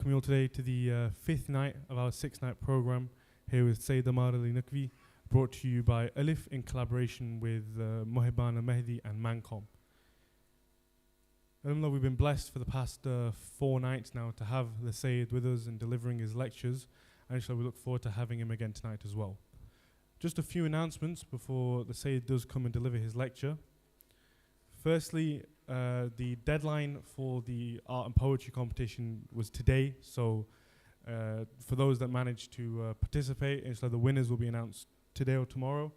Coming all today to the fifth night of our 6-night program here with Syed Ammar Ali Naqvi, brought to you by ELIF in collaboration with Mohibana Mehdi and Mancom. Alhamdulillah, we've been blessed for the past 4 nights now to have the Syed with us and delivering his lectures, and inshallah we look forward to having him again tonight as well. Just a few announcements before the Syed does come and deliver his lecture. Firstly, the deadline for the art and poetry competition was today, so for those that managed to participate, inshallah the winners will be announced today or tomorrow.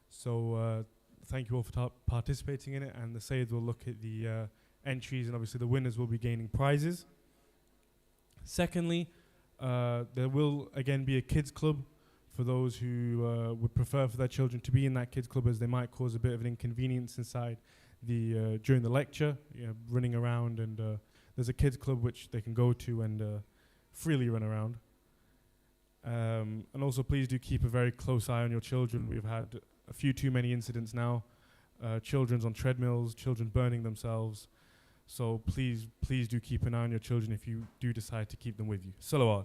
So thank you all for participating in it, and the Syed will look at the entries, and obviously the winners will be gaining prizes. Secondly, there will again be a kids club for those who would prefer for their children to be in that kids club, as they might cause a bit of an inconvenience inside during the lecture, running around, and there's a kids club which they can go to and freely run around. And also please do keep a very close eye on your children. We've had a few too many incidents now, children's on treadmills, children burning themselves. So please do keep an eye on your children if you do decide to keep them with you. Salawat.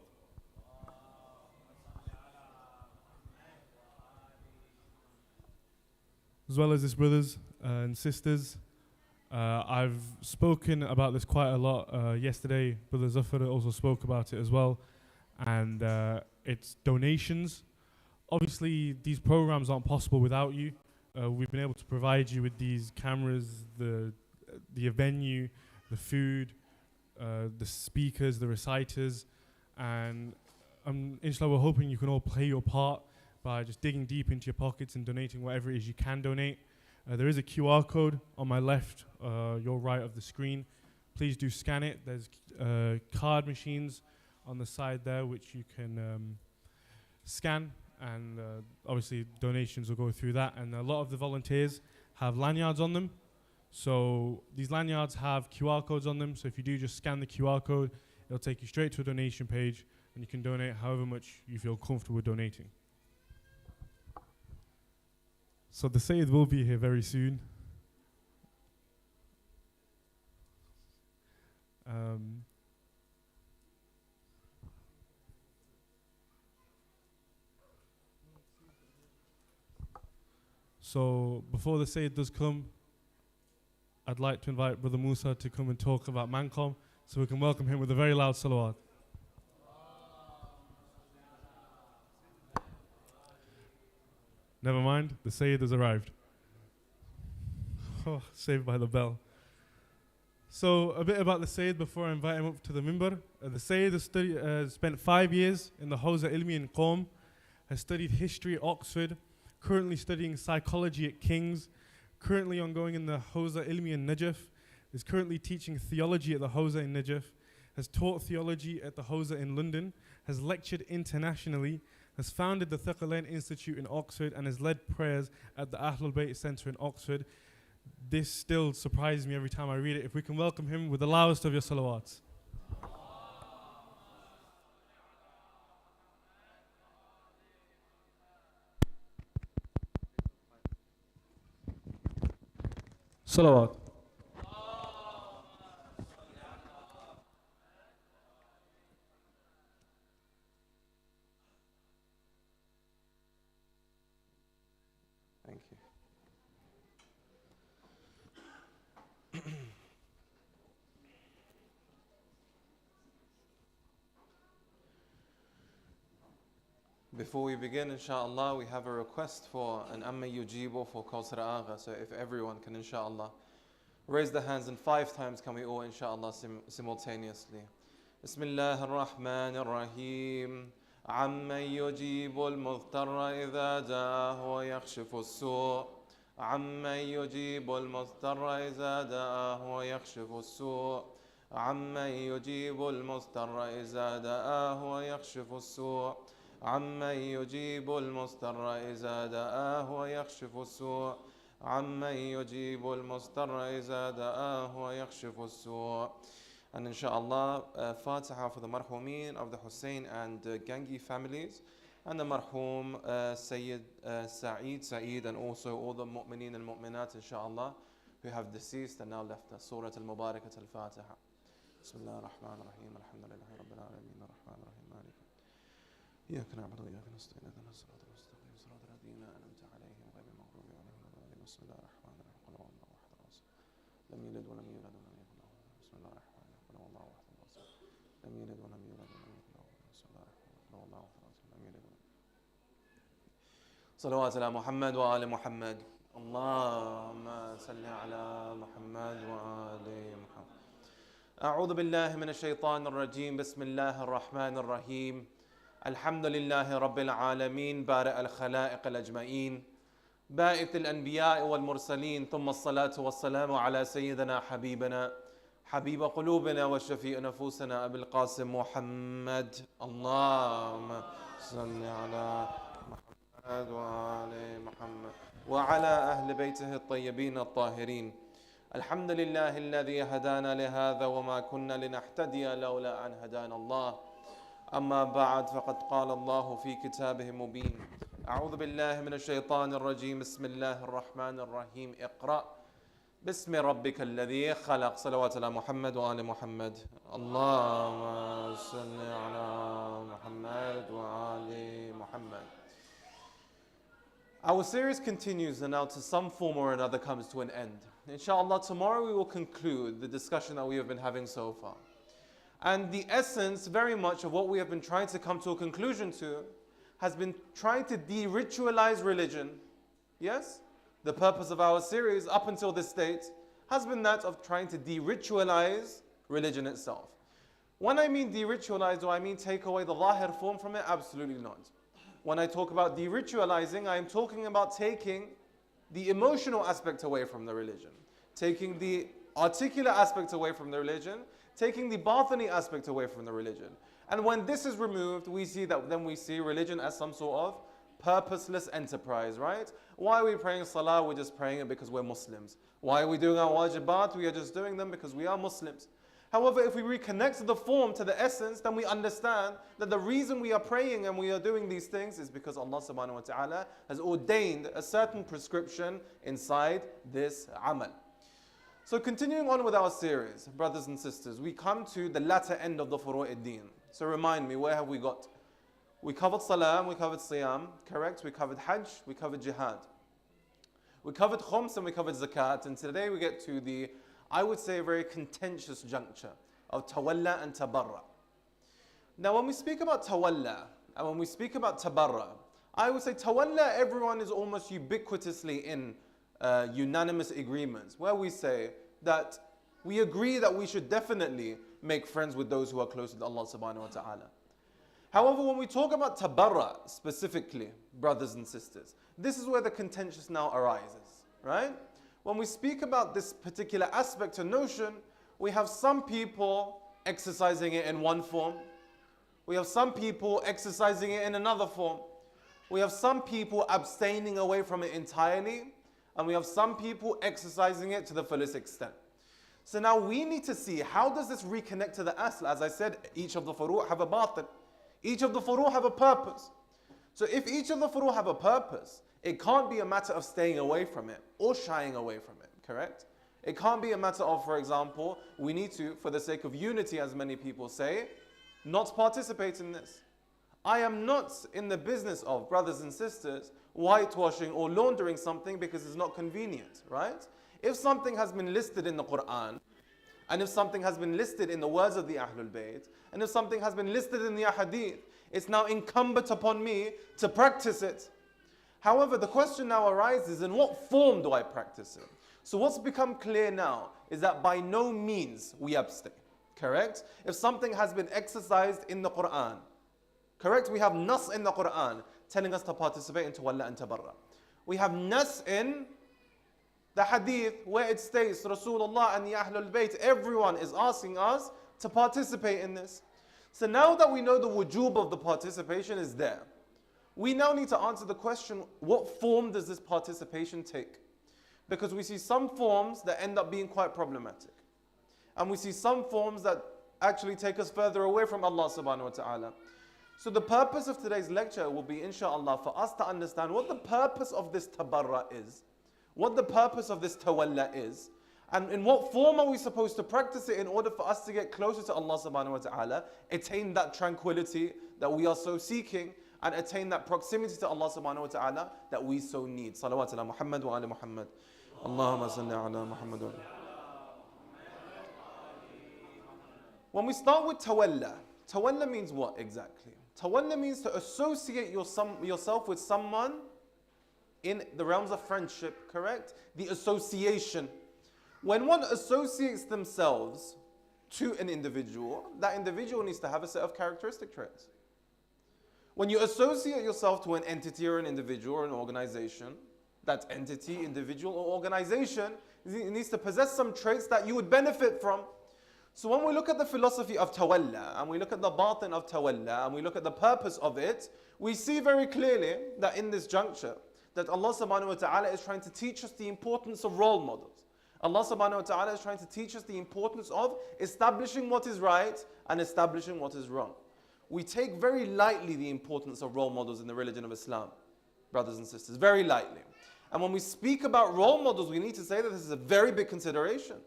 As well as his brothers and sisters, I've spoken about this quite a lot yesterday. Brother Zafar also spoke about it as well, and it's donations. Obviously, these programs aren't possible without you. We've been able to provide you with these cameras, the venue, the food, the speakers, the reciters, and inshallah we're hoping you can all play your part by just digging deep into your pockets and donating whatever it is you can donate. There is a QR code on my left, your right of the screen. Please do scan it. There's card machines on the side there which you can scan, and obviously donations will go through that. And a lot of the volunteers have lanyards on them. So these lanyards have QR codes on them. So if you do just scan the QR code, it'll take you straight to a donation page, and you can donate however much you feel comfortable donating. So the Syed will be here very soon. So before the Syed does come, I'd like to invite Brother Musa to come and talk about Mancom, so we can welcome him with a very loud salawat. Never mind, the Syed has arrived. Oh, saved by the bell. So a bit about the Syed before I invite him up to the mimbar. The Syed has spent 5 years in the Hawza Ilmi in Qom, has studied history at Oxford, currently studying psychology at King's, currently ongoing in the Hawza Ilmi in Najaf, is currently teaching theology at the Hawza in Najaf, has taught theology at the Hawza in London, has lectured internationally, has founded the Thaqalain Institute in Oxford, and has led prayers at the Ahlul Bayt Centre in Oxford. This still surprises me every time I read it. If we can welcome him with the loudest of your salawats. Salawat. Thank you. Before we begin, inshallah, we have a request for an Amma Yujibo for Kawthar Agha. So if everyone can, inshallah, raise their hands, and 5 times can we all, inshallah, simultaneously. Bismillah ar-Rahman ar-Rahim. عمن يجيب المضطر إذا جاءه ويكشف السوء عمن يجيب المضطر إذا دعاه ويكشف السوء عمن يجيب المضطر إذا دعاه ويكشف السوء عمن يجيب المضطر إذا دعاه ويكشف السوء عمن يجيب المضطر إذا دعاه ويكشف السوء. And inshallah, Fatiha for the marhumeen of the Hussein and Gangi families, and the marhum Syed Syed, and also all the mu'mineen and mu'minat, inshallah, who have deceased and now left us. Surah al-Mubarakat al-Fatiha. بسم الله الرحمن الرحيم الحمد لله رب العالمين الرحمن الرحيم مالك إياك نعبد وإياك نستعين اهدنا الصراط المستقيم صراط الذين أنعمت عليهم غير المغضوب عليهم ولا الضالين بسم الله الرحمن الرحيم قل هو الله أحد الله الصمد لم يلد ولم يولد ولم يكن له بسم الله الرحمن الرحيم قل هو الله أحد الله الصمد لم يلد ولم يولد ولم يكن له بسم الله الرحمن الرحيم قل هو الله أحد الله الصمد لم يلد ولم صلوات على محمد وآل محمد اللهم صل على محمد وآل محمد أعوذ بالله من الشيطان الرجيم بسم الله الرحمن الرحيم الحمد لله رب العالمين بارئ الخلائق الأجمعين بائث الأنبياء والمرسلين ثم الصلاة والسلام على سيدنا حبيبنا حبيب قلوبنا وشفيء نفوسنا أبي القاسم محمد اللهم صل على محمد وآل محمد وعلى أهل بيته الطيبين الطاهرين الحمد لله الذي هدانا لهذا وما كنا لنهتدي لولا أن هدانا الله أما بعد فقد قال الله في كتابه مبين أعوذ بالله من الشيطان الرجيم بسم الله الرحمن الرحيم اقرأ باسم ربك الذي خلق صلوات على محمد وآل محمد اللهم صل على محمد وآل محمد. Our series continues and now to some form or another comes to an end. Inshallah, tomorrow we will conclude the discussion that we have been having so far. And the essence very much of what we have been trying to come to a conclusion to has been trying to de-ritualize religion. Yes? The purpose of our series up until this date has been that of trying to de-ritualize religion itself. When I mean de-ritualize, do I mean take away the zahir form from it? Absolutely not. When I talk about de-ritualizing, I am talking about taking the emotional aspect away from the religion, taking the articulate aspect away from the religion, taking the batini aspect away from the religion. And when this is removed, we see that then we see religion as some sort of purposeless enterprise, right? Why are we praying salah? We're just praying it because we're Muslims. Why are we doing our wajibat? We are just doing them because we are Muslims. However, if we reconnect to the form, to the essence, then we understand that the reason we are praying and we are doing these things is because Allah subhanahu wa ta'ala has ordained a certain prescription inside this amal. So continuing on with our series, brothers and sisters, we come to the latter end of the furu'id-din. So remind me, where have we got? We covered salam, we covered siyam, correct? We covered hajj, we covered jihad. We covered khums and we covered zakat. And today we get to the, I would say, a very contentious juncture of tawalla and tabarra. Now when we speak about tawalla and when we speak about tabarra, I would say tawalla, everyone is almost ubiquitously in unanimous agreements where we say that we agree that we should definitely make friends with those who are close to Allah subhanahu wa ta'ala. However, when we talk about tabarra specifically, brothers and sisters, this is where the contentious now arises, right? When we speak about this particular aspect or notion, we have some people exercising it in one form. We have some people exercising it in another form. We have some people abstaining away from it entirely. And we have some people exercising it to the fullest extent. So now we need to see, how does this reconnect to the asl? As I said, each of the furu' have a batin. Each of the furu' have a purpose. So if each of the furu' have a purpose, it can't be a matter of staying away from it or shying away from it, correct? It can't be a matter of, for example, we need to, for the sake of unity, as many people say, not participate in this. I am not in the business of, brothers and sisters, whitewashing or laundering something because it's not convenient, right? If something has been listed in the Quran, and if something has been listed in the words of the Ahlul Bayt, and if something has been listed in the Ahadith, it's now incumbent upon me to practice it. However, the question now arises, in what form do I practice it? So what's become clear now is that by no means we abstain, correct? If something has been exercised in the Quran, correct? We have nas in the Quran telling us to participate in tawalla and tabarra. We have nas in the hadith where it states Rasulullah and the Ahlul Bayt, everyone is asking us to participate in this. So now that we know the wujub of the participation is there, we now need to answer the question, what form does this participation take? Because we see some forms that end up being quite problematic. And we see some forms that actually take us further away from Allah subhanahu wa ta'ala. So the purpose of today's lecture will be, inshallah, for us to understand what the purpose of this tabarra is, what the purpose of this tawalla is, And in what form are we supposed to practice it in order for us to get closer to Allah subhanahu wa ta'ala, attain that tranquility that we are so seeking, and attain that proximity to Allah subhanahu wa ta'ala that we so need. Salawat ala Muhammad wa ala Muhammad. Allahumma salli ala Muhammad wa ala. When we start with tawalla, tawalla means what exactly? Tawalla means to associate yourself with someone in the realms of friendship, correct? The association. When one associates themselves to an individual, that individual needs to have a set of characteristic traits. When you associate yourself to an entity or an individual or an organization, that entity, individual or organization needs to possess some traits that you would benefit from. So when we look at the philosophy of tawalla, and we look at the batin of tawalla, and we look at the purpose of it, we see very clearly that in this juncture, that Allah subhanahu wa ta'ala is trying to teach us the importance of role models. Allah subhanahu wa ta'ala is trying to teach us the importance of establishing what is right and establishing what is wrong. We take very lightly the importance of role models in the religion of Islam, brothers and sisters, very lightly. And when we speak about role models, we need to say that this is a very big consideration.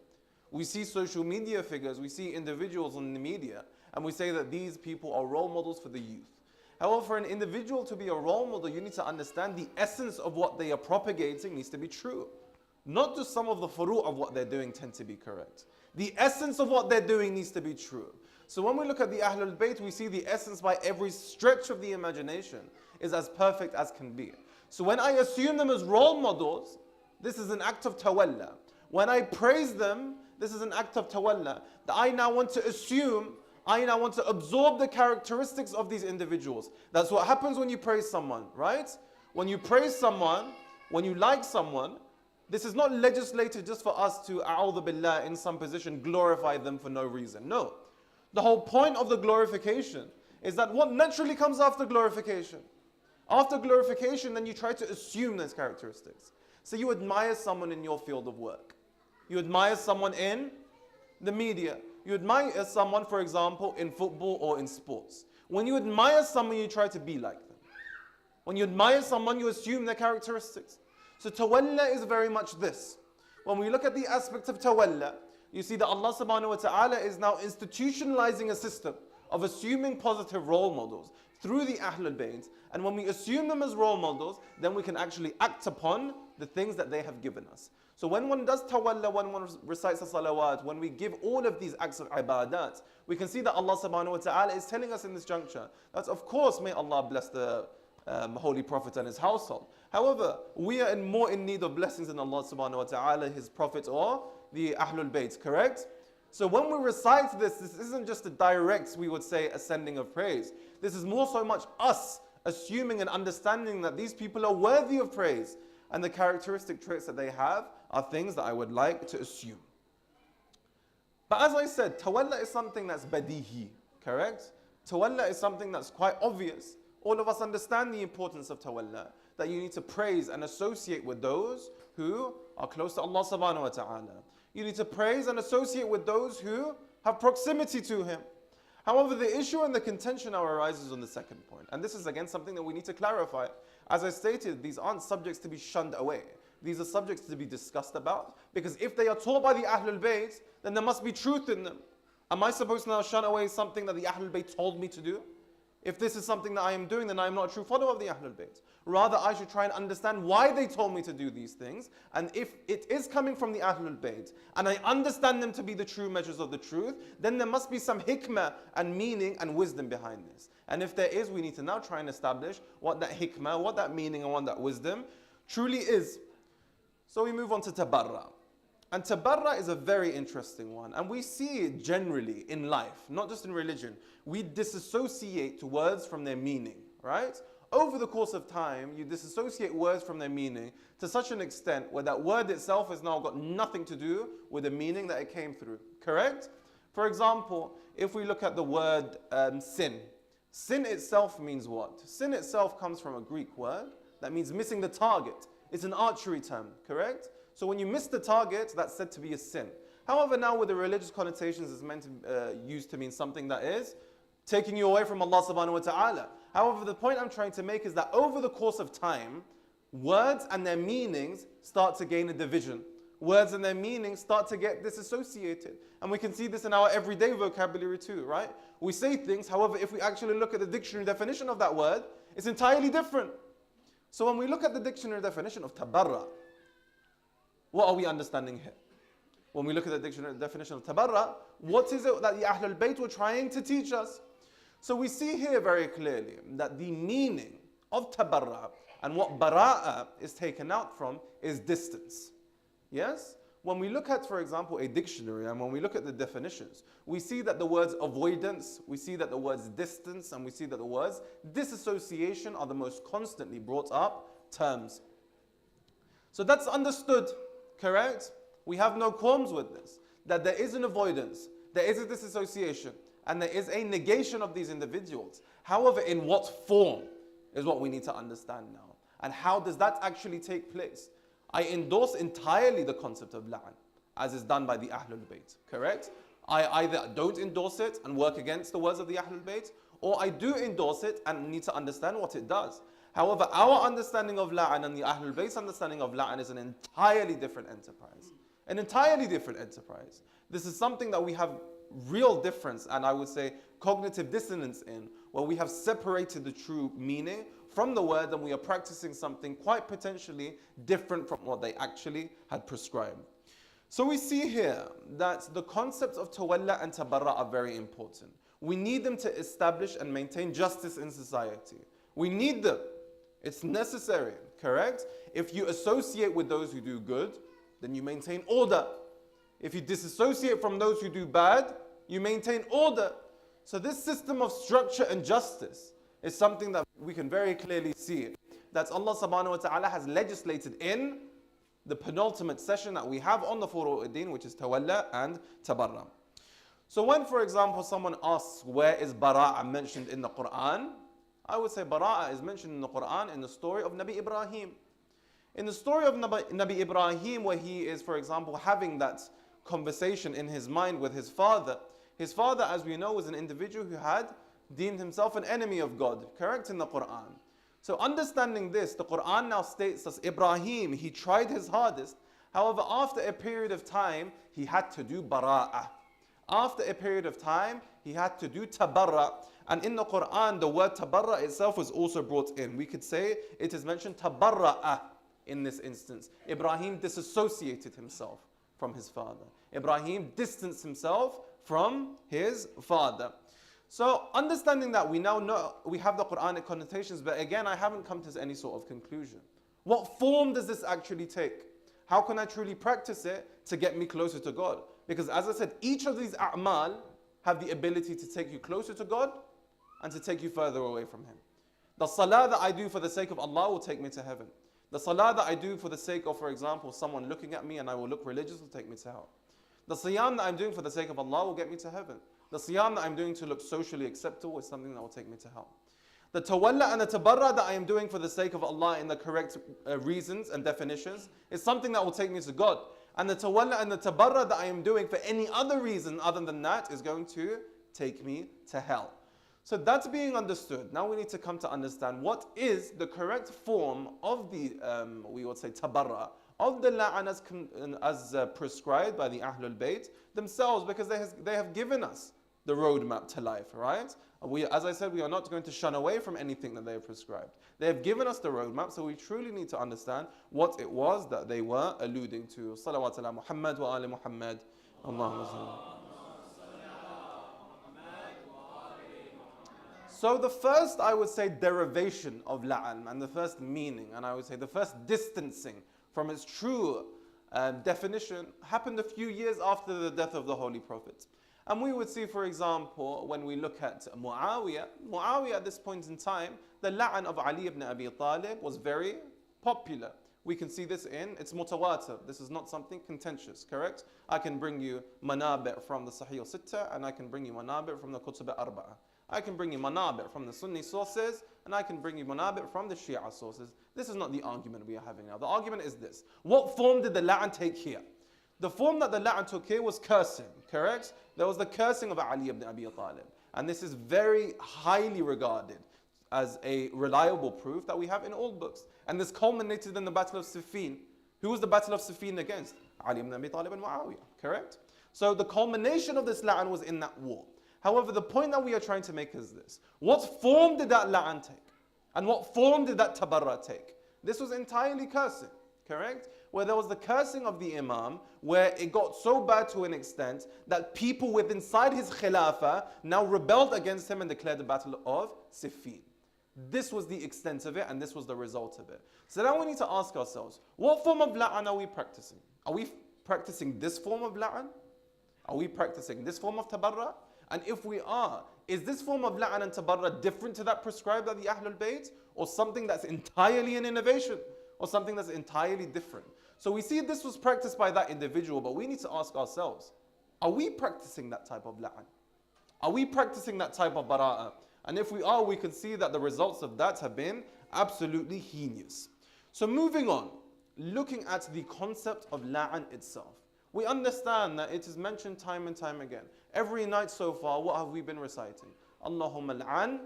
We see social media figures, we see individuals in the media, and we say that these people are role models for the youth. However, for an individual to be a role model, you need to understand the essence of what they are propagating needs to be true. Not just some of the furu' of what they're doing tend to be correct. The essence of what they're doing needs to be true. So when we look at the Ahlul Bayt, we see the essence by every stretch of the imagination is as perfect as can be. So when I assume them as role models, this is an act of tawalla. When I praise them, this is an act of tawalla. That I now want to assume, I now want to absorb the characteristics of these individuals. That's what happens when you praise someone, right? When you praise someone, when you like someone, this is not legislated just for us to, a'udhu billah, in some position, glorify them for no reason. No. The whole point of the glorification is that what naturally comes after glorification? After glorification, then you try to assume those characteristics. So you admire someone in your field of work. You admire someone in the media. You admire someone, for example, in football or in sports. When you admire someone, you try to be like them. When you admire someone, you assume their characteristics. So tawalla is very much this. When we look at the aspect of tawalla, you see that Allah subhanahu wa ta'ala is now institutionalizing a system of assuming positive role models through the Ahlul Bayt. And when we assume them as role models, then we can actually act upon the things that they have given us. So when one does tawalla, when one recites the salawat, when we give all of these acts of ibadat, we can see that Allah subhanahu wa ta'ala is telling us in this juncture that of course may Allah bless the Holy Prophet and his household. However, we are more in need of blessings than Allah subhanahu wa ta'ala, his Prophet or the Ahlul Bayt, correct? So when we recite this isn't just a direct, we would say, ascending of praise. This is more so much us assuming and understanding that these people are worthy of praise. And the characteristic traits that they have are things that I would like to assume. But as I said, tawalla is something that's badihi, correct? Tawalla is something that's quite obvious. All of us understand the importance of tawalla, that you need to praise and associate with those who are close to Allah subhanahu wa ta'ala. You need to praise and associate with those who have proximity to Him. However, the issue and the contention now arises on the second point. And this is again something that we need to clarify. As I stated, these aren't subjects to be shunned away. These are subjects to be discussed about. Because if they are taught by the Ahlul Bayt, then there must be truth in them. Am I supposed to now shun away something that the Ahlul Bayt told me to do? If this is something that I am doing, then I am not a true follower of the Ahlul Bayt. Rather, I should try and understand why they told me to do these things. And if it is coming from the Ahlul Bayt, and I understand them to be the true measures of the truth, then there must be some hikmah and meaning and wisdom behind this. And if there is, we need to now try and establish what that hikmah, what that meaning and what that wisdom truly is. So we move on to tabarra. And tabarra is a very interesting one. And we see it generally in life, not just in religion. We disassociate words from their meaning, right? Over the course of time, you disassociate words from their meaning to such an extent where that word itself has now got nothing to do with the meaning that it came through, correct? For example, if we look at the word sin. Sin itself means what? Sin itself comes from a Greek word that means missing the target. It's an archery term, correct? So when you miss the target, that's said to be a sin. However, now with the religious connotations, it's meant to used to mean something that is taking you away from Allah subhanahu wa ta'ala. However, the point I'm trying to make is that over the course of time, words and their meanings start to gain a division. words and their meanings start to get disassociated. And we can see this in our everyday vocabulary too, right? We say things, however, if we actually look at the dictionary definition of that word, it's entirely different. So when we look at the dictionary definition of tabarra, what are we understanding here? When we look at the dictionary definition of tabarra, what is it that the Ahlul Bayt were trying to teach us? So we see here very clearly that the meaning of tabarra and what bara'a is taken out from is distance. Yes? When we look at, for example, a dictionary and when we look at the definitions, we see that the words avoidance, we see that the words distance, and we see that the words disassociation are the most constantly brought up terms. So that's understood, correct? We have no qualms with this, that there is an avoidance, there is a disassociation, and there is a negation of these individuals. However, in what form is what we need to understand now. And how does that actually take place? I endorse entirely the concept of la'an, as is done by the Ahlul Bayt, correct? I either don't endorse it and work against the words of the Ahlul Bayt, or I do endorse it and need to understand what it does. However, our understanding of la'an and the Ahlul Bayt's understanding of la'an is an entirely different enterprise. An entirely different enterprise. This is something that we have real difference and I would say cognitive dissonance in, where we have separated the true meaning from the word and we are practicing something quite potentially different from what they actually had prescribed. So we see here that the concepts of tawalla and tabarra are very important. We need them to establish and maintain justice in society. We need them. It's necessary, correct? If you associate with those who do good, then you maintain order. If you disassociate from those who do bad, you maintain order. So this system of structure and justice is something that we can very clearly see. That Allah subhanahu wa ta'ala has legislated in the penultimate session that we have on the Furu'uddin, which is tawalla and tabarra. So when, for example, someone asks, where is bara'a mentioned in the Quran? I would say bara'a is mentioned in the Quran in the story of Nabi Ibrahim. In the story of Nabi Ibrahim, where he is, for example, having that conversation in his mind with his father, as we know, was an individual who had deemed himself an enemy of God, correct, in the Quran. So understanding this, the Quran now states as Ibrahim, he tried his hardest. However, after a period of time, he had to do bara'ah. After a period of time, he had to do tabarra. And in the Quran, the word tabarra itself was also brought in. We could say it is mentioned tabarra'ah in this instance. Ibrahim disassociated himself from his father. Ibrahim distanced himself from his father. So understanding that, we now know we have the Quranic connotations, but again, I haven't come to any sort of conclusion. What form does this actually take? How can I truly practice it to get me closer to God? Because as I said, each of these a'mal have the ability to take you closer to God and to take you further away from Him. The salah that I do for the sake of Allah will take me to heaven. The salah that I do for the sake of, for example, someone looking at me and I will look religious will take me to hell. The siyam that I'm doing for the sake of Allah will get me to heaven. The siyam that I'm doing to look socially acceptable is something that will take me to hell. The tawalla and the tabarra that I am doing for the sake of Allah in the correct reasons and definitions is something that will take me to God. And the tawalla and the tabarra that I am doing for any other reason other than that is going to take me to hell. So that's being understood. Now we need to come to understand what is the correct form of the, we would say tabarra, of the la'an as prescribed by the Ahlul Bayt themselves, because they have given us the roadmap to life, right? As I said, we are not going to shun away from anything that they have prescribed. They have given us the roadmap, so we truly need to understand what it was that they were alluding to. Salawat ala Muhammad wa ali Muhammad. Allahumma salli. So the first, I would say, derivation of la'an, and the first meaning, and I would say the first distancing from its true definition happened a few years after the death of the Holy Prophet. And we would see, for example, when we look at Muawiyah at this point in time, the la'an of Ali ibn Abi Talib was very popular. We can see this in, it's mutawatir. This is not something contentious, correct? I can bring you manabi' from the Sahih al-Sittah, and I can bring you manabi' from the Kutub al-Arba'ah. I can bring you manabi' from the Sunni sources, and I can bring you manabi' from the Shia sources. This is not the argument we are having now. The argument is this. What form did the la'an take here? The form that the la'an took here was cursing, correct? There was the cursing of Ali ibn Abi Talib. And this is very highly regarded as a reliable proof that we have in all books. And this culminated in the Battle of Siffin. Who was the Battle of Siffin against? Ali ibn Abi Talib and Muawiyah, correct? So the culmination of this la'an was in that war. However, the point that we are trying to make is this. What form did that la'an take? And what form did that tabarra take? This was entirely cursing, correct? Where there was the cursing of the Imam, where it got so bad to an extent that people within inside his khilafah now rebelled against him and declared the battle of Siffin. This was the extent of it, and this was the result of it. So now we need to ask ourselves, what form of la'an are we practicing? Are we practicing this form of la'an? Are we practicing this form of tabarra? And if we are, is this form of la'an and tabarra different to that prescribed by the Ahlul Bayt? Or something that's entirely an innovation? Or something that's entirely different? So we see this was practiced by that individual, but we need to ask ourselves, are we practicing that type of la'an? Are we practicing that type of bara'ah? And if we are, we can see that the results of that have been absolutely heinous. So moving on, looking at the concept of la'an itself. We understand that it is mentioned time and time again. Every night so far, what have we been reciting? Allahumma al'an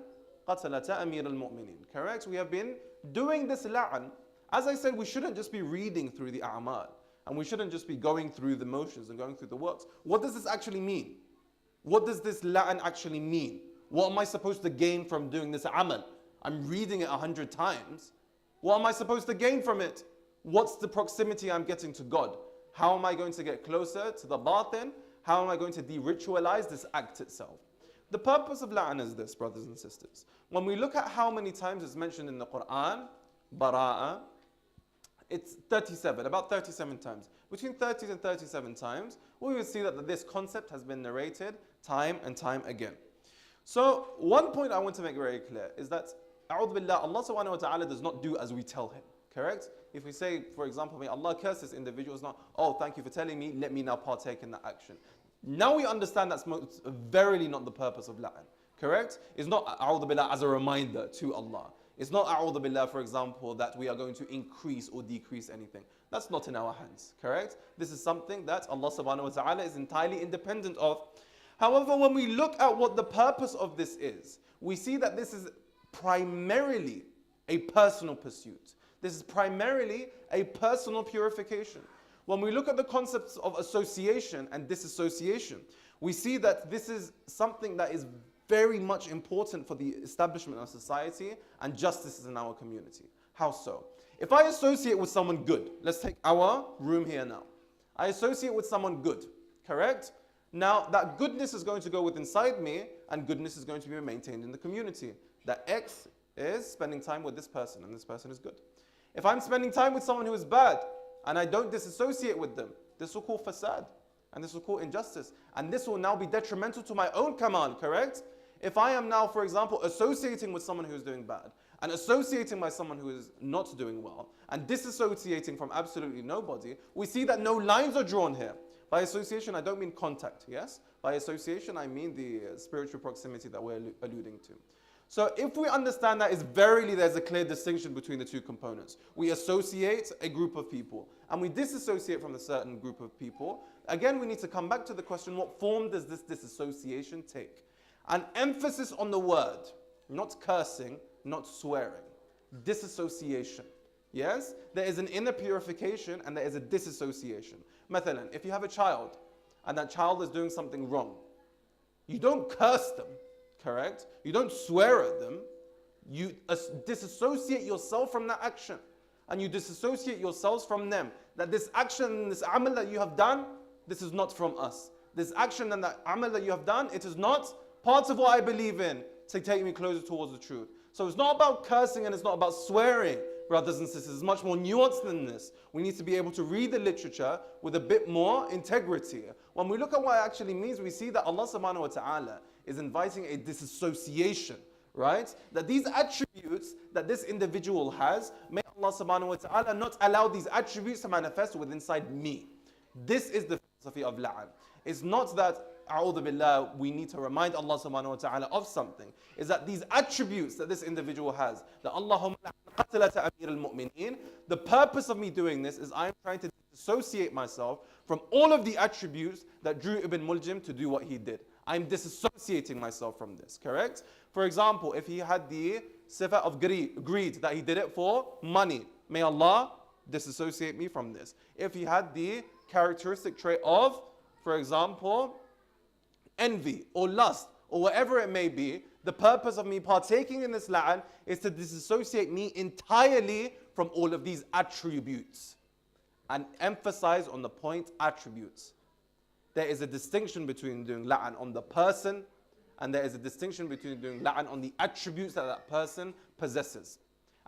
qatalata amir al-mu'minin. Correct? We have been doing this la'an. As I said, we shouldn't just be reading through the a'mal. And we shouldn't just be going through the motions and going through the works. What does this actually mean? What does this la'an actually mean? What am I supposed to gain from doing this amal? I'm reading it 100 times. What am I supposed to gain from it? What's the proximity I'm getting to God? How am I going to get closer to the batin? How am I going to de-ritualize this act itself? The purpose of la'an is this, brothers and sisters. When we look at how many times it's mentioned in the Quran, bara'ah, it's 37, about 37 times. Between 30 and 37 times, we will see that this concept has been narrated time and time again. So one point I want to make very clear is that A'udhu Billah, Allah subhanahu wa ta'ala does not do as we tell him, correct? If we say, for example, may Allah curse this individual, it's not, oh, thank you for telling me, let me now partake in that action. Now we understand that's verily not the purpose of la'an, correct? It's not A'udhu Billah as a reminder to Allah. It's not A'udhu Billah, for example, that we are going to increase or decrease anything. That's not in our hands, correct? This is something that Allah subhanahu wa ta'ala is entirely independent of. However, when we look at what the purpose of this is, we see that this is primarily a personal pursuit. This is primarily a personal purification. When we look at the concepts of association and disassociation, we see that this is something that is very much important for the establishment of society and justice in our community. How so? If I associate with someone good, let's take our room here now. I associate with someone good, correct? Now, that goodness is going to go within inside me, and goodness is going to be maintained in the community. That X is spending time with this person, and this person is good. If I'm spending time with someone who is bad, and I don't disassociate with them, this will cause fasad, and this will cause injustice, and this will now be detrimental to my own kamal, correct? If I am now, for example, associating with someone who is doing bad, and associating by someone who is not doing well, and disassociating from absolutely nobody, we see that no lines are drawn here. By association, I don't mean contact, yes? By association, I mean the spiritual proximity that we're alluding to. So if we understand that, it's verily there's a clear distinction between the two components. We associate a group of people, and we disassociate from a certain group of people. Again, we need to come back to the question, what form does this disassociation take? An emphasis on the word, not cursing, not swearing. Disassociation. Yes? There is an inner purification and there is a disassociation. Mathalan, if you have a child and that child is doing something wrong, you don't curse them, correct? You don't swear at them. You disassociate yourself from that action. And you disassociate yourselves from them. That this action, this amal that you have done, this is not from us. This action and that amal that you have done, it is not part of what I believe in to take me closer towards the truth. So it's not about cursing and it's not about swearing, brothers and sisters. It's much more nuanced than this. We need to be able to read the literature with a bit more integrity. When we look at what it actually means, we see that Allah subhanahu wa ta'ala is inviting a disassociation, right? That these attributes that this individual has, may Allah subhanahu wa ta'ala not allow these attributes to manifest within inside me. This is the philosophy of la'an. It's not that A'udhu Billah, we need to remind Allah subhanahu wa ta'ala of something. Is that these attributes that this individual has, that Allahumma qatalata amir al-mu'mineen, the purpose of me doing this is I'm trying to dissociate myself from all of the attributes that drew Ibn Muljim to do what he did. I'm disassociating myself from this, correct? For example, if he had the sifa of greed, that he did it for money, may Allah disassociate me from this. If he had the characteristic trait of, for example, envy or lust or whatever it may be, the purpose of me partaking in this la'an is to disassociate me entirely from all of these attributes and emphasize on the point attributes. There is a distinction between doing la'an on the person, and there is a distinction between doing la'an on the attributes that that person possesses.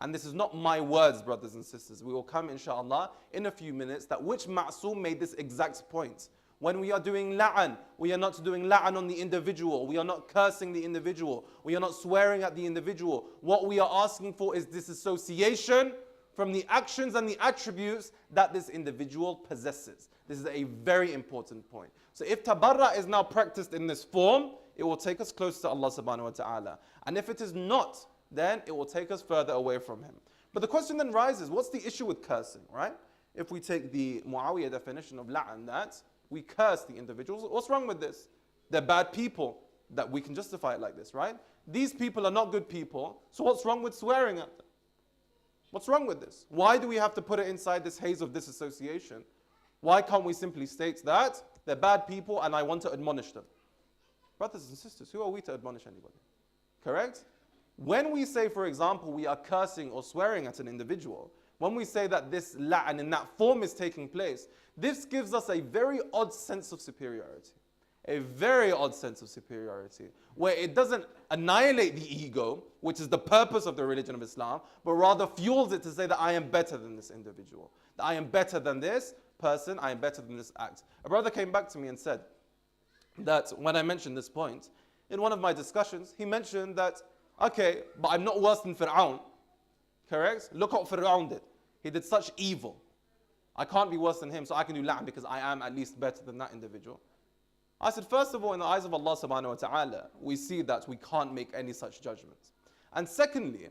And this is not my words, brothers and sisters. We will come, inshallah, in a few minutes, that which ma'soom made this exact point. When we are doing la'an, we are not doing la'an on the individual. We are not cursing the individual. We are not swearing at the individual. What we are asking for is disassociation from the actions and the attributes that this individual possesses. This is a very important point. So if tabarra is now practiced in this form, it will take us close to Allah subhanahu wa ta'ala. And if it is not, then it will take us further away from Him. But the question then rises, what's the issue with cursing, right? If we take the Muawiyah definition of la'an, that we curse the individuals, what's wrong with this? They're bad people, that we can justify it like this, right? These people are not good people, so what's wrong with swearing at them? What's wrong with this? Why do we have to put it inside this haze of disassociation? Why can't we simply state that they're bad people and I want to admonish them? Brothers and sisters, who are we to admonish anybody? Correct? When we say, for example, we are cursing or swearing at an individual, when we say that this la'an in that form is taking place, this gives us a very odd sense of superiority. A very odd sense of superiority, where it doesn't annihilate the ego, which is the purpose of the religion of Islam, but rather fuels it to say that I am better than this individual, that I am better than this person, I am better than this act. A brother came back to me and said that when I mentioned this point, in one of my discussions, he mentioned that, okay, but I'm not worse than Fir'aun, correct? Look what Fir'aun did. He did such evil. I can't be worse than him, so I can do la'an because I am at least better than that individual. I said, first of all, in the eyes of Allah subhanahu wa ta'ala, we see that we can't make any such judgments. And secondly,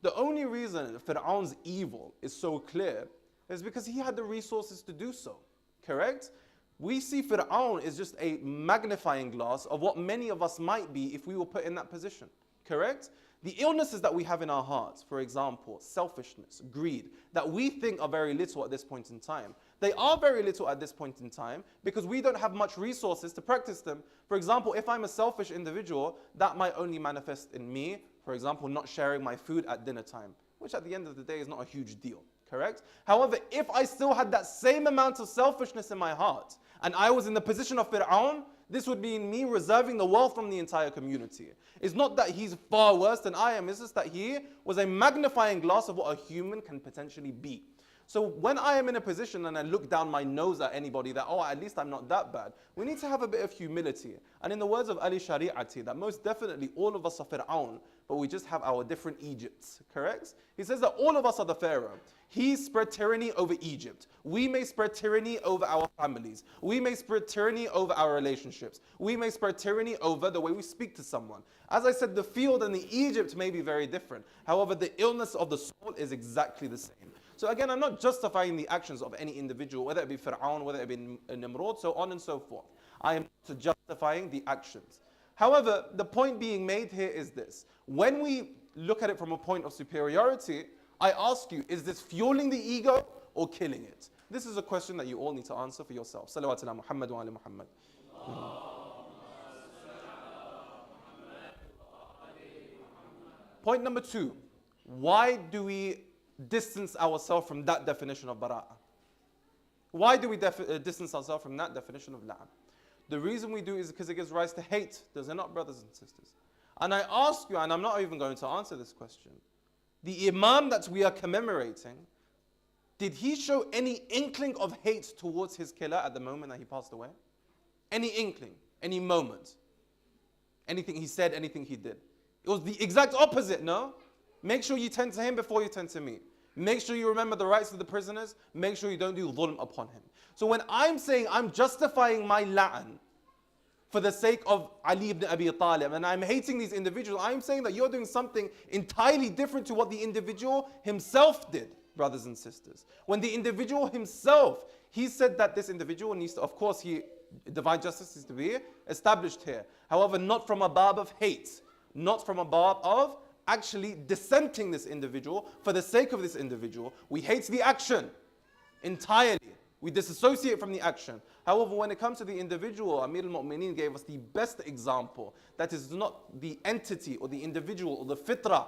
the only reason Fir'aun's evil is so clear is because he had the resources to do so, correct? We see Fir'aun is just a magnifying glass of what many of us might be if we were put in that position, correct? The illnesses that we have in our hearts, for example, selfishness, greed, that we think are very little at this point in time, they are very little at this point in time because we don't have much resources to practice them. For example, if I'm a selfish individual, that might only manifest in me, for example, not sharing my food at dinner time, which at the end of the day is not a huge deal, correct? However, if I still had that same amount of selfishness in my heart and I was in the position of Fir'aun, this would mean me reserving the wealth from the entire community. It's not that he's far worse than I am, it's just that he was a magnifying glass of what a human can potentially be. So when I am in a position and I look down my nose at anybody that, oh, at least I'm not that bad, we need to have a bit of humility. And in the words of Ali Shari'ati, that most definitely all of us are Fir'aun, but we just have our different Egypts, correct? He says that all of us are the Pharaoh. He spread tyranny over Egypt. We may spread tyranny over our families. We may spread tyranny over our relationships. We may spread tyranny over the way we speak to someone. As I said, the field and the Egypt may be very different. However, the illness of the soul is exactly the same. So again, I'm not justifying the actions of any individual, whether it be Fir'aun, whether it be Nimrod, so on and so forth. I am not justifying the actions. However, the point being made here is this. When we look at it from a point of superiority, I ask you, is this fueling the ego or killing it? This is a question that you all need to answer for yourself. Salawat ala Muhammad wa ala Muhammad. Point number 2. Why do we distance ourselves from that definition of bara'ah? Why do we distance ourselves from that definition of la'an? The reason we do is because it gives rise to hate, does it not, brothers and sisters? And I ask you, and I'm not even going to answer this question, the Imam that we are commemorating, did he show any inkling of hate towards his killer at the moment that he passed away? Any inkling, any moment, anything he said, anything he did? It was the exact opposite, no? Make sure you tend to him before you tend to me. Make sure you remember the rights of the prisoners. Make sure you don't do dhulm upon him. So when I'm saying I'm justifying my la'an for the sake of Ali ibn Abi Talib and I'm hating these individuals, I'm saying that you're doing something entirely different to what the individual himself did, brothers and sisters. When the individual himself, he said that this individual needs to, of course, divine justice is to be established here. However, not from a bab of hate, not from a bab of actually dissenting this individual for the sake of this individual. We hate the action entirely. We disassociate from the action. However, when it comes to the individual, Amir al-Mu'mineen gave us the best example. That is not the entity or the individual or the fitrah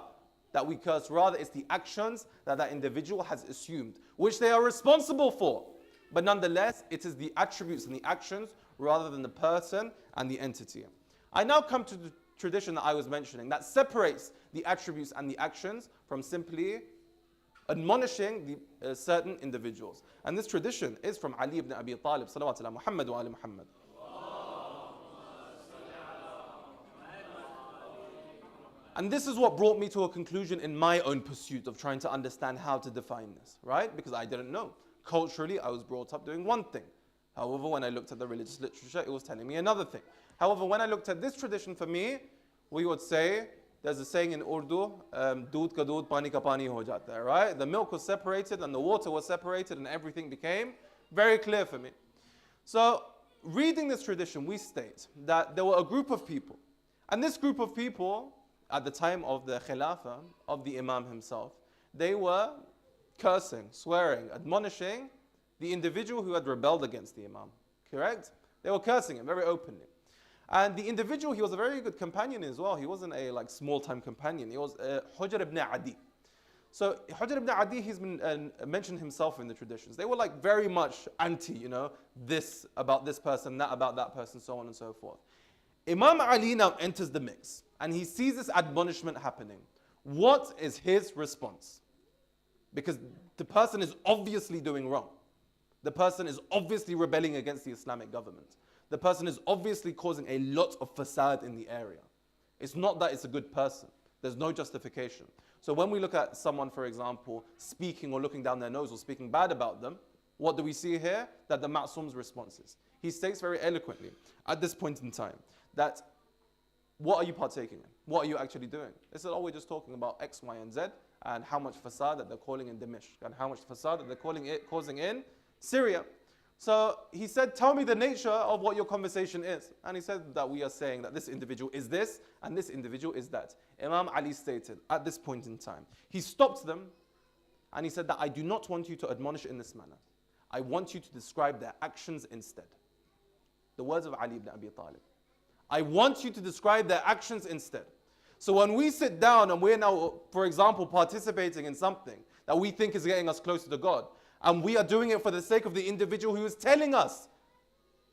that we curse. Rather, it's the actions that that individual has assumed, which they are responsible for. But nonetheless, it is the attributes and the actions rather than the person and the entity. I now come to the tradition that I was mentioning that separates the attributes and the actions from simply admonishing the certain individuals. And this tradition is from Ali ibn Abi Talib, salawatu ala Muhammad wa ali Muhammad. And this is what brought me to a conclusion in my own pursuit of trying to understand how to define this, right? Because I didn't know. Culturally, I was brought up doing one thing. However, when I looked at the religious literature, it was telling me another thing. However, when I looked at this tradition for me, we would say, there's a saying in Urdu, doodh ka doodh, pani ka pani ho jata hai, right? The milk was separated and the water was separated and everything became very clear for me. So, reading this tradition, we state that there were a group of people. And this group of people, at the time of the Khilafah, of the Imam himself, they were cursing, swearing, admonishing the individual who had rebelled against the Imam. Correct? They were cursing him very openly. And the individual, he was a very good companion as well. He wasn't a small-time companion. He was Hujr ibn Adi. So Hujr ibn Adi, he's been mentioned himself in the traditions. They were very much anti, this about this person, that about that person, so on and so forth. Imam Ali now enters the mix and he sees this admonishment happening. What is his response? Because the person is obviously doing wrong. The person is obviously rebelling against the Islamic government. The person is obviously causing a lot of fasad in the area. It's not that it's a good person. There's no justification. So when we look at someone, for example, speaking or looking down their nose or speaking bad about them, what do we see here? That the Ma'sum's response is. He states very eloquently at this point in time that what are you partaking in? What are you actually doing? They said, we're just talking about X, Y, and Z and how much fasad that they're calling in Dimishq and how much fasad that they're causing in Syria. So he said, tell me the nature of what your conversation is. And he said that we are saying that this individual is this and this individual is that. Imam Ali stated at this point in time, he stopped them and he said that I do not want you to admonish in this manner. I want you to describe their actions instead. The words of Ali ibn Abi Talib. I want you to describe their actions instead. So when we sit down and we're now, for example, participating in something that we think is getting us closer to God, and we are doing it for the sake of the individual who is telling us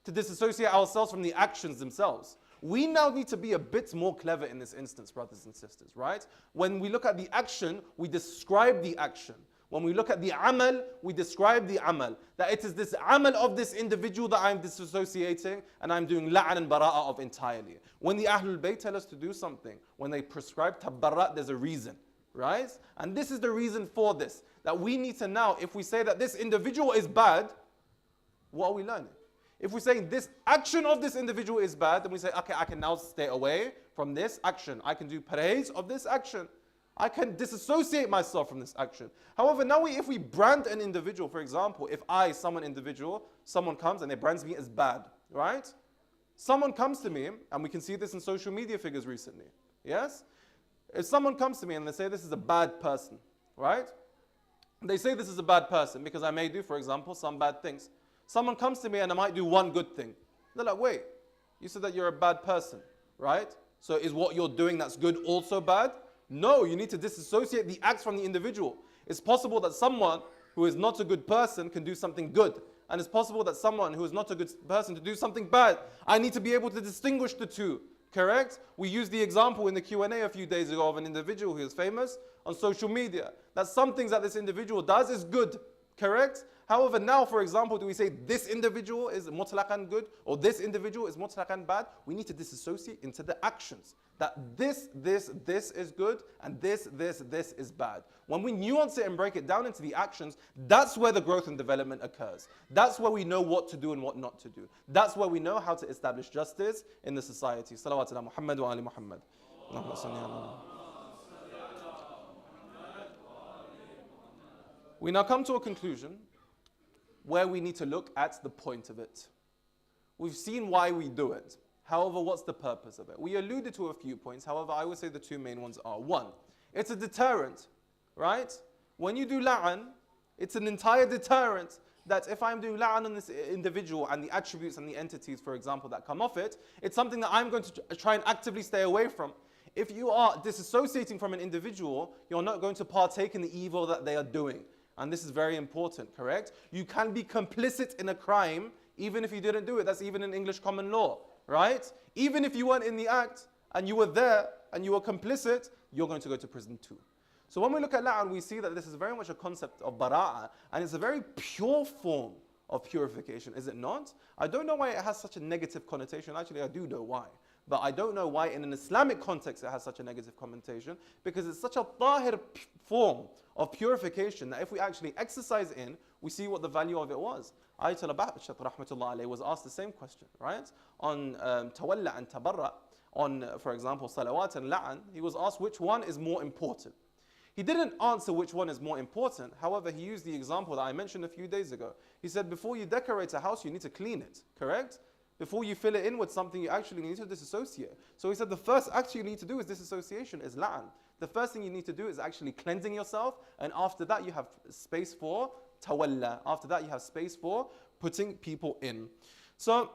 to disassociate ourselves from the actions themselves. We now need to be a bit more clever in this instance, brothers and sisters, right? When we look at the action, we describe the action. When we look at the amal, we describe the amal. That it is this amal of this individual that I'm disassociating and I'm doing la'an and bara'ah of entirely. When the Ahlul Bayt tell us to do something, when they prescribe tabarrat, there's a reason, right? And this is the reason for this. That we need to now, if we say that this individual is bad, what are we learning? If we say this action of this individual is bad, then we say, okay, I can now stay away from this action. I can do praise of this action. I can disassociate myself from this action. However, now if we brand an individual, for example, if someone comes and they brands me as bad, right? Someone comes to me, and we can see this in social media figures recently, yes? If someone comes to me and they say this is a bad person, right? They say this is a bad person because I may do, for example, some bad things. Someone comes to me and I might do one good thing. They're like, wait, you said that you're a bad person, right? So is what you're doing that's good also bad? No, you need to disassociate the acts from the individual. It's possible that someone who is not a good person can do something good. And it's possible that someone who is not a good person to do something bad. I need to be able to distinguish the two. Correct? We used the example in the Q&A a few days ago of an individual who is famous on social media. That some things that this individual does is good. Correct? However, now, for example, do we say this individual is mutlaqan good or this individual is mutlaqan bad? We need to disassociate into the actions. That this is good and this is bad. When we nuance it and break it down into the actions, that's where the growth and development occurs. That's where we know what to do and what not to do. That's where we know how to establish justice in the society. Salawat ala Muhammad wa ali Muhammad. We now come to a conclusion where we need to look at the point of it. We've seen why we do it. However, what's the purpose of it? We alluded to a few points. However, I would say the two main ones are: one, it's a deterrent, right? When you do la'an, it's an entire deterrent that if I'm doing la'an on this individual and the attributes and the entities, for example, that come off it, it's something that I'm going to try and actively stay away from. If you are disassociating from an individual, you're not going to partake in the evil that they are doing. And this is very important, correct? You can be complicit in a crime even if you didn't do it. That's even in English common law, right? Even if you weren't in the act and you were there and you were complicit, you're going to go to prison too. So when we look at la'an, we see that this is very much a concept of bara'ah, and it's a very pure form of purification, is it not? I don't know why it has such a negative connotation. Actually, I do know why. But I don't know why in an Islamic context it has such a negative connotation, because it's such a tahir form of purification that if we actually exercise in, we see what the value of it was. Ayatollah Bahbashat rahmatullah alayhi was asked the same question, right? On tawalla and tabarra, on, for example, salawat and la'an, he was asked which one is more important. He didn't answer which one is more important. However, he used the example that I mentioned a few days ago. He said, before you decorate a house, you need to clean it, correct? Before you fill it in with something, you actually need to disassociate. So he said the first act you need to do is disassociation, is la'an. The first thing you need to do is actually cleansing yourself, and after that you have space for tawalla. After that you have space for putting people in. So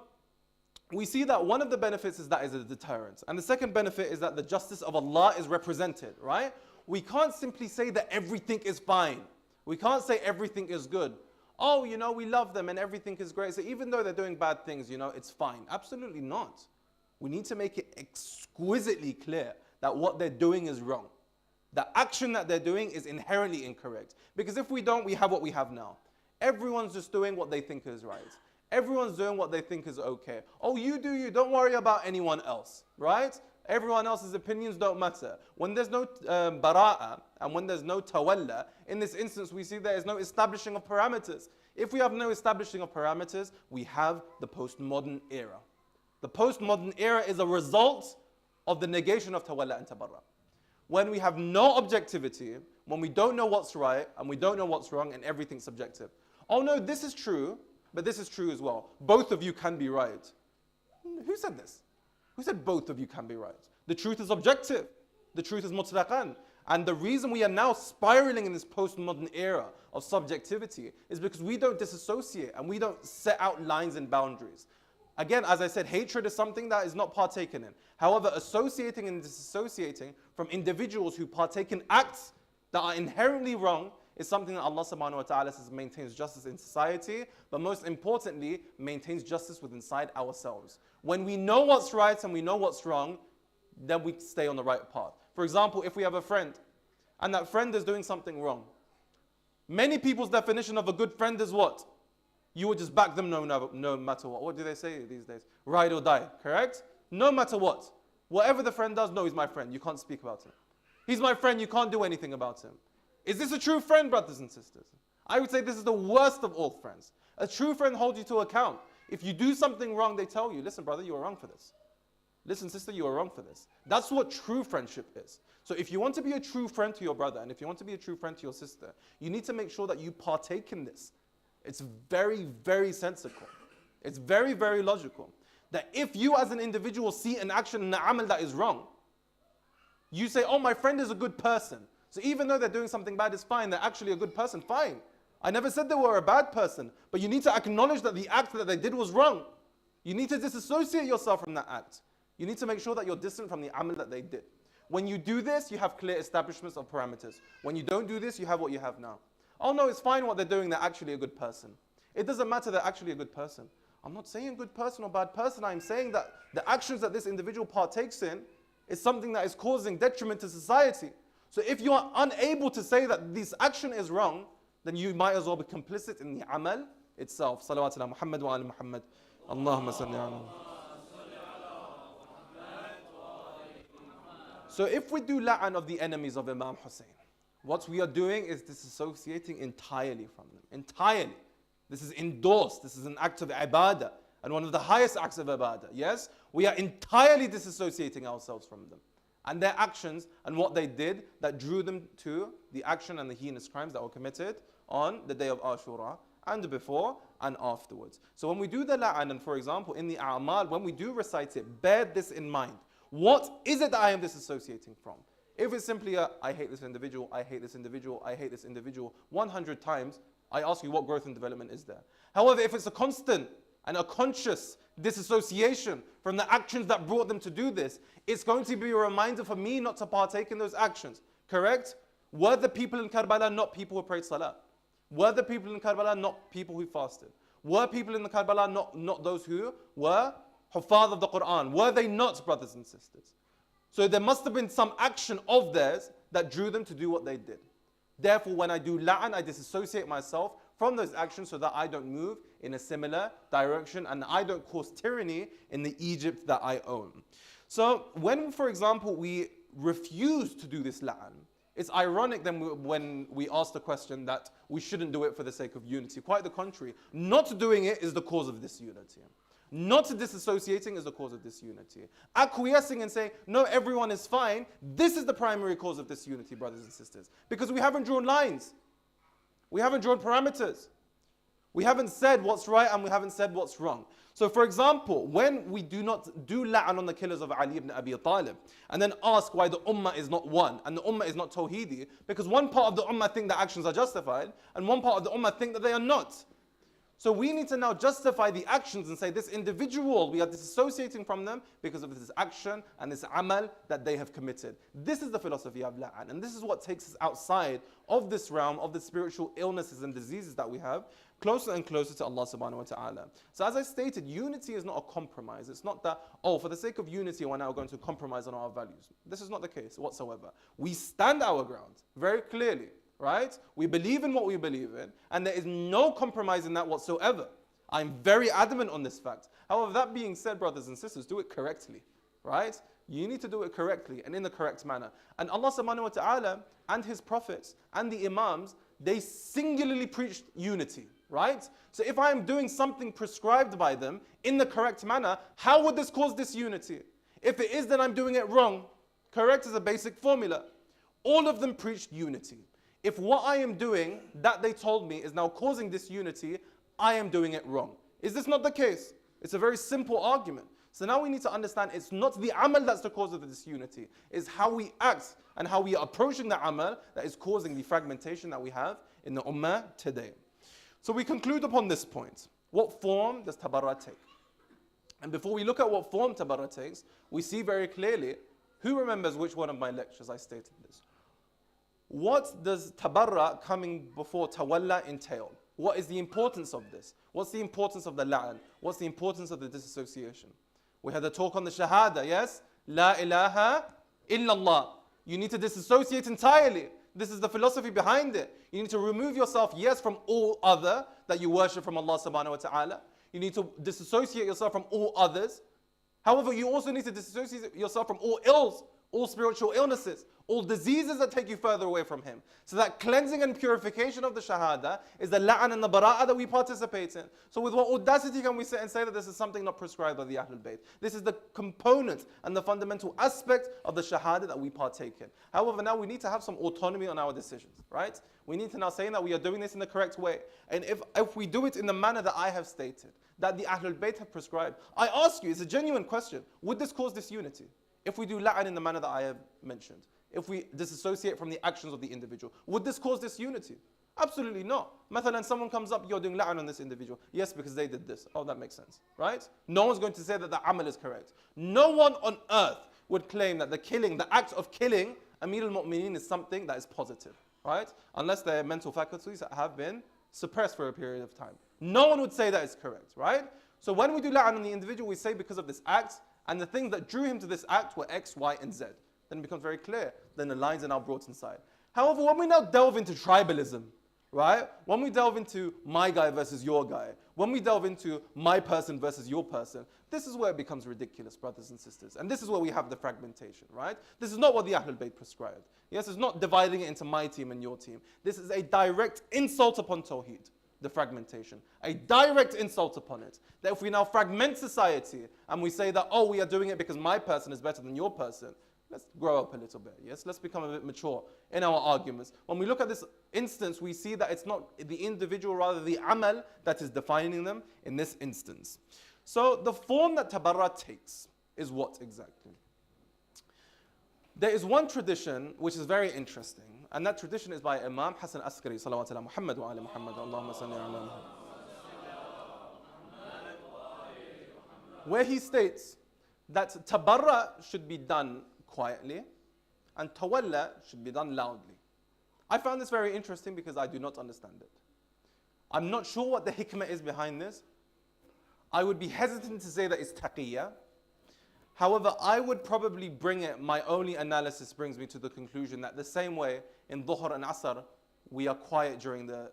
we see that one of the benefits is that is a deterrent. And the second benefit is that the justice of Allah is represented, right? We can't simply say that everything is fine. We can't say everything is good. Oh, you know, we love them and everything is great. So even though they're doing bad things, you know, it's fine. Absolutely not. We need to make it exquisitely clear that what they're doing is wrong. The action that they're doing is inherently incorrect. Because if we don't, we have what we have now. Everyone's just doing what they think is right. Everyone's doing what they think is okay. Oh, you do you. Don't worry about anyone else, right? Everyone else's opinions don't matter. When there's no bara'ah and when there's no tawalla, in this instance we see there is no establishing of parameters. If we have no establishing of parameters, we have the postmodern era. The postmodern era is a result of the negation of tawalla and tabarra. When we have no objectivity, when we don't know what's right and we don't know what's wrong and everything's subjective. Oh no, this is true, but this is true as well. Both of you can be right. Who said this? Who said both of you can be right? The truth is objective. The truth is mutlaqan. And the reason we are now spiraling in this postmodern era of subjectivity is because we don't disassociate and we don't set out lines and boundaries. Again, as I said, hatred is something that is not partaken in. However, associating and disassociating from individuals who partake in acts that are inherently wrong is something that Allah subhanahu wa ta'ala says maintains justice in society, but most importantly, maintains justice within inside ourselves. When we know what's right and we know what's wrong, then we stay on the right path. For example, if we have a friend and that friend is doing something wrong, many people's definition of a good friend is what? You would just back them no matter what. What do they say these days? Ride or die, correct? No matter what. Whatever the friend does, no, he's my friend. You can't speak about him. He's my friend, you can't do anything about him. Is this a true friend, brothers and sisters? I would say this is the worst of all friends. A true friend holds you to account. If you do something wrong, they tell you, listen, brother, you were wrong for this. Listen, sister, you were wrong for this. That's what true friendship is. So if you want to be a true friend to your brother, and if you want to be a true friend to your sister, you need to make sure that you partake in this. It's very, very sensible. It's very, very logical. That if you as an individual see an action in an amal that is wrong, you say, oh, my friend is a good person. So even though they're doing something bad, it's fine. They're actually a good person. Fine. I never said they were a bad person. But you need to acknowledge that the act that they did was wrong. You need to disassociate yourself from that act. You need to make sure that you're distant from the amal that they did. When you do this, you have clear establishments of parameters. When you don't do this, you have what you have now. Oh no, it's fine what they're doing. They're actually a good person. It doesn't matter, they're actually a good person. I'm not saying good person or bad person. I'm saying that the actions that this individual partakes in is something that is causing detriment to society. So if you are unable to say that this action is wrong, then you might as well be complicit in the amal itself. Salawat ala Muhammad wa ala Muhammad. Allahumma salli ala. So if we do la'an of the enemies of Imam Hussein, what we are doing is disassociating entirely from them. Entirely. This is endorsed. This is an act of ibadah. And one of the highest acts of ibadah. Yes? We are entirely disassociating ourselves from them. And their actions and what they did that drew them to the action and the heinous crimes that were committed on the day of Ashura and before and afterwards. So when we do the la'an, and for example in the a'mal, when we do recite it, bear this in mind. What is it that I am disassociating from? If it's simply I hate this individual, I hate this individual, I hate this individual 100 times, I ask you, what growth and development is there? However, if it's a constant and a conscious disassociation from the actions that brought them to do this, it's going to be a reminder for me not to partake in those actions. Correct? Were the people in Karbala not people who prayed Salah? Were the people in Karbala not people who fasted? Were people in the Karbala not those who were Huffaz of the Quran? Were they not, brothers and sisters? So there must have been some action of theirs that drew them to do what they did. Therefore, when I do la'an, I disassociate myself from those actions so that I don't move in a similar direction and I don't cause tyranny in the Egypt that I own. So when, for example, we refuse to do this la'an, it's ironic then when we ask the question that we shouldn't do it for the sake of unity. Quite the contrary. Not doing it is the cause of this unity. Not disassociating is the cause of disunity. Acquiescing and saying, no, everyone is fine, this is the primary cause of disunity, brothers and sisters. Because we haven't drawn lines. We haven't drawn parameters. We haven't said what's right and we haven't said what's wrong. So for example, when we do not do la'an on the killers of Ali ibn Abi Talib, and then ask why the ummah is not one, and the ummah is not tawheedi, because one part of the ummah think that actions are justified, and one part of the ummah think that they are not. So we need to now justify the actions and say this individual, we are disassociating from them because of this action and this amal that they have committed. This is the philosophy of la'an, and this is what takes us outside of this realm of the spiritual illnesses and diseases that we have, closer and closer to Allah subhanahu wa ta'ala. So as I stated, unity is not a compromise. It's not that, oh, for the sake of unity, we're now going to compromise on our values. This is not the case whatsoever. We stand our ground very clearly. Right? We believe in what we believe in, and there is no compromise in that whatsoever. I'm very adamant on this fact. However, that being said, brothers and sisters, do it correctly. Right? You need to do it correctly and in the correct manner. And Allah subhanahu wa ta'ala and His prophets and the Imams, they singularly preached unity. Right? So if I am doing something prescribed by them in the correct manner, how would this cause disunity? If it is, then I'm doing it wrong. Correct is a basic formula. All of them preached unity. If what I am doing, that they told me, is now causing disunity, I am doing it wrong. Is this not the case? It's a very simple argument. So now we need to understand it's not the amal that's the cause of the disunity. It's how we act and how we are approaching the amal that is causing the fragmentation that we have in the ummah today. So we conclude upon this point. What form does tabarra take? And before we look at what form tabarra takes, we see very clearly, who remembers which one of my lectures I stated this? What does tabarra coming before tawalla entail? What is the importance of this? What's the importance of the la'an? What's the importance of the disassociation? We had a talk on the shahada, yes? La ilaha illallah. You need to disassociate entirely. This is the philosophy behind it. You need to remove yourself, yes, from all other that you worship from Allah subhanahu wa ta'ala. You need to disassociate yourself from all others. However, you also need to disassociate yourself from all ills, all spiritual illnesses, all diseases that take you further away from Him. So that cleansing and purification of the shahada is the la'an and the bara'ah that we participate in. So with what audacity can we sit and say that this is something not prescribed by the Ahlul Bayt? This is the component and the fundamental aspect of the shahada that we partake in. However, now we need to have some autonomy on our decisions, right? We need to now say that we are doing this in the correct way. And if we do it in the manner that I have stated, that the Ahlul Bayt have prescribed, I ask you, it's a genuine question, would this cause disunity? If we do la'an in the manner that I have mentioned, if we disassociate from the actions of the individual, would this cause disunity? Absolutely not. Mathalan, someone comes up, you're doing la'an on this individual. Yes, because they did this. Oh, that makes sense, right? No one's going to say that the amal is correct. No one on earth would claim that the act of killing Amir al-Mu'mineen is something that is positive, right? Unless their mental faculties have been suppressed for a period of time. No one would say that is correct, right? So when we do la'an on the individual, we say because of this act, and the things that drew him to this act were X, Y, and Z. Then it becomes very clear. Then the lines are now brought inside. However, when we now delve into tribalism, right? When we delve into my guy versus your guy, when we delve into my person versus your person, this is where it becomes ridiculous, brothers and sisters. And this is where we have the fragmentation, right? This is not what the Ahlul Bayt prescribed. Yes, it's not dividing it into my team and your team. This is a direct insult upon Tawheed, the fragmentation. A direct insult upon it. That if we now fragment society and we say that, oh, we are doing it because my person is better than your person, let's grow up a little bit, yes? Let's become a bit mature in our arguments. When we look at this instance, we see that it's not the individual, rather the amal that is defining them in this instance. So the form that tabarra takes is what exactly? There is one tradition which is very interesting, And that tradition is by Imam Hassan Askari, salawat ala Muhammad wa ala Muhammad, Allahumma salli ala Muhammad, where he states that tabarra should be done quietly and tawalla should be done loudly. I found this very interesting because I do not understand it. I'm not sure what the hikmah is behind this. I would be hesitant to say that it's taqiyya. However, I would probably bring it, my only analysis brings me to the conclusion that the same way in Dhuhr and Asr, we are quiet during the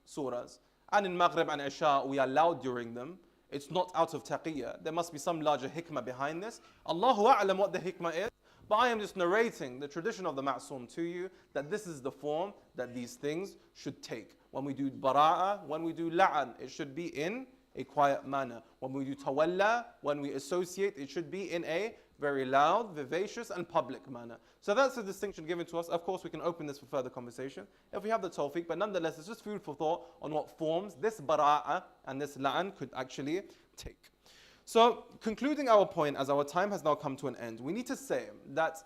surahs, and in Maghrib and Isha, we are loud during them. It's not out of taqiyya. There must be some larger hikmah behind this. Allahu a'lam what the hikmah is, but I am just narrating the tradition of the Ma'soom to you, that this is the form that these things should take. When we do bara'ah, when we do la'an, it should be in a quiet manner. When we do tawalla, when we associate, it should be in a very loud, vivacious and public manner. So that's the distinction given to us. Of course, we can open this for further conversation if we have the tawfiq, but nonetheless, it's just food for thought on what forms this bara'ah and this la'an could actually take. So, concluding our point, as our time has now come to an end, we need to say that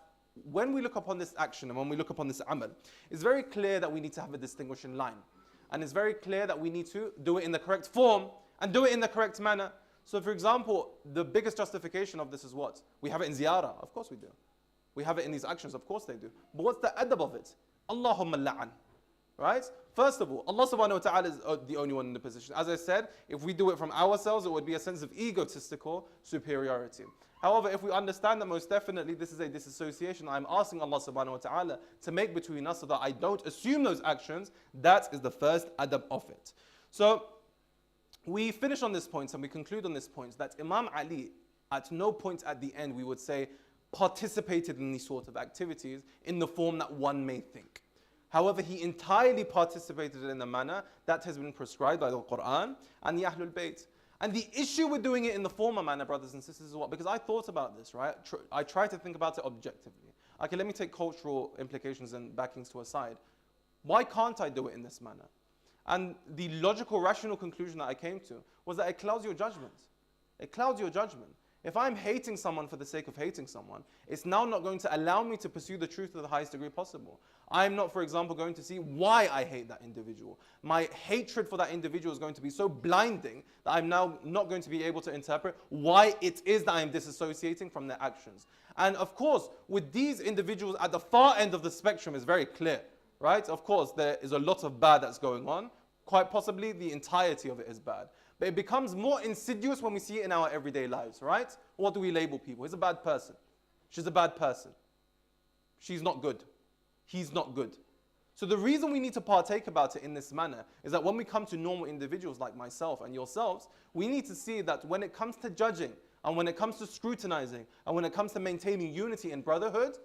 when we look upon this action and when we look upon this amal, it's very clear that we need to have a distinguishing line. And it's very clear that we need to do it in the correct form and do it in the correct manner. So for example, the biggest justification of this is what? We have it in ziyarah, of course we do. We have it in these actions, of course they do. But what's the adab of it? Allahumma la'an. Right? First of all, Allah subhanahu wa ta'ala is the only one in the position. As I said, if we do it from ourselves, it would be a sense of egotistical superiority. However, if we understand that most definitely this is a disassociation, I'm asking Allah subhanahu wa ta'ala to make between us so that I don't assume those actions, that is the first adab of it. So, we finish on this point and we conclude on this point that Imam Ali, at no point at the end we would say, participated in these sort of activities in the form that one may think. However, he entirely participated in a manner that has been prescribed by the Quran and the Ahlul Bayt. And the issue with doing it in the former manner, brothers and sisters, is what? Because I thought about this, right? I try to think about it objectively. Okay, let me take cultural implications and backings to a side. Why can't I do it in this manner? And the logical, rational conclusion that I came to was that it clouds your judgment. It clouds your judgment. If I'm hating someone for the sake of hating someone, it's now not going to allow me to pursue the truth to the highest degree possible. I'm not, for example, going to see why I hate that individual. My hatred for that individual is going to be so blinding that I'm now not going to be able to interpret why it is that I'm disassociating from their actions. And of course, with these individuals at the far end of the spectrum, it's very clear, right? Of course, there is a lot of bad that's going on. Quite possibly the entirety of it is bad. But it becomes more insidious when we see it in our everyday lives, right? What do we label people? He's a bad person. She's a bad person. She's not good. He's not good. So the reason we need to partake about it in this manner is that when we come to normal individuals like myself and yourselves, we need to see that when it comes to judging and when it comes to scrutinizing and when it comes to maintaining unity and brotherhood,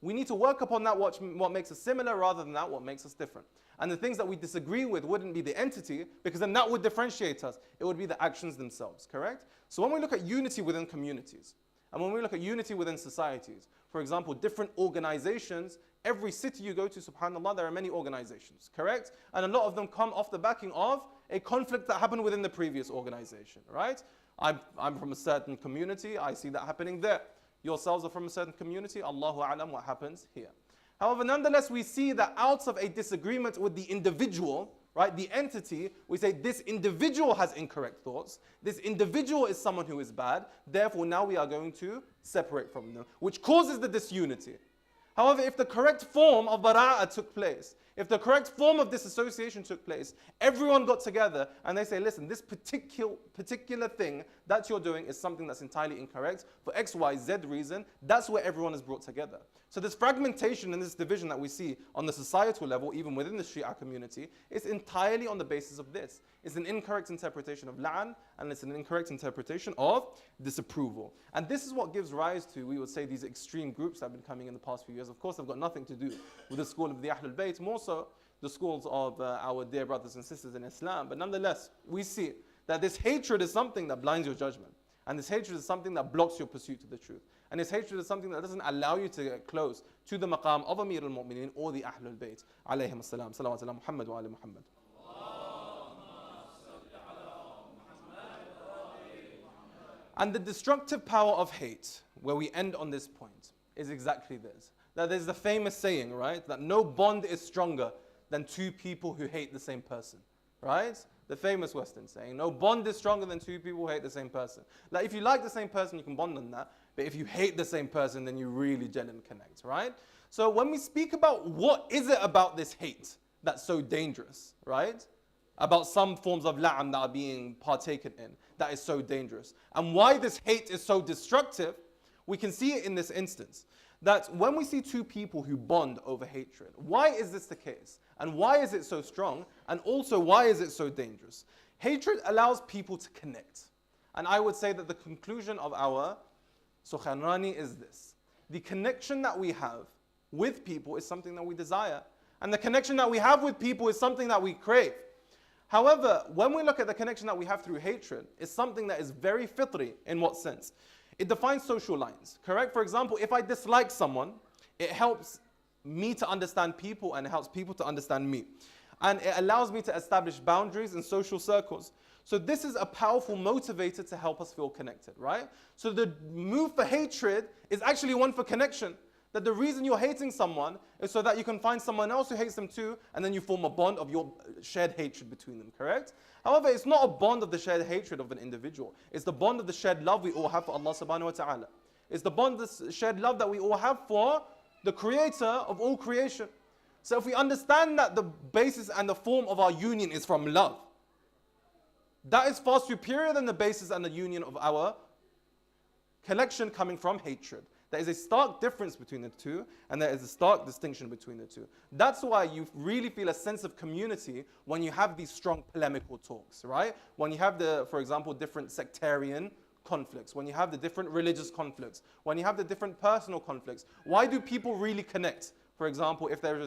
we need to work upon that what makes us similar rather than that what makes us different. And the things that we disagree with wouldn't be the entity, because then that would differentiate us. It would be the actions themselves, correct? So when we look at unity within communities, and when we look at unity within societies, for example, different organizations, every city you go to, subhanAllah, there are many organizations, correct? And a lot of them come off the backing of a conflict that happened within the previous organization, right? I'm from a certain community, I see that happening there. Yourselves are from a certain community, Allahu a'lam what happens here. However, nonetheless, we see that out of a disagreement with the individual, right, the entity, we say this individual has incorrect thoughts, this individual is someone who is bad, therefore now we are going to separate from them, which causes the disunity. However, if the correct form of bara'ah took place, if the correct form of disassociation took place, everyone got together and they say, listen, this particular thing that you're doing is something that's entirely incorrect for X, Y, Z reason, that's where everyone is brought together. So this fragmentation and this division that we see on the societal level, even within the Shia community, is entirely on the basis of this. It's an incorrect interpretation of la'an, and it's an incorrect interpretation of disapproval. And this is what gives rise to, we would say, these extreme groups that have been coming in the past few years. Of course, they've got nothing to do with the school of the Ahlul Bayt, more so the schools of our dear brothers and sisters in Islam. But nonetheless, we see that this hatred is something that blinds your judgment. And this hatred is something that blocks your pursuit to the truth. And this hatred is something that doesn't allow you to get close to the maqam of Amir al-Mu'mineen or the Ahlul Bayt. Alayhim as-salam. Salawat ala Muhammad wa ala Muhammad. And the destructive power of hate, where we end on this point, is exactly this. that there's the famous saying, right? That no bond is stronger than two people who hate the same person, right? The famous Western saying, no bond is stronger than two people who hate the same person. Like if you like the same person, you can bond on that. But if you hate the same person, then you really gel and connect, right? So when we speak about what is it about this hate that's so dangerous, right? About some forms of la'an that are being partaken in, that is so dangerous. And why this hate is so destructive, we can see it in this instance. That when we see two people who bond over hatred, why is this the case? And why is it so strong? And also, why is it so dangerous? Hatred allows people to connect. And I would say that the conclusion of our Sukhanrani is this. The connection that we have with people is something that we desire. And the connection that we have with people is something that we crave. However, when we look at the connection that we have through hatred, it's something that is very fitri. In what sense? It defines social lines, correct? For example, if I dislike someone, it helps me to understand people and it helps people to understand me. And it allows me to establish boundaries in social circles. So this is a powerful motivator to help us feel connected, right? So the move for hatred is actually one for connection. That the reason you're hating someone is so that you can find someone else who hates them too, and then you form a bond of your shared hatred between them, correct? However, it's not a bond of the shared hatred of an individual. It's the bond of the shared love we all have for Allah subhanahu wa ta'ala. It's the bond, the shared love that we all have for the creator of all creation. So if we understand that the basis and the form of our union is from love, that is far superior than the basis and the union of our collection coming from hatred. There is a stark difference between the two, and there is a stark distinction between the two. That's why you really feel a sense of community when you have these strong polemical talks, right? When you have the, for example, different sectarian conflicts, when you have the different religious conflicts, when you have the different personal conflicts. Why do people really connect? For example, if there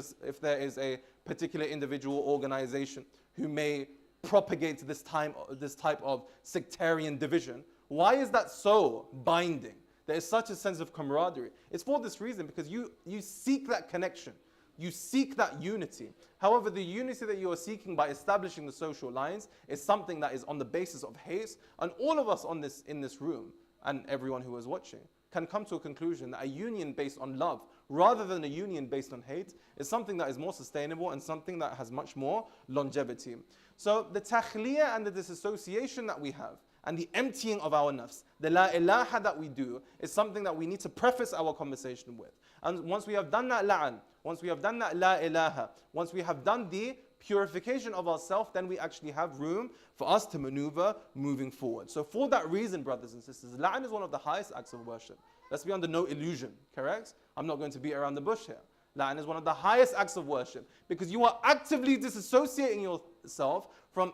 is a particular individual organization who may propagate this type of sectarian division, why is that so binding? There is such a sense of camaraderie. It's for this reason, because you seek that connection. You seek that unity. However, the unity that you are seeking by establishing the social lines is something that is on the basis of hate. And all of us in this room, and everyone who is watching, can come to a conclusion that a union based on love, rather than a union based on hate, is something that is more sustainable and something that has much more longevity. So the takhliyah and the disassociation that we have, and the emptying of our nafs, the la ilaha that we do, is something that we need to preface our conversation with. And once we have done that la'an, once we have done that la ilaha, once we have done the purification of ourselves, then we actually have room for us to maneuver moving forward. So for that reason, brothers and sisters, la'an is one of the highest acts of worship. Let's be under no illusion, correct? I'm not going to beat around the bush here. La'an is one of the highest acts of worship, because you are actively disassociating yourself from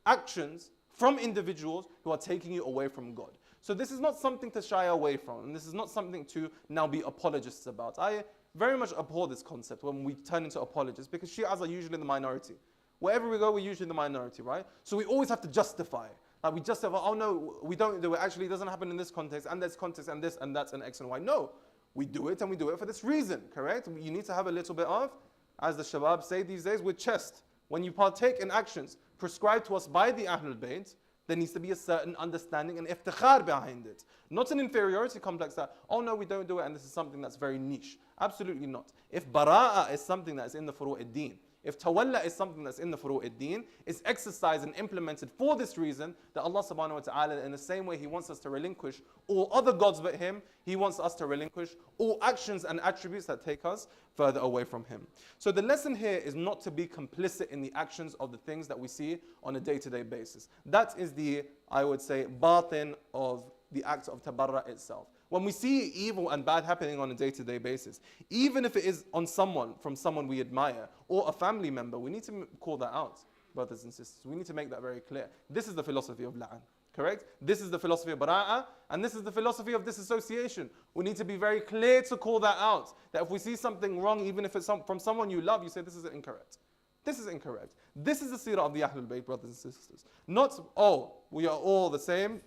actions, from individuals who are taking you away from God. So this is not something to shy away from, and this is not something to now be apologists about. I very much abhor this concept when we turn into apologists, because Shi'as are usually the minority. Wherever we go, we're usually the minority, right? So we always have to justify. Like we justify, oh no, we don't do it. Actually, it doesn't happen in this context, and this context, and this, and that's, and X and Y. No, we do it, and we do it for this reason, correct? You need to have a little bit of, as the Shabab say these days, with chest. When you partake in actions prescribed to us by the Ahlul Bayt, there needs to be a certain understanding and iftikhar behind it. Not an inferiority complex that, oh no, we don't do it and this is something that's very niche. Absolutely not. If bara'a is something that is in the furu' ad-din, if tawalla is something that's in the furu' ad-din, it's exercised and implemented for this reason, that Allah subhanahu wa ta'ala, in the same way He wants us to relinquish all other gods but Him, He wants us to relinquish all actions and attributes that take us further away from Him. So the lesson here is not to be complicit in the actions of the things that we see on a day-to-day basis. That is the, I would say, batin of the act of tabarra itself. When we see evil and bad happening on a day-to-day basis, even if it is on someone, from someone we admire, or a family member, we need to call that out, brothers and sisters. We need to make that very clear. This is the philosophy of la'an, correct? This is the philosophy of bara'ah, and this is the philosophy of disassociation. We need to be very clear to call that out. That if we see something wrong, even if it's from someone you love, you say, this is incorrect. This is incorrect. This is the seerah of the Ahlul Bayt, brothers and sisters. Not, oh, we are all the same.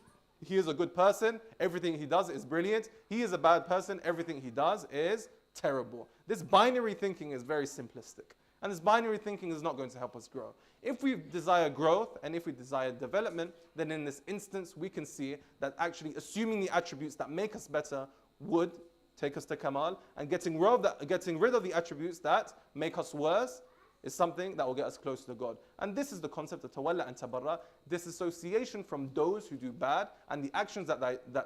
He is a good person, everything he does is brilliant. He is a bad person, everything he does is terrible. This binary thinking is very simplistic. And this binary thinking is not going to help us grow. If we desire growth and if we desire development, then in this instance we can see that actually assuming the attributes that make us better would take us to Kamal, and getting rid of the attributes that make us worse is something that will get us closer to God. And this is the concept of tawalla and tabarra, disassociation from those who do bad and the actions that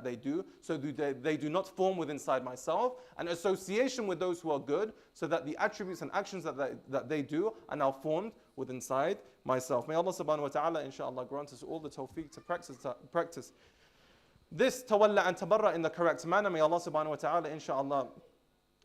they do, so they do not form within inside myself, and association with those who are good, so that the attributes and actions that they do are now formed within inside myself. May Allah subhanahu wa ta'ala inshallah grant us all the tawfiq to practice this tawalla and tabarra in the correct manner. May Allah subhanahu wa ta'ala inshallah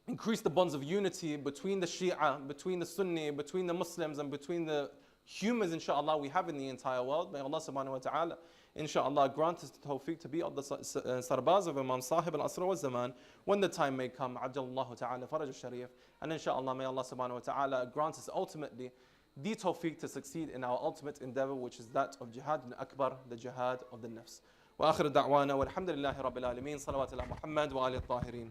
increase the bonds of unity between the Shia, between the Sunni, between the Muslims, and between the humans, inshallah, we have in the entire world. May Allah subhanahu wa ta'ala, inshallah, grant us the tawfiq to be of the sarbaz of Imam Sahib al-Asr wa Zaman when the time may come. Ajjalallahu ta'ala faraj al-sharif. And inshallah, may Allah subhanahu wa ta'ala grant us ultimately the tawfiq to succeed in our ultimate endeavor, which is that of jihad al-akbar, the jihad of the nafs. Wa akhir da'wana walhamdulillahi rabbil alameen. Salawat ala Muhammad wa ali al-tahirin.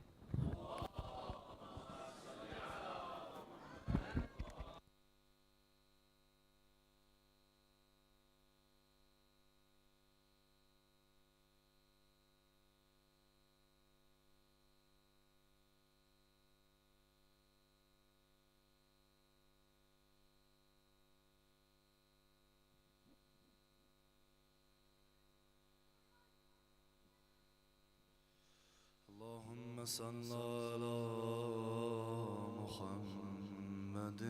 اللهم صل على محمد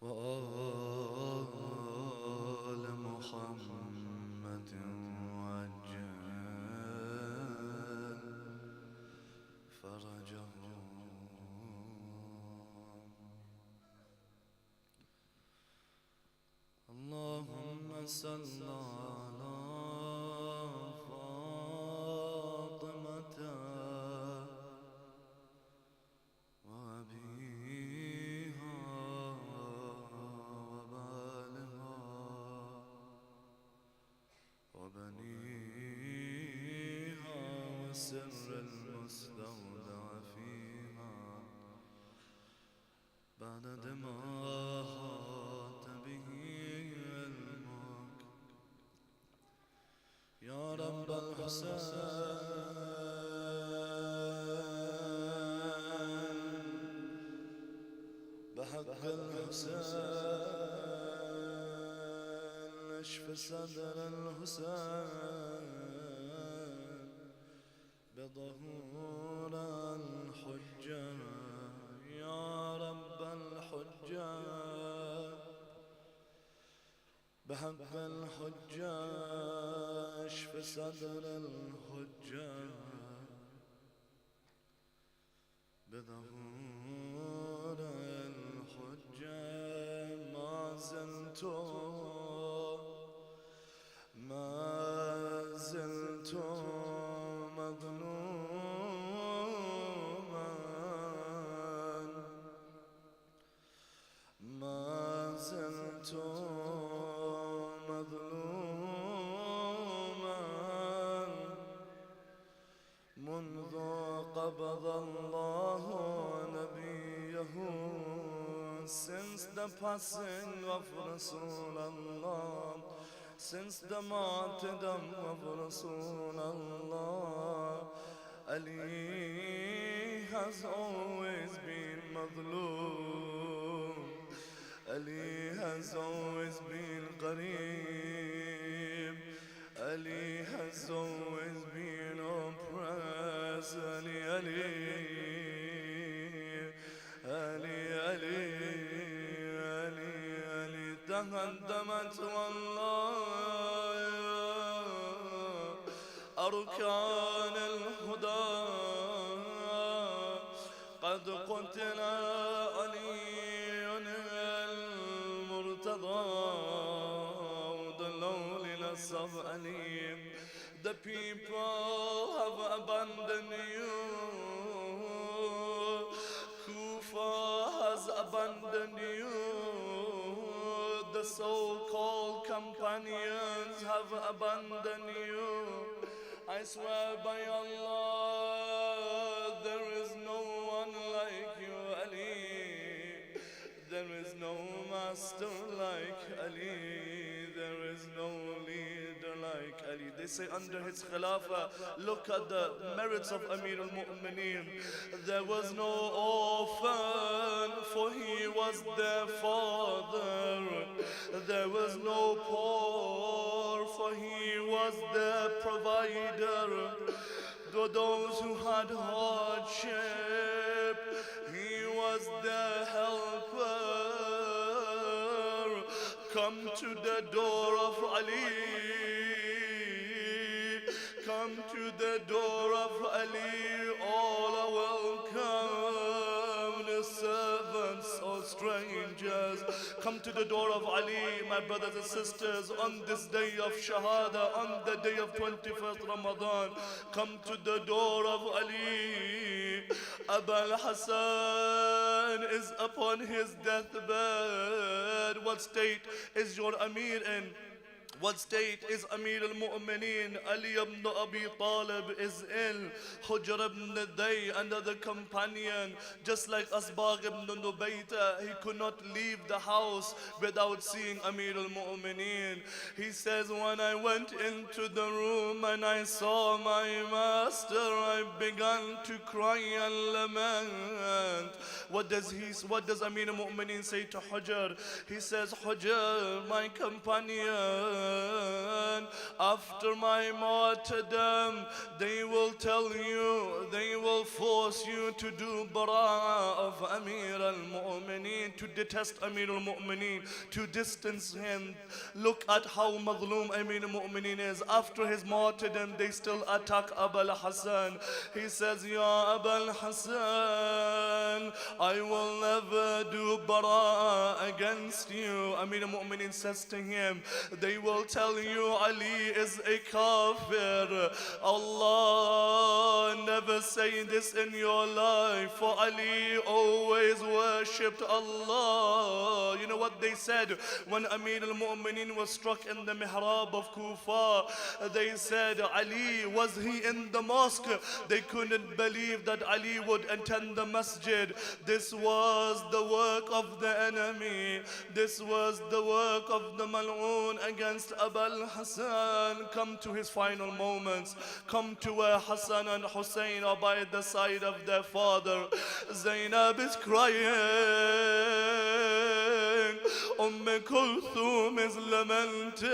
وآل محمد وعجل فرجهم. اللهم صل على سر المستودع فيها بعد ما أحاط به علمك يا رب الحسين بحق الحسين اشف صدر الحسين بظهور الحجة يا رب الحجة بحق الحجة اشف صدر الحجة بظهور الحجة ما زلت مظلوما ما زلت مظلوما منذ قبض الله نبيه. Since the passing of Rasulullah, since the martyrdom of Rasulullah, Ali has always been madloom. Ali has always been qareeb. Ali has always been oppressed. Ali, Ali, Ali, Ali, Ali, Ali, تهدمت والله أركان الهدى قد قتل علي المرتضى وضلوا لنصب علي. The people have abandoned you. Kufa has abandoned you. The so-called companions have abandoned you. I swear by Allah, there is no one like you, Ali. There is no master like Ali. There is no leader like Ali. They say under his Khilafah, look at the merits of Amir al-Mu'mineen. There was no orphan, for he was their father. There was no poor, for he was their provider. To those who had hardship, he was their helper. Come to the door of Ali. Come to the door of Ali. All are welcome. The servants or strangers. Come to the door of Ali, my brothers and sisters, on this day of Shahada, on the day of 21st Ramadan. Come to the door of Ali. Abul Hassan is upon his deathbed. What state is your Amir in? What state is Amir al-Mu'mineen? Ali ibn Abi Talib is ill. Hujr ibn Day, another companion, just like Asbagh ibn Nubayta, he could not leave the house without seeing Amir al-Mu'mineen. He says, when I went into the room and I saw my master, I began to cry and lament. What does Amir al-Mu'mineen say to Hujr? He says, Hujr, my companion, after my martyrdom, they will tell you, they will force you to do bara of Amir al-Mu'mineen, to detest Amir al-Mu'mineen, to distance him. Look at how madloom Amir al-Mu'mineen is. After his martyrdom, they still attack Abul Hassan. He says, Ya Abul Hassan, I will never do bara against you. Amir al-Mu'mineen says to him, they will tell you Ali is a kafir. Allah, never say this in your life, for Ali always worshipped Allah. You know what they said when Amir al-Mu'mineen was struck in the mihrab of Kufa? They said, Ali, was he in the mosque? They couldn't believe that Ali would attend the masjid. This was the work of the enemy. This was the work of the mal'oon against Abul Hassan. Come to his final moments. Come to where Hassan and Hussein are by the side of their father. Zainab is crying. Kulthum is lamenting.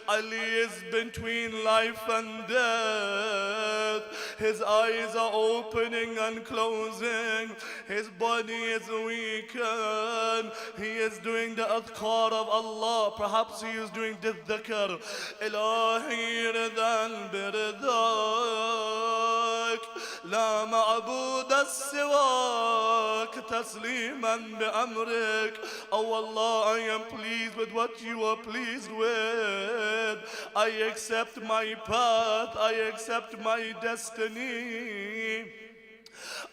Ali is between life and death. His eyes are opening and closing. His body is weakened. He is doing the adhkar of Allah. Perhaps he is doing the dhikr. Ilahi ridan birdak, la ma'bud as-siwak, tasliman bi-amrik. Oh Allah, I am pleased with what you are pleased with. I accept my path. I accept my destiny.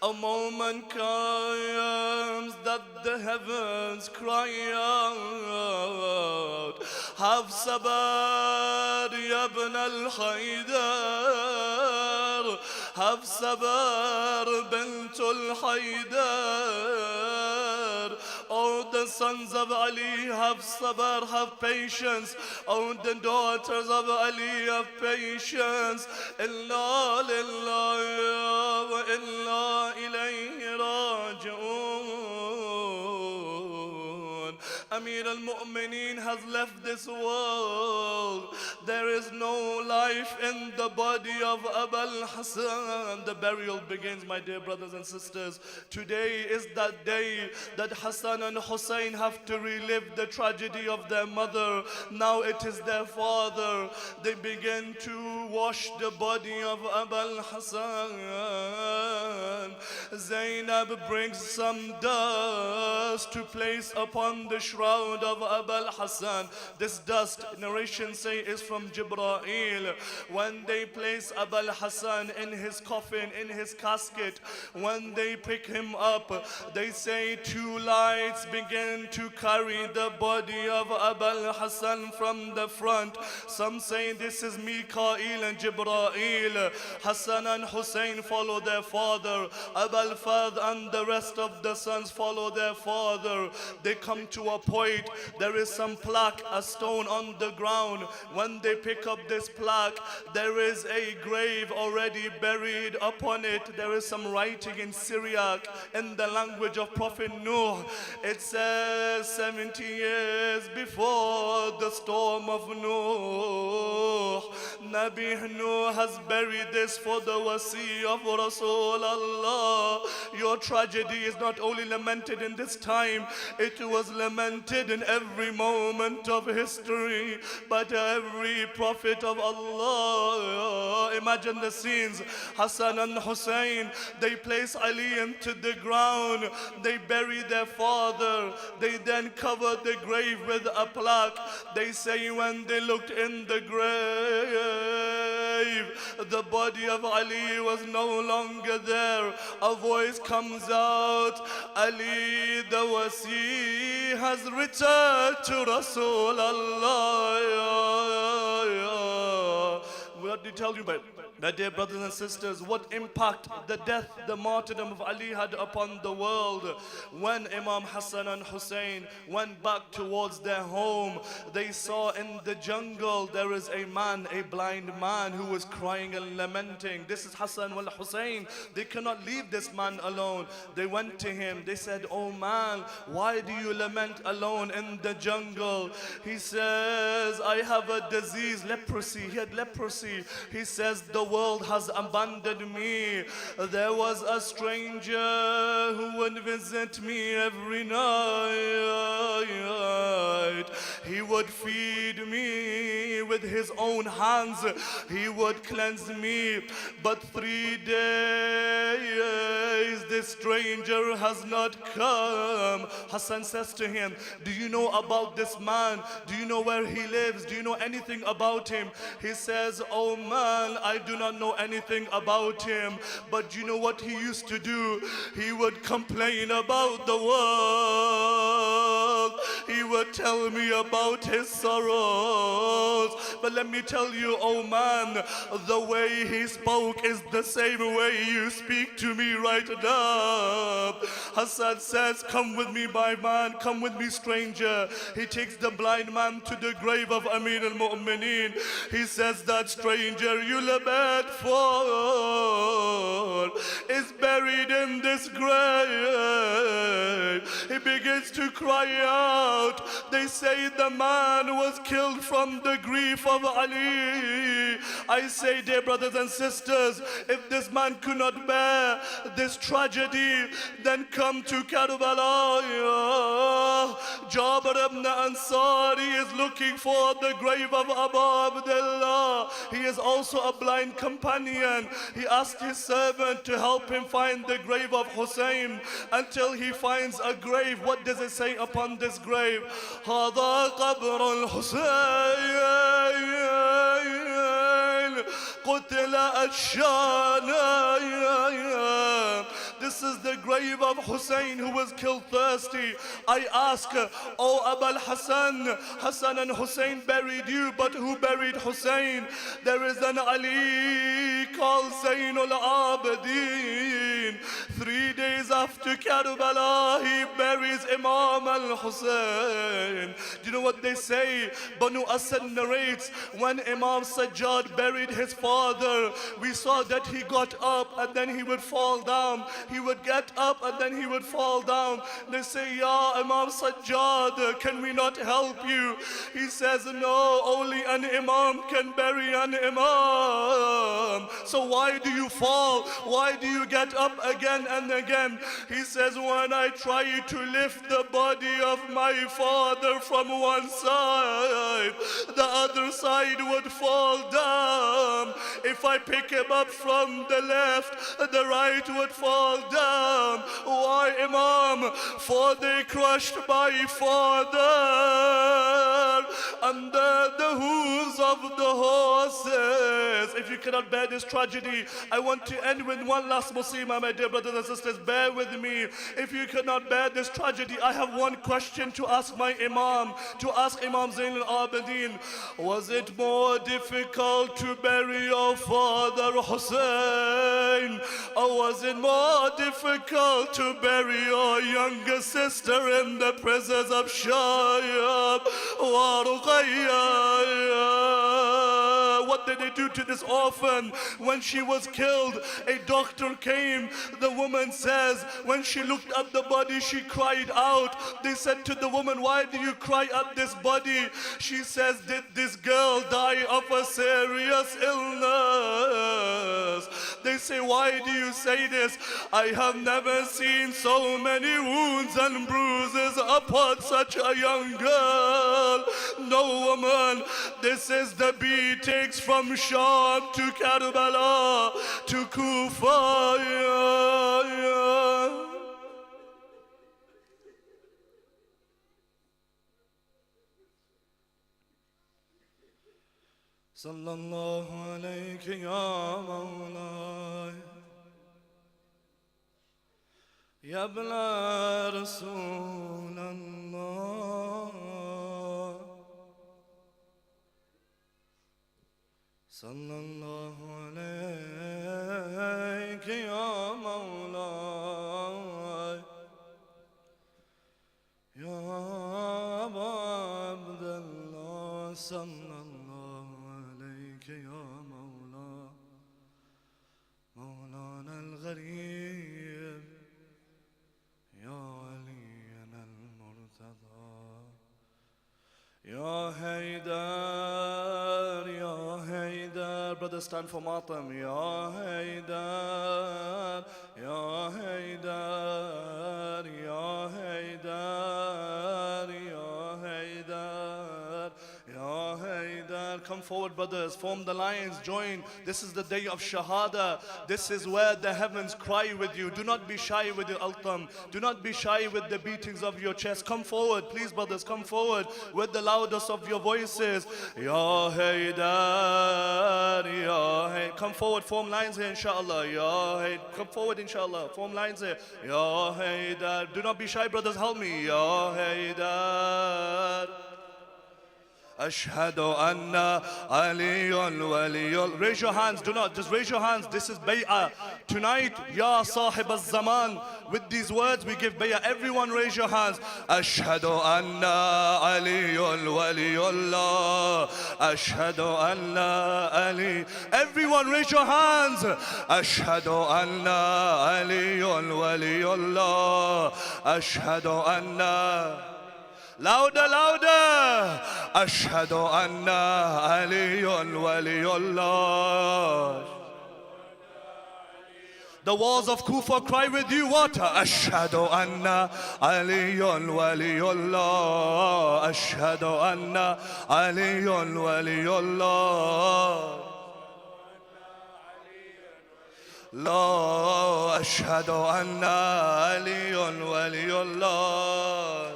A moment comes that the heavens cry out, have sabar ya ibn al-Haydar, have sabar bint al-Haydar. Oh, the sons of Ali, have sabar, have patience. Oh, the daughters of Ali, have patience. Illa lillahi wa illa ilayhi raji'un. Amir al-Mu'mineen has left this world. There is no life in the body of Abul Hassan. The burial begins, my dear brothers and sisters. Today is that day that Hassan and Hussein have to relive the tragedy of their mother. Now it is their father. They begin to wash the body of Abul Hassan. Zainab brings some dust to place upon the shroud of Abul Hassan. This dust, narrations say, is from Jibreel. When they place Abul Hassan in his coffin, in his casket, when they pick him up, they say two lights begin to carry the body of Abul Hassan from the front. Some say this is Mikael and Jibreel. Hassan and Hussein follow their father. Abul Fadl and the rest of the sons follow their father. They come to a point, there is some plaque, a stone on the ground. When they pick up this plaque, there is a grave already buried upon it. There is some writing in Syriac, in the language of Prophet Nuh. It says 70 years before the storm of Nuh, Nabi Nuh has buried this for the wasi of Rasulullah. Your tragedy is not only lamented in this time, it was lamented in every moment of history, but every prophet of Allah. Imagine the scenes. Hassan and Hussein, they place Ali into the ground, they bury their father, they then cover the grave with a plaque. They say when they looked in the grave, the body of Ali was no longer there. A voice comes out, Ali the Wasi has returned to Rasulullah. What did he tell you about? My dear brothers and sisters, what impact the death, the martyrdom of Ali had upon the world. When Imam Hassan and Hussein went back towards their home, they saw in the jungle there is a man, a blind man who was crying and lamenting. This is Hassan and Hussein. They cannot leave this man alone. They went to him. They said, "Oh man, why do you lament alone in the jungle?" He says, "I have a disease, leprosy." He had leprosy. He says, "The world has abandoned me. There was a stranger who would visit me every night. He would feed me with his own hands. He would cleanse me. But 3 days this stranger has not come." Hassan says to him, "Do you know about this man? Do you know where he lives? Do you know anything about him?" He says, "Oh man, I do not know anything about him. But you know what he used to do? He would complain about the world. He would tell me about his sorrows. But let me tell you, oh man, the way he spoke is the same way you speak to me right now." Hassan says, "Come with me, my man, come with me, stranger." He takes the blind man to the grave of Amir al-Mu'mineen. He says, "That stranger you lament for is buried in this grave." He begins to cry out. They say the man was killed from the grief of Ali. I say, dear brothers and sisters, if this man could not bear this tragedy, then come to Karbala. Jabir ibn Ansari is looking for the grave of Abu Abdullah. He is also a blind companion. He asked his servant to help him find the grave of Hussein until he finds a grave. What does it say upon this grave? هذا قبر الحسين قتل الشان. This is the grave of Hussein who was killed thirsty. I ask, oh Abul Hassan, Hassan and Hussein buried you, but who buried Hussein? There is an Ali called Zainul Abidin. 3 days after Karbala, he buries Imam al-Hussein. Do you know what they say? Banu Asad narrates, when Imam Sajjad buried his father, we saw that he got up and then he would fall down. He would get up and then he would fall down. They say, "Ya Imam Sajjad, can we not help you?" He says, "No, only an Imam can bury an Imam. So why do you fall? Why do you get up again and again?" He says, "When I try to lift the body of my father from one side, the other side would fall down. If I pick him up from the left, the right would fall down. Why, Imam? For they crushed my father. under the hooves of the horses. If you cannot bear this tragedy, I want to end with one last musima, my dear brothers and sisters. Bear with me. If you cannot bear this tragedy, I have one question to ask my Imam, to ask Imam Zain al-Abidin. Was it more difficult to bury your father Hussein, or was it more difficult to bury your younger sister in the presence of Syed wa Ruqayya? What did they do to this orphan when she was killed? A doctor came. The woman says when she looked at the body, she cried out. They said to the woman, why do you cry at this body? She says, did this girl die of a serious illness? They say, why do you say this? I have never seen so many wounds and bruises upon such a young girl. No, woman, this is the beatings from Sham to Karbala to Kufa. Sallallahu alayhi ya Mawlay, ya ibna Rasulallah. Sallallahu alayhi ya Mawlay, ya Aba Abdullah. Sallallahu alayhi ya Mawla, Mawlana al-Gharib, ya Aliyan al-Murtada, ya Haydar, ya Haydar. Brothers, stand for Matam. Ya Haydar, ya Haydar, ya Haydar, ya Haydar, ya Haydar. Come forward, brothers, form the lines, join. This is the day of Shahada. This is where the heavens cry with you. Do not be shy with your altam. Do not be shy with the beatings of your chest. Come forward, please, brothers, come forward with the loudest of your voices. Ya Haydar, Ya Haydar. Come forward, form lines here, inshallah. Ya Haydar. Come forward, inshallah. Form lines here. Ya Haydar. Do not be shy, brothers, help me. Ya Haydar. Ashhadu anna Aliyun waliyul. Raise your hands, do not, just raise your hands. This is bay'ah. Tonight, Ya Sahib al-Zaman. With these words, we give bay'ah. Everyone raise your hands. Ashhadu anna Aliyun waliyullah. Ashhadu anna Ali. Everyone raise your hands. Ashhadu anna Aliyun waliyullah. Ashhadu anna. Louder, louder. Ashhadu anna Aliyun waliyullah. The walls of Kufa cry with you. What? Ashhadu anna Aliyun waliyullah. Ashhadu anna Aliyun waliyullah. La ashhadu anna Aliyun waliyullah.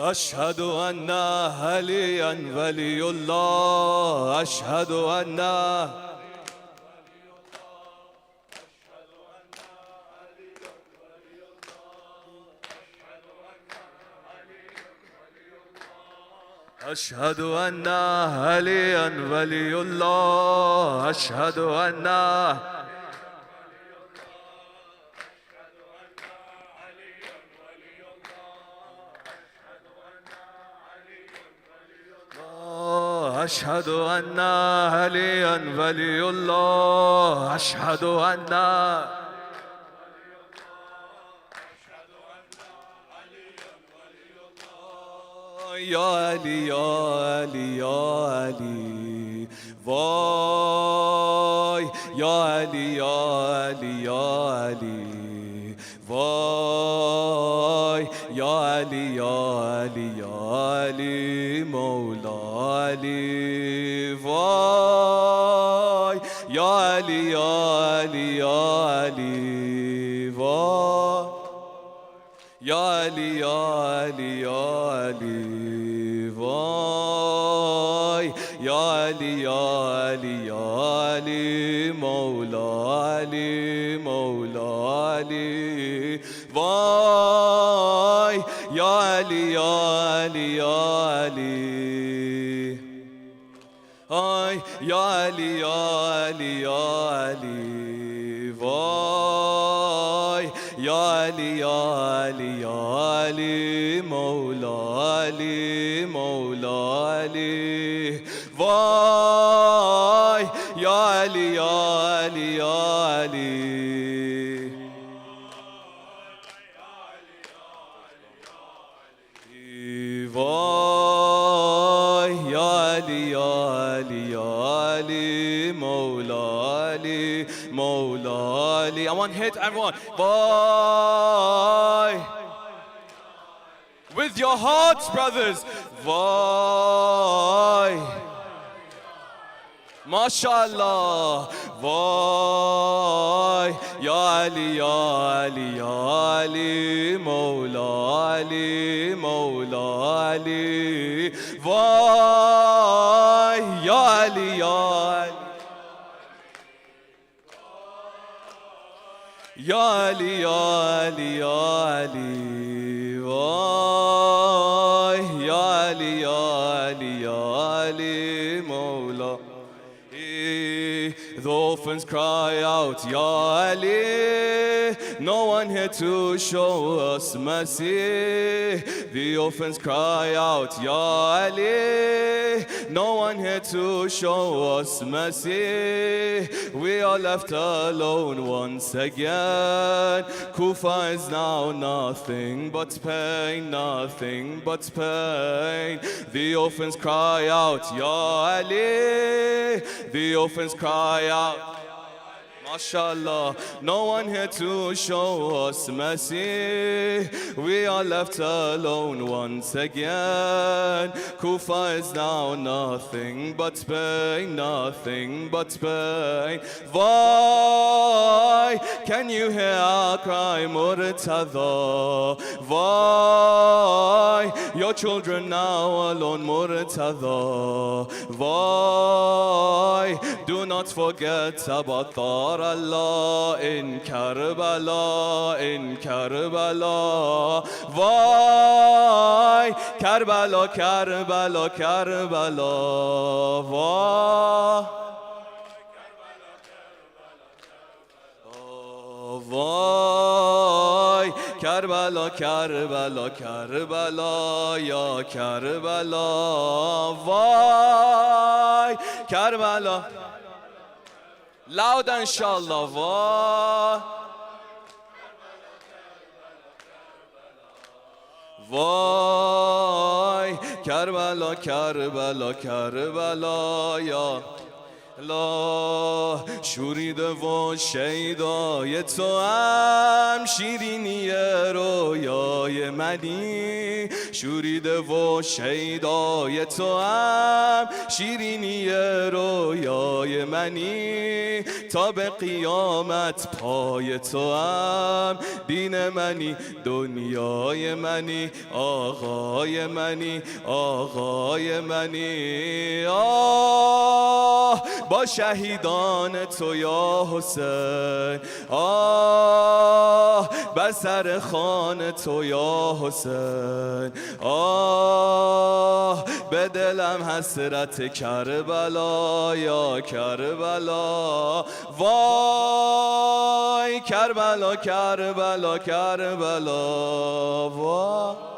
أشهد أن عليا ولي الله أشهد أن أشهد أن عليا ولي الله أشهد أن أشهد أن عليا ولي الله أشهد أن يا علي يا علي يا علي واي يا علي يا علي يا علي واي يا علي يا علي يا علي مولا علي واي يا علي يا علي يا علي یا علی یا علی یا علی مولا علی مولا علی وای یا علی یا علی یا علی آی یا علی یا علی یا علی وای یا علی یا علی یا علی مولا علی مولا علی وای یا علی یا علی یا علی وای یا علی یا علی یا علی مولا علی مولا علی. I want to hit everyone. Why? With your hearts, brothers. Why? MashaAllah. Why? Ya Ali, Ya Ali, Ya Ali, Mawla Ali, Mawla Ali. Why? Ya Ali, Ya Ali. Ya Ali, Ya Ali, Ya Ali. Why? Ya Ali, Ya Ali, Ya Ali, Mawla. The orphans cry out, Ya Ali, no one here to show us mercy. The orphans cry out, Ya Ali, no one here to show us mercy. We are left alone once again. Kufa is now nothing but pain, nothing but pain. The orphans cry out, Ya Ali, the orphans cry out, MashaAllah, no one here to show us mercy. We are left alone once again. Kufa is now nothing but pain, nothing but pain. Why can you hear our cry, Murtada? Why your children now alone, Murtada? Why do not forget about Allah in Karbala, in Karbala. Why Karbala, Karbala, Karbala. Why? Why Karbala, Karbala, Karbala, Ya Karbala. Why Karbala. Loud inshallah. Why Karbala, Karbala, Karbala, Ya لا شوریده و شیدای تو هم شیرینی رویای منی شوریده و شیدای تو هم شیرینی رویای منی تا به قیامت پای تو هم دین منی دنیای منی آقای منی آقای منی با شهیدان تو یا حسین بر سر خوان تو یا حسین به دلم حسرت کربلا یا کربلا وای کربلا کربلا کربلا وای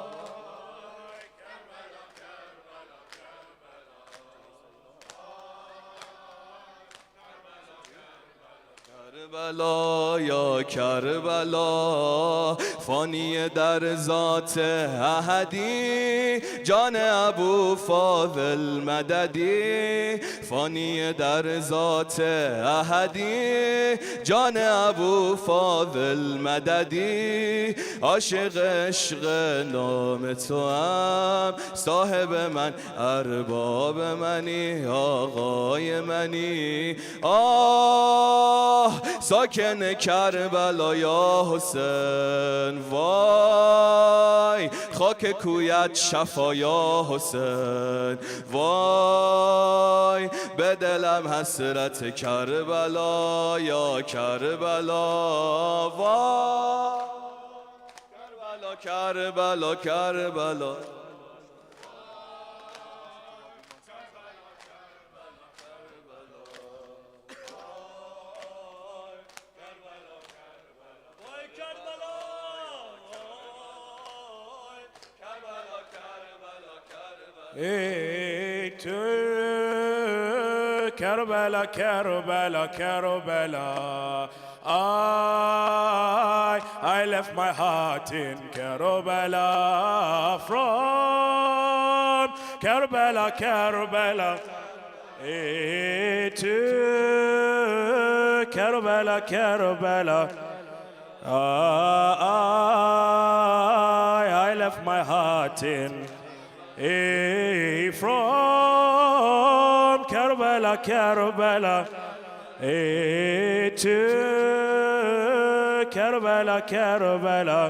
کربلا یا کربلا فانی در ذات احدی جان ابو فاضل مددی فانی در ذات احدی جان ابو فاضل مددی عاشق عشق نام تو هم صاحب من ارباب منی آقای منی ساکن کربلا یا حسین وای خاک کویت شفا یا حسین وای به دلم حسرت کربلا یا کربلا وای کربلا کربلا To Karbala, Karbala, Karbala. I left my heart in Karbala, from Karbala, Karbala. To Karbala, Karbala. I left my heart in from Karbala, Karbala, to Karbala, Karbala.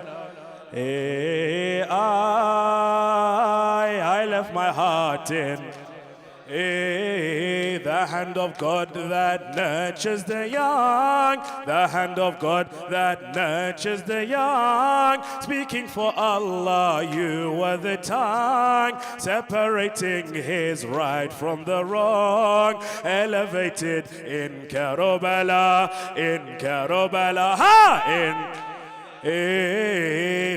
I left my heart in the hand of God that nurtures the young, the hand of God that nurtures the young. Speaking for Allah, you were the tongue, separating his right from the wrong. Elevated in Karbala,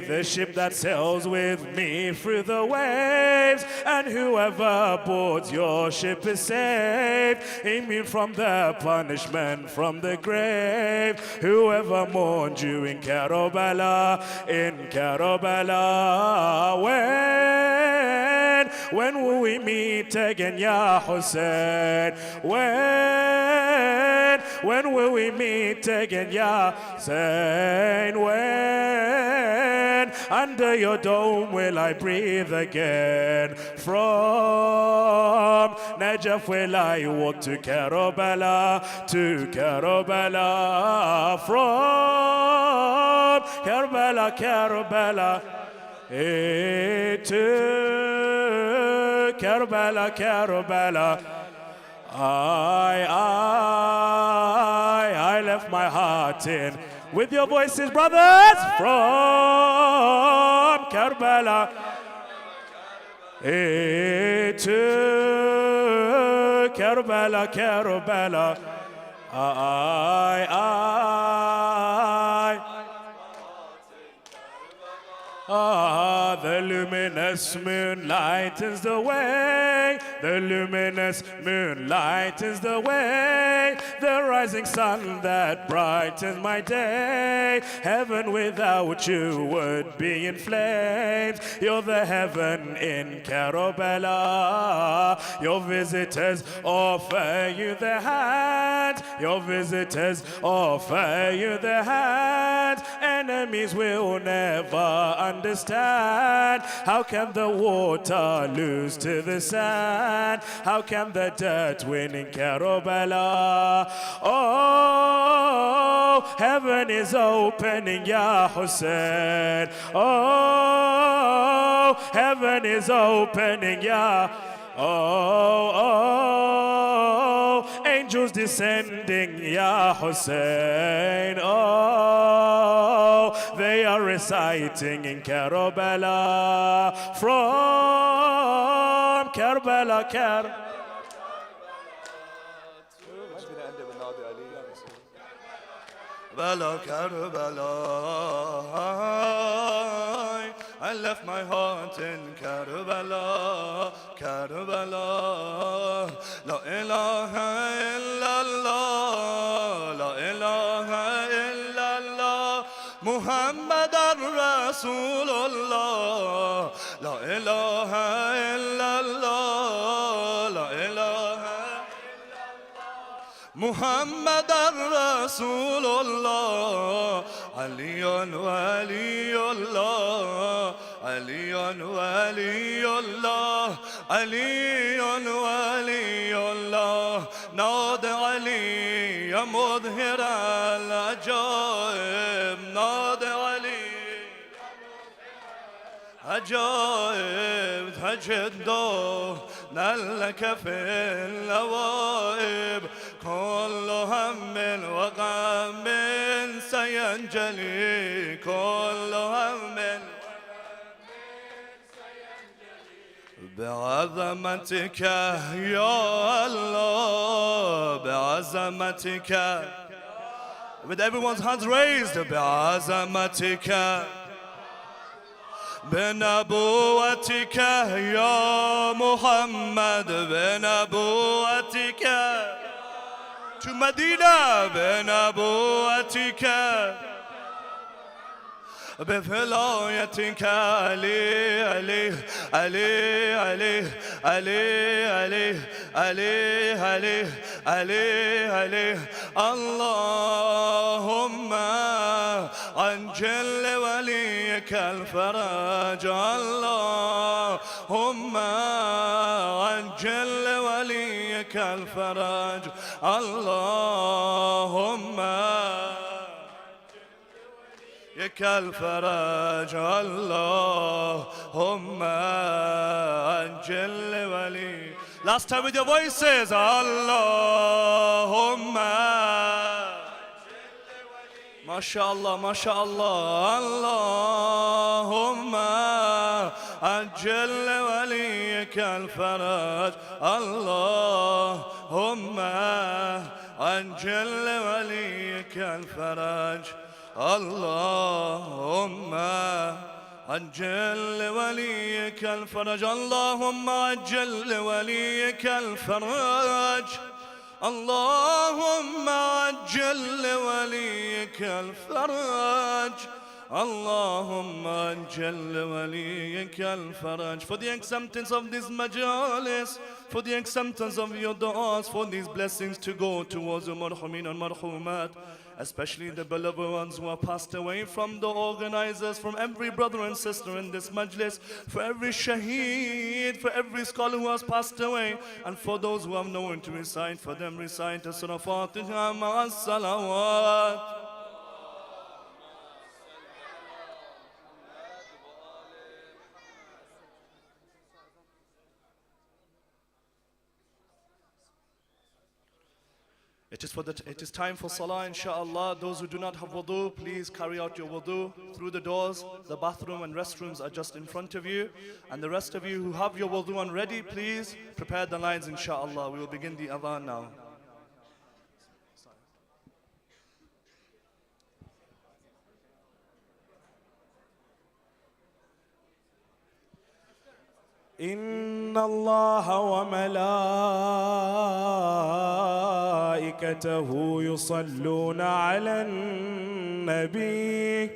the ship that sails with me through the waves, and whoever boards your ship is saved, immune from the punishment from the grave. Whoever mourned you in Karbala, when will we meet again, Ya Hussein? When will we meet again, Ya Hussein? When under your dome will I breathe again? From Najaf will I walk to Karbala, from Karbala, Karbala, to Karbala, Karbala. I left my heart in. With your voices, brothers, from Karbala, to Karbala, Karbala. The luminous moon lightens the way. The luminous moon lightens the way. The rising sun that brightens my day. Heaven without you would be in flames. You're the heaven in Karbala. Your visitors offer you their hand. Your visitors offer you their hand. Enemies will never understand. How can the water lose to the sand? How can the dirt win in Karbala? Oh, heaven is opening, Ya Hussein. Oh, heaven is opening, Ya. Oh, angels descending, Ya Hussein. Oh, they are reciting in Karbala, from Karbala, Karbala. Karbala, I left my heart in Karbala, Karbala. La ilaha illallah, la ilaha illallah, Muhammadan Rasulullah. La ilaha illallah, la ilaha Muhammadan Rasulullah. Aliyun waliyullah, Aliyun waliyullah, Aliyun waliyullah. ناد علي يا مظهر العجائب، ناد علي عجائب تجده نلك في اللوائب كل هم وغم سينجلي كل هم بعظمتك يا الله بعظمتك with everyone's hands raised بعظمتك بنبوتك يا محمد بنبوتك to Medina بنبوتك بفلايتك علي علي علي علي علي علي علي علي علي علي اللهم عجل وليك الفرج اللهم عجل وليك الفرج اللهم يك الفرج اللهم عجل ولي. Last time with your voices. اللهم ما شاء الله ما شاء الله. اللهم عجل وليك الفرج اللهم عجل وليك الفرج اللهم عجل وليك الفرج اللهم عجل وليك الفرج اللهم عجل وليك الفرج اللهم عجل وليك الفرج. For the acceptance of this majalis, for the acceptance of your du'as, for these blessings to go towards the marhumin and marhumat, especially the beloved ones who have passed away, from the organizers, from every brother and sister in this majlis, for every shaheed, for every scholar who has passed away, and for those who have no one to recite, for them recite the Surah Fatiha ma'as salawat. It is time for salah, inshallah. Those who do not have wudu, please carry out your wudu through the doors. The bathroom and restrooms are just in front of you. And the rest of you who have your wudu on ready, please prepare the lines, inshallah. We will begin the adhan now. إن الله وملائكته يصلون على النبي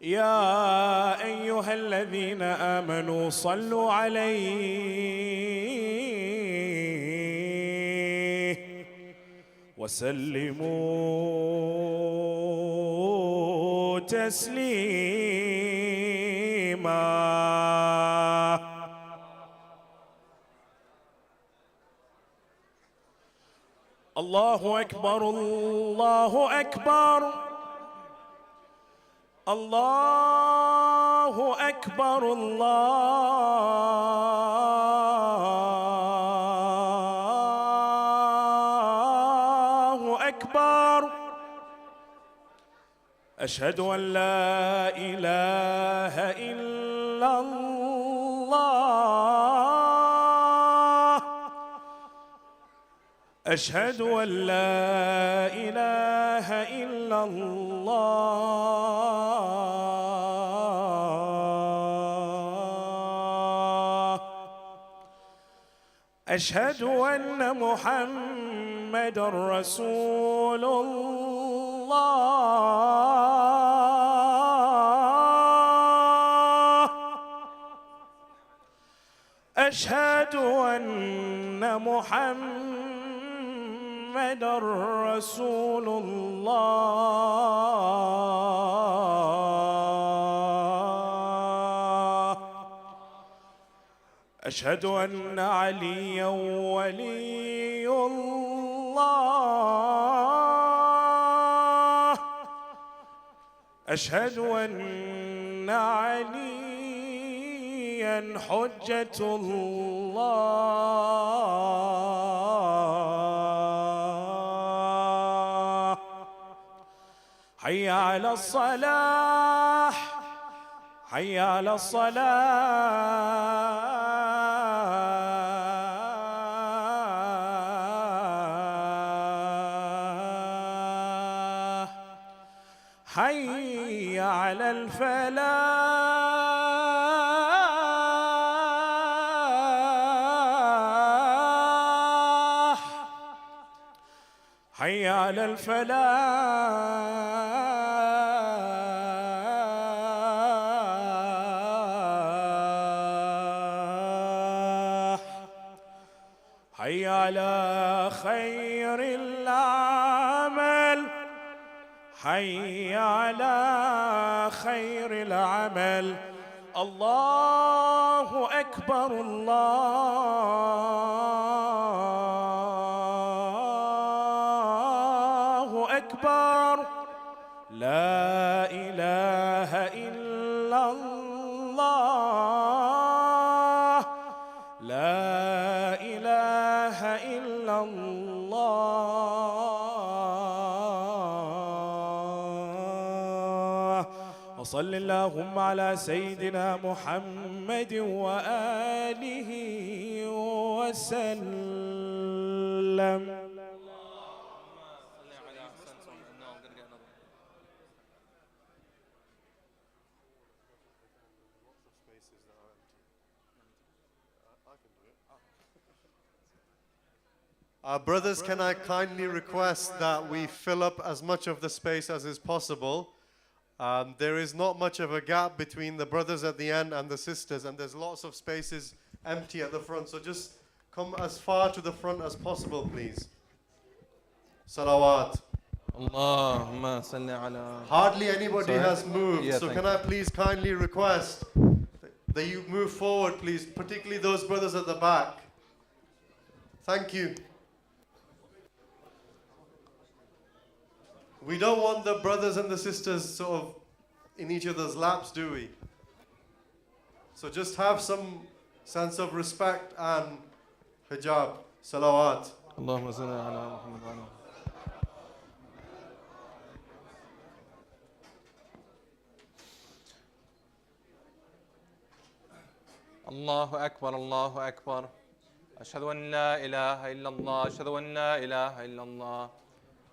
يا أيها الذين آمنوا صلوا عليه وسلموا تسليما. الله أكبر الله أكبر الله أكبر الله أكبر. أشهد أن لا إله إلا الله أشهد أن لا إله إلا الله أشهد أن محمدًا رسول الله أشهد أن محمدًا رسول الله أشهد أن عليًا ولي الله أشهد أن عليًا عليا حجة الله. حي على الصلاح حي على الصلاح. حي على الفلاح حي على الفلاح. حي على خير العمل حي على خير العمل. الله أكبر الله أكبر. لا إله إلا الله لا إله إلا الله. وصل اللهم على سيدنا محمد وآله وسلم. Brothers, can I kindly request that we fill up as much of the space as is possible? There is not much of a gap between the brothers at the end and the sisters, and there's lots of spaces empty at the front. So just come as far to the front as possible, please. Salawat. Allahumma salli ala. Hardly anybody has moved, Yeah, so thank can I please kindly request that you move forward, please, particularly those brothers at the back. Thank you. We don't want the brothers and the sisters sort of in each other's laps, do we? So just have some sense of respect and hijab. Salawat. Allahumma salli ala Muhammad wa ala. Allahu Akbar, Allahu Akbar. Ashhadu an la ilaha illallah, ashhadu an la ilaha illallah.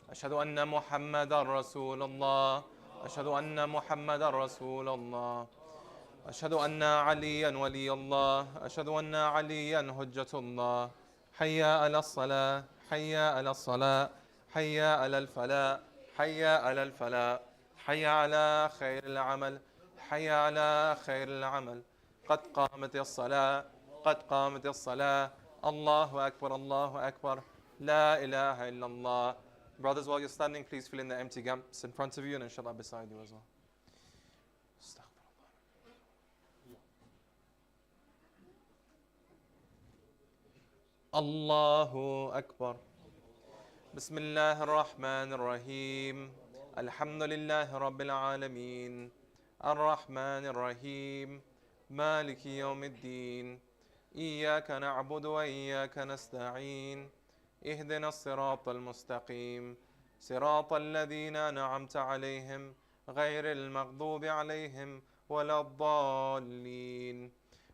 أشهد أن محمدا رسول الله أشهد أن محمدا رسول الله أشهد أن عليا ولي الله أشهد أن عليا حجة الله. حي على الصلاة حي على الصلاة حي على الفلاح حي على الفلاح حي على خير العمل حي على خير العمل. قد قامت الصلاة قد قامت الصلاة. الله أكبر الله أكبر. لا إله إلا الله. Brothers, while you're standing, please fill in the empty gaps in front of you and inshallah beside you as well. Allahu Akbar. Bismillah ar-Rahman ar-Rahim. Alhamdulillah Rabbil Alameen. Ar-Rahman ar-Rahim. Maliki yawmiddin. Iyaka na'budu wa iyaka nasta'een. اهدنا الصراط المستقيم صراط الذين أنعمت عليهم غير المغضوب عليهم ولا الضالين.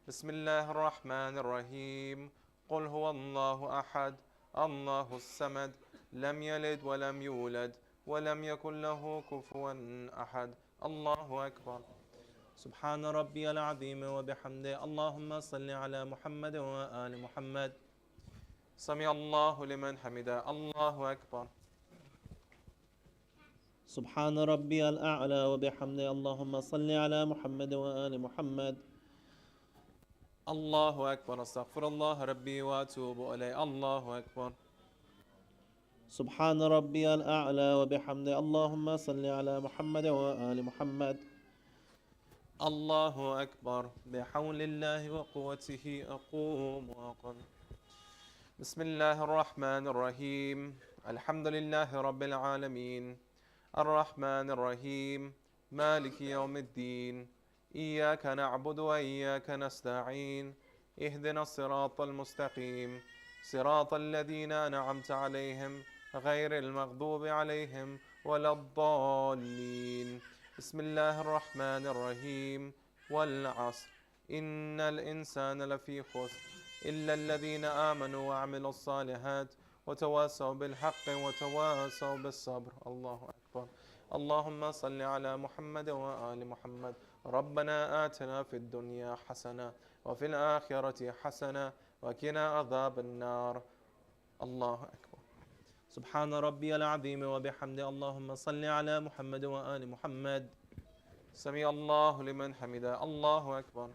بسم الله الرحمن الرحيم. قل هو الله أحد الله الصمد لم يلد ولم يولد ولم يكن له كفوا أحد. الله أكبر. سبحان ربي العظيم وبحمده. اللهم صل على محمد وآل محمد. سمع الله لمن حمده. الله أكبر. سبحان ربي الأعلى وبحمده. اللهم صل على محمد وآل محمد. الله أكبر. أستغفر الله ربي وأتوب إليه. الله أكبر. سبحان ربي الأعلى وبحمده. اللهم صل على محمد وآل محمد. الله أكبر. بحول الله وقوته أقوم وأقم. بسم الله الرحمن الرحيم. الحمد لله رب العالمين. الرحمن الرحيم. مالك يوم الدين. إياك نعبد وإياك نستعين اهدنا الصراط المستقيم صراط الذين أنعمت عليهم غير المغضوب عليهم ولا الضالين بسم الله الرحمن الرحيم والعصر إن الإنسان لفي خسر إلا الذين آمنوا وعملوا الصالحات وتواصوا بالحق وتواصوا بالصبر الله أكبر اللهم صل على محمد وآل محمد ربنا آتنا في الدنيا حسنة وفي الآخرة حسنة وقنا عذاب النار الله أكبر سبحان ربي العظيم وبحمده اللهم صل على محمد وآل محمد سمع الله لمن حمده الله أكبر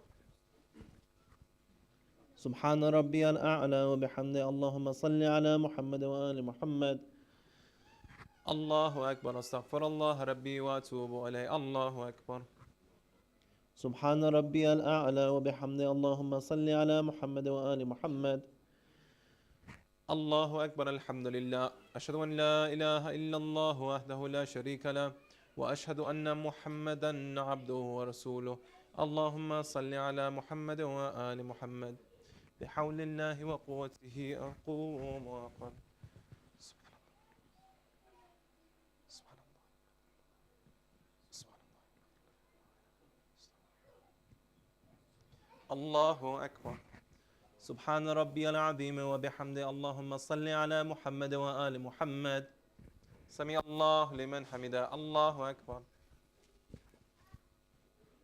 سبحان ربي الأعلى وبحمده اللهم صل على محمد وآل محمد الله أكبر استغفر الله ربي وأتوب إليه الله أكبر سبحان ربي الأعلى وبحمده اللهم صل على محمد وآل محمد الله أكبر الحمد لله أشهد أن لا إله إلا الله وحده لا شريك له وأشهد أن محمدا عبده ورسوله اللهم صل على محمد وآل محمد بحول الله وقوته أقوم وأقوم سبحان الله سبحان الله الله أكبر سبحان ربي العظيم وبحمده اللهم صل على محمد وآل محمد سمع الله لمن حمده الله أكبر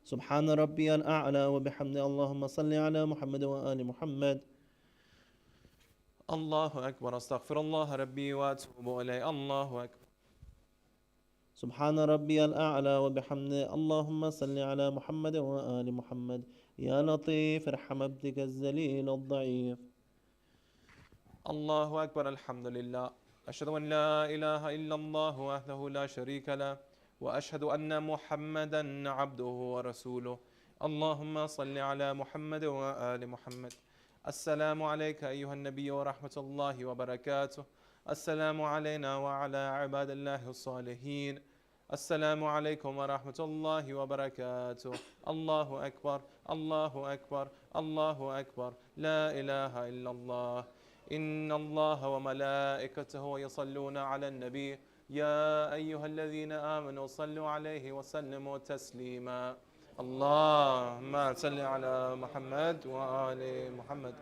سبحان ربي الأعلى وبحمده اللهم صل على محمد وآل محمد الله أكبر استغفر الله ربي وأتوب إليه الله أكبر سبحان ربي الأعلى وبحمده اللهم صل على محمد وآل محمد يا لطيف ارحم عبدك الذليل الضعيف الله أكبر الحمد لله أشهد أن لا إله إلا الله وحده لا شريك له وأشهد أن محمدا عبده ورسوله اللهم صل على محمد وآل محمد السلام عليك أيها النبي ورحمة الله وبركاته السلام علينا وعلى عباد الله الصالحين السلام عليكم ورحمة الله وبركاته الله أكبر الله أكبر الله أكبر لا إله إلا الله إن الله وملائكته يصلون على النبي يا أيها الذين آمنوا صلوا عليه وسلموا تسليما اللهم صل على محمد وآل محمد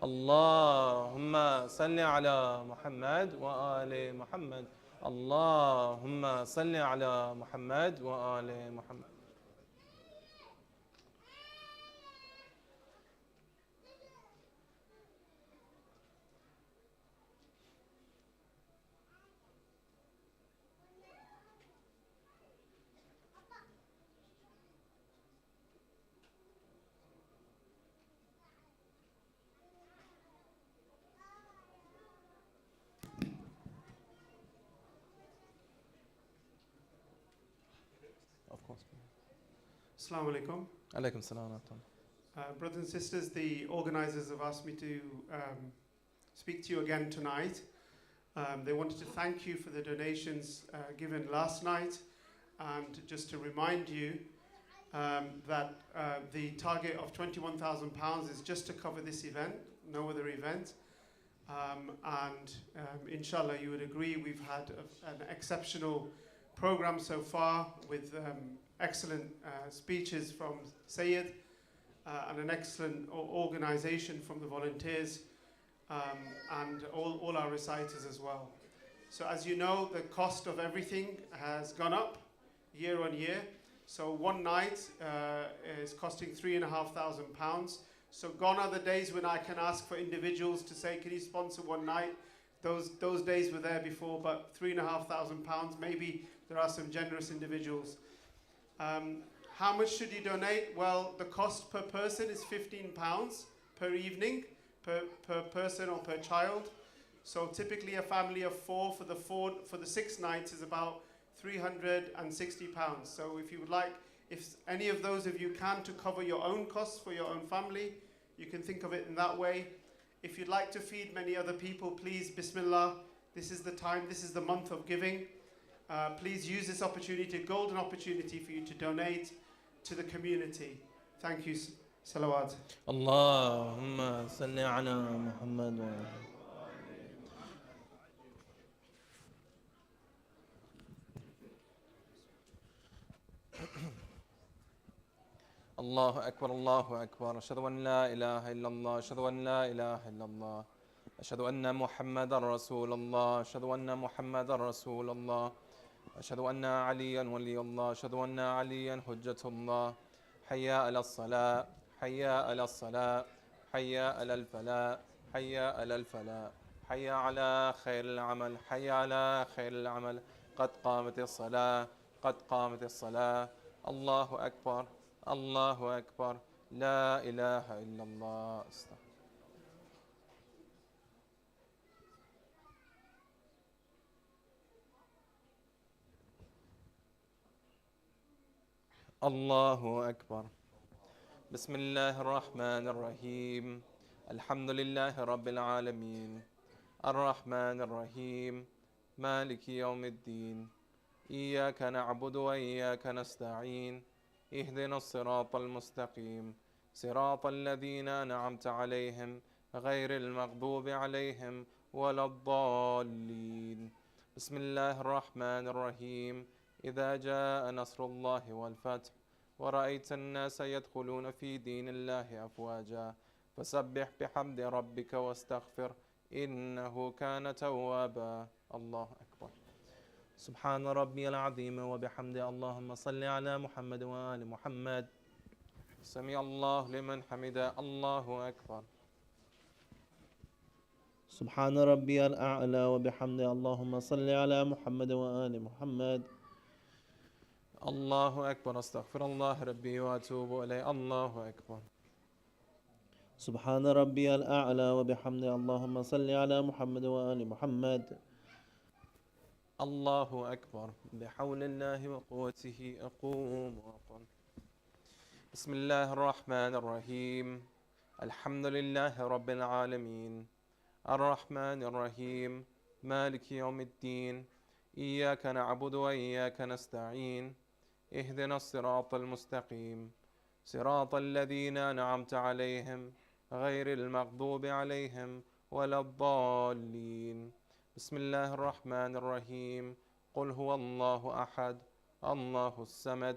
اللهم صل على محمد وآل محمد اللهم صل على محمد وآل محمد Assalamu alaikum. عليكم السلام ورحمة الله. Brothers and sisters, the organizers have asked me to speak to you again tonight. They wanted to thank you for the donations given last night, and just to remind you that the target of £21,000 is just to cover this event, no other event. Inshallah, you would agree we've had an exceptional program so far with excellent speeches from Syed and an excellent organization from the volunteers and all our reciters as well. So as you know, the cost of everything has gone up year on year. So one night is costing £3,500. So gone are the days when I can ask for individuals to say, can you sponsor one night? Those days were there before, but £3,500, maybe there are some generous individuals. How much should you donate? Well, the cost per person is £15 per evening, per person or per child. So typically a family of four for the 6 nights is about £360. So if you would like, if any of those of you can to cover your own costs for your own family, you can think of it in that way. If you'd like to feed many other people, please, Bismillah, this is the time, this is the month of giving. Please use this opportunity, a golden opportunity for you to donate. to the community. Thank you. Salawat. اللهم صل على محمد وآله. الله أكبر الله أكبر أشهد أن لا إله إلا الله أشهد أن لا إله إلا الله أشهد أن محمد رسول الله أشهد أن محمد رسول الله أشهد أن عليا ولي الله أشهد أن عليا حجة الله حي على الصلاة حي على الصلاة حي على الفلاح حي على الفلاح حي على خير العمل حي على خير العمل قد قامت الصلاة قد قامت الصلاة الله أكبر الله أكبر لا إله إلا الله الله أكبر بسم الله الرحمن الرحيم الحمد لله رب العالمين الرحمن الرحيم مالك يوم الدين إياك نعبد وإياك نستعين اهدنا الصراط المستقيم صراط الذين أنعمت عليهم غير المغضوب عليهم ولا الضالين بسم الله الرحمن الرحيم إذا جاء نصر الله والفتح ورأيت الناس يدخلون في دين الله أفواجا فسبح بحمد ربك واستغفر إنه كان توابا الله أكبر سبحان ربي العظيم وبحمده اللهم صل على محمد وآل محمد سمع الله لمن حمده الله أكبر سبحان ربي الأعلى وبحمده اللهم صل على محمد وآل محمد الله أكبر استغفر الله ربي وأتوب إليه الله أكبر سبحان ربي الأعلى وبحمده اللهم صل على محمد وآل محمد الله أكبر بحول الله وقوته أقوم وأقوم بسم الله الرحمن الرحيم الحمد لله رب العالمين الرحمن الرحيم مالك يوم الدين إياك نعبد وإياك نستعين اهدنا الصراط المستقيم صراط الذين أنعمت عليهم غير المغضوب عليهم ولا الضالين بسم الله الرحمن الرحيم قل هو الله أحد الله الصمد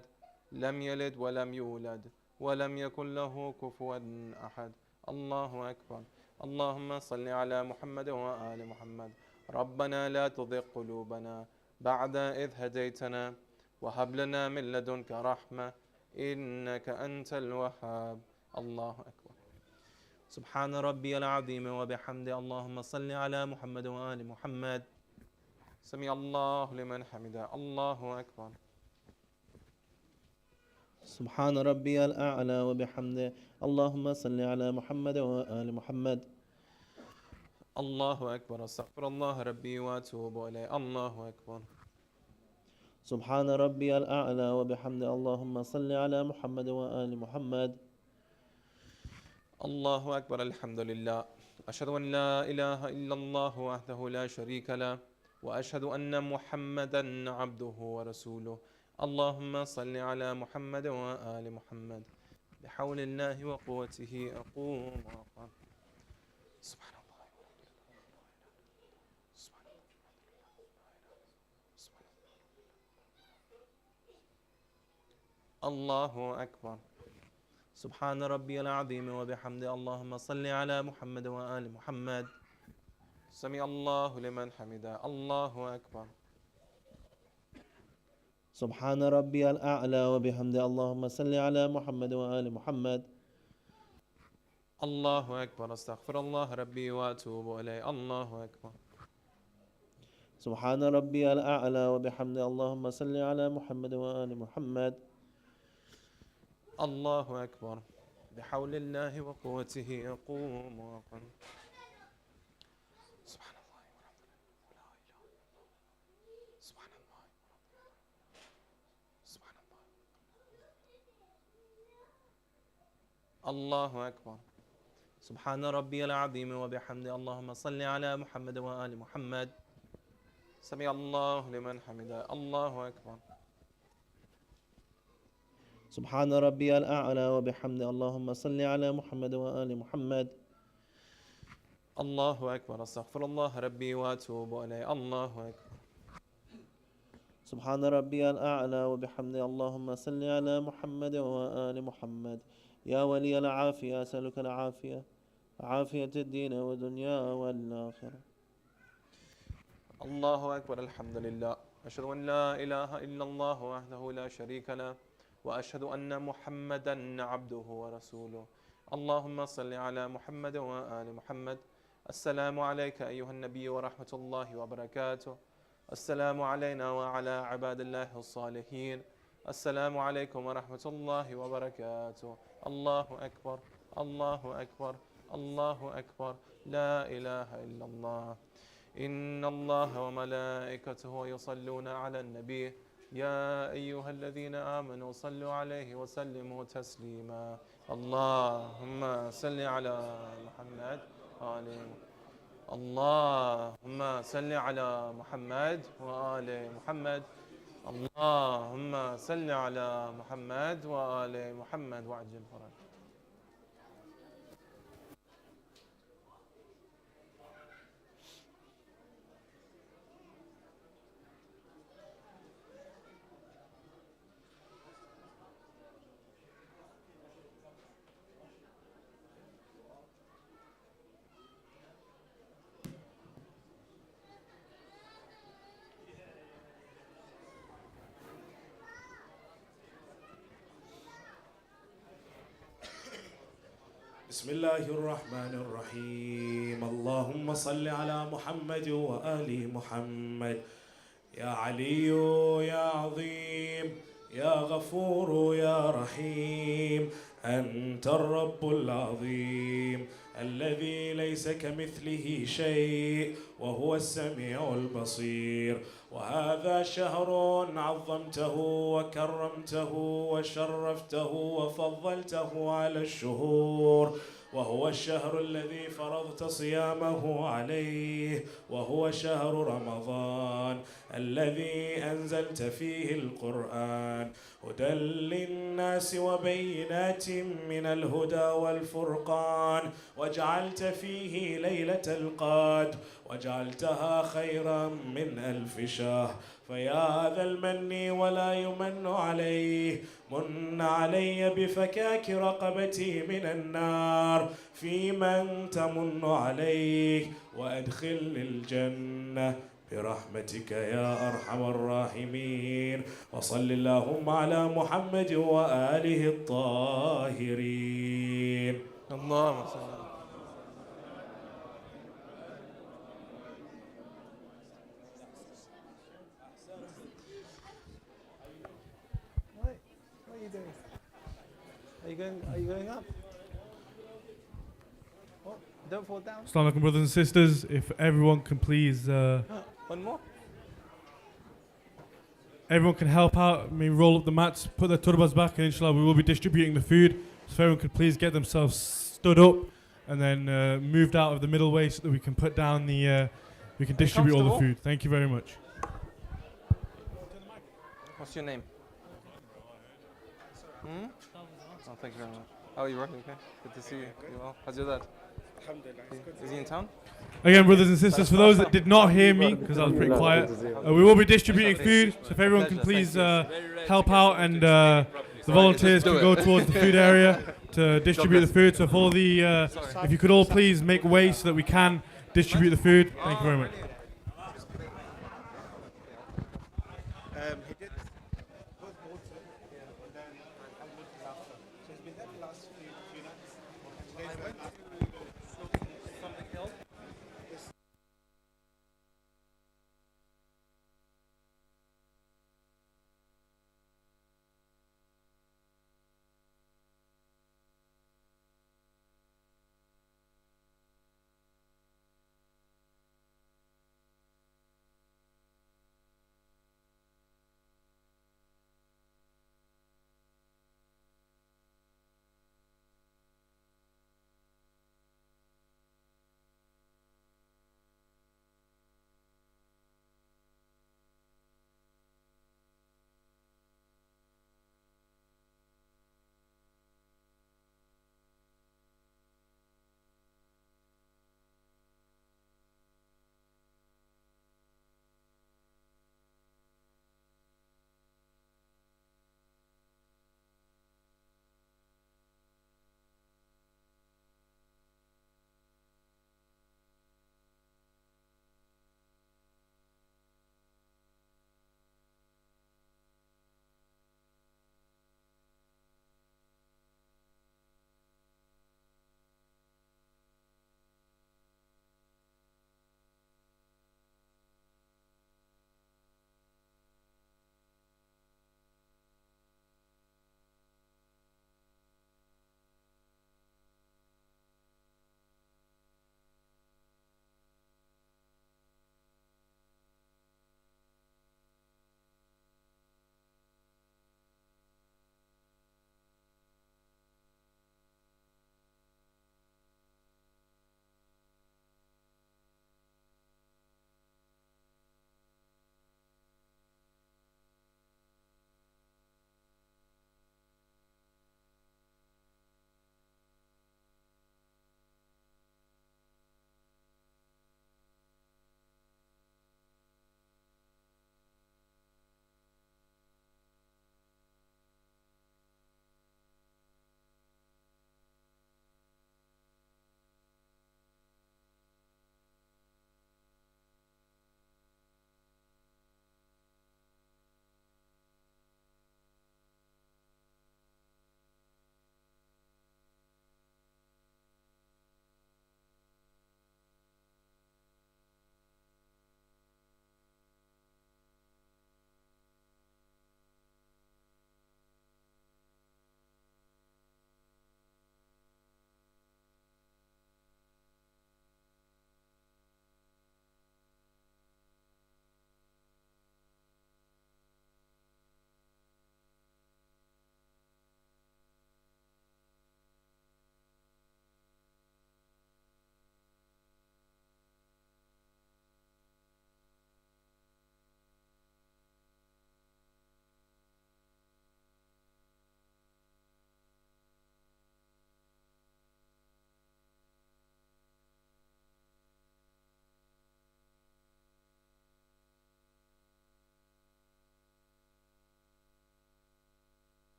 لم يلد ولم يولد ولم يكن له كفوا أحد الله أكبر اللهم صل على محمد وآل محمد ربنا لا تزغ قلوبنا بعد إذ هديتنا وهب لنا من لدنك رحمة إنك أنت الوهاب الله أكبر سبحان ربي العظيم وبحمده اللهم صل على محمد وآل محمد سمع الله لمن حمده الله أكبر سبحان ربي الأعلى وبحمده اللهم صل على محمد وآل محمد الله أكبر استغفر الله ربي وأتوب إليه الله أكبر سبحان ربي الأعلى وبحمده اللهم صل على محمد وآل محمد الله أكبر الحمد لله أشهد أن لا إله إلا الله وحده لا شريك له وأشهد أن محمدا عبده ورسوله اللهم صل على محمد وآل محمد بحول الله وقوته أقوم وأقام سبحان الله الله أكبر سبحان ربي العظيم وبحمده اللهم صل على محمد وآل محمد سمع الله لمن حمده الله أكبر سبحان ربي الأعلى وبحمده اللهم صل على محمد وآل محمد الله أكبر استغفر الله ربي وأتوب إليه الله أكبر سبحان ربي الأعلى وبحمده اللهم صل على محمد وآل محمد الله أكبر بحول الله وقوته يقوم ويقوم سبحان الله والحمد لله لا إله إلا الله سبحان الله سبحان الله الله أكبر سبحان ربي العظيم وبحمده اللهم صل على محمد وآل محمد سمع الله لمن حمده الله أكبر سبحان ربي الأعلى وبحمده اللهم صل على محمد وآل محمد. الله أكبر. أستغفر الله ربي وأتوب إليه. الله أكبر. سبحان ربي الأعلى وبحمده اللهم صل على محمد وآل محمد. يا ولي العافية أسألك العافية، عافية الدين والدنيا والآخرة. الله أكبر. الحمد لله. أشهد أن لا إله إلا الله وحده لا شريك له، وأشهد أن محمدا عبده ورسوله. اللهم صل على محمد وآل محمد. السلام عليك أيها النبي ورحمة الله وبركاته. السلام علينا وعلى عباد الله الصالحين. السلام عليكم ورحمة الله وبركاته. الله أكبر. الله أكبر. الله أكبر. لا إله إلا الله. إن الله وملائكته يصلون على النبي يا أيها الذين آمنوا صلوا عليه وسلموا تسليما. اللهم صل على محمد وآل اللهم صل على محمد وآل محمد. اللهم صل على محمد وآل محمد وعجل فرج. بسم الله الرحمن الرحيم. اللهم صل على محمد وآل محمد. يا علي يا عظيم يا غفور يا رحيم، أنت الرب العظيم الذي ليس كمثله شيء وهو السميع البصير. وهذا شهر عظمته وكرمته وشرفته وفضلته على الشهور، وهو الشهر الذي فرضت صيامه عليه، وهو شهر رمضان الذي أنزلت فيه القرآن هدى للناس وبينات من الهدى والفرقان، وجعلت فيه ليلة القدر وجعلتها خيرا من 1000 شهر. فيا ذا المن ولا يمن عليه، من علي بفكاك رقبتي من النار في من تمن عليه، وأدخل الجنة برحمتك يا أرحم الراحمين. وصل اللهم على محمد وآله الطاهرين. اللهم صل على What are you doing? Are you going up? What? Don't fall down. Assalamu alaikum, brothers and sisters. If everyone can please, One more. everyone can help out. I mean, roll up the mats, put their turbas back, and inshallah we will be distributing the food. So if everyone could please get themselves stood up and then moved out of the middle way so that we can put down the, we can distribute all the comfortable? food. Thank you very much. What's your name? Hmm? Oh, thank you very much. Oh, you're working, okay? Good to see you. You well? How's your dad? Is he in town? Again, brothers and sisters, for those that did not hear me, because I was pretty quiet, we will be distributing food. So if everyone can please help out, and the volunteers can go towards the food area to distribute the food. So if all the, if you could all please make way so that we can distribute the food. Thank you very much. He did both water and then after. So he's been there the last few nights. Today's went to something else.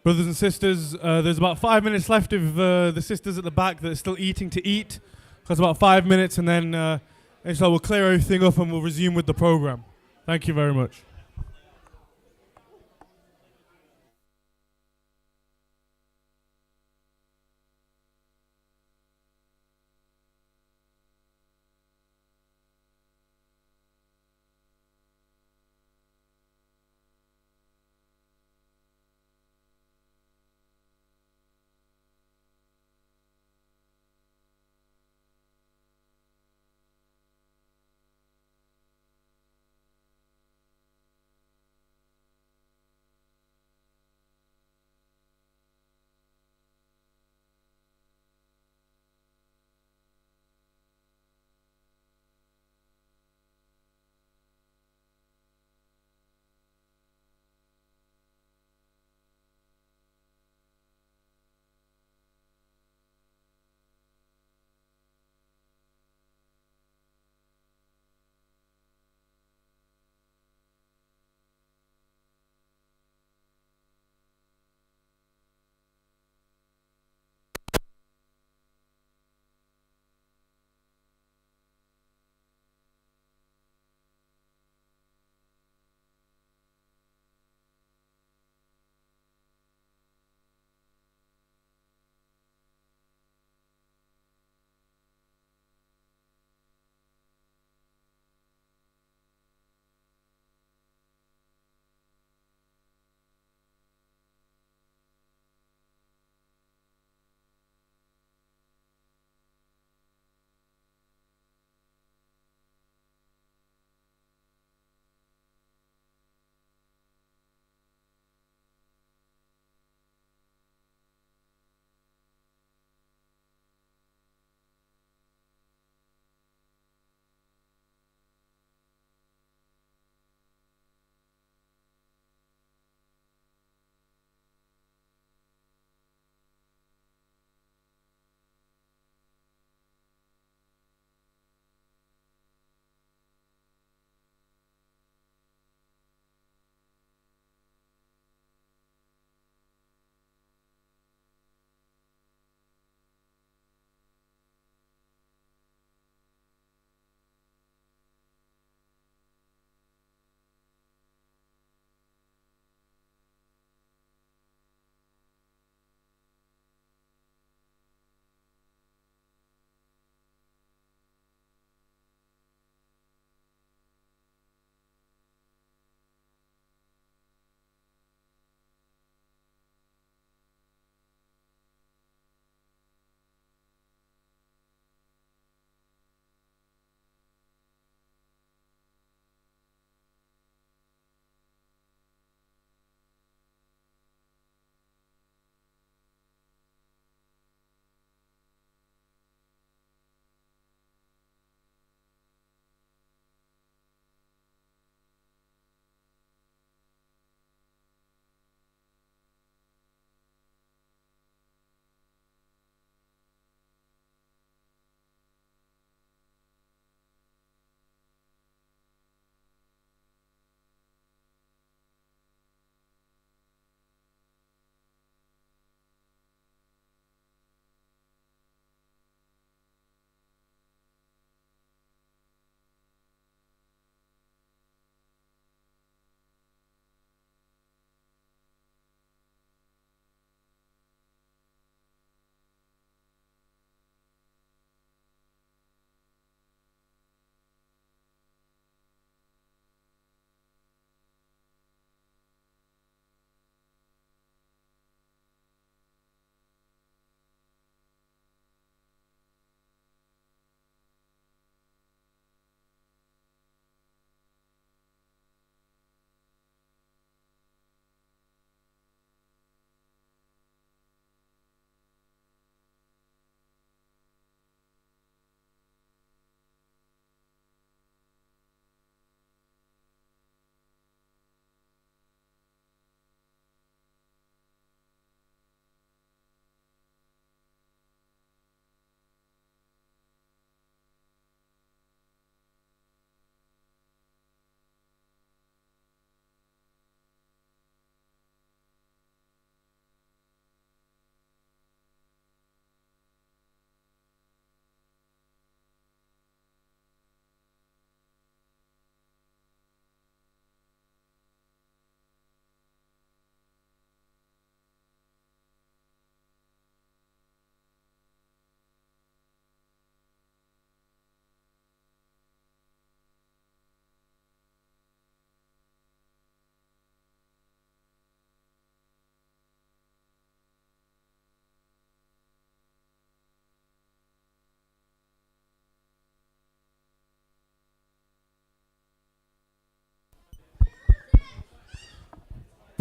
Brothers and sisters, there's about 5 minutes left if the sisters at the back that are still eating to eat. That's about 5 minutes, and then inshallah we'll clear everything up and we'll resume with the program. Thank you very much.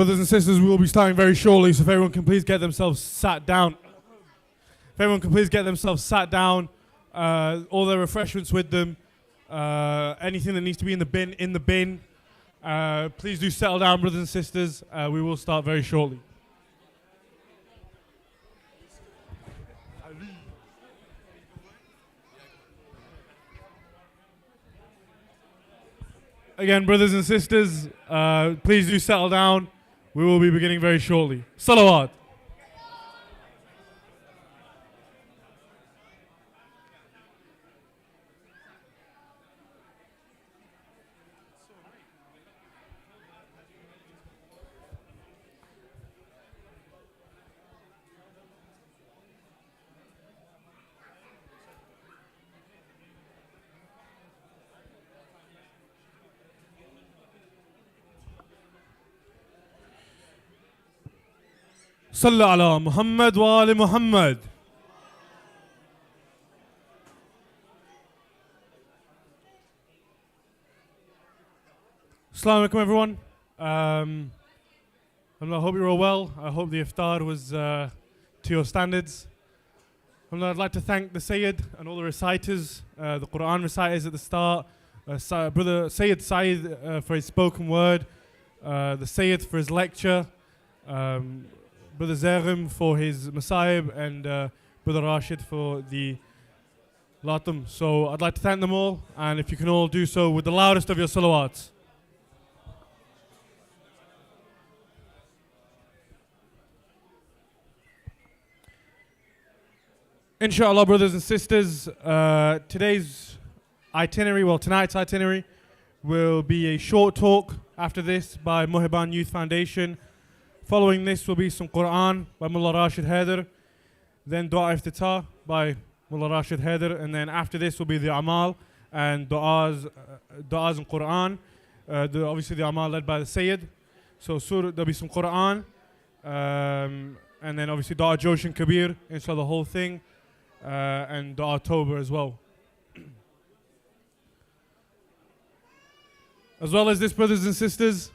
Brothers and sisters, we will be starting very shortly, so if everyone can please get themselves sat down. If everyone can please get themselves sat down, all their refreshments with them, anything that needs to be in the bin. Please do settle down, brothers and sisters. We will start very shortly. Again, brothers and sisters, please do settle down. We will be beginning very shortly. Salawat. صلوا على محمد وآل محمد. Assalamu alaikum everyone. I hope you're all well. I hope the iftar was to your standards. I'd like to thank the Syed and all the reciters, the Quran reciters at the start, Brother Syed for his spoken word, the Syed for his lecture, Brother Zaghem for his Masayib, and Brother Rashid for the Latum. So I'd like to thank them all, and if you can all do so with the loudest of your salawats. Inshallah, brothers and sisters, tonight's itinerary will be a short talk after this by Muhibban Youth Foundation. Following this will be some Quran by Mullah Rashid Haider, then Dua Iftitah by Mullah Rashid Haider, and then after this will be the Amal and Du'as and Quran. Obviously the Amal led by the Syed. So there'll be some Quran, and then obviously Dua Joshin Kabir, inshallah the whole thing, and Dua Toba as well. As well as this, brothers and sisters,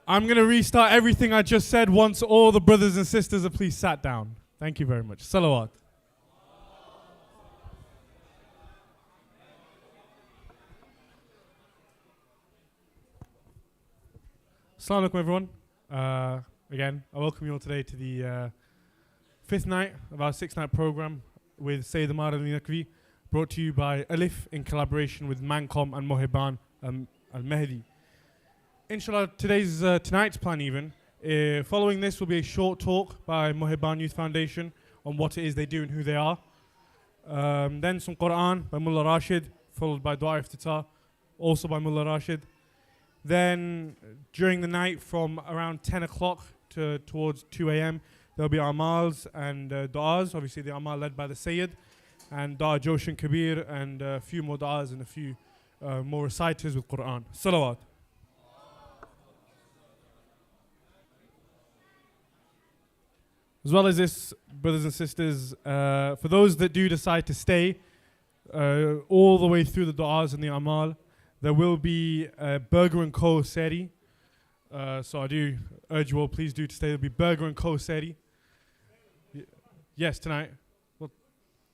I'm going to restart everything I just said once all the brothers and sisters are please sat down. Thank you very much. Salawat. Assalamu alaikum everyone. Again, I welcome you all today to the fifth night of our 6-night program with Syed Ammar Ali Naqvi, brought to you by ELIF in collaboration with Mancom and Muhibban Al-Mahdi. Inshallah, tonight's plan even, following this will be a short talk by Muhibban Youth Foundation on what it is they do and who they are. Then some Quran by Mullah Rashid, followed by Dua Iftitah, also by Mullah Rashid. Then during the night from around 10 o'clock towards 2 a.m. there'll be Amals and Du'as, obviously the Amal led by the Syed, and Dua Joshin Kabir, and a few more Du'as and a few more reciters with Quran. Salawat. As well as this, brothers and sisters, for those that do decide to stay all the way through the du'as and the amal, there will be a Burger & Co. seri. So I do urge you all, please do to stay. There'll be Burger & Co. seri. Yes, tonight. Well,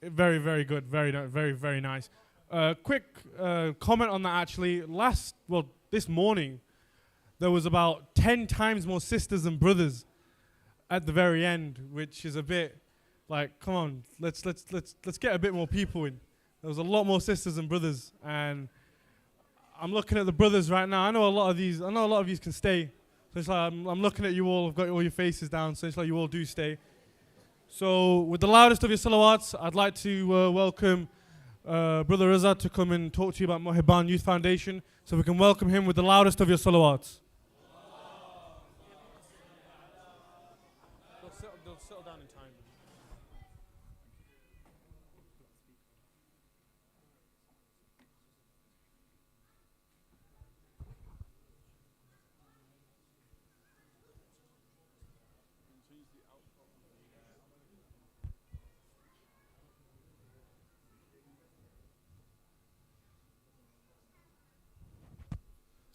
very, very good. Very, very nice. Quick comment on that actually. This morning, there was about 10 times more sisters than brothers at the very end, which is a bit like, come on, let's get a bit more people in. There was a lot more sisters than brothers, and I'm looking at the brothers right now. I know a lot of you can stay. So it's like I'm looking at you all. I've got all your faces down, so it's like you all do stay. So with the loudest of your salawats, I'd like to welcome Brother Raza to come and talk to you about Muhibban Youth Foundation. So we can welcome him with the loudest of your salawats. They'll settle down in time.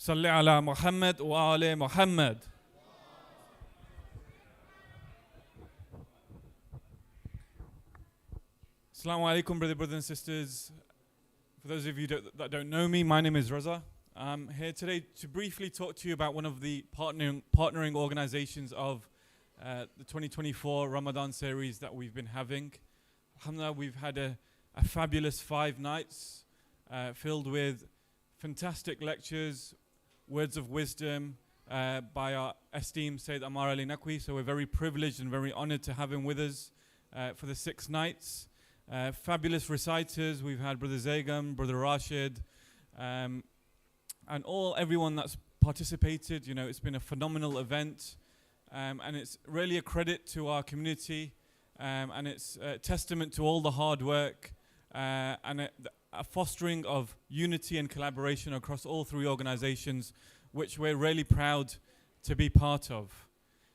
صل على محمد وآل محمد. Assalamu alaikum, brothers and sisters. For those of you that don't know me, my name is Raza. I'm here today to briefly talk to you about one of the partnering organizations of the 2024 Ramadan series that we've been having. Alhamdulillah, we've had a fabulous 5 nights filled with fantastic lectures, words of wisdom by our esteemed Syed Ammar Ali Naqvi. So we're very privileged and very honored to have him with us for the 6 nights. Fabulous reciters. We've had Brother Zaygam, Brother Rashid, and everyone that's participated. You know, it's been a phenomenal event, and it's really a credit to our community, and it's a testament to all the hard work and a fostering of unity and collaboration across all 3 organizations, which we're really proud to be part of.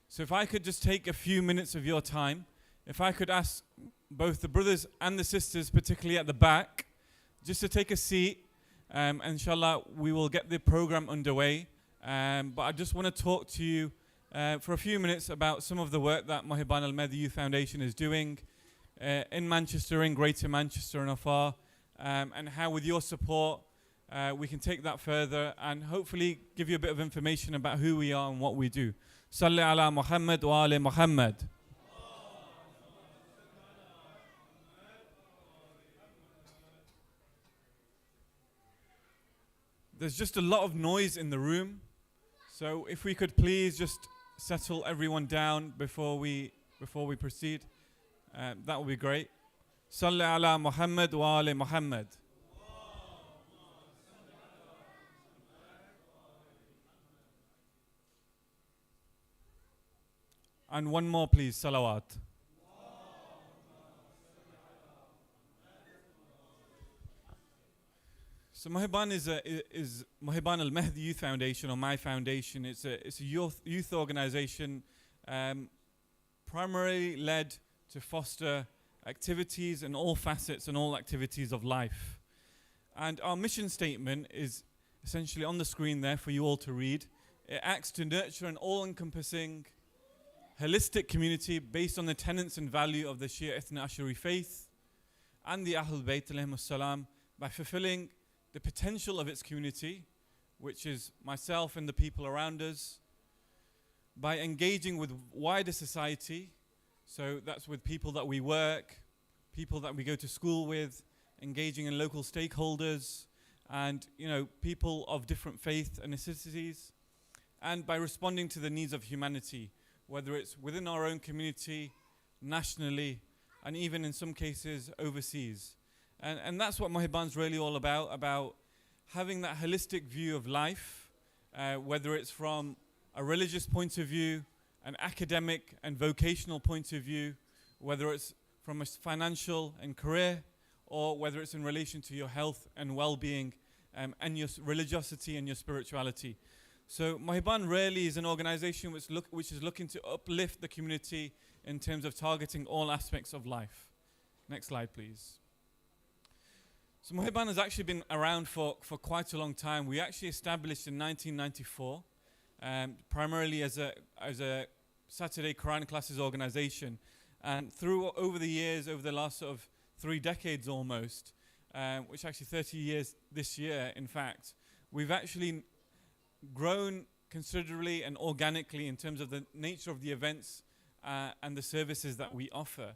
So if I could just take a few minutes of your time, if I could ask both the brothers and the sisters, particularly at the back, just to take a seat. Inshallah, we will get the program underway. But I just want to talk to you for a few minutes about some of the work that Muhibban Al-Mahdi Youth Foundation is doing in Manchester, in Greater Manchester and afar, and how with your support we can take that further and hopefully give you a bit of information about who we are and what we do. Salli ala Muhammad wa ali Muhammad. There's just a lot of noise in the room, so if we could please just settle everyone down before we proceed, that would be great. Salli ala Muhammad wa ali Muhammad. And one more please, salawat. So Muhibban is Muhibban Al-Mahdi Youth Foundation, or my foundation. It's a youth organization primarily led to foster activities in all facets and all activities of life. And our mission statement is essentially on the screen there for you all to read. It acts to nurture an all-encompassing, holistic community based on the tenets and value of the Shia Ithna Ashari faith and the Ahlul Bayt alayhimus salam by fulfilling the potential of its community, which is myself and the people around us, by engaging with wider society, so that's with people that we work, people that we go to school with, engaging in local stakeholders, and people of different faith and ethnicities, and by responding to the needs of humanity, whether it's within our own community, nationally, and even in some cases overseas. And that's what Muhibban's really all about having that holistic view of life, whether it's from a religious point of view, an academic and vocational point of view, whether it's from a financial and career, or whether it's in relation to your health and well-being, and your religiosity and your spirituality. So Muhibban really is an organization which is looking to uplift the community in terms of targeting all aspects of life. Next slide, please. So Muhibban has actually been around for quite a long time. We actually established in 1994, primarily as a Saturday Quran classes organization. And over the years, over the last sort of 3 decades almost, which actually 30 years this year, in fact, we've actually grown considerably and organically in terms of the nature of the events and the services that we offer.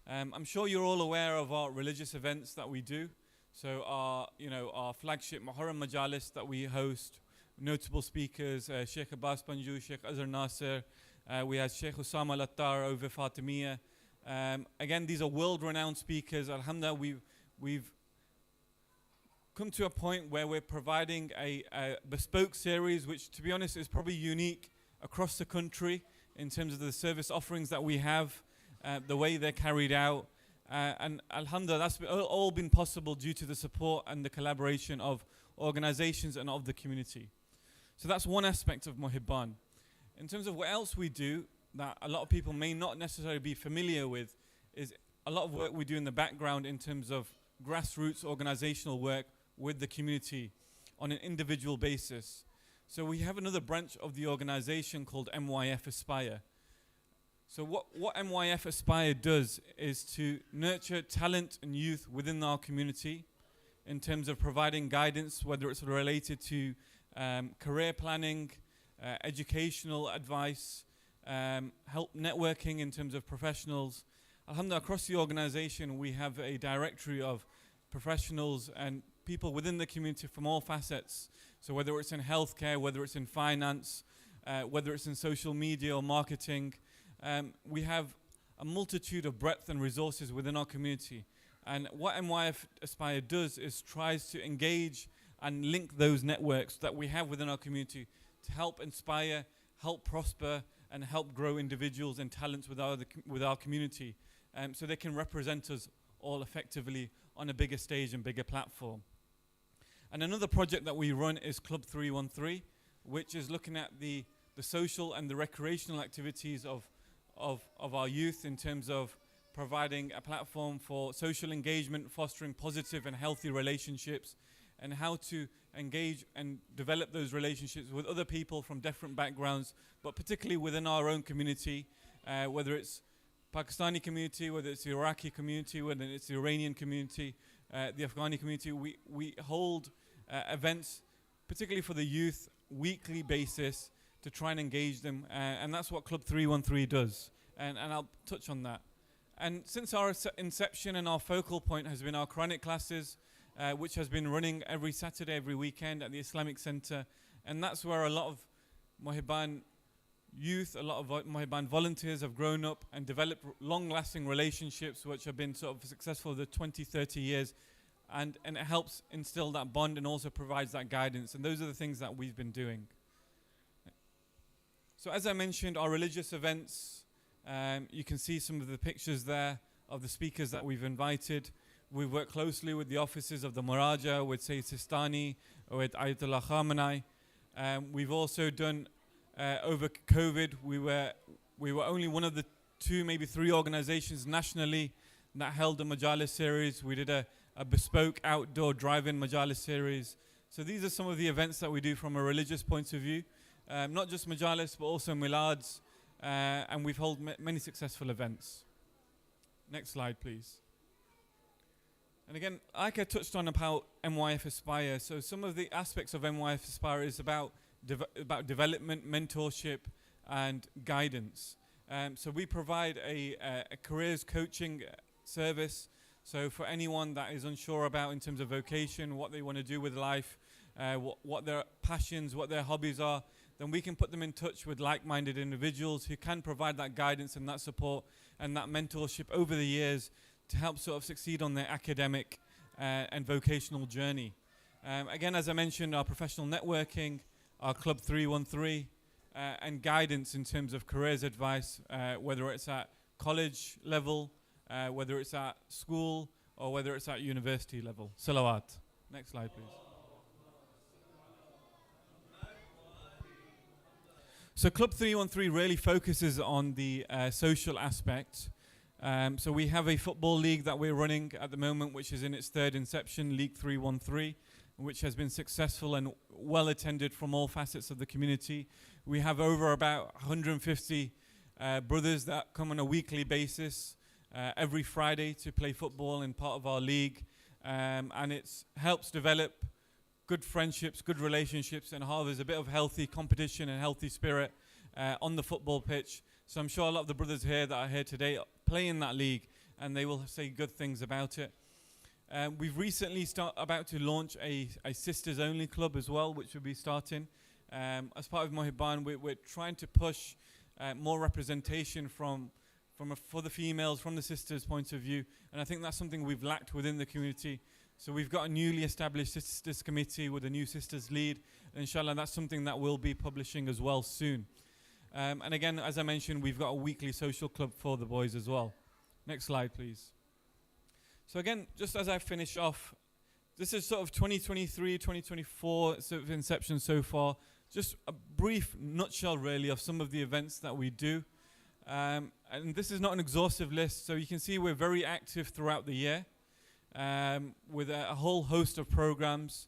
I'm sure you're all aware of our religious events that we do. So our flagship Muharram Majalis that we host, notable speakers, Sheikh Abbas Panju, Sheikh Azhar Nasir, we had Sheikh Usama Lattar over Fatimiyya. Again, these are world-renowned speakers. Alhamdulillah, we've come to a point where we're providing a bespoke series, which to be honest is probably unique across the country in terms of the service offerings that we have, the way they're carried out. And alhamdulillah, that's all been possible due to the support and the collaboration of organizations and of the community. So that's one aspect of Muhibban. In terms of what else we do that a lot of people may not necessarily be familiar with, is a lot of work we do in the background in terms of grassroots organizational work with the community on an individual basis. So we have another branch of the organization called MYF Aspire. So what MYF Aspire does is to nurture talent and youth within our community in terms of providing guidance, whether it's related to career planning, educational advice, help networking in terms of professionals. Alhamdulillah, across the organization we have a directory of professionals and people within the community from all facets. So whether it's in healthcare, whether it's in finance, whether it's in social media or marketing, we have a multitude of breadth and resources within our community. And what MYF Aspire does is tries to engage and link those networks that we have within our community to help inspire, help prosper, and help grow individuals and talents with our community, so they can represent us all effectively on a bigger stage and bigger platform. And another project that we run is Club 313, which is looking at the social and the recreational activities of our youth in terms of providing a platform for social engagement, fostering positive and healthy relationships, and how to engage and develop those relationships with other people from different backgrounds, but particularly within our own community, whether it's Pakistani community, whether it's the Iraqi community, whether it's the Iranian community, the Afghani community. We hold events, particularly for the youth, weekly basis to try and engage them, and that's what Club 313 does, and I'll touch on that. And since our inception, and our focal point has been our Quranic classes, which has been running every Saturday, every weekend at the Islamic Center, and that's where a lot of Muhibban youth, a lot of Muhibban volunteers have grown up and developed long-lasting relationships which have been sort of successful for 20, 30 years, and it helps instill that bond and also provides that guidance, and those are the things that we've been doing. So as I mentioned, our religious events, you can see some of the pictures there of the speakers that we've invited. We work closely with the offices of the Muraja, with Sayyid Sistani, with Ayatollah Khamenei. We've also done, over COVID, we were only one of the 2, maybe 3 organizations nationally that held a Majalis series. We did a bespoke outdoor drive-in Majalis series. So these are some of the events that we do from a religious point of view. Not just Majalis, but also Milads, and we've held many successful events. Next slide, please. And again, like I touched on about MYF Aspire, so some of the aspects of MYF Aspire is about development, mentorship, and guidance. So we provide a careers coaching service. So for anyone that is unsure about in terms of vocation, what they want to do with life, what their passions, what their hobbies are, then we can put them in touch with like-minded individuals who can provide that guidance and that support and that mentorship over the years to help sort of succeed on their academic and vocational journey. Again, as I mentioned, our professional networking, our Club 313, and guidance in terms of careers advice, whether it's at college level, whether it's at school, or whether it's at university level. Salawat. Next slide, please. So Club 313 really focuses on the social aspect. So we have a football league that we're running at the moment, which is in its 3rd inception, League 313, which has been successful and well attended from all facets of the community. We have over about 150 brothers that come on a weekly basis every Friday to play football in part of our league, and it helps develop good friendships, good relationships, and how there's a bit of healthy competition and healthy spirit on the football pitch. So I'm sure a lot of the brothers here that are here today play in that league, and they will say good things about it. We've recently about to launch a sisters-only club as well, which will be starting. As part of Muhibban, we're trying to push more representation for the females, from the sisters' point of view, and I think that's something we've lacked within the community. So we've got a newly established sisters committee with a new sisters lead. And inshallah, that's something that we'll be publishing as well soon. And again, as I mentioned, we've got a weekly social club for the boys as well. Next slide, please. So again, just as I finish off, this is sort of 2023, 2024 sort of inception so far. Just a brief nutshell, really, of some of the events that we do. And this is not an exhaustive list, so you can see we're very active throughout the year. With a whole host of programs,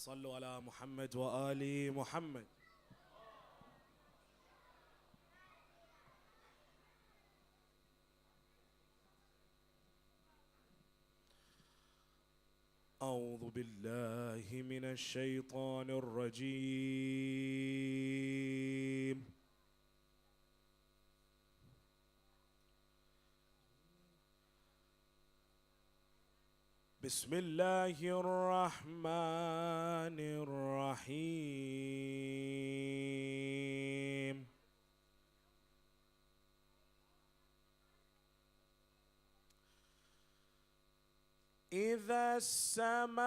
صلوا على محمد وآل محمد. أعوذ بالله من الشيطان الرجيم. بسم الله الرحمن الرحيم. إذا السماء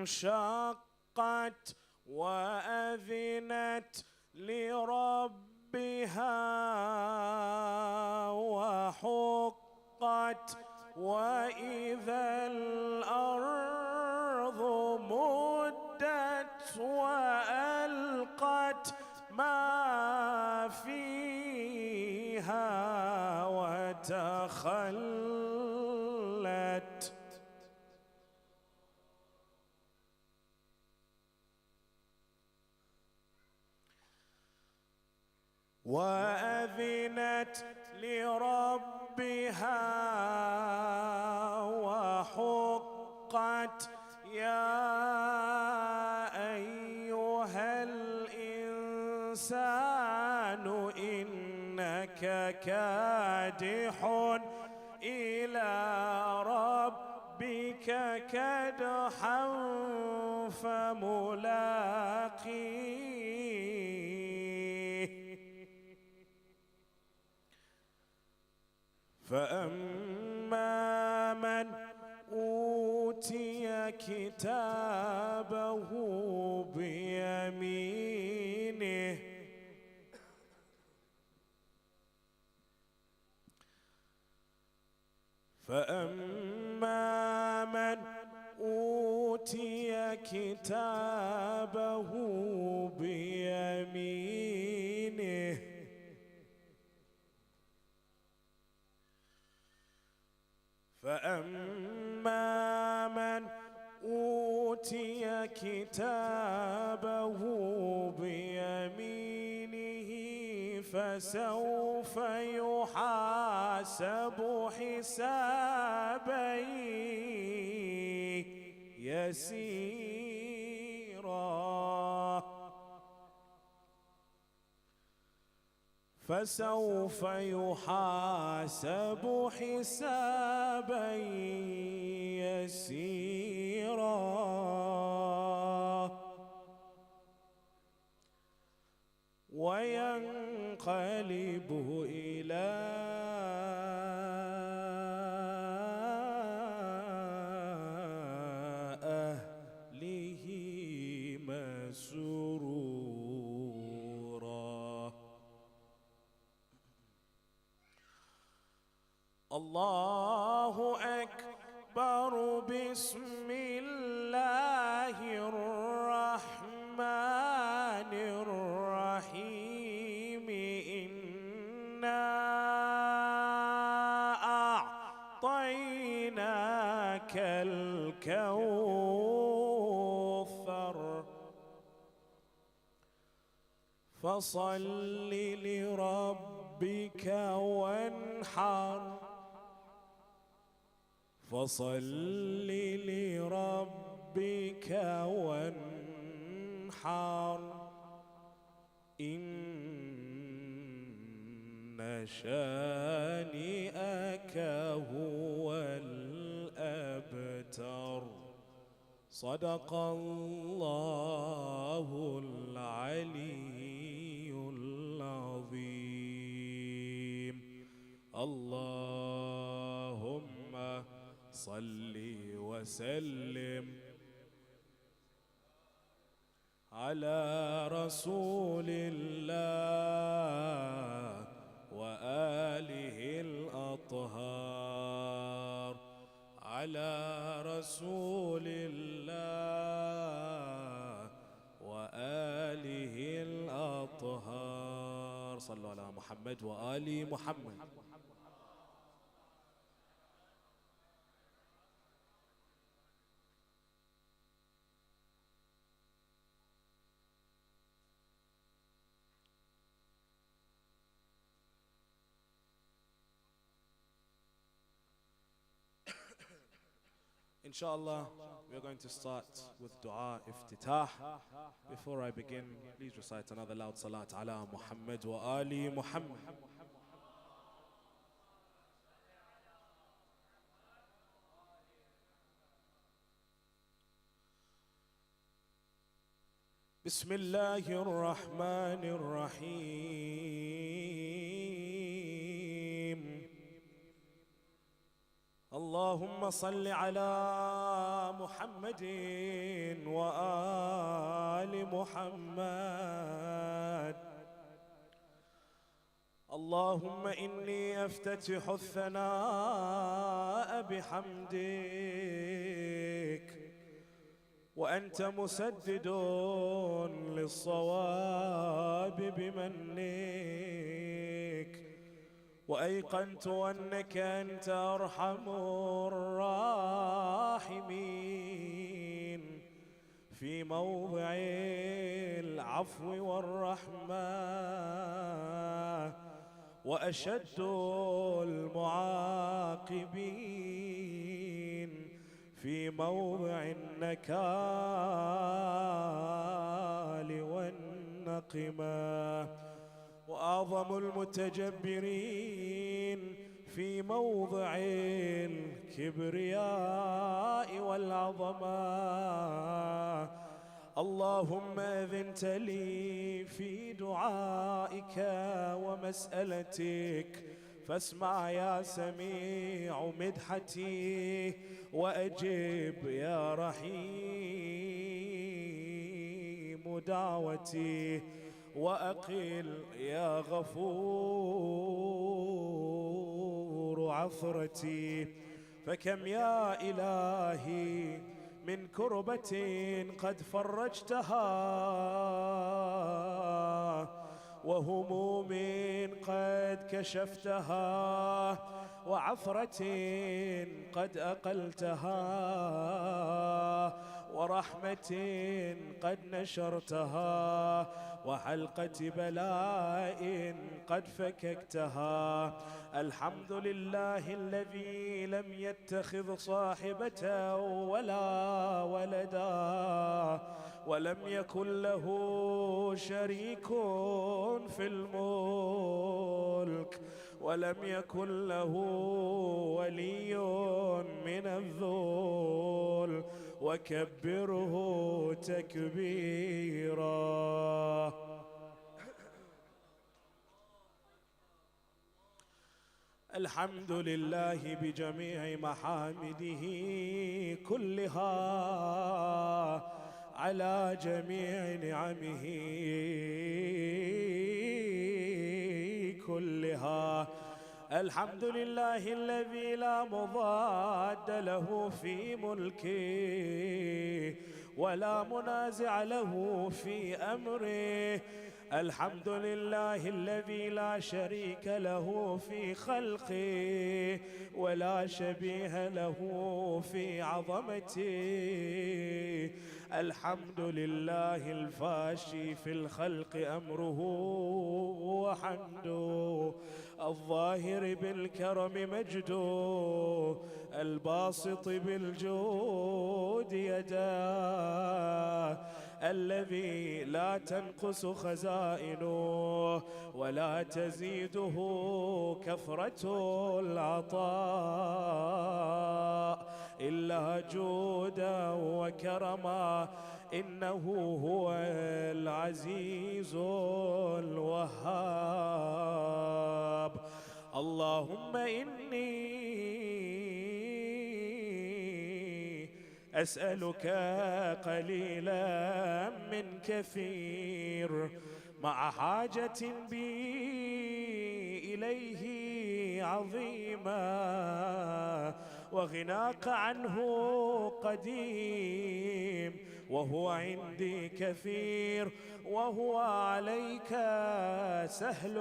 انشقت وأذنت لربها وحقت وإذا الأرض مدت وألقت ما فيها وتخلت وأذنت لربها وحقت يا أيها الإنسان إنك كادح إلى ربك كدحا فملاقيه فأما من أوتي كتابه بيمينه فأما من أوتي كتابه بيمينه فأما من أوتي كتابه بيمينه فسوف يحاسب حسابا يسيرا فسوف يحاسب حسابا يسيرا وينقلب إلى أهله مسرورا. الله أكبر. بسم الله الرحمن الرحيم. إنا أعطيناك الكوثر فصل لربك وانحر فصل لربك وانحر إن شانئك هو الأبتر. صدق الله العلي العظيم. اللهم صل وسلم على رسول الله وآله الأطهار. على رسول الله وآله الأطهار. صلوا على محمد وآل محمد. Inshallah, we are going to start with dua iftitah. Before I begin, please recite another loud salat ala Muhammad wa Ali Muhammad. بسم الله الرحمن الرحيم. اللهم صل على محمد وآل محمد. اللهم إني أفتتح الثناء بحمدك وأنت مسدد للصواب بمنك، وأيقنت أنك أنت أرحم الراحمين في موضع العفو والرحمة، وأشد المعاقبين في موضع النكال والنقمة، وأعظم المتجبرين في موضع الكبرياء والعظمة. اللهم أذنت لي في دعائك ومسألتك، فاسمع يا سميع مدحتي، وأجب يا رحيم دعوتي، وأقل يا غفور عثرتي. فكم يا إلهي من كربة قد فرجتها، وهموم قد كشفتها، وعثرة قد أقلتها، ورحمة قد نشرتها، وحلقة بلاء قد فككتها. الحمد لله الذي لم يتخذ صاحبة ولا ولدا، ولم يكن له شريك في الملك، ولم يكن له ولي من الذل، وكبره تكبيرا. الحمد لله بجميع محامده كلها على جميع نعمه كلها. الحمد لله الذي لا مضاد له في ملكه ولا منازع له في أمره. الحمد لله الذي لا شريك له في خلقه ولا شبيه له في عظمته. الحمد لله الفاشي في الخلق أمره وحمده، الظاهر بالكرم مجده، الباسط بالجود يداه، الذي لا تنقص خزائنه ولا تزيده كثرة العطاء إلا جودا وكرما. إنه هو العزيز الوهاب. اللهم إني أسألك قليلا من كثير، مع حاجة بي إليه عظيمة، وغناك عنه قديم، وهو عندي كثير، وهو عليك سهل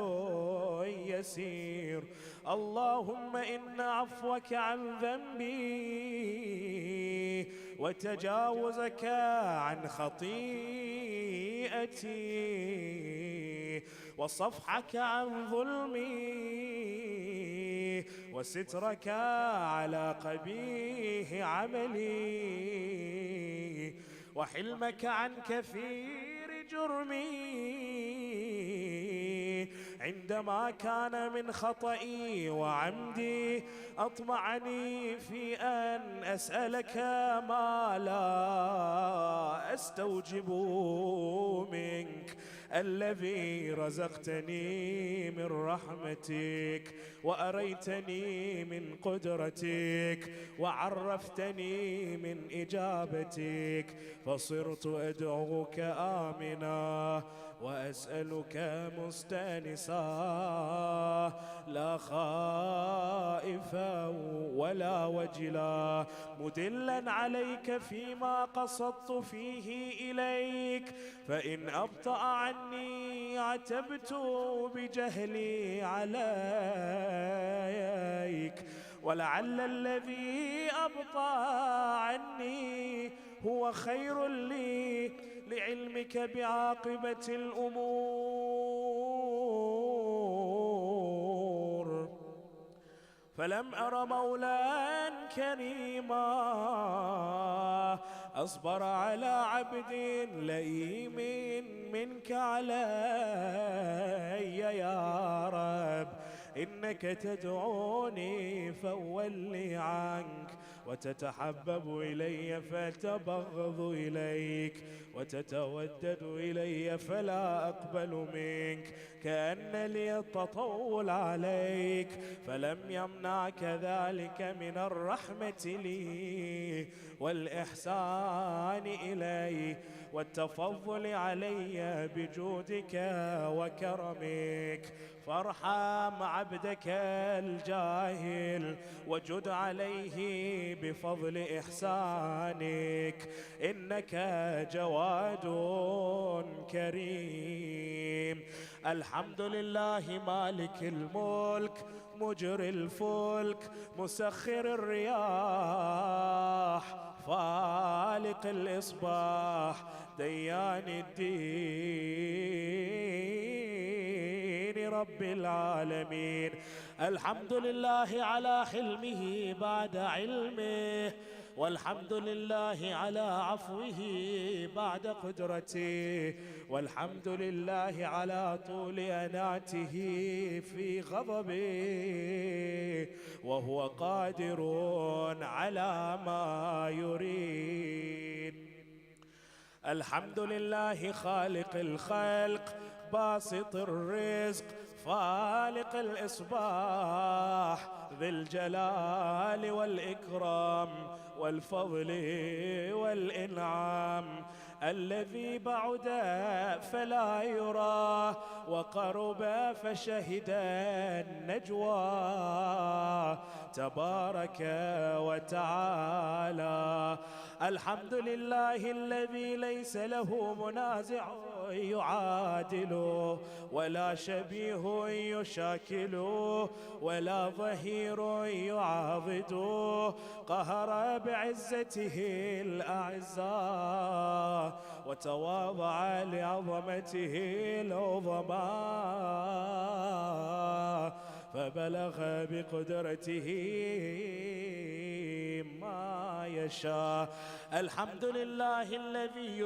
يسير. اللهم إن عفوك عن ذنبي وتجاوزك عن خطيئتي وصفحك عن ظلمي وسترك على قبيح عملي وحلمك عن كثير جرمي عندما كان من خطئي وعمدي أطمعني في أن أسألك ما لا أستوجب منك الذي رزقتني من رحمتك وأريتني من قدرتك وعرفتني من إجابتك فصرت أدعوك آمنا وأسألك مستانسا لا خائفا ولا وجلا مدلا عليك فيما قصدت فيه إليك فإن أبطأ عني عتبت بجهلي عليك ولعل الذي أبطأ عني هو خير لي لعلمك بعاقبة الأمور فلم أر مولا كريما أصبر على عبد لئيم منك علي يا رب إنك تدعوني فأولي عنك وتتحبب إلي فتبغض إليك وتتودد إلي فلا أقبل منك كأن لي التطول عليك فلم يمنعك ذلك من الرحمة لي والإحسان إلي والتفضل علي بجودك وكرمك فارحم عبدك الجاهل وجد عليه بفضل إحسانك إنك جواد كريم الحمد لله مالك الملك مجري الفلك مسخر الرياح فالق الإصباح ديان الدين رب العالمين الحمد لله على حلمه بعد علمه والحمد لله على عفوه بعد قدرته والحمد لله على طول أناته في غضبه وهو قادر على ما يريد الحمد لله خالق الخلق باسط الرزق فالق الإصباح ذي الجلال والإكرام والفضل والإنعام الذي بعد فلا يرى وقرب فشهد النجوى تبارك وتعالى الحمد لله الذي ليس له منازع يعادله ولا شبيه يشاكله ولا ظهير يعاضده قهر بعزته الأعزاء وتواضع لعظمته العظماء فبلغ بقدرته ما يشاء الحمد لله الذي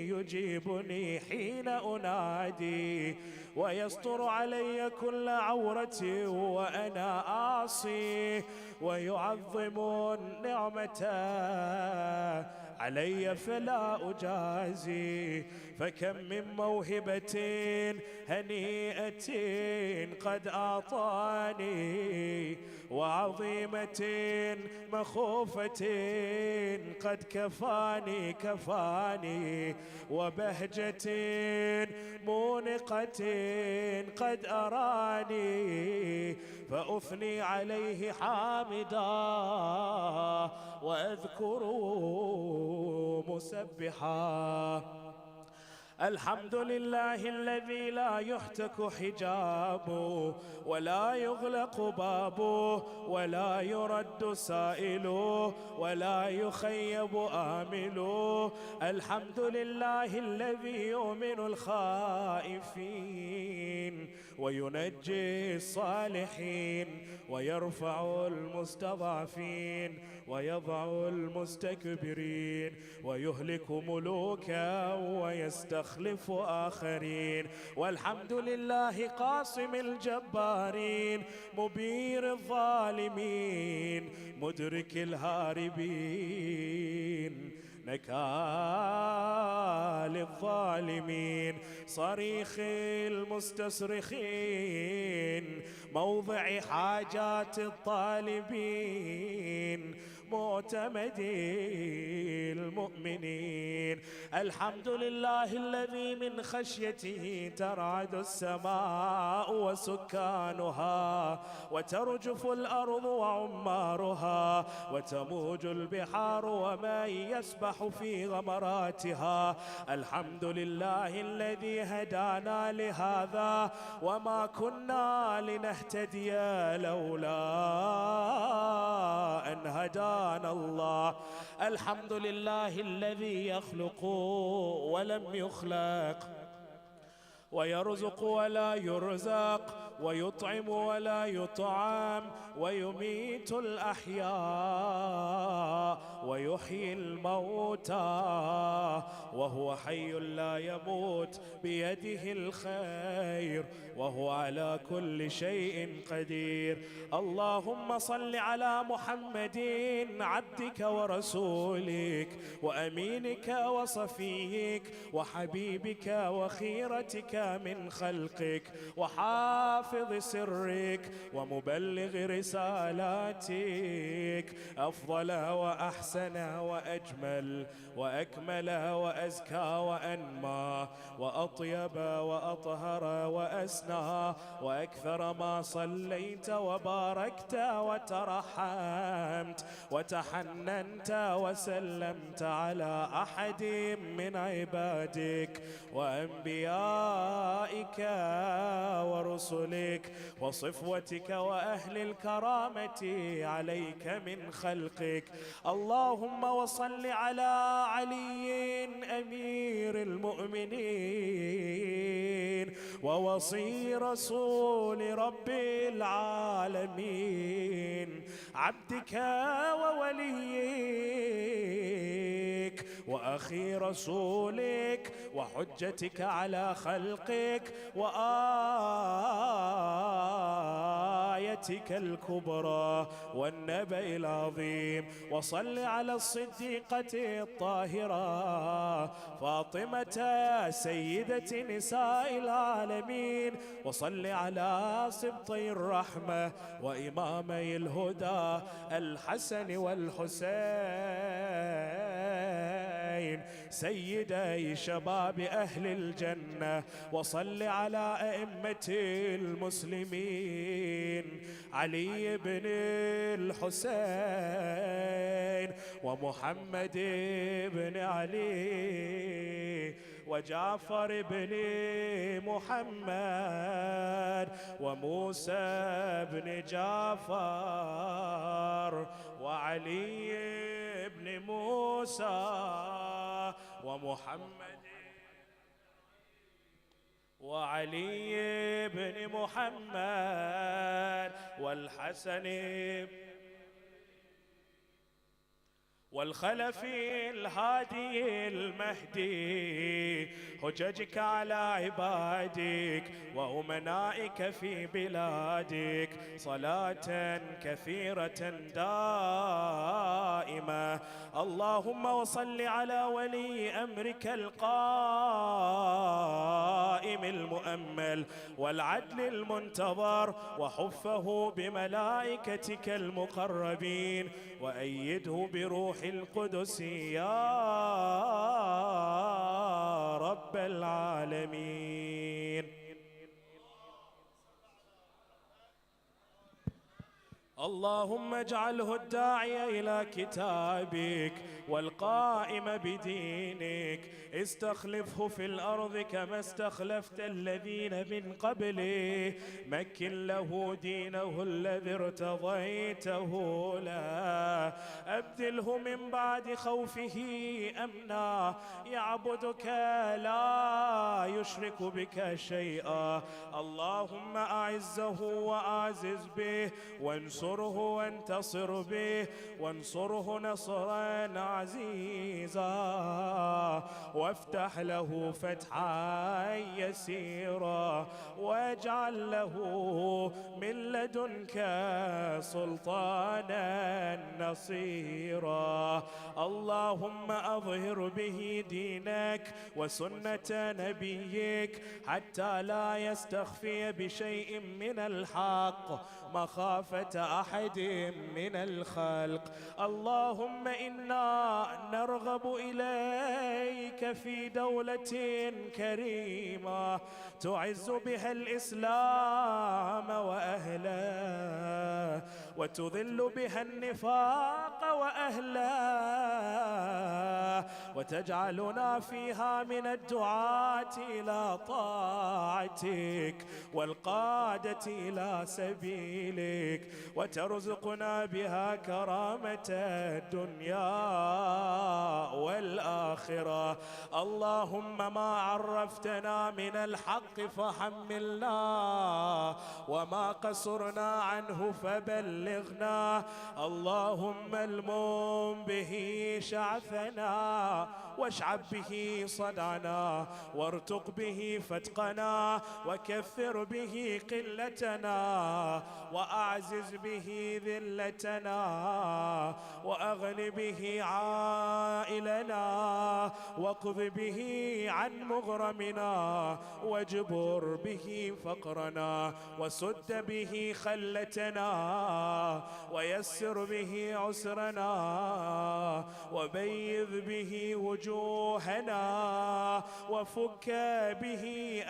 يجيبني حين أنادي ويستر علي كل عورة وأنا عاصي ويعظم النعمة علي فلا أجازي فكم من موهبة هنيئة قد أعطاني وعظيمة مخوفة قد كفاني وبهجة مونقة قد أراني فأثني عليه حامدا وأذكر مسبحا الحمد لله الذي لا يحتك حجابه ولا يغلق بابه ولا يرد سائله ولا يخيب آمله. الحمد لله الذي يؤمن الخائفين وينجي الصالحين ويرفع المستضعفين ويضع المستكبرين ويهلك ملوكا ويستخلف آخرين. والحمد لله قاصم الجبارين مبير الظالمين مدرك الهاربين نكال الظالمين صريخ المستصرخين موضع حاجات الطالبين معتمد المؤمنين. الحمد لله الذي من خشيته ترعد السماء وسكانها وترجف الأرض وعمارها وتموج البحار ومن يسبح في غمراتها. الحمد لله الذي هدانا لهذا وما كنا لنهتدي لولا أن هدانا الله. الحمد لله الذي يخلق ولم يخلق ويرزق ولا يرزق ويطعم ولا يطعم ويميت الأحياء ويحيي الموتى وهو حي لا يموت بيده الخير وهو على كل شيء قدير. اللهم صل على محمد عبدك ورسولك وأمينك وصفيك وحبيبك وخيرتك من خلقك وحافظ سرك ومبلغ رسالاتك أفضل وأحسن وأجمل وأكمل وأزكى وأنمى وأطيب وأطهر وأسنى وأكثر ما صليت وباركت وترحمت وتحننت وسلمت على أحد من عبادك وأنبيائك ورسلك وصفوتك وأهل الكرامة عليك من خلقك. اللهم وصل على علي أمير المؤمنين ووصي رسول رب العالمين عبدك ووليك وأخي رسولك وحجتك على خلقك وآيتك الكبرى والنبأ العظيم. وصل على الصديقة الطاهرة فاطمة سيدة نساء العالمين. وصل على سبطي الرحمة وإمامي الهدى الحسن والحسين سيدي شباب أهل الجنة. وصل على أئمة المسلمين علي بن الحسين ومحمد بن علي وجعفر بن محمد وموسى بن جعفر وعلي بن موسى ومحمد وعلي بن محمد والحسن والخلف الهادي المهدي حججك على عبادك وأمنائك في بلادك صلاة كثيرة دائمة. اللهم وصل على ولي أمرك القائم المؤمل والعدل المنتظر وحفه بملائكتك المقربين وأيده بروح القدس يا رب العالمين. اللهم اجعله الداعي إلى كتابك والقائم بدينك استخلفه في الأرض كما استخلفت الذين من قبله. مكن له دينه الذي ارتضيته له. أبدله من بعد خوفه أمنا يعبدك لا يشرك بك شيئا. اللهم أعزه وأعزز به، وانصره وانتصر به، وانصره نصرا عزيزا، وافتح له فتحا يسيرا، واجعل له من لدنك سلطانا نصيرا. اللهم أظهر به دينك وسنة نبيك حتى لا يستخفي بشيء من الحق مخافة أحد من الخلق. اللهم إنا نرغب إليك في دولة كريمة تعز بها الإسلام وأهله، وتذل بها النفاق وأهله، وتجعلنا فيها من الدعاة إلى طاعتك والقادة إلى سبيلك، وترزقنا بها كرامة الدنيا والآخرة. اللهم ما عرفتنا من الحق فحملنا، وما قصرنا عنه فبلغنا. اللهم المم به شعثنا، واشعب به صدعنا، وارتق به فتقنا، وكثر به قلتنا، وأعزز به ذلتنا، وأغن به عائلنا، واقض به عن مغرمنا، واجبر به فقرنا، وسد به خلتنا، ويسر به عسرنا، وبيض به وجوهنا، وفك به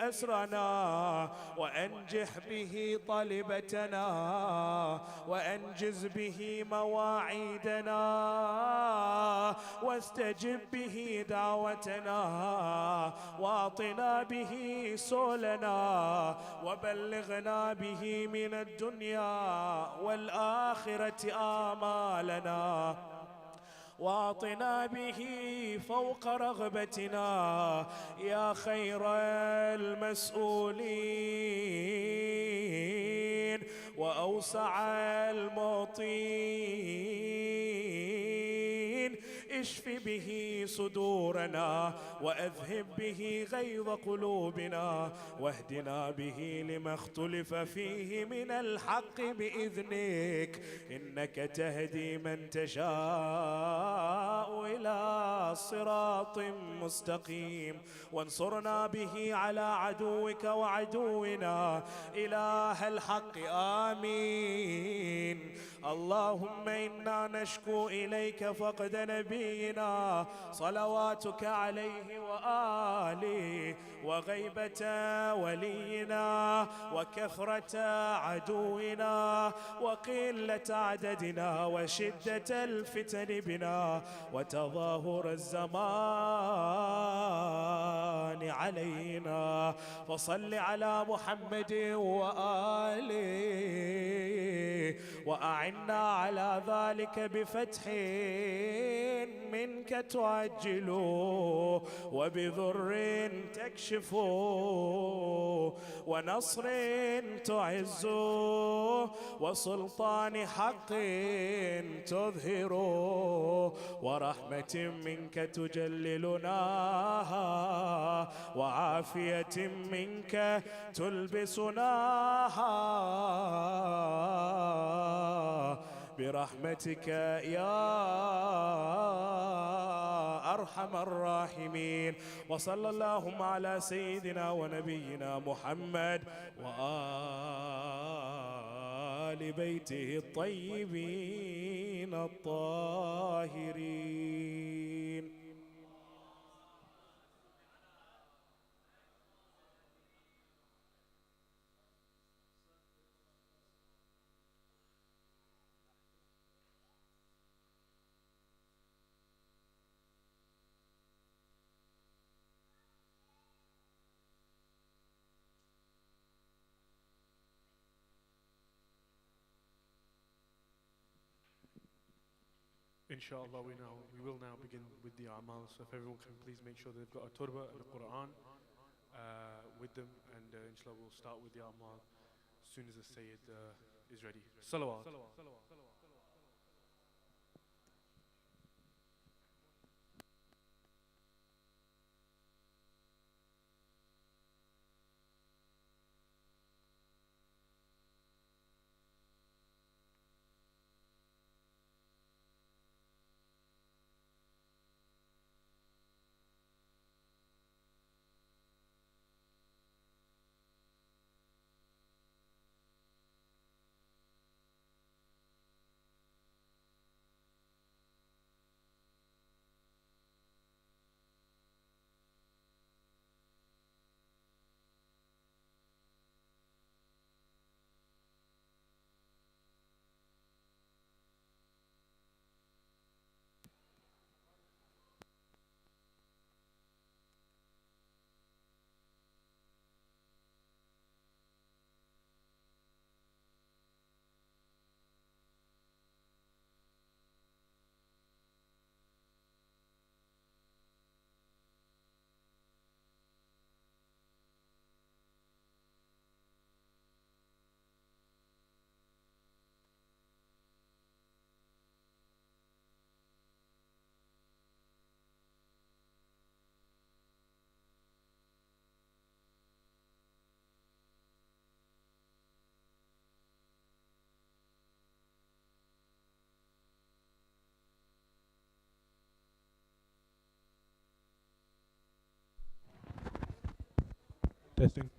أسرنا، وأنجح به طلبتنا، وأنجز به مواعيدنا، واستجب به دعوتنا، واعطنا به سؤلنا، وبلغنا به من الدنيا والآخرة آمالنا، واعطنا به فوق رغبتنا يا خير المسؤولين وأوسع المعطين. اشف به صدورنا، وأذهب به غيظ قلوبنا، واهدنا به لما اختلف فيه من الحق بإذنك، إنك تهدي من تشاء إلى صراط مستقيم. وانصرنا به على عدوك وعدونا إله الحق. آمين. اللهم إنا نشكو إليك فقد نبينا صلواتك عليه وآله، وغيبة ولينا، وكثرة عدونا، وقلة عددنا، وشدة الفتن بنا، وتظاهر الزمان علينا. فصل على محمد وآله، وأعنا على ذلك بفتح منك تعجل، وبذر تكشف، ونصر تعز، وسلطان حق تظهر، ورحمة منك تجللناها، وعافية منك تلبسناها، برحمتك يا أرحم الراحمين. وصلى اللهم على سيدنا ونبينا محمد وآل بيته الطيبين الطاهرين. Inshallah, we will now begin with the Amal. So if everyone can please make sure they've got a turba and a Quran with them, and inshallah we'll start with the Amal as soon as the Syed is ready. Salawat. Testing.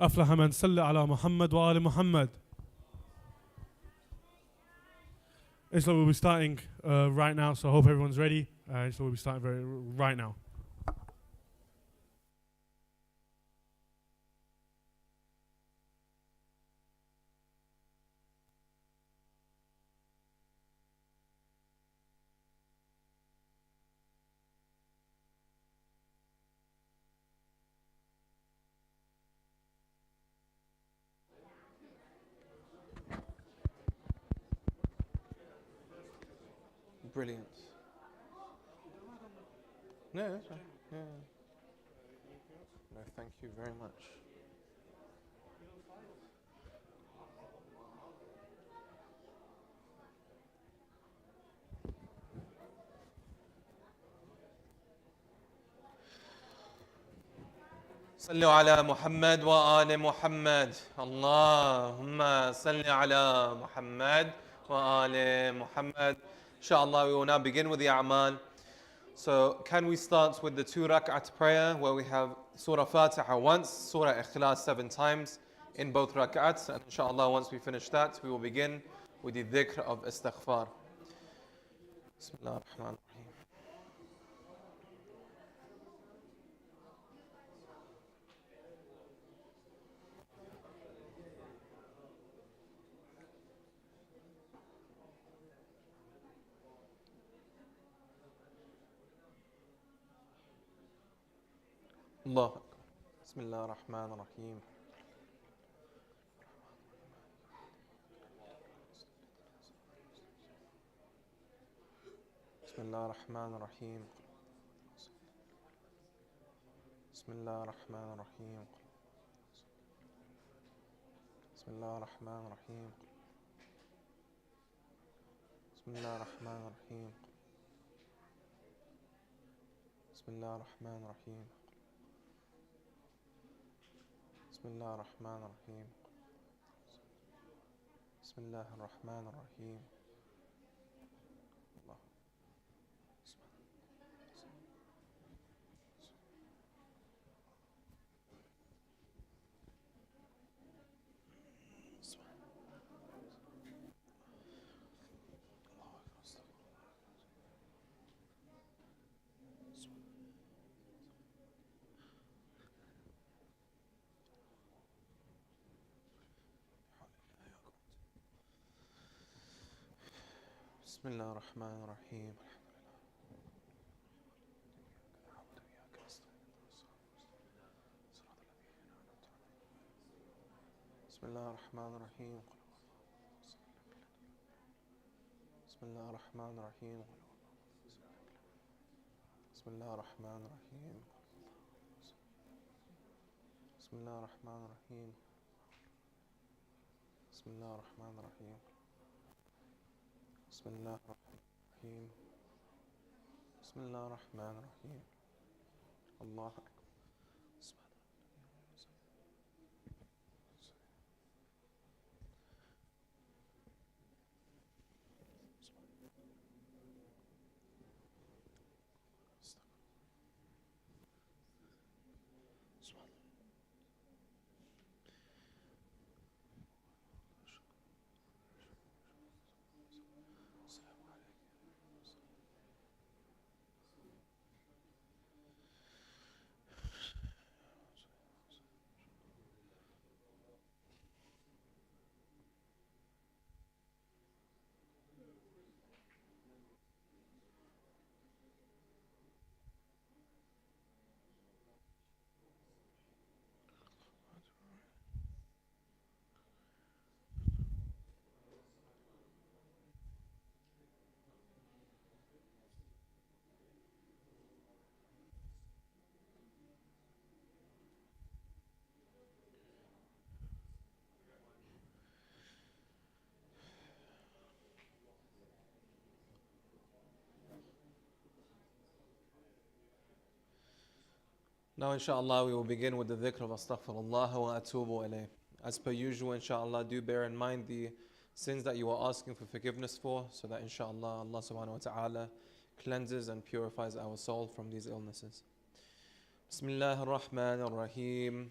أفلح من صلى على محمد وآل محمد. Inshallah, we'll be starting right now, so I hope everyone's ready. Inshallah, we'll be starting right now. Brilliant. No, that's right. Yeah. No, thank you very much. صلوا على محمد وآل محمد. اللهم صل على محمد وآل محمد. Inshallah, we will now begin with the A'mal. So, can we start with the 2 rak'at prayer where we have Surah Fatiha once, Surah Ikhlas 7 times in both rak'ats. And inshallah, once we finish that, we will begin with the dhikr of istighfar. Bismillah ar-Rahman ar-Rahim. Allah. Bismillah ar-Rahman ar-Rahim. Bismillah ar-Rahman ar-Rahim. Bismillah ar-Rahman ar-Rahim. Bismillah ar-Rahman ar-Rahim. Bismillah ar-Rahman ar-Rahim. Bismillah ar-Rahman ar-Rahim. Bismillah ar-Rahman ar-Rahim. Bismillah ar-Rahman ar-Rahim. Allah. Bismillah ar-Rahman ar-Rahim. Bismillah ar-Rahman ar-Rahim. Bismillah ar-Rahman ar-Rahim. Bismillah ar-Rahman ar-Rahim. Bismillah ar-Rahman ar-Rahim. Bismillah ar-Rahman ar-Rahim. Bismillah ar-Rahman ar-Rahim. Bismillah ar-Rahman ar-Rahim. Allah Akbar. Now, inshallah, we will begin with the dhikr of astaghfirullah wa atubu ilayh. As per usual, inshallah, do bear in mind the sins that you are asking for forgiveness for, so that inshallah, Allah subhanahu wa ta'ala cleanses and purifies our soul from these illnesses. Bismillah ar-Rahman ar-Rahim.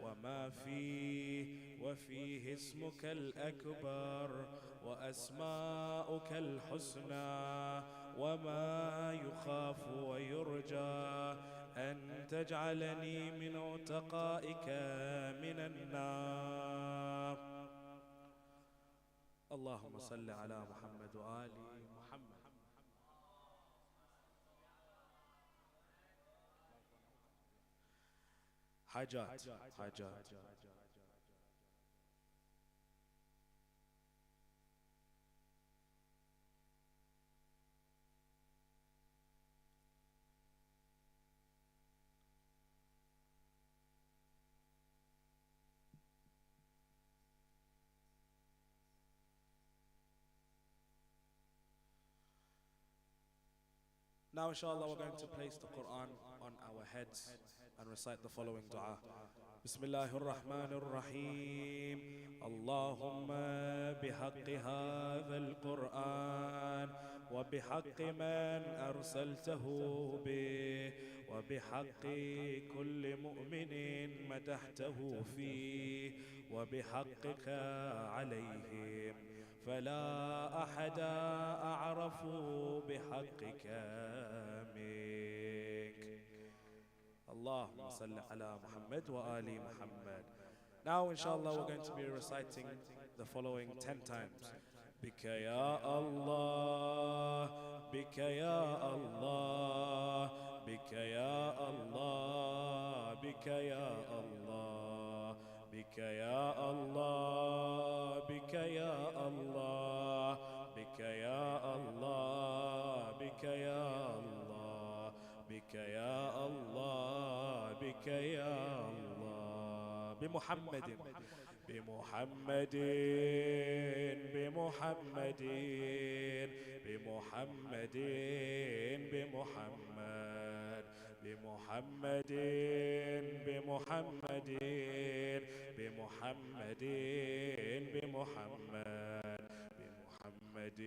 وما فيه وفيه اسمك الأكبر وأسماؤك الحسنى وما يخاف ويرجى أن تجعلني من عتقائك من النار. اللهم صل على محمد وآل محمد. حاجات. Now inshallah we're going to place the Quran on our heads and recite the following dua. Bismillahir Rahmanir Rahim. Allahumma bihaqqi hadha al-Quran wa bihaqqi man arsaltahu bih wa bihaqqi kulli mu'minin madahtahu fih wa bihaqqika alayhim فلا أحد أعرف بحقك منك. اللهم صل على محمد وآل محمد. Now inshallah we're going to be reciting the following 10 times. بك يا الله بك يا الله بك يا الله بك يا الله بك يا الله بك يا الله بك يا الله بك يا الله بك يا الله بك يا الله بمحمد بمحمد بمحمد بمحمد بمحمد بمحمد بمحمد بمحمد بمحمد بمحمد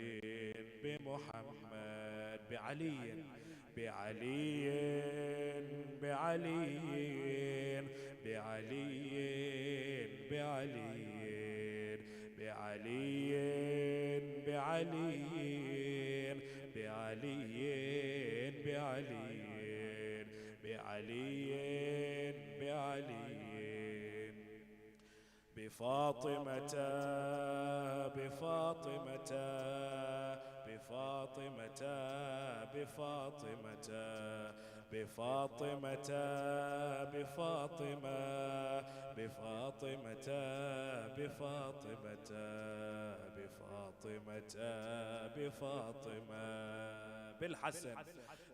بمحمد بعلي بعلي بعلي بعلي بعلي بعلي بعلي بعلي بعلي بعلي بعلي بفاطمة بفاطمة بفاطمة بفاطمة بفاطمة بفاطمة بفاطمة بفاطمة بفاطمة بفاطمة بالحسن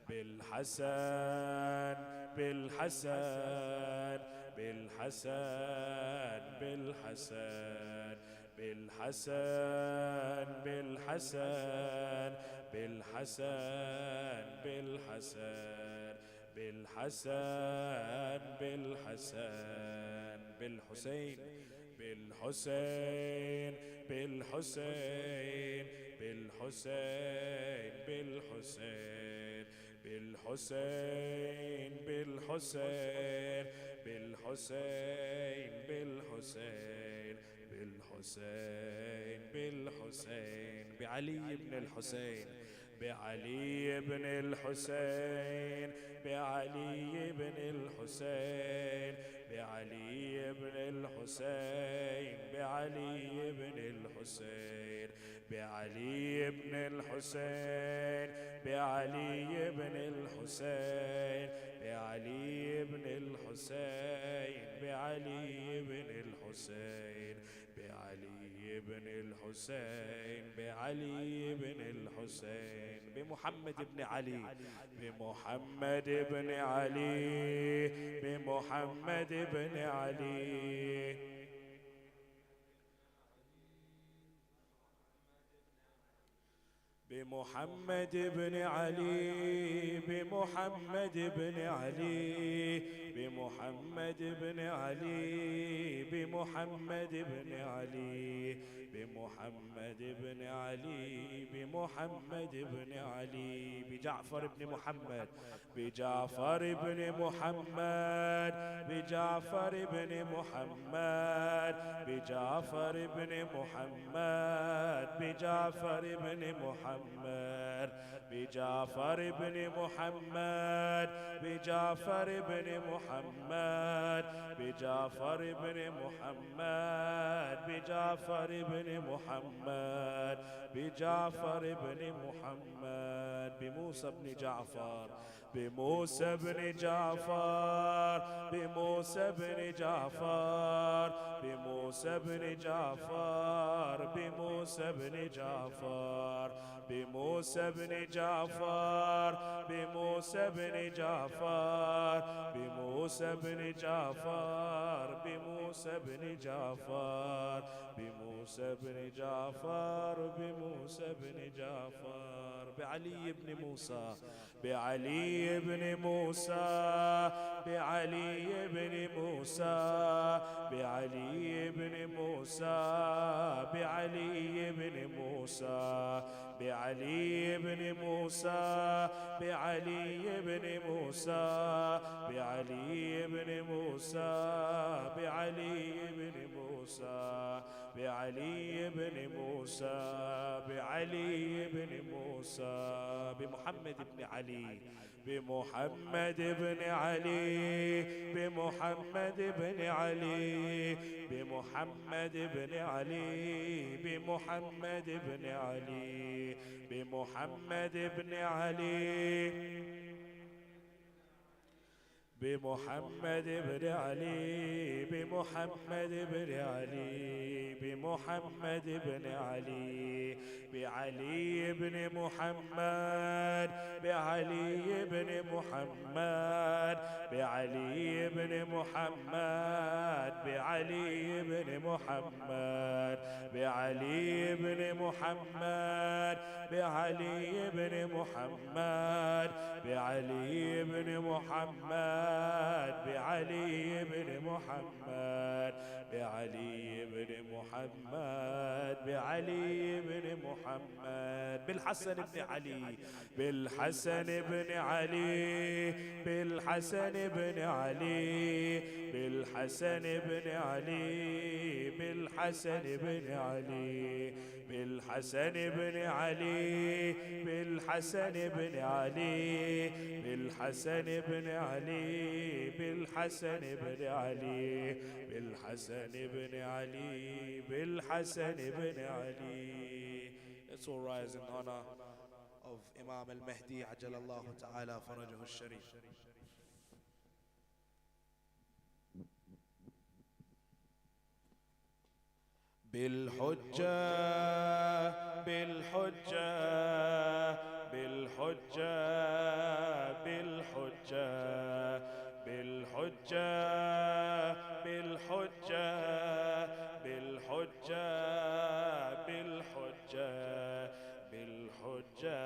بالحسن بالحسن بالحسن بالحسن بالحسن بالحسن بالحسن بالحسن بالحسن بالحسن بالحسين بالحسين بالحسين بالحسين بالحسين بالحسين بالحسين بالحسين بالحسين بالحسين بالحسين بعلي بن الحسين بعلي بن الحسين بعلي بن الحسين بعلي بن الحسين بعلي بن الحسين بعلي بن الحسين بعلي بن الحسين بعلي بن الحسين بعلي بن الحسين بعلي بن الحسين بعلي بن الحسين بمحمد بن علي بمحمد بن علي بمحمد بن علي بمحمد بن علي بمحمد بن علي بمحمد بن علي بمحمد بن علي بمحمد بن علي بمحمد بن علي بجعفر بن محمد بجعفر بن محمد بجعفر بن محمد بجعفر بن محمد بجعفر بن محمد بجعفر بن محمد بجعفر بن محمد بجعفر بن محمد بجعفر بن محمد بجعفر بن محمد بموسى بن جعفر بموسى بن جعفر بموسى بن جعفر بموسى بن جعفر بموسى بن جعفر بموسى بن جعفر بموسى بن جعفر بموسى بن جعفر بموسى بن جعفر بموسى بن جعفر بموسى بن جعفر بعلي بن موسى بعلي بن موسى بعلي بن موسى بعلي بن موسى بعلي بن موسى بعلي بن موسى بعلي بن موسى بعلي بن موسى بعلي بن موسى بعلي بن موسى بعلي بن موسى بمحمد بن علي بمحمد بن علي بمحمد بن علي بمحمد بن علي بمحمد بن علي بمحمد بن علي بمحمد بن علي بمحمد بن علي بمحمد بن علي بعلي بن محمد بعلي بن محمد بعلي بن محمد بعلي بن محمد بعلي بن محمد بعلي بن محمد بعلي بن محمد بعلي بن محمد بعلي بن محمد بعلي بن محمد بالحسن بن علي بالحسن بن علي بالحسن بن علي بالحسن بن علي بالحسن بن علي بالحسن بن علي بالحسن بن علي بالحسن بن علي بالحسن بن علي بالحسن بن علي بالحسن بن علي. Let's all rise in honor of Imam al-Mahdi عجل الله تعالى فرجه الشريف. بالحجة بالحجة بالحجة بالحجة بالحجة بالحجة بالحجة بالحجة بالحجة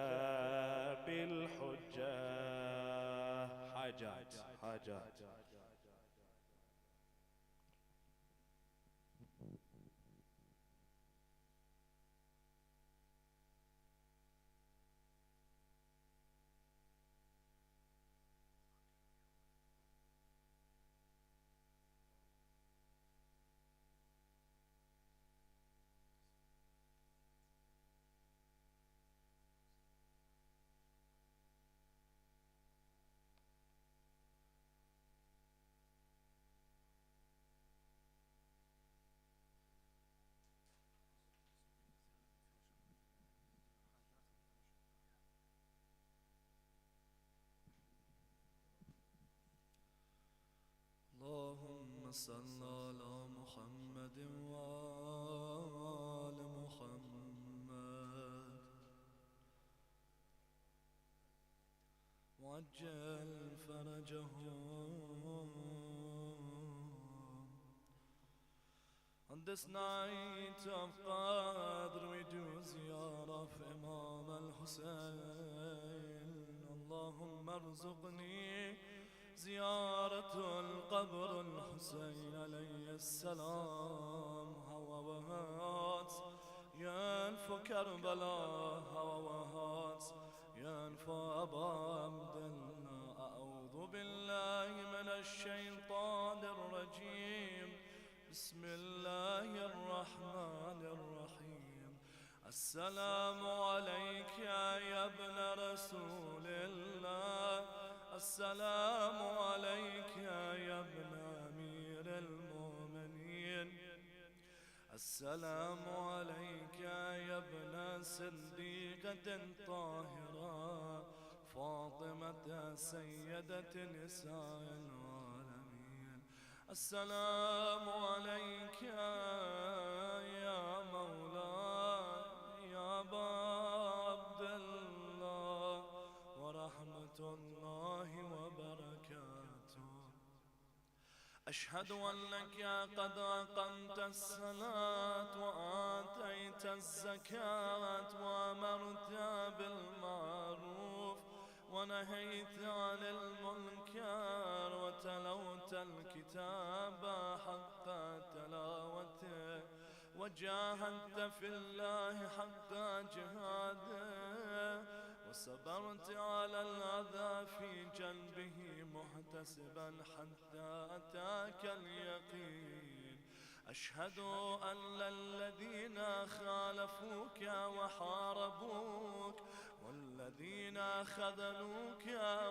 بالحجة حاجات حاجات. اللهم صل على محمد وآل محمد وعجل فرجهم. this night of Qadr we do ziyarah of Imam al-Hussein. Allahumma arzuqni زيارة القبر الحسين عليه السلام. How our hearts yearn for Karbala, how our hearts yearn for Aba Abdullah. أعوذ بالله من الشيطان الرجيم. بسم الله الرحمن الرحيم. السلام عليك يا ابن رسول الله. السلام عليك يا ابن أمير المؤمنين. السلام عليك يا ابن صديقة طاهرة فاطمة سيدة نساء العالمين. السلام عليك يا مولاي يا أبا عبد الله ورحمة الله وبركاته. أشهد أنك قد أقمت الصلاة وآتيت الزكاة وأمرت بالمعروف ونهيت عن المنكر وتلوت الكتاب حق تلاوته وجاهدت في الله حق جهاده وصبرت على الأذى في جنبه محتسبا حتى أتاك اليقين. أشهد أن الذين خالفوك وحاربوك والذين خذلوك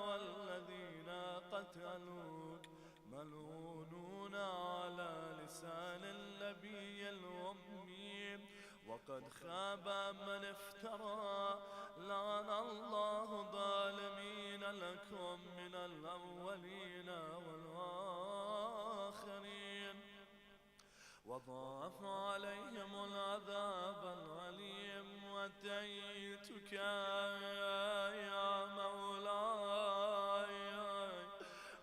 والذين قتلوك ملعونون على لسان النبي الأمي وقد خاب من افترى. لعن الله ظالمين لكم من الأولين والآخرين وضاعف عليهم العذاب الأليم. وأتيتك يا مولاي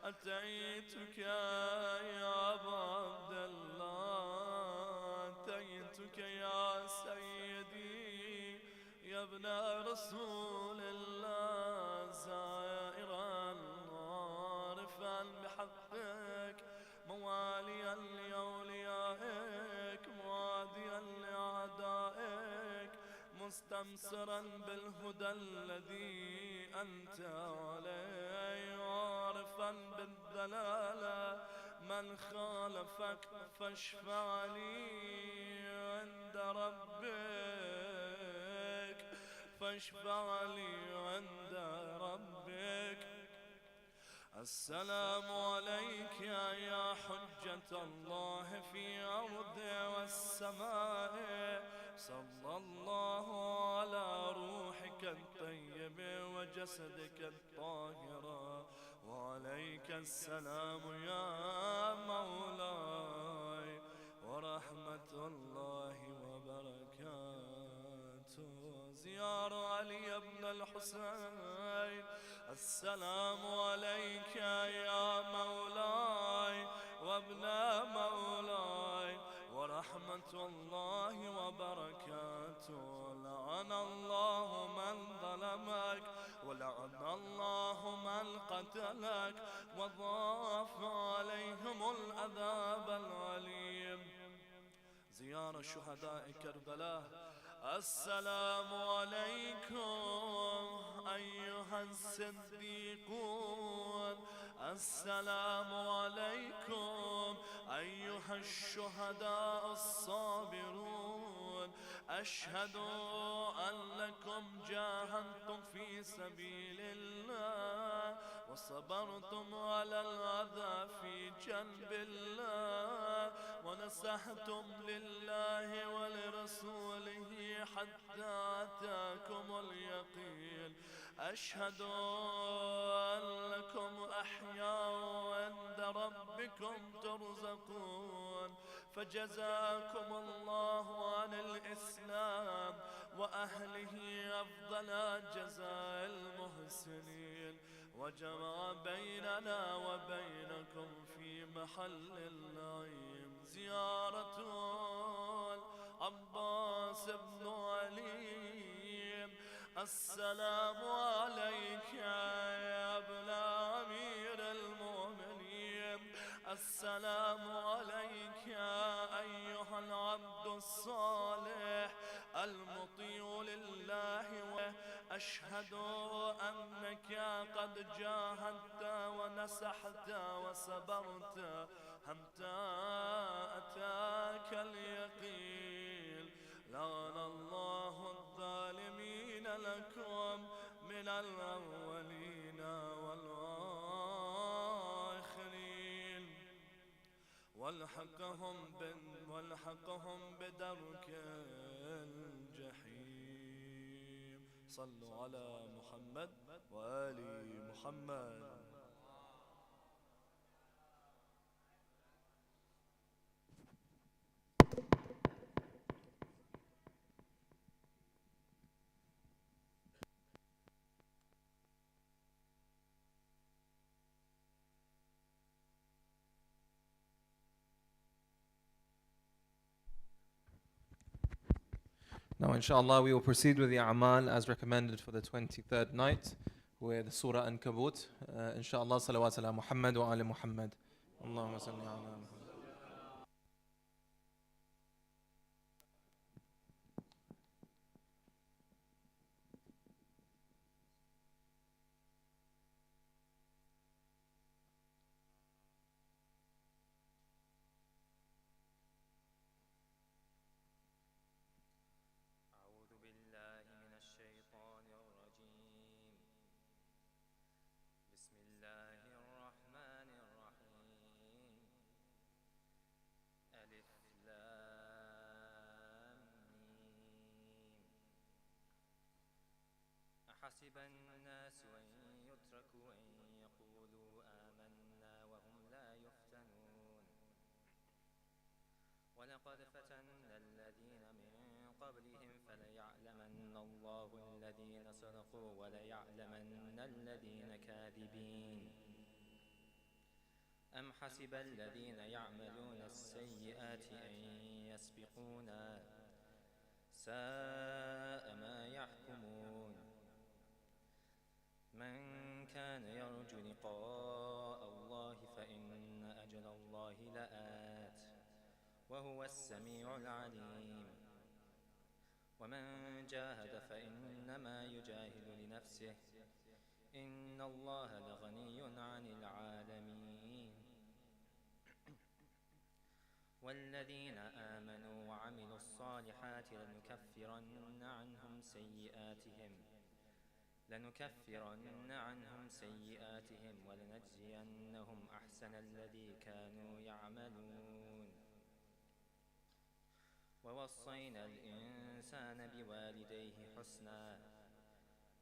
أتيتك يا أبا عبد الله أتيتك يا سيدي يا ابن رسول الله زائرا عارفا بحقك مواليا لأوليائك معاديا لأعدائك مستمسرا بالهدى الذي أنت عليه عارفا بالدلالة من خالفك فاشفع لي عند ربك فاشفع لي عند ربك. السلام عليك يا حجة الله في أرضه والسماء. صلى الله على روحك الطيب وجسدك الطاهر وعليك السلام يا مولاي ورحمة الله وبركاته. زيارة علي بن الحسين. السلام عليك يا مولاي وابن مولاي ورحمة الله وبركاته. لعن الله من ظلمك ولعن الله من قتلك وضاعف عليهم العذاب العليم. زيارة شهداء كربلاء. السلام عليكم أيها الصديقون. السلام عليكم أيها الشهداء الصابرون. أشهد أنكم جاهدتم في سبيل الله وصبرتم على الأذى في جنب الله ونصحتم لله ولرسوله حتى أتاكم اليقين. أشهد أنكم أحياء عند ربكم ترزقون. فجزاكم الله عن الإسلام وأهله أفضل جزاء المحسنين وجمع بيننا وبينكم في محل النعيم. زيارة العباس بن علي. السلام عليك يا ابن أمير المؤمنين. السلام عليك يا أيها العبد الصالح المطيع لله. وأشهد أنك قد جاهدت ونسحت وصبرت حتى أتاك اليقين. لعن الله الظالمين لكم من الأولين والآخرين. والحقهم بدرك الجحيم. صلوا على محمد وآل محمد. Now, inshallah, we will proceed with the Amal as recommended for the 23rd night with Surah Ankabut. Inshallah, salawat ala Muhammad wa ali Muhammad. Allahumma salli ala Muhammad. حسب الناس أن يتركوا أن يقولوا آمنا وهم لا يفتنون. ولقد فتنا الذين من قبلهم فليعلمن الله الذين صدقوا وليعلمن الذين كاذبين. أم حسب الذين يعملون السيئات أن يسبقونا ساء ما يحكمون. من كان يرجو لقاء الله فإن أجل الله لآت وهو السميع العليم. ومن جاهد فإنما يجاهد لنفسه إن الله لغني عن العالمين. والذين آمنوا وعملوا الصالحات لنكفرن عنهم سيئاتهم ولنجزينهم أحسن الذي كانوا يعملون. ووصينا الإنسان بوالديه حسنا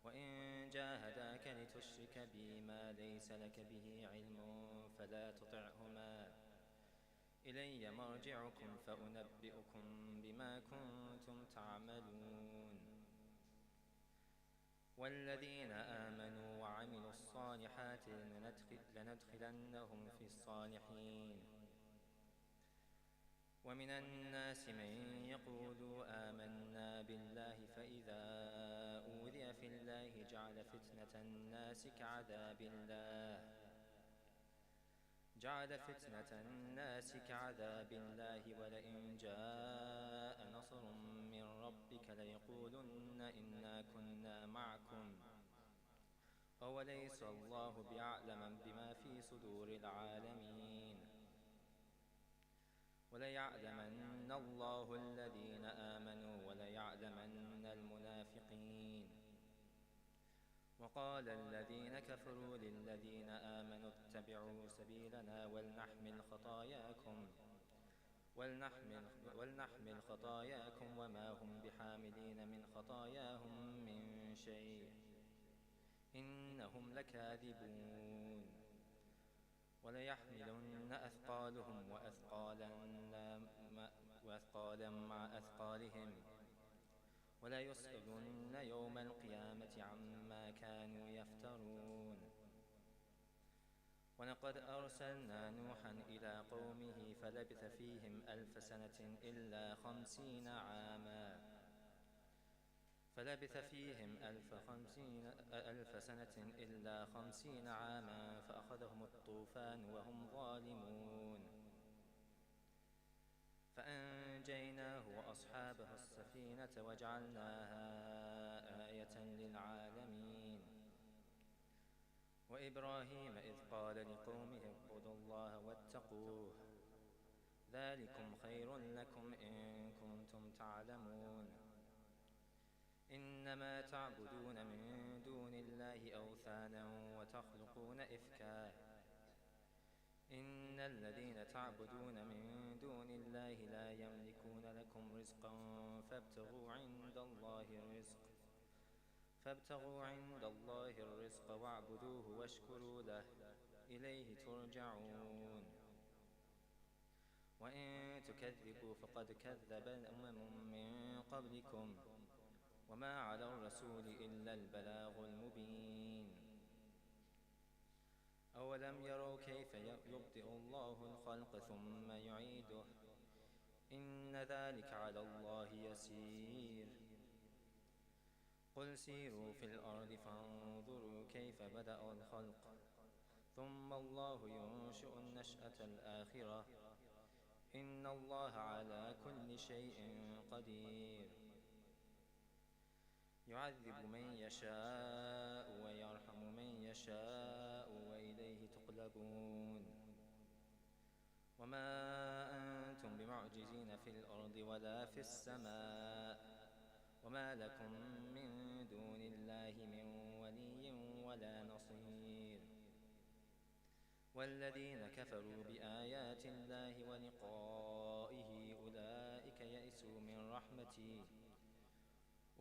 وإن جاهداك لتشرك بي ما ليس لك به علم فلا تطعهما إلي مرجعكم فأنبئكم بما كنتم تعملون. والذين آمنوا وعملوا الصالحات لندخلنهم في الصالحين. ومن الناس من يقول آمنا بالله فإذا أوذي في الله جعل فتنة الناس كعذاب الله ولئن جاء نصر من ربك ليقولن إنا كنا معكم أوليس الله بأعلم بما في صدور العالمين. وليعلمن الله الذين آمنوا وليعلمن المنافقين. وقال الذين كفروا للذين آمنوا اتبعوا سبيلنا ولنحمل خطاياكم وما هم بحاملين من خطاياهم من شيء إنهم لكاذبون. وليحملن أثقالهم وأثقالا مع أثقالهم وليسألن يوم القيامة عما كانوا يفترون. ولقد أرسلنا نوحا إلى قومه فلبث فيهم 1000 سنة إلا 50 عاما فلبث فيهم 1000 سنة إلا 50 عاما فأخذهم الطوفان وهم ظالمون فأنجيناه وأصحابه السفينة وجعلناها آية للعالمين وإبراهيم إذ قال لقومه اعبدوا الله واتقوه ذلكم خير لكم إن كنتم تعلمون إنما تعبدون من دون الله أوثانا وتخلقون إفكا إن الذين تعبدون من دون الله لا يملكون لكم رزقا فابتغوا عند الله الرزق واعبدوه واشكروا له إليه ترجعون وإن تكذبوا فقد كذب الأمم من قبلكم وما على الرسول إلا البلاغ المبين أولم يروا كيف يبدئ الله الخلق ثم يعيده إن ذلك على الله يسير قل سيروا في الأرض فانظروا كيف بدأ الخلق ثم الله ينشئ النشأة الآخرة إن الله على كل شيء قدير يعذب من يشاء ويرحم من يشاء وإليه تقلبون وما أنتم بمعجزين في الأرض ولا في السماء وما لكم من دون الله من ولي ولا نصير والذين كفروا بآيات الله ولقائه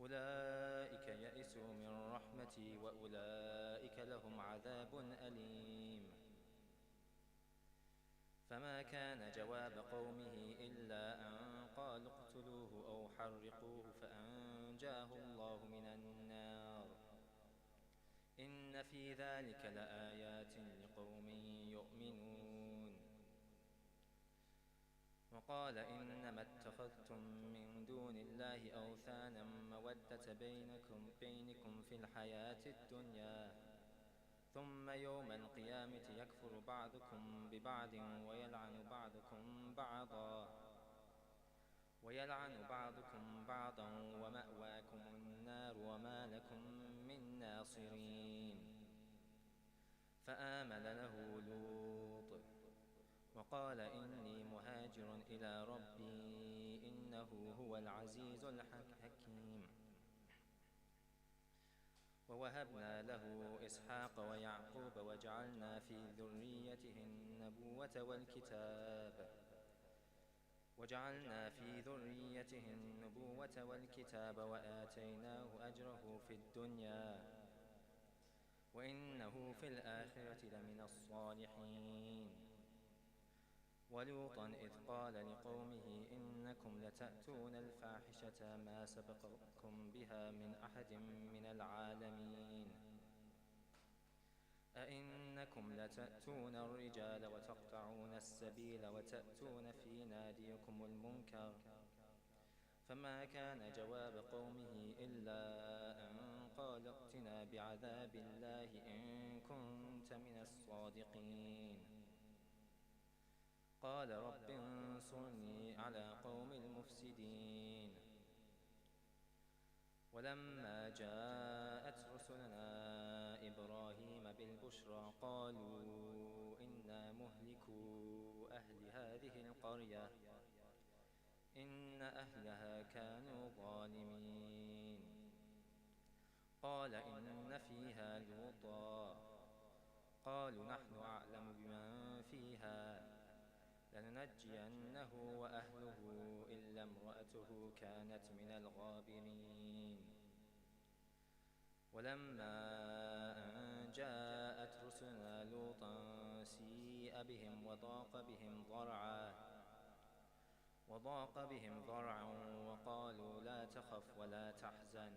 أولئك يئسوا من رحمتي وأولئك لهم عذاب أليم فما كان جواب قومه إلا أن قالوا اقتلوه أو حرقوه فأنجاه الله من النار إن في ذلك لآيات لقوم يؤمنون وقال إنما اتخذتم من دون الله أوثانا مودة بينكم في الحياة الدنيا ثم يوم القيامة يكفر بعضكم ببعض ويلعن بعضكم بعضا ومأواكم النار وما لكم من ناصرين فآمن له لوط وقال إني مهاجر إلى ربي إنه هو العزيز الحكيم ووهبنا له إسحاق ويعقوب وجعلنا في ذريته النبوة والكتاب وآتيناه أجره في الدنيا وإنه في الآخرة لمن الصالحين ولوطا إذ قال لقومه إنكم لتأتون الفاحشة ما سبقكم بها من أحد من العالمين أئنكم لتأتون الرجال وتقطعون السبيل وتأتون في ناديكم المنكر فما كان جواب قومه إلا أن قال ائتنا بعذاب الله إن كنت من الصادقين قال رب انصرني على قوم المفسدين ولما جاءت رسلنا إبراهيم بالبشرى قالوا إنا مهلكو أهل هذه القرية إن أهلها كانوا ظالمين قال إن فيها لوطا قالوا نحن أعلم بمن فيها لننجينه وأهله إلا امرأته كانت من الغابرين ولما أن جاءت رسلنا لوطا سيء بهم وضاق بهم ذرعا وقالوا لا تخف ولا تحزن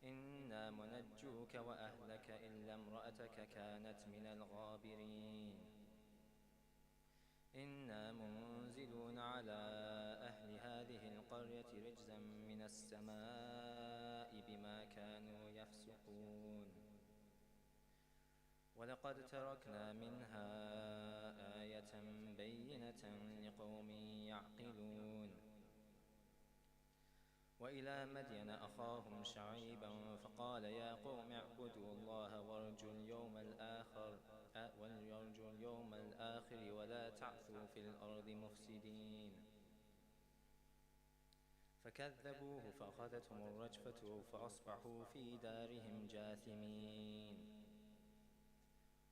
إنا منجوك وأهلك إلا امرأتك كانت من الغابرين إنا هذه القرية رجزا من السماء بما كانوا يفسقون ولقد تركنا منها آية بينة لقوم يعقلون وإلى مدين أخاهم شعيبا فقال يا قوم اعبدوا الله وارجوا اليوم الآخر ولا تعثوا في الأرض مفسدين فكذبوه فأخذتهم الرجفة فأصبحوا في دارهم جاثمين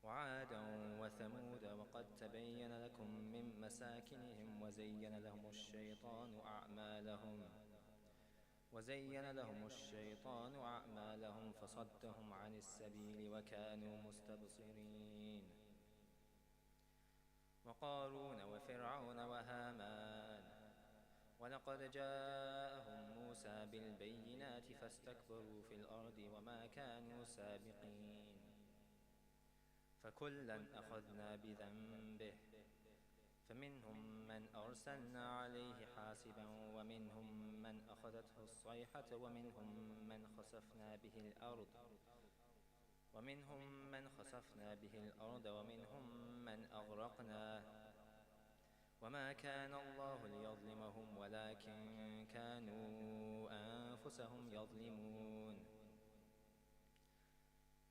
وعادا وثمود وقد تبين لكم من مساكنهم وزين لهم الشيطان أعمالهم فصدهم عن السبيل وكانوا مستبصرين وقارون وفرعون وهامان ولقد جاءهم موسى بالبينات فاستكبروا في الأرض وما كانوا سابقين فكلا أخذنا بذنبه فمنهم من أرسلنا عليه حاسبا ومنهم من أخذته الصيحة ومنهم من خسفنا به الأرض ومنهم من أغرقنا وما كان الله ليظلمهم ولكن كانوا أنفسهم يظلمون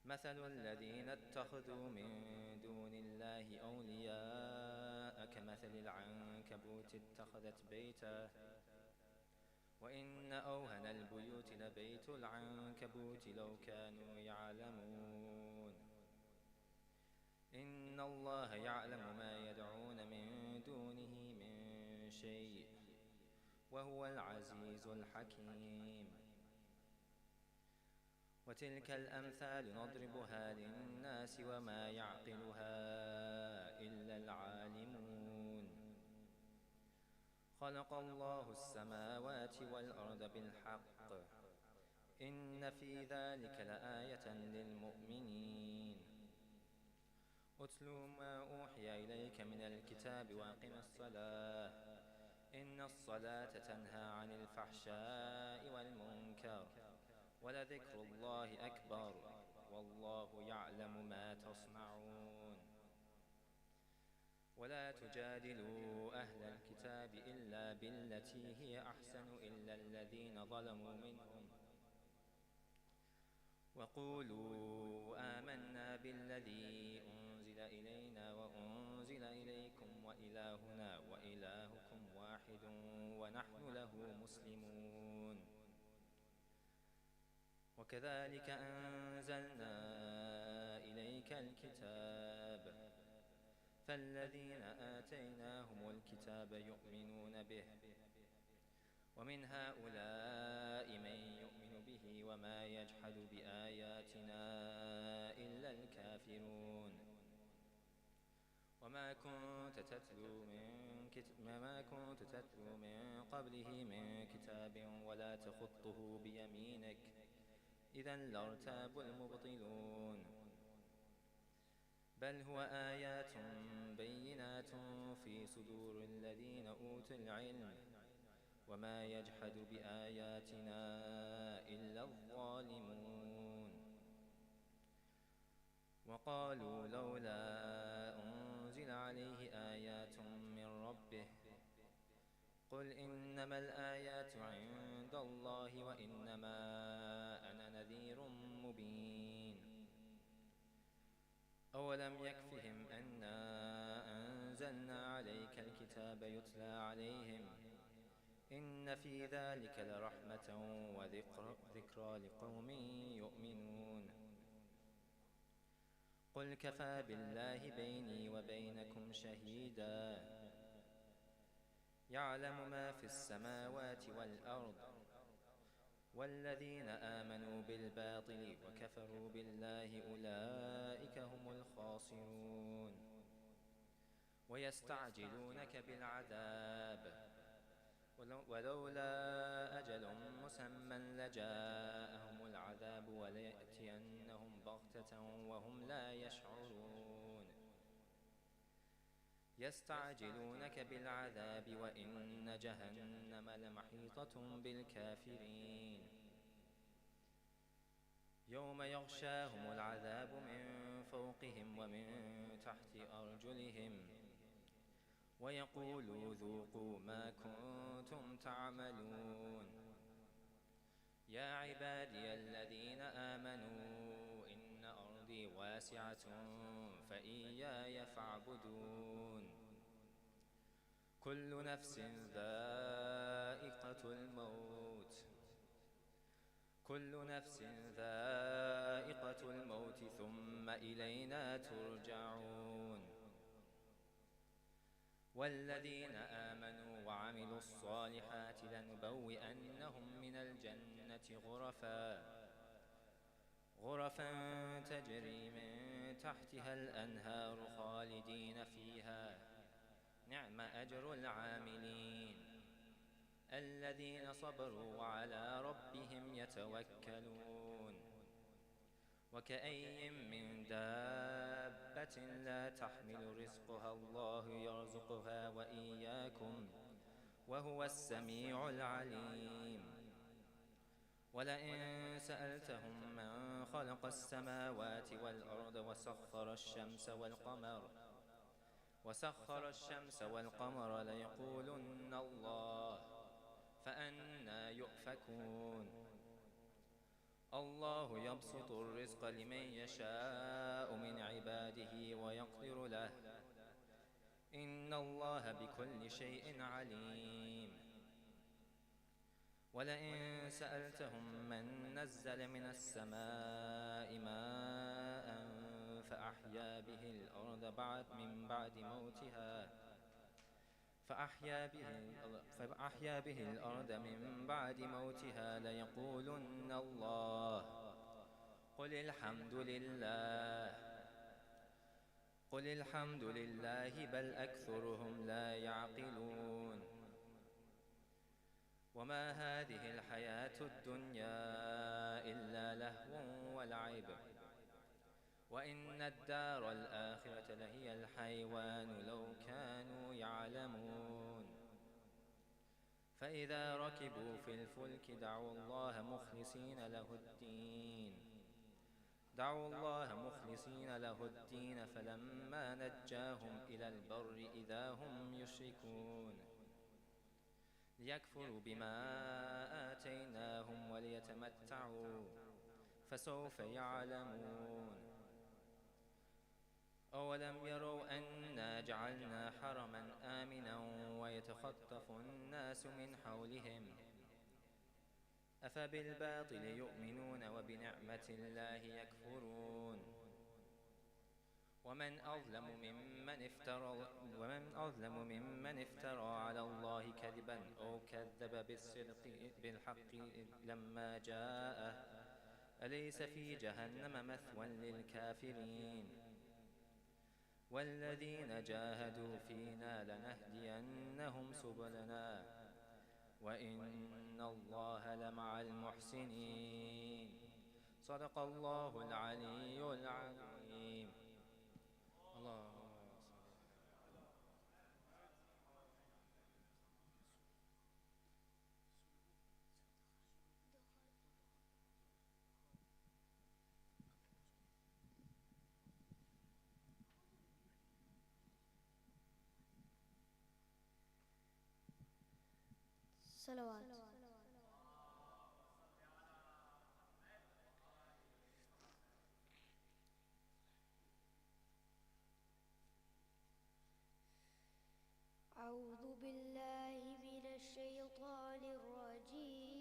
مثل الذين اتخذوا من دون الله أولياء كمثل العنكبوت اتخذت بيتا وإن أوهن البيوت لبيت العنكبوت لو كانوا يعلمون إن الله يعلم ما يدعون من دونه من شيء وهو العزيز الحكيم وتلك الأمثال نضربها للناس وما يعقلها إلا العالمون خلق الله السماوات والأرض بالحق إن في ذلك لآية للمؤمنين أتل ما أوحي إليك من الكتاب وأقم الصلاة إن الصلاة تنهى عن الفحشاء والمنكر ولذكر الله أكبر والله يعلم ما تصنعون ولا تجادلوا أهل الكتاب إلا بالتي هي أحسن إلا الذين ظلموا منهم وقولوا آمنا بالذي أنزل إلينا وأنزل إليكم وإلهنا وإلهكم واحد ونحن له مسلمون وكذلك أنزلنا إليك الكتاب فالذين آتيناهم الكتاب يؤمنون به ومن هؤلاء من يؤمن به وما يجحد بآياتنا إلا الكافرون وما كنت تتلو من قبله من كتاب ولا تخطه بيمينك إذا لارتاب المبطلون بل هو آيات بينات في صدور الذين أوتوا العلم وما يجحد بآياتنا إلا الظالمون وقالوا لولا أنزل عليه آيات من ربه قل إنما الآيات عند الله وإنما أنا نذير مبين أولم يكفهم أنا أنزلنا عليك الكتاب يتلى عليهم إن في ذلك لرحمة وذكرى لقوم يؤمنون قل كفى بالله بيني وبينكم شهيدا يعلم ما في السماوات والأرض والذين آمنوا بالباطل وكفروا بالله أولئك هم الخاسرون ويستعجلونك بالعذاب ولولا أجل مسمى لجاءهم العذاب وليأتينهم بغتة وهم لا يشعرون يستعجلونك بالعذاب وإن جهنم لمحيطة بالكافرين يوم يغشاهم العذاب من فوقهم ومن تحت أرجلهم ويقول ذوقوا ما كنتم تعملون يا عبادي الذين آمنوا إن أرضي واسعة فإياي فاعبدون كل نفس ذائقة الموت ثم إلينا ترجعون والذين آمنوا وعملوا الصالحات لنبوئنهم من الجنة غرفا تجري من تحتها الأنهار خالدين فيها نعم أجر العاملين الذين صبروا وعلى ربهم يتوكلون وكأي من دابة لا تحمل رزقها الله يرزقها وإياكم وهو السميع العليم ولئن سألتهم من خلق السماوات والأرض وسخر الشمس والقمر ليقولن الله فأنى يؤفكون الله يبسط الرزق لمن يشاء من عباده ويقدر له إن الله بكل شيء عليم ولئن سألتهم من نزل من السماء ماء فأحيا به الأرض من بعد موتها ليقولن الله قل الحمد لله بل أكثرهم لا يعقلون وما هذه الحياة الدنيا إلا لهو ولعب وإن الدار الآخرة لهي الحيوان لو كانوا يعلمون فإذا ركبوا في الفلك دعوا الله مخلصين له الدين فلما نجاهم إلى البر إذا هم يشركون ليكفروا بما آتيناهم وليتمتعوا فسوف يعلمون أولم يروا أنا جعلنا حرما آمنا ويتخطف الناس من حولهم أفبالباطل يؤمنون وبنعمة الله يكفرون ومن أظلم ممن افترى على الله كذبا أو كذب بالحق لما جاءه أليس في جهنم مثوى للكافرين والذين جاهدوا فينا لنهدينهم سبلنا وإن الله لمع المحسنين صدق الله العلي العظيم الله صلوات أعوذ بالله من الشيطان الرجيم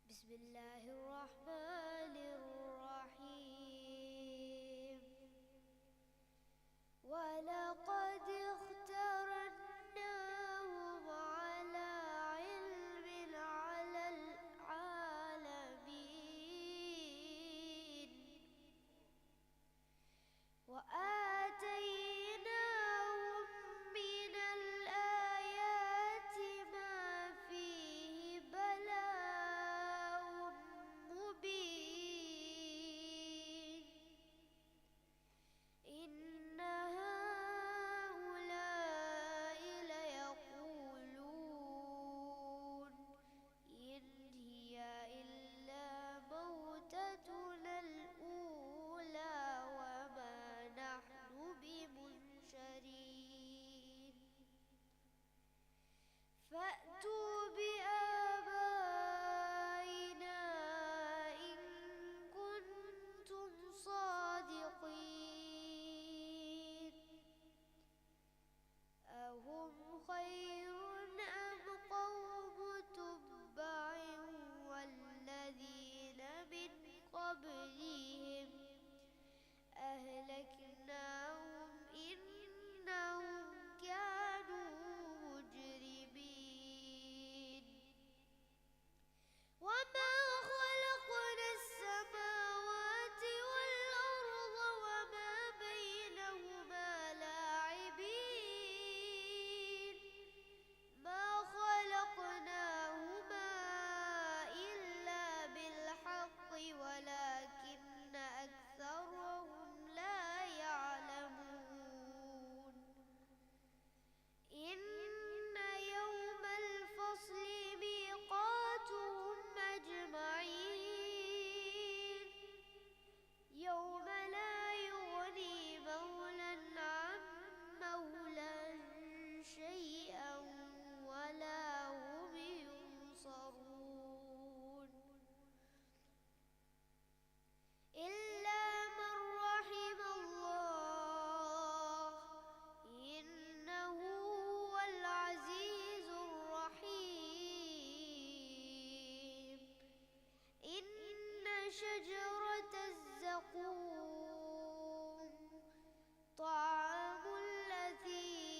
بسم الله الرحمن الرحيم ولقد اخترناهم على علم على العالمين وآتيناهم من الآيات ما فيه بلاء مبين شجرة الزقوم طعام الأثيم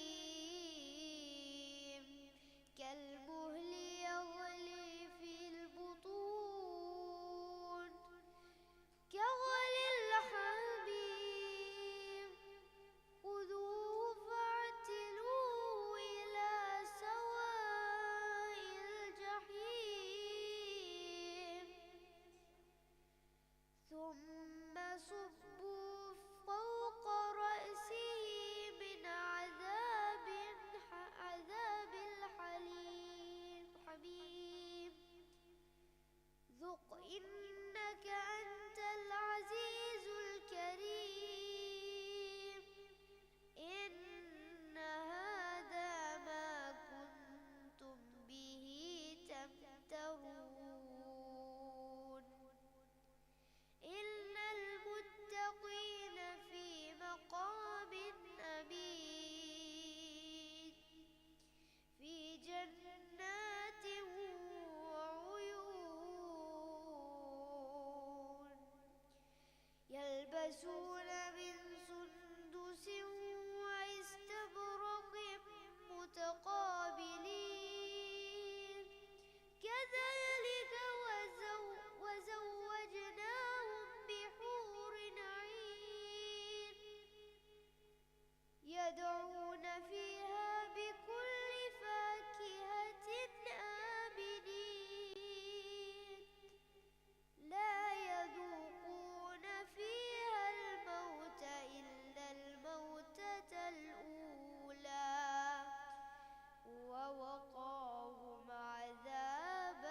كالمهل يغلي في البطون كغلي الحميم خذوه فاعتلوه إلى سواء الجحيم ثم صبوا فوق رأسه من عذاب الحميم ذق إنك أنت العزيز الكريم إن هذا ما كنتم به تمترون إن المتقين في مقام أمين في جنات وعيون يلبسون من سندس واستبرق متقابلين كذلك وزوجناهم بحور عين يدعون فيها بكل فاكهة آمنين لا يذوقون فيها الموت إلا الموتة الأولى ووقاهم عذاب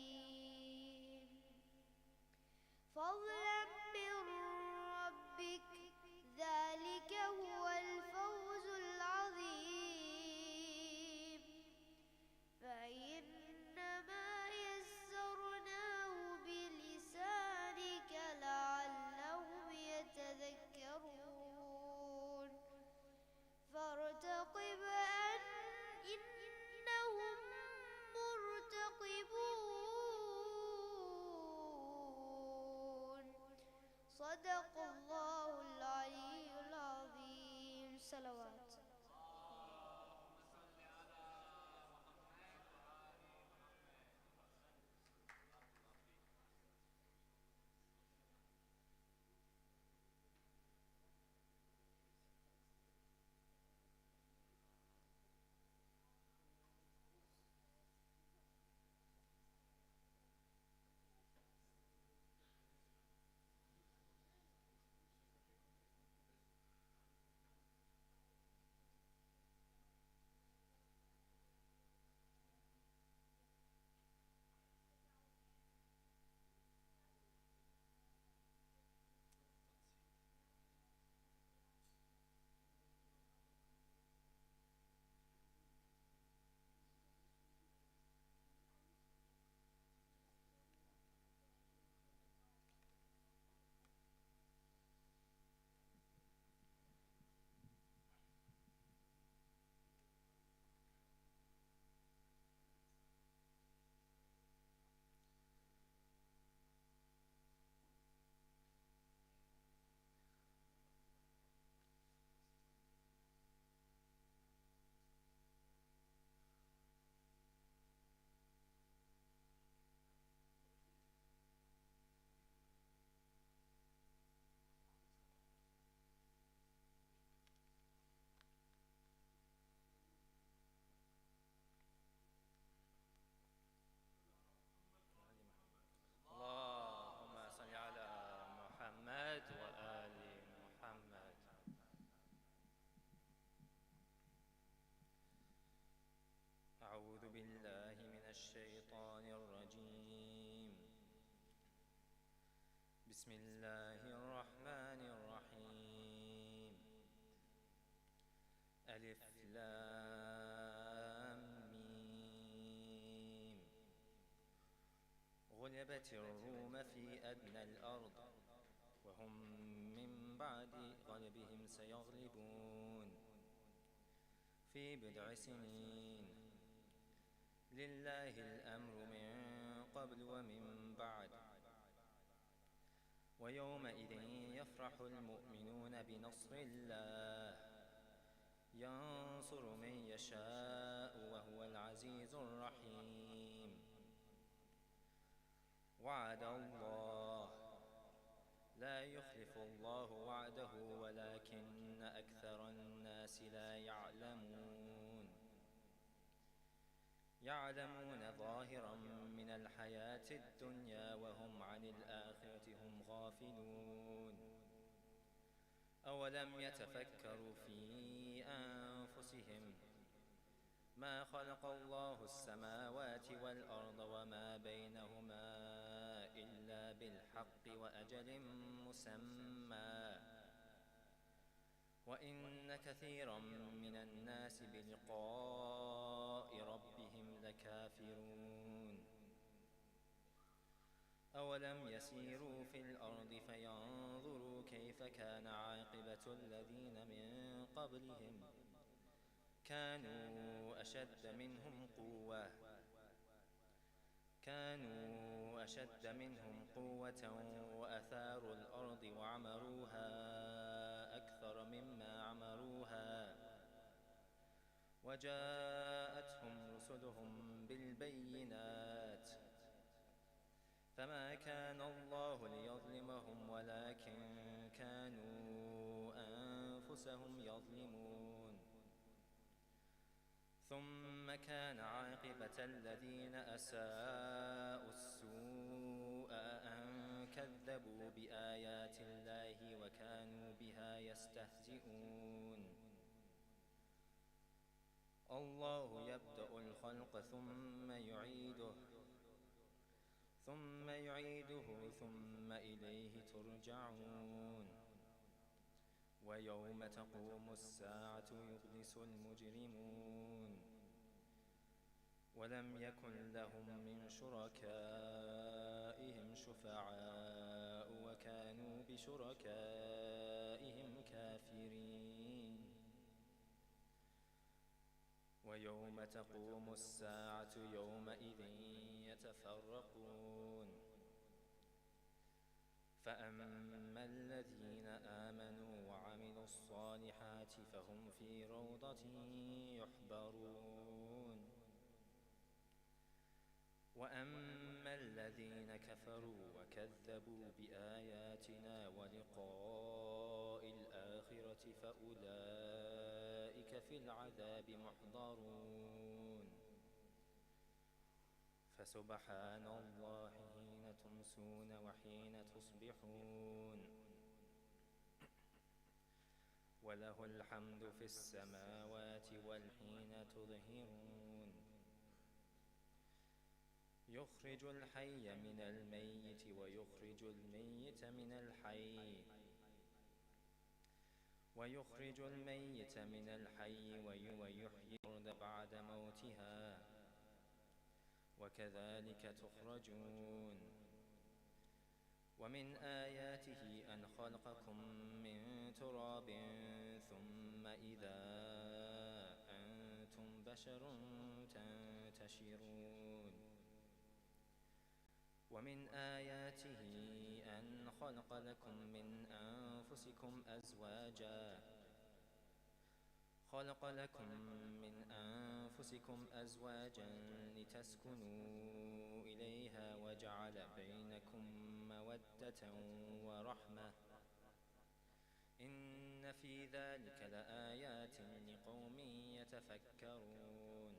الجحيم فضلا من ربك ذلك هو الفوز العظيم فإنما يسرناه بلسانك لعلهم يتذكرون فارتقب إنهم مرتقبون صدق الله العلي العظيم صلوات أعوذ بالله من الشيطان الرجيم بسم الله الرحمن الرحيم ألف لام ميم غلبت الروم في أدنى الأرض وهم من بعد غلبهم سيغلبون في بضع سنين لله الأمر من قبل ومن بعد ويومئذ يفرح المؤمنون بنصر الله ينصر من يشاء وهو العزيز الرحيم. وعد الله لا يخلف الله وعده ولكن أكثر الناس لا يعلمون. يعلمون ظاهرا من الحياة الدنيا وهم عن الآخرة هم غافلون. أولم يتفكروا في أنفسهم ما خلق الله السماوات والأرض وما بينهما إلا بالحق وأجل مسمى وإن كثيرا من الناس بلقاء ربهم لكافرون. أولم يسيروا في الأرض فينظروا كيف كان عاقبة الذين من قبلهم كانوا أشد منهم قوة وأثاروا الأرض وعمروها أكثر مما عمروها وجاءتهم رسلهم بالبينات فما كان الله ليظلمهم ولكن كانوا أنفسهم يظلمون. ثم كان عاقبة الذين أساءوا السوء أن كذبوا بآيات الله وكانوا بها يستهزئون. الله يبدأ الخلق ثم يعيده ثم إليه ترجعون. ويوم تقوم الساعة يبلس المجرمون ولم يكن لهم من شركائهم شفعاء وكانوا بشركائهم كافرين. ويوم تقوم الساعة يومئذ يتفرقون فأما الذين آمنوا وعملوا الصالحات فهم في روضة يحبرون. وأما الذين كفروا وكذبوا بآياتنا ولقاء الآخرة فأولئك في العذاب محضرون. فسبحان الله حين تمسون وحين تصبحون وله الحمد في السماوات والحين تظهرون. يخرج الحي من الميت ويخرج الميت من الحي ويحيي الأرض بعد موتها وكذلك تخرجون. ومن آياته أن خلقكم من تراب ثم إذا أنتم بشر تنتشرون. ومن آياته أن خلق لكم من أنفسكم أزواجا لتسكنوا إليها وجعل بينكم مودة ورحمة إن في ذلك لآيات لقوم يتفكرون.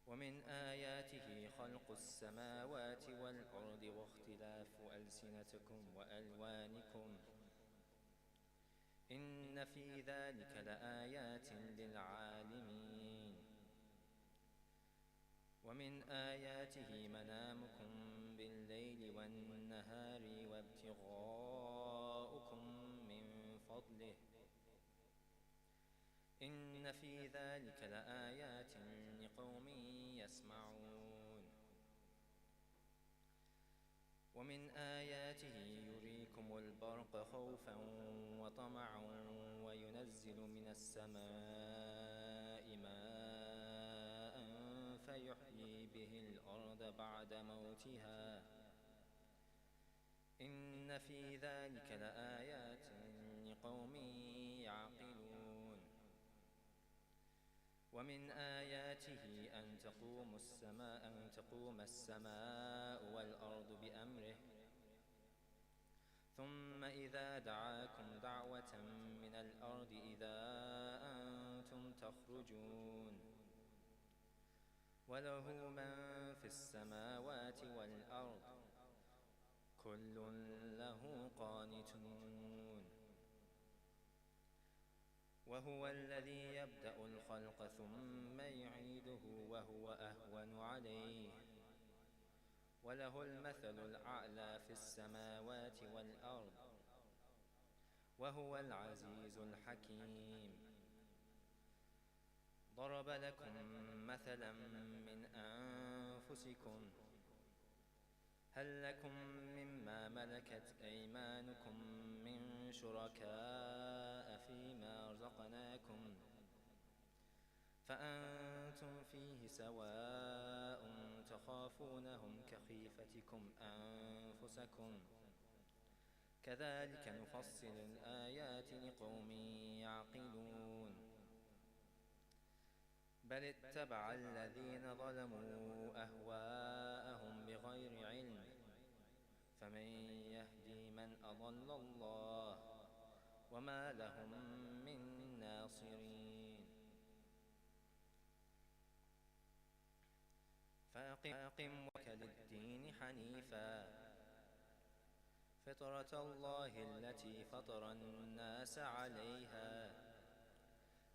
ومن آياته خلق السماوات والأرض واختلاف ألسنتكم وألوانكم إن في ذلك لآيات للعالمين. ومن آياته منامكم بالليل والنهار وابتغاؤكم من فضله إن في ذلك لآيات لقوم يسمعون. ومن آياته يريكم البرق خوفا وطمعا وينزل من السماء ماء فيحيي به الأرض بعد موتها إن في ذلك لآيات لقوم يعقلون ومن آياته أن تقوم السماء والأرض بأمره ثم إذا دعاكم دعوة من الأرض إذا أنتم تخرجون وله من في السماوات والأرض كل له قانتون وهو الذي يبدأ الخلق ثم يعيده وهو أهون عليه وله المثل الأعلى في السماوات والأرض وهو العزيز الحكيم ضرب لكم مثلا من أنفسكم هل لكم مما ملكت أيمانكم من شركاء فيما رزقناكم فأنتم فيه سواء تخافونهم كخيفتكم أنفسكم كذلك نفصل الآيات لقوم يعقلون بل اتبع الذين ظلموا أهواءهم بغير علم فمن يهدي من أضل الله وما لهم من ناصرين فأقم وجهك للدين حنيفا فطرة الله التي فطر الناس عليها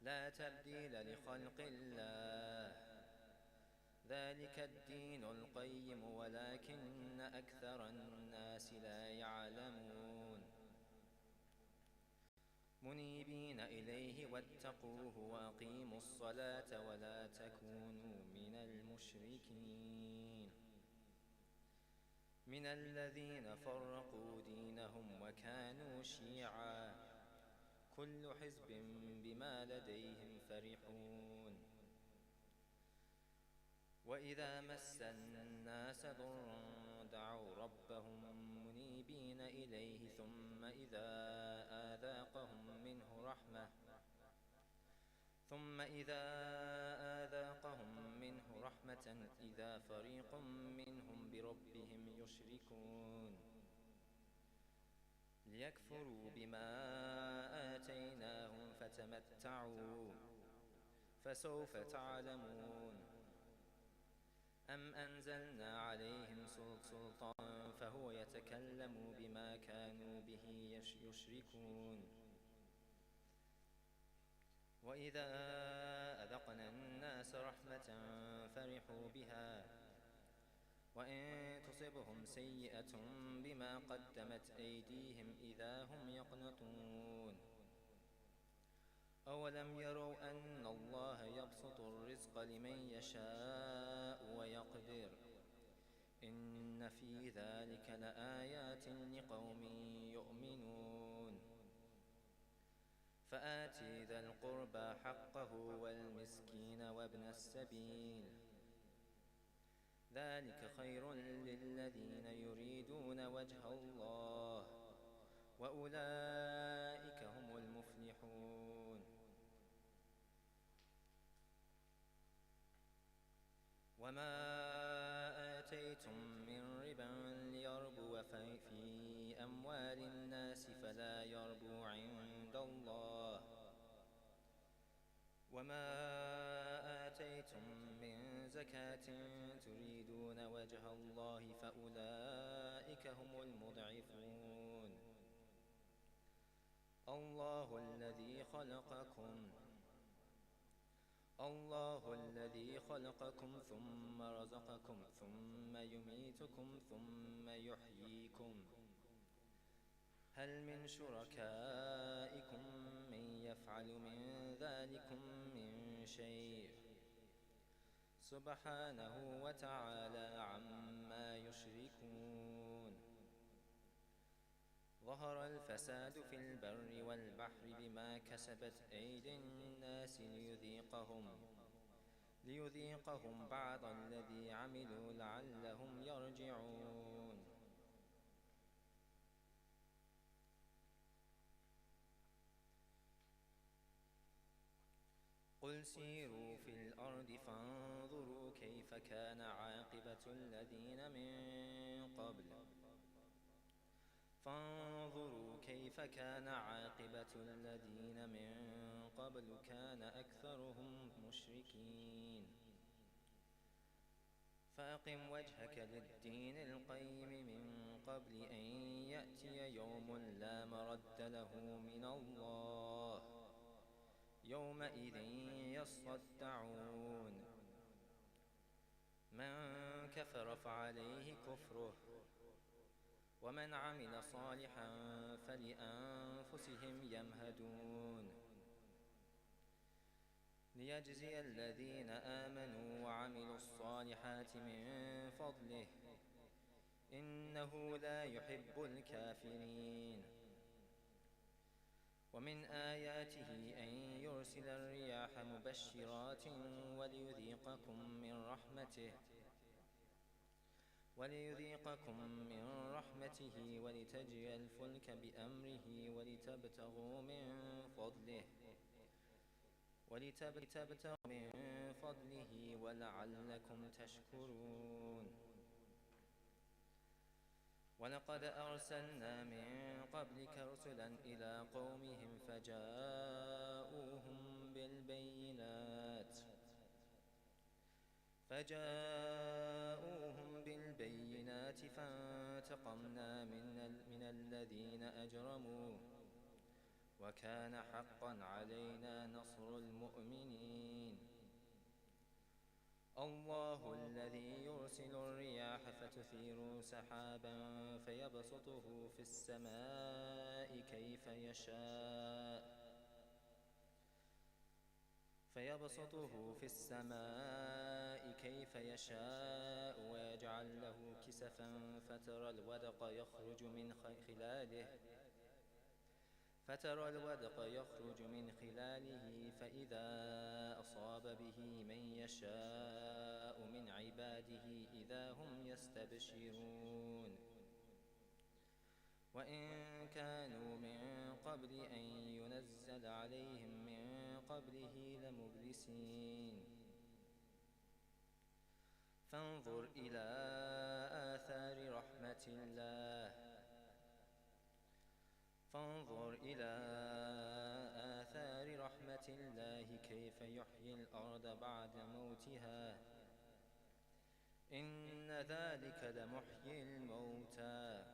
لا تبديل لخلق الله ذلك الدين القيم ولكن أكثر الناس لا يعلمون منيبين إليه واتقوه وأقيموا الصلاة ولا تكونوا من المشركين من الذين فرقوا دينهم وكانوا شيعا كل حزب بما لديهم فرحون وإذا مس الناس ضر دعوا ربهم منيبين إليه ثم إذا آذاقهم منه رحمة إذا فريق منهم بربهم يشركون ليكفروا بما آتيناهم فتمتعوا فسوف تعلمون أم أنزلنا عليهم سلطان فهو يتكلم بما كانوا به يشركون وإذا أذقنا الناس رحمة فرحوا بها وإن تصبهم سيئة بما قدمت أيديهم إذا هم يقنطون أولم يروا أن الله يبسط الرزق لمن يشاء ويقدر إن في ذلك لآيات لقوم يؤمنون فآتي ذا القربى حقه والمسكين وابن السبيل ذلك خير للذين يريدون وجه الله وأولئك هم المفلحون وما آتيتم من ربا ليربو في أموال الناس فلا يربو عند الله وما آتيتم من زكاة تريدون وجه الله فأولئك هم المضعفون الله الذي خلقكم ثم رزقكم ثم يميتكم ثم يحييكم هل من شركائكم من يفعل من ذلكم من شيء سبحانه وتعالى عما يشركون ظهر الفساد في البر والبحر بما كسبت أيدي الناس ليذيقهم بعض الذي عملوا لعلهم يرجعون قل سيروا في الأرض فانظروا كيف كان عاقبة الذين من قبل فانظروا كيف كان عاقبة الذين من قبل كان أكثرهم مشركين فأقم وجهك للدين القيم من قبل أن يأتي يوم لا مرد له من الله يومئذ يصدعون من كفر فعليه كفره ومن عمل صالحا فلأنفسهم يمهدون ليجزي الذين آمنوا وعملوا الصالحات من فضله إنه لا يحب الكافرين ومن آياته أن يرسل الرياح مبشرات وليذيقكم من رحمته ولتجري الفلك بأمره ولتبتغوا من فضله ولعلكم تشكرون ولقد أرسلنا من قبلك رسلا إلى قومهم فجاءوهم بالبينات فانتقمنا من الذين أجرموا وكان حقا علينا نصر المؤمنين الله الذي يرسل الرياح فتثير سحابا فيبسطه في السماء كيف يشاء ويجعل له كسفا فترى الودق يخرج من خلاله فإذا أصاب به من يشاء من عباده إذا هم يستبشرون وإن كانوا من قبل أن ينزل عليهم من قبله لمبلسين فانظر إلى آثار رحمة الله كيف يحيي الأرض بعد موتها إن ذلك لمحيي الموتى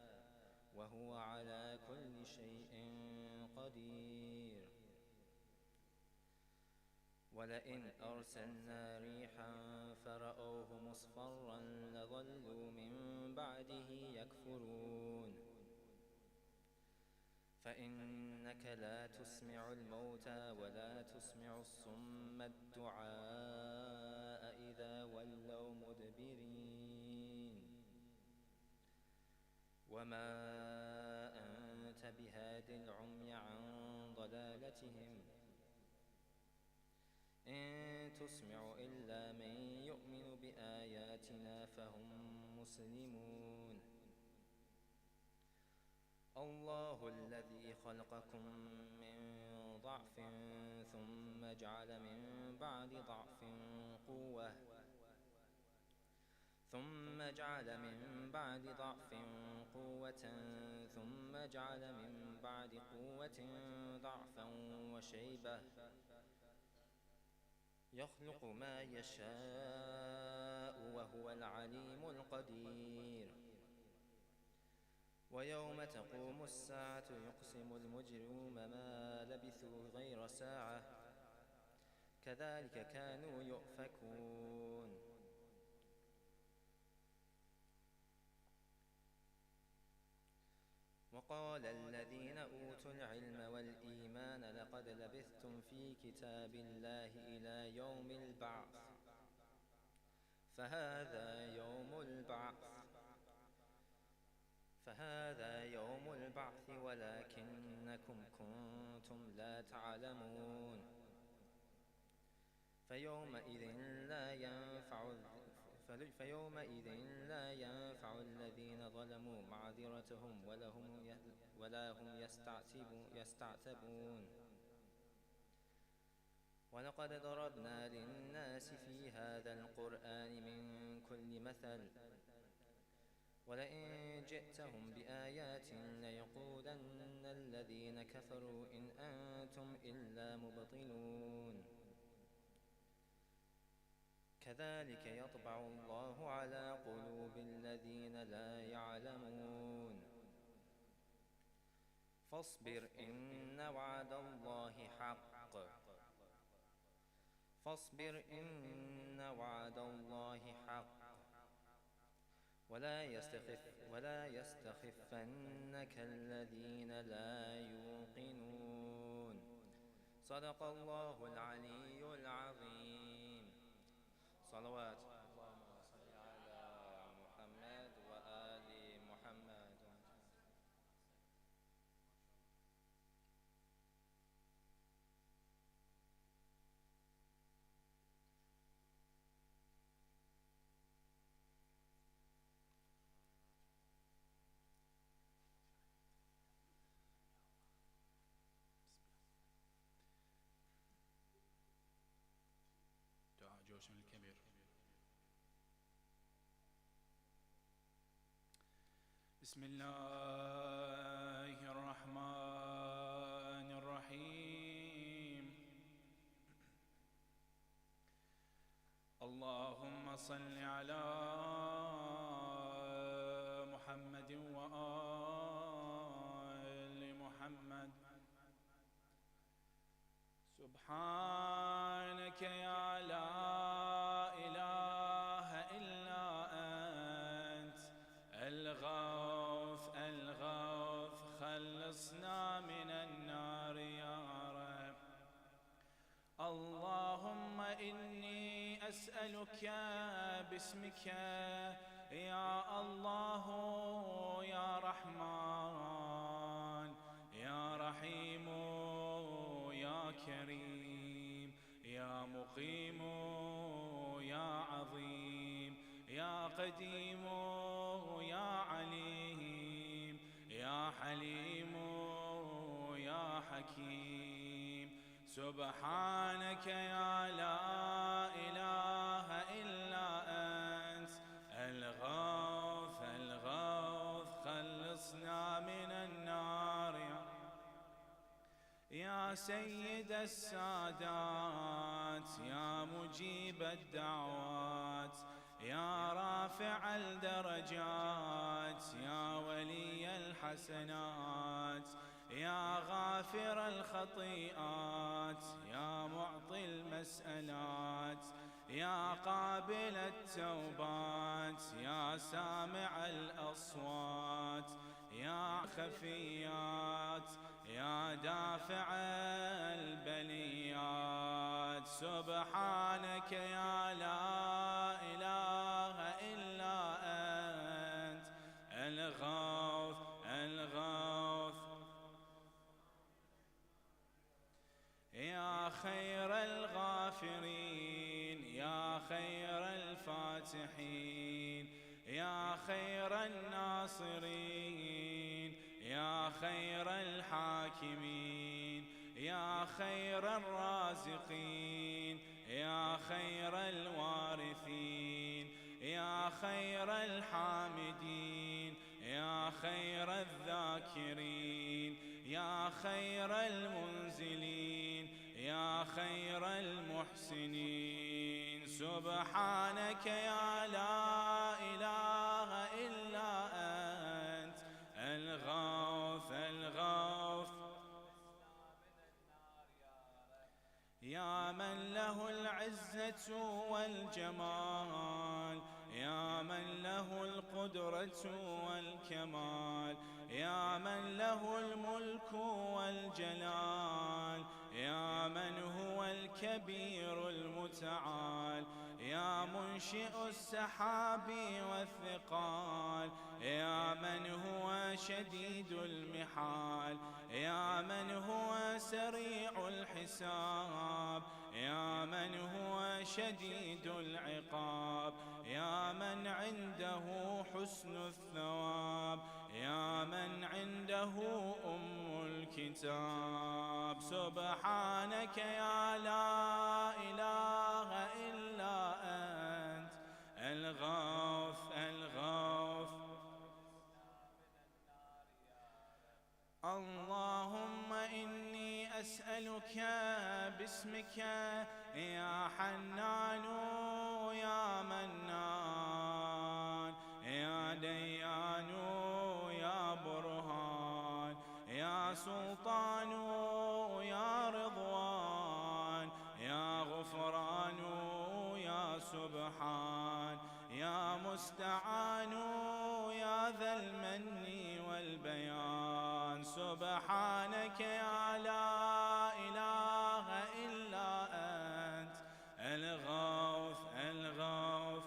وهو على كل شيء قدير ولئن أرسلنا ريحا فرأوه مصفرا لظلوا من بعده يكفرون فإنك لا تسمع الموتى ولا تسمع الصم الدعاء إذا ولوا مدبرين وما أنت بهاد العمي عن ضلالتهم إن تسمع إلا من يؤمن بآياتنا فهم مسلمون الله الذي خلقكم من ضعف ثم جعل من بعد ضعف قوة ثم جعل من بعد قوة ضعفا وشيبة يخلق ما يشاء وهو العليم القدير ويوم تقوم الساعة يقسم المجرمون ما لبثوا غير ساعة كذلك كانوا يؤفكون وقال الذين أوتوا العلم والإيمان لقد لبثتم في كتاب الله إلى يوم البعث فهذا يوم البعث ولكنكم كنتم لا تعلمون فيومئذ لا ينفع الذين ظلموا معذرتهم ولا هم يستعتبون ولقد ضربنا للناس في هذا القرآن من كل مثل ولئن جئتهم بآيات ليقولن الذين كفروا إن أنتم إلا مبطلون كذلك يطبع الله على قلوب الذين لا يعلمون فاصبر إن وعد الله حق فاصبر إن وعد الله حق ولا يستخفنك الذين لا يوقنون صدق الله العلي العظيم صلوات اللهم صل على محمد وآل محمد دعاء جوش الكبير. بسم الله الرحمن الرحيم. اللهم صل على محمد وآل محمد. سبحانك يا لا إله إلا أنت الغوث الغوث خلصنا من النار يا رب. اللهم إني أسألك باسمك يا الله يا رحمن يا رحيم يا كريم يا مقيم يا عظيم يا قديم يا عليم يا حليم يا حكيم. سبحانك يا لا إله إلا أنت الغوث الغوث خلصنا من النار يا سيد السادات يا مجيب الدعوات يا رافع الدرجات يا ولي الحسنات يا غافر الخطيئات يا معطي المسألات يا قابل التوبات يا سامع الأصوات يا خفيات يا دافع البليات. سبحانك يا لا إله إلا أنت الغوث الغوث يا خير الغافرين يا خير الفاتحين يا خير الناصرين يا خير الحاكمين يا خير الرازقين يا خير الوارثين يا خير الحامدين يا خير الذاكرين يا خير المنزلين يا خير المحسنين. سبحانك يا لا إله إلا أنت الغوث الغوث يا من له العزة والجمال يا من له القدرة والكمال يا من له الملك والجلال يا من هو الكبير المتعال يا منشئ السحاب والثقال يا من هو شديد المحال يا من هو سريع الحساب يا من هو شديد العقاب يا من عنده حسن الثواب يا من عنده أم الكتاب. سبحانك يا لا إله إلا أنت الغوث الغوث. اللهم إني أسألك باسمك يا حنان يا منان يا ديان يا برهان يا سلطان يا رضوان يا غفران يا سبحان يا مستعان يا ذا المن والبيان. سبحانك يا لا إله إلا أنت الغوث الغوث.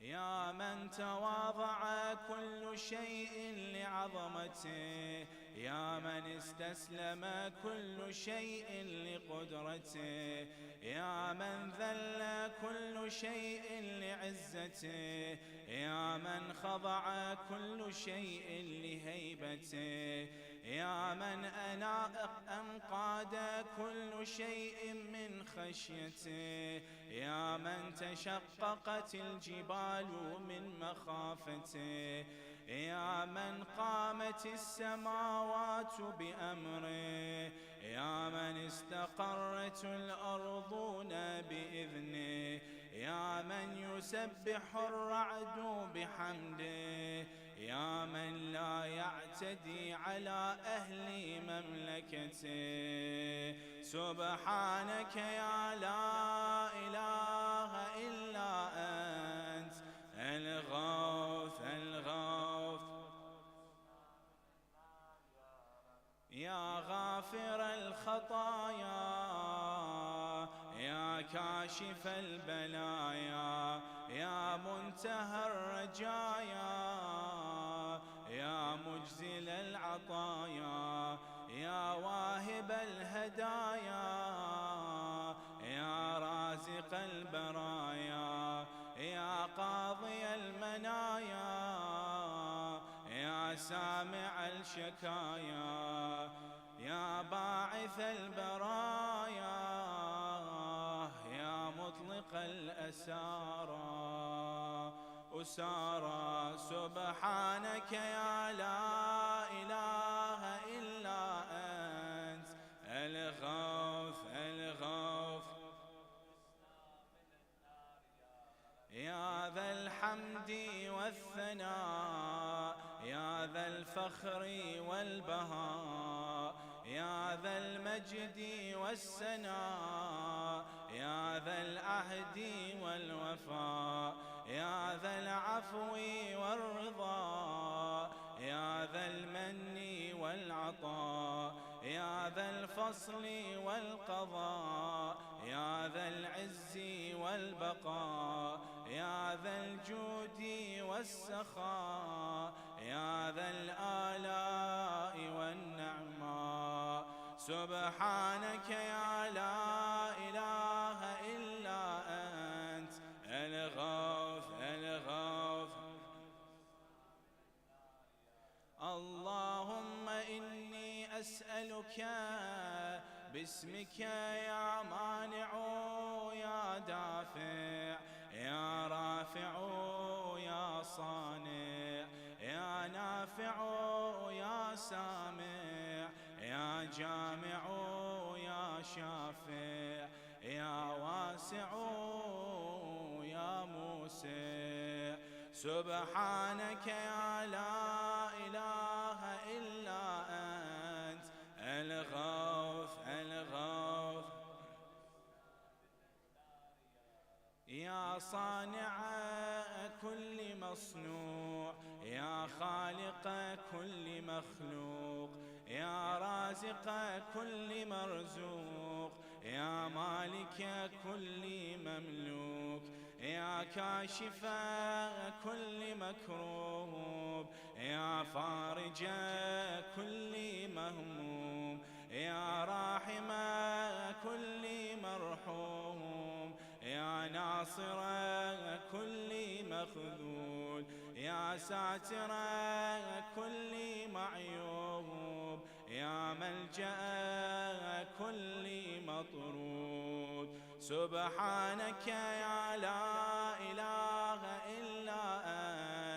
يا من تواضع كل شيء لعظمته يا من استسلم كل شيء لقدرته يا من ذل كل شيء لعزته يا من خضع كل شيء لهيبته يا من أنقاد كل شيء من خشيته يا من تشققت الجبال من مخافته يا من قامت السماوات بأمره يا من استقرت الأرضون بإذنه يا من يسبح الرعد بحمده يا من لا يعتدي على أهل مملكته. سبحانك يا لا إله إلا أنت الغوث الغوث. يا غافر الخطايا يا كاشف البلايا يا منتهى الرجايا يا مجزل العطايا يا واهب الهدايا يا رازق البرايا يا قاضي المنايا يا سامع الشكايا يا باعث البرايا يا مطلق الأسارى أسارى. سبحانك يا لا إله إلا أنت الغوث الغوث. يا ذا الحمد والثناء يا ذا الفخر والبهاء يا ذا المجد والسناء يا ذا العهد والوفاء يا ذا العفو والرضا يا ذا المن والعطاء يا ذا الفصل والقضاء يا ذا العز والبقاء يا ذا الجود والسخاء يا ذا الآلاء والنعماء. سبحانك يا لا إله إلا أنت الغوث الغوث. اللهم إني أسألك باسمك يا مانع يا دافع يا رافع يا صانع يا نافع يا سامع يا جامع يا شافع يا واسع يا موسع. سبحانك يا لا إله إلا أنت الغوث الغوث. يا صانع كل مصنوع يا خالق كل مخلوق يا رازق كل مرزوق يا مالك كل مملوك يا كاشف كل مكروب يا فارج كل مهموم يا راحم كل مرحوم يا ناصر كل مخذول يا ساتر كل معيوب ملجأ كل مطرود. سبحانك يا لا إله إلا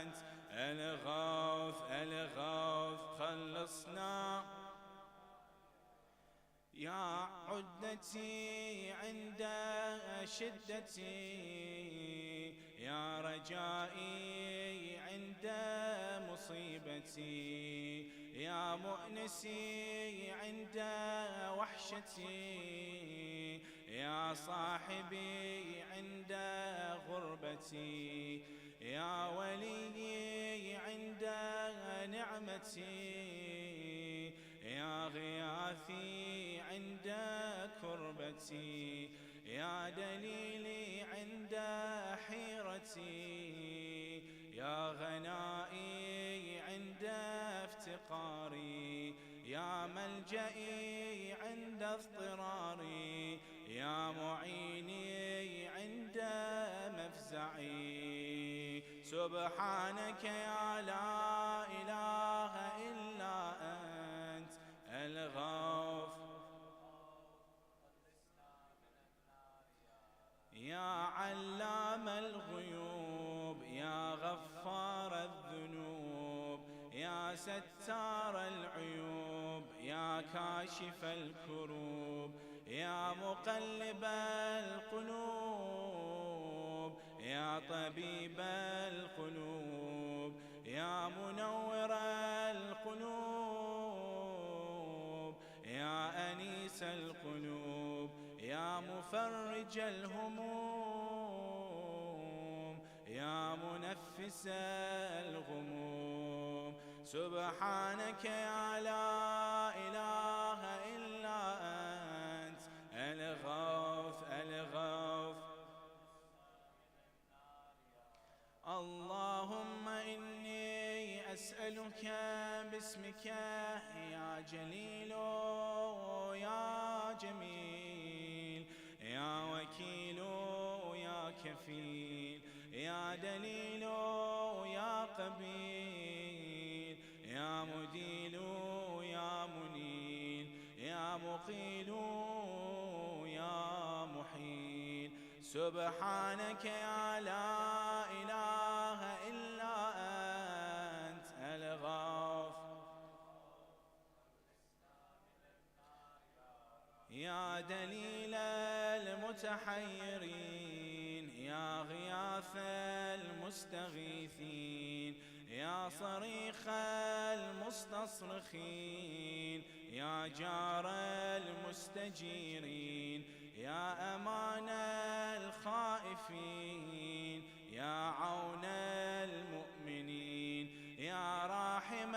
أنت الغوث الغوث خلصنا. يا عدتي عند شدتي، يا رجائي عند مصيبتي، يا مؤنسي عند وحشتي، يا صاحبي عند غربتي، يا وليي عند نعمتي، يا غياثي عند كربتي، يا دليلي عند حيرتي، يا غنائي عند افتقاري، يا ملجئي عند اضطراري، يا معيني عند مفزعي. سبحانك يا لا إله إلا أنت الغوث. يا علام الغيوب، يا غفار الذنوب، يا ستار العيوب، يا كاشف الكروب، يا مقلب القلوب، يا طبيب القلوب، يا منور القلوب، يا أنيس القلوب، يا مفرج الهموم، يا منفس الغموم. سبحانك يا لا إله إلا أنت الغوث الغوث. اللهم إني أسألك باسمك يا جليل يا جميل، يا وكيل يا كفيل، يا دليل يا قبيل، يا مديل يا منيل، يا مقيل يا محيل. سبحانك يا لا إله إلا أنت الغوث. يا دليل المتحيرين، يا غياث المستغيثين، يا صريخ المستصرخين، يا جار المستجيرين، يا أمان الخائفين، يا عون المؤمنين، يا راحم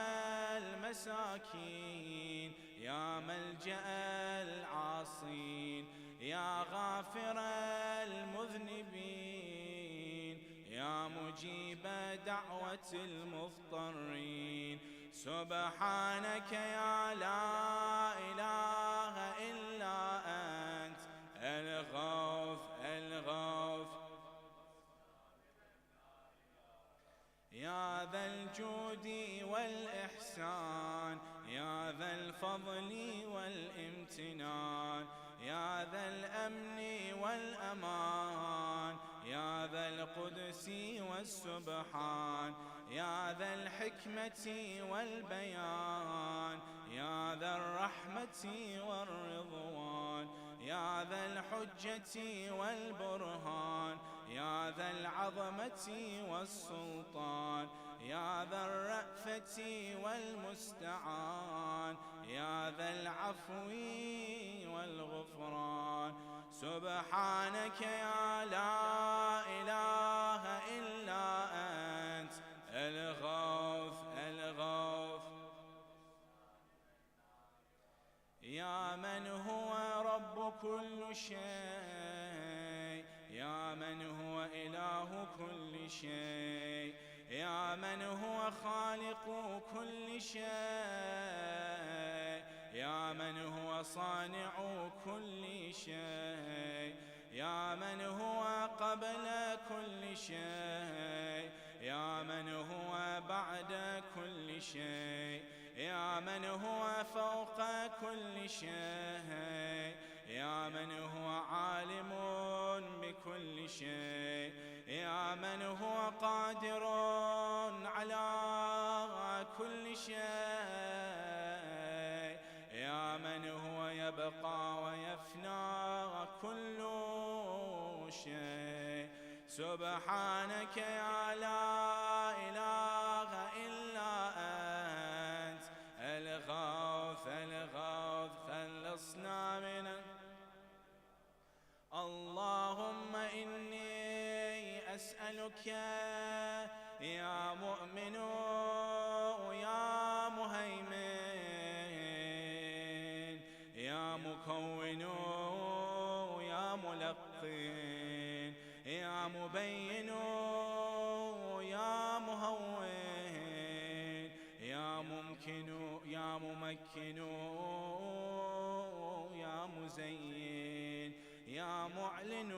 المساكين، يا ملجأ العاصين، يا غافر المذنبين، يا مجيب دعوة المضطرين. سبحانك يا لا إله إلا أنت الغوث الغوث. يا ذا الجود والإحسان، يا ذا الفضل والامتنان، يا ذا الأمن والأمان، يا ذا القدس والسبحان، يا ذا الحكمة والبيان، يا ذا الرحمة والرضوان، يا ذا الحجة والبرهان، يا ذا العظمة والسلطان، يا ذا الرأفة والمستعان، يا ذا العفو والغفران. سبحانك يا لا إله إلا أنت الغوث الغوث. يا من هو رب كل شيء، يا من هو إله كل شيء، يا من هو خالق كل شيء، يا من هو صانع كل شيء، يا من هو قبل كل شيء، يا من هو بعد كل شيء، يا من هو فوق كل شيء يا من هو عالم بكل شيء يا من هو قادر على كل شيء يا من هو يبقى ويفنى كل شيء سبحانك يا لا إله إلا أنت الغوث الغوث خلصنا من اللهم إني أسألك يا مؤمن يا مهيمن يا مكون يا ملقن يا مبين يا مهون يا ممكن يا ممكن يا مزين يا معلن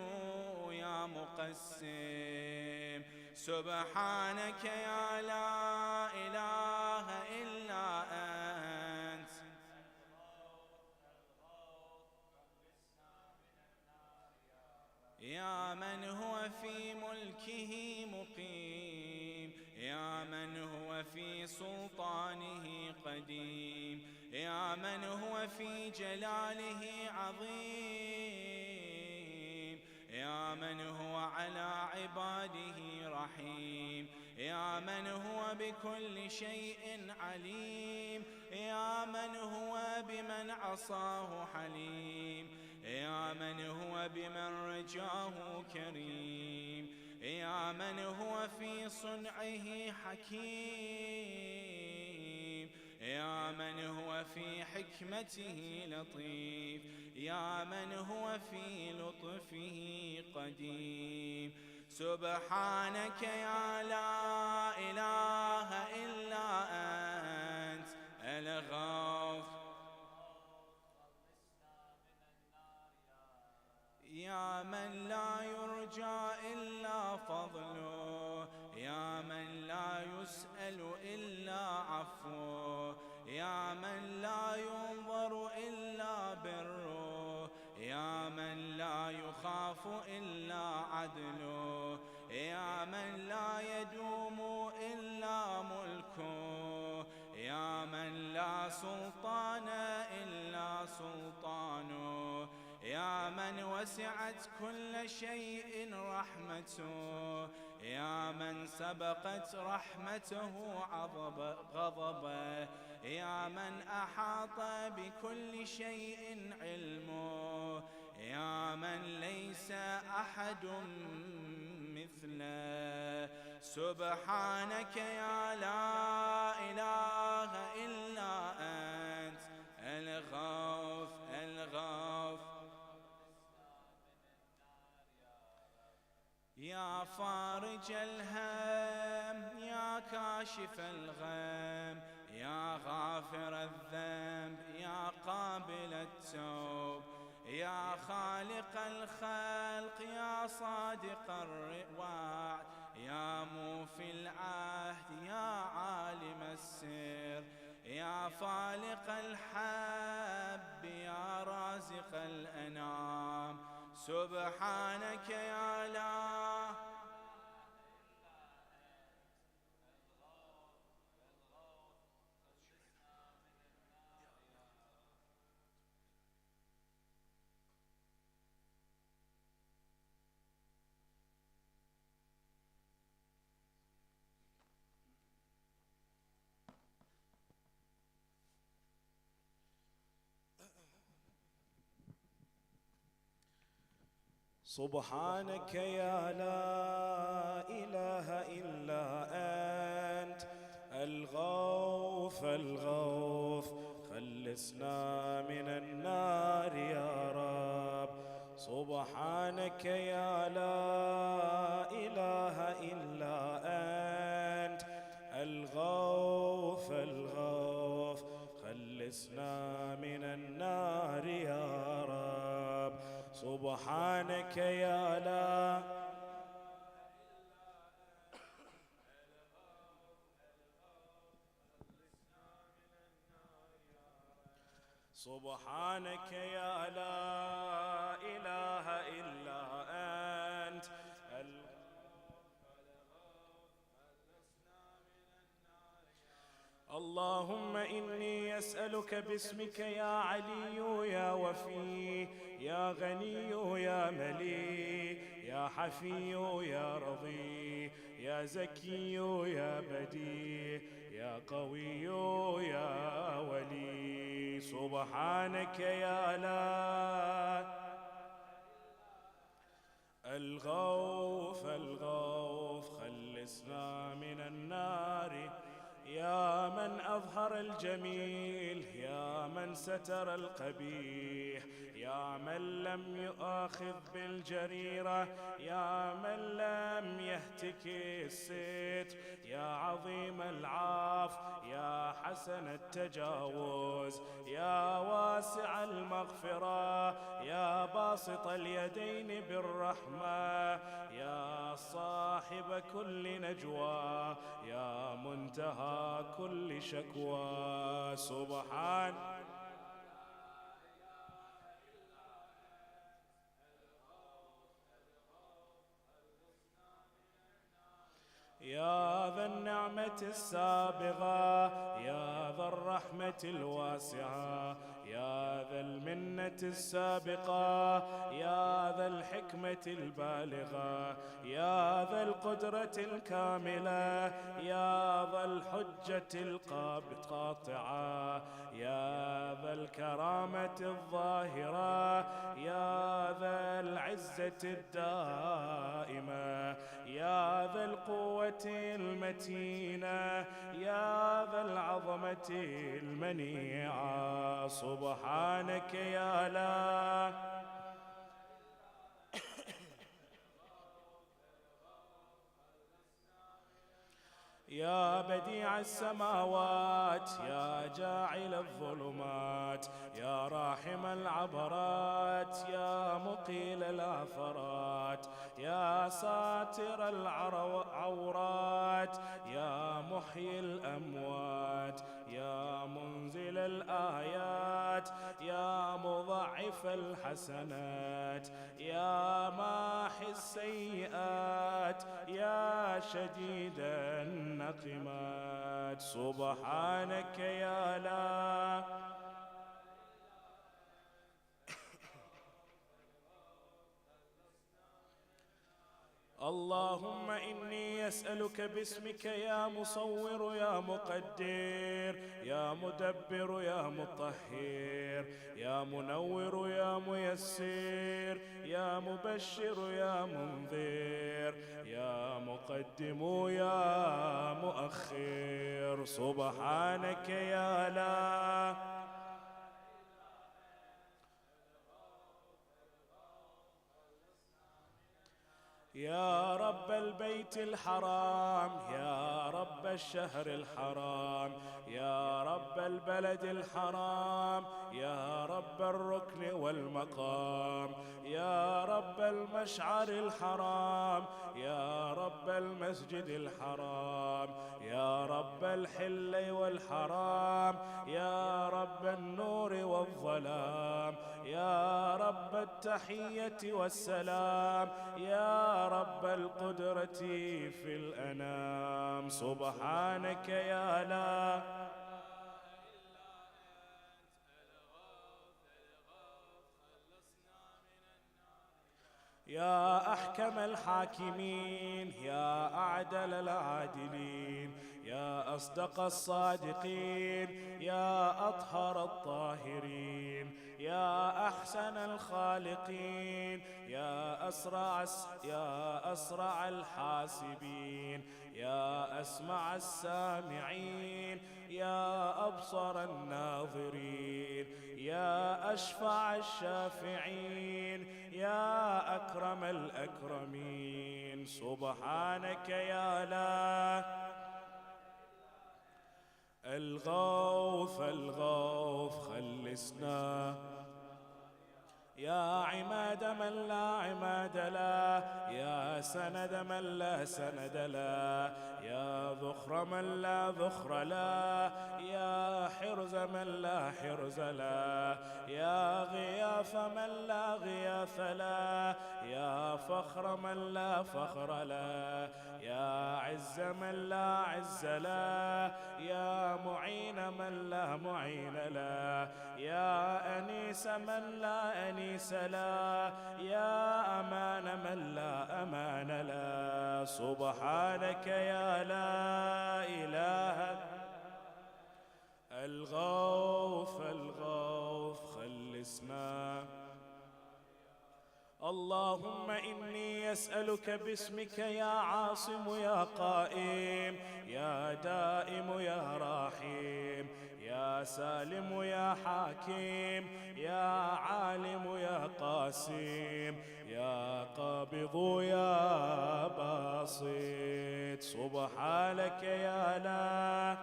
يا مقسم سبحانك يا لا إله إلا أنت يا من هو في ملكه مقيم يا من هو في سلطانه قديم يا من هو في جلاله عظيم يا من هو على عباده رحيم يا من هو بكل شيء عليم يا من هو بمن عصاه حليم يا من هو بمن رجاه كريم يا من هو في صنعه حكيم يا من هو في حكمته لطيف يا من هو في لطفه قديم سبحانك يا لا إله إلا أنت الغوث يا من لا يرجى إلا فضله يا من لا يسأل إلا عفوه يا من لا ينظر إلا بره يا من لا يخاف إلا عدله يا من لا يدوم إلا ملكه يا من لا سلطان إلا سلطانه يا من وسعت كل شيء رحمته يا من سبقت رحمته غضبه يا من أحاط بكل شيء علمه يا من ليس أحد مثله سبحانك يا لا إله إلا أنت الغوث الغوث يا فارج الهم يا كاشف الغم يا غافر الذنب يا قابل التوب يا خالق الخلق يا صادق الوعد يا موفي العهد يا عالم السر يا فالق الحب يا رازق الأنام سبحانك يا لا سبحانك يا لا إله إلا أنت الغوث الغوث خلصنا من النار يا رب سبحانك يا لا إله إلا أنت الغوث الغوث خلصنا من النار يا رب سبحانك يا لا سبحانك يا لا إله إلا أنت. اللهم إني أسألك باسمك يا علي يا وفي يا غني يا ملي يا حفي يا رضي يا زكي يا بديع يا قوي يا ولي. سبحانك يا لا الغوث خلصنا من النار. يا من أظهر الجميل يا من ستر القبيح يا من لم يؤاخذ بالجريرة يا من لم يهتك الستر يا عظيم العاف يا حسن التجاوز يا واسع المغفرة يا باسط اليدين بالرحمة يا صاحب كل نجوى يا منتهى كل شكوى. سبحان يا ذا النعمة السابغة يا ذا الرحمة الواسعة يا ذا المنة السابقة يا ذا الحكمة البالغة يا ذا القدرة الكاملة يا ذا الحجة القاطعة يا ذا الكرامة الظاهرة يا ذا العزة الدائمة يا ذا القوة المتينة يا ذا العظمة المنيعة. سبحانك يا لا يا بديع السماوات يا جاعل الظلمات يا راحم العبرات يا مقيل الآثرات يا ساتر العورات يا محيي الأموات يا منزل الآيات يا مضاعف الحسنات يا ماحي السيئات يا شديد النقمات. سبحانك يا لا اللهم إني أسألك باسمك يا مصور يا مقدر يا مدبر يا مطهر يا منور يا ميسر يا مبشر يا منذر يا مقدم يا مؤخر. سبحانك يا لا يا رب البيت الحرام يا رب الشهر الحرام يا رب البلد الحرام يا رب الركن والمقام يا رب المشعر الحرام يا رب المسجد الحرام يا رب الحل والحرام يا رب النور والظلام يا رب التحية والسلام يا رب القدرة في الأنام. سبحانك يا لا يا أحكم الحاكمين يا أعدل العادلين يا أصدق الصادقين يا أطهر الطاهرين يا أحسن الخالقين يا أسرع الحاسبين يا أسمع السامعين يا أبصر الناظرين يا أشفع الشافعين يا أكرم الأكرمين. سبحانك يا لا الغوث خلصنا يا عماد عماد من لا عماد له، يا سند من لا سند له، يا ذخر من لا ذخر له، يا حرز من لا حرز له، يا غياث من لا غياث له، يا فخر من لا فخر له، يا عز من لا عز له، يا معين من لا معين له، يا أنيس من لا أنيس له، يا أمان من لا أمان له. سبحانك يا لا إله الغوث الغوث خلصنا. اللهم إني أسألك باسمك يا عاصم يا قائم يا دائم يا رحيم يا سالم يا حاكم يا عالم يا قاسم يا قابض يا باسط. سبحانك يا لا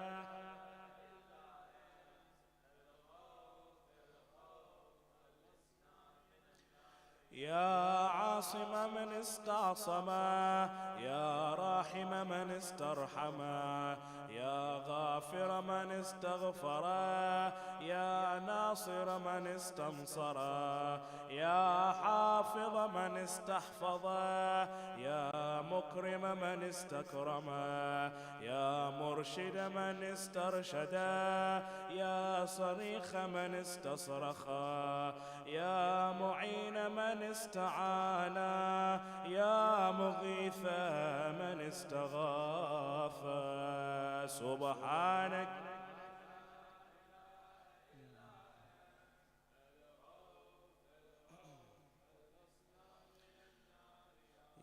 يا عاصم من استعصم يا راحم من استرحم يا غافر من استغفر يا ناصر من استنصر يا حافظ من استحفظ يا مكرم من استكرم يا مرشد من استرشد يا صريخ من استصرخ يا معين من استعان يا مغيث من استغاث. سبحانك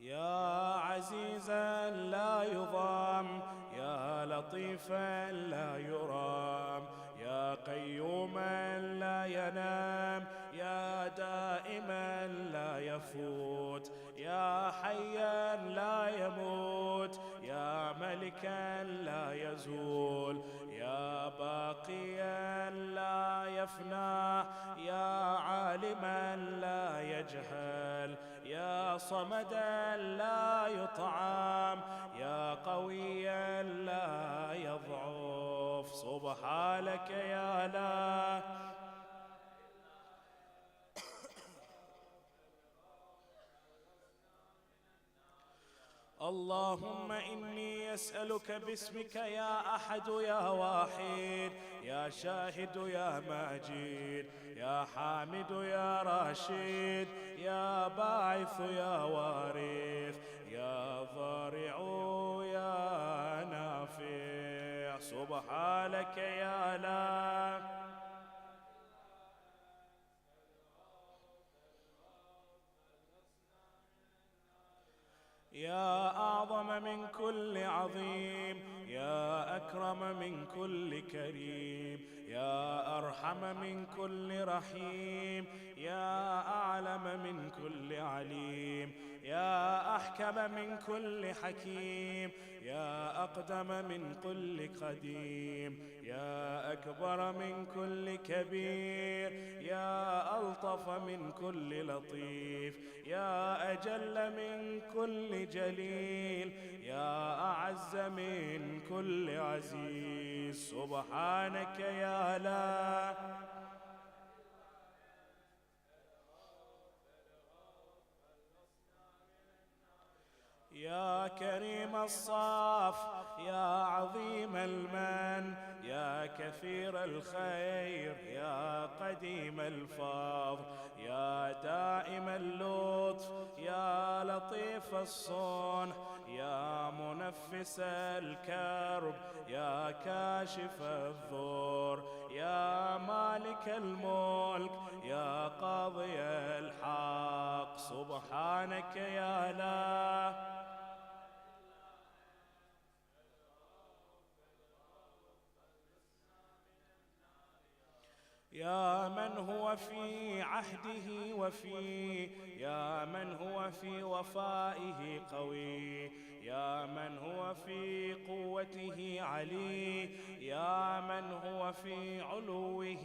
يا عزيزا لا يضام يا لطيفا لا يرام يا قيوما لا ينام يا دائما لا يفوت يا حيا لا يموت يا ملكا لا يزول يا باقيا لا يفنى يا عالما لا يجهل يا صمدا لا يطعم يا قويا لا يضعف. سبحانك يا لا اللهم إني أسألك باسمك يا أحد يا واحد يا شاهد يا ماجد يا حامد يا راشد يا باعث يا وارث يا ضارع يا نافع. سبحانك يا لا يا أعظم من كل عظيم يا أكرم من كل كريم يا أرحم من كل رحيم يا أعلم من كل عليم يا أحكم من كل حكيم يا أقدم من كل قديم يا أكبر من كل كبير يا ألطف من كل لطيف يا أجل من كل جليل يا أعز من كل عزيز. سبحانك يا لا يا كريم الصاف يا عظيم المن يا كثير الخير يا قديم الفضل يا دائم اللطف يا لطيف الصنع يا منفس الكرب يا كاشف الضر يا مالك الملك يا قاضي الحق. سبحانك يا لا يا من هو في عهده وفي يا من هو في وفائه قوي يا من هو في قوته علي يا من هو في علوه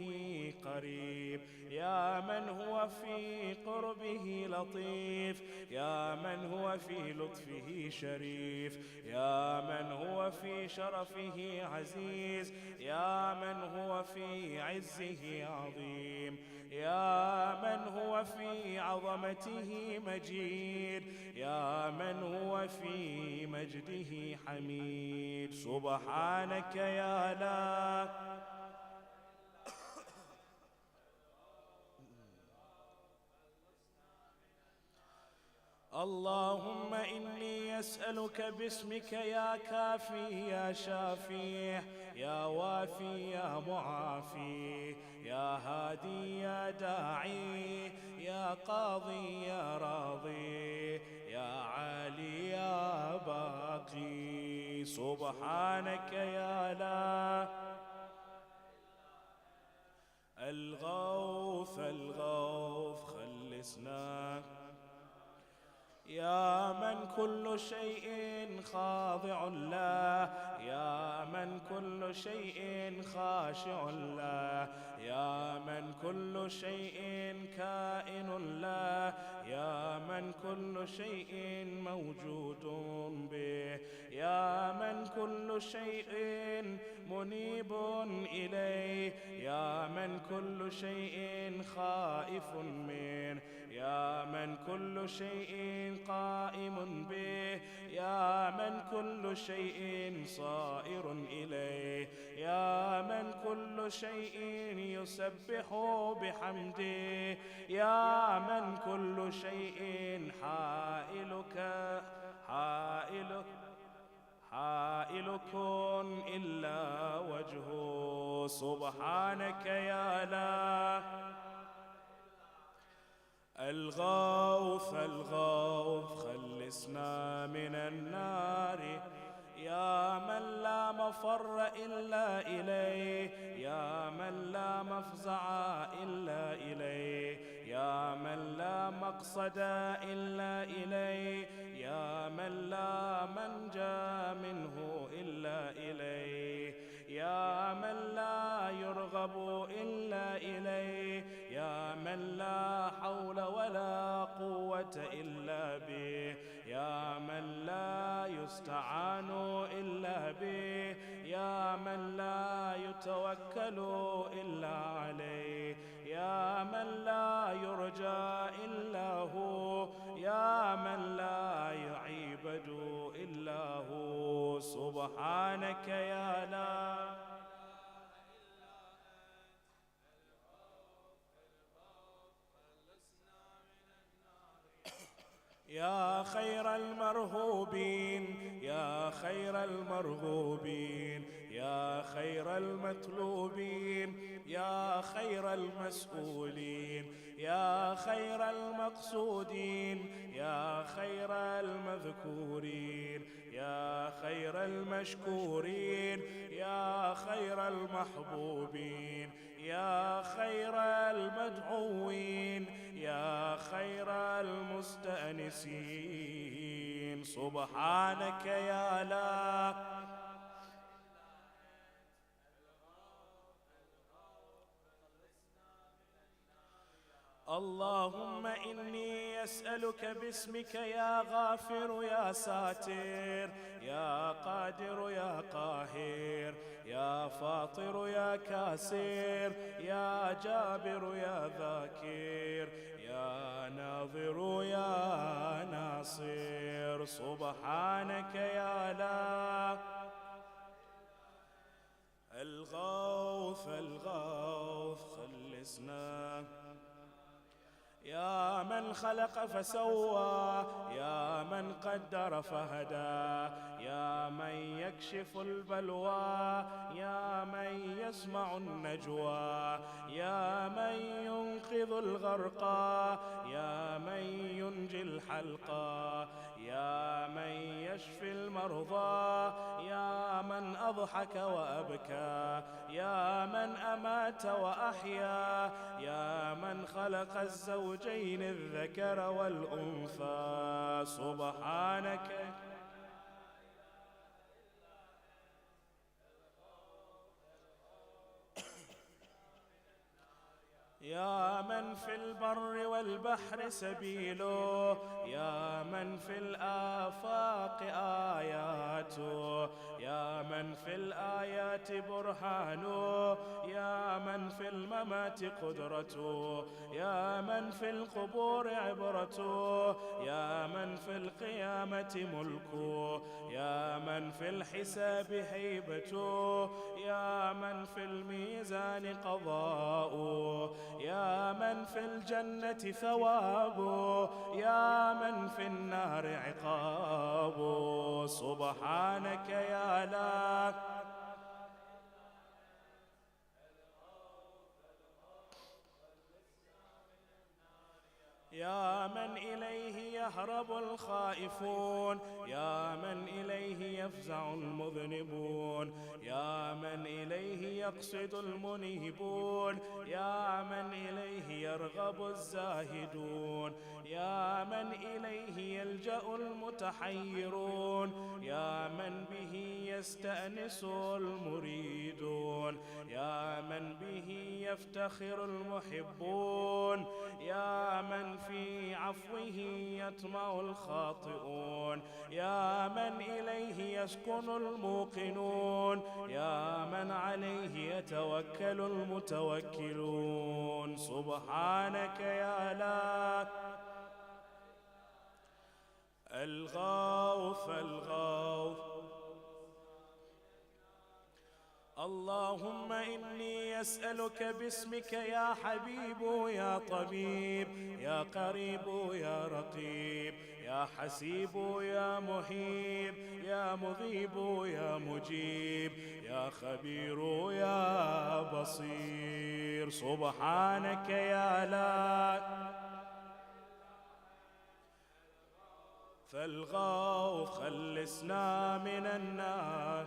قريب قريب، يا من هو في قربه لطيف، يا من هو في لطفه شريف، يا من هو في شرفه عزيز، يا من هو في عزه عظيم، يا من هو في عظمته مجيد، يا من هو في مجده حميد. سبحانك يا لا اللهم إني أسألك باسمك يا كافي يا شافي يا وافي يا معافي يا هادي يا داعي يا قاضي يا راضي يا عالي يا باقي. سبحانك يا لا الغوث الغوث خلصنا، يا من كل شيء خاضع له، يا من كل شيء خاشع له، يا من كل شيء كائن له، يا من كل شيء موجود به، يا من كل شيء منيب إليه، يا من كل شيء خائف منه، يا من كل شيء قائم به، يا من كل شيء صائر إليه، يا من كل شيء يسبح بحمده، يا من كل شيء حائلك إلا وجهه. سبحانك يا لا الغوث الغوث خلصنا من النار، يا من لا مفر إلا إليه، يا من لا مفزع إلا إليه، يا من لا مقصد إلا إليه، يا من لا منجى منه إلا إليه، يا من لا يرغب إلا إليه، يا من لا حول ولا قوة إلا به، يا من لا يستعان إلا به، يا من لا يتوكل إلا عليه، يا من لا يرجى إلا هو، يا من لا يعبد إلا هو. سبحانك يا لا يا خير المرهوبين، يا خير المرغوبين، يا خير المطلوبين، يا خير المسؤولين، يا خير المقصودين، يا خير المذكورين، يا خير المشكورين، يا خير المحبوبين، يا خير المدعوين، يا خير المستأنسين. سبحانك يا لا اللهم إني أسألك باسمك يا غافر يا ساتر يا قادر يا قاهر يا فاطر يا كاسر يا جابر يا ذاكر يا ناظر يا ناصر. سبحانك يا لا الغوث الغوث خلصنا، يا من خلق فسوى، يا من قدر فهدى، يا من يكشف البلوى، يا من يسمع النجوى، يا من ينقذ الغرقى، يا من ينجي الحلقى، يا من يشفي المرضى، يا من أضحك وأبكى، يا من أمات وأحيا، يا من خلق الزوجين الذكر والأنثى. سبحانك يا من في البر والبحر سبيله، يا من في الآفاق آياته، يا من في الآيات برهانه، يا من في الممات قدرته، يا من في القبور عبرته، يا من في القيامة ملكه، يا من في الحساب هيبته، يا من في الميزان قضاؤه، يا من في الجنة ثوابه، يا من في النار عقابه. سبحانك يا لا يا من إليه يهرب الخائفون، يا من إليه يفزع المذنبون، يا من إليه يقصد المنيبون، يا من إليه يرغب الزاهدون، يا من إليه يلجأ المتحيرون، يا من به يستأنس المريدون، يا من به يفتخر المحبون، يا من في عفوه يطمع الخاطئون، يا من إليه يسكن الموقنون، يا من عليه يتوكل المتوكلون. سبحانك يا لا الغوث الغوث. اللهم إني أسألك باسمك يا حبيب يا طبيب يا قريب يا رقيب يا حسيب يا محيب يا مذيب يا مجيب يا خبير يا بصير. سبحانك يا لا فالغوث خلصنا من النار،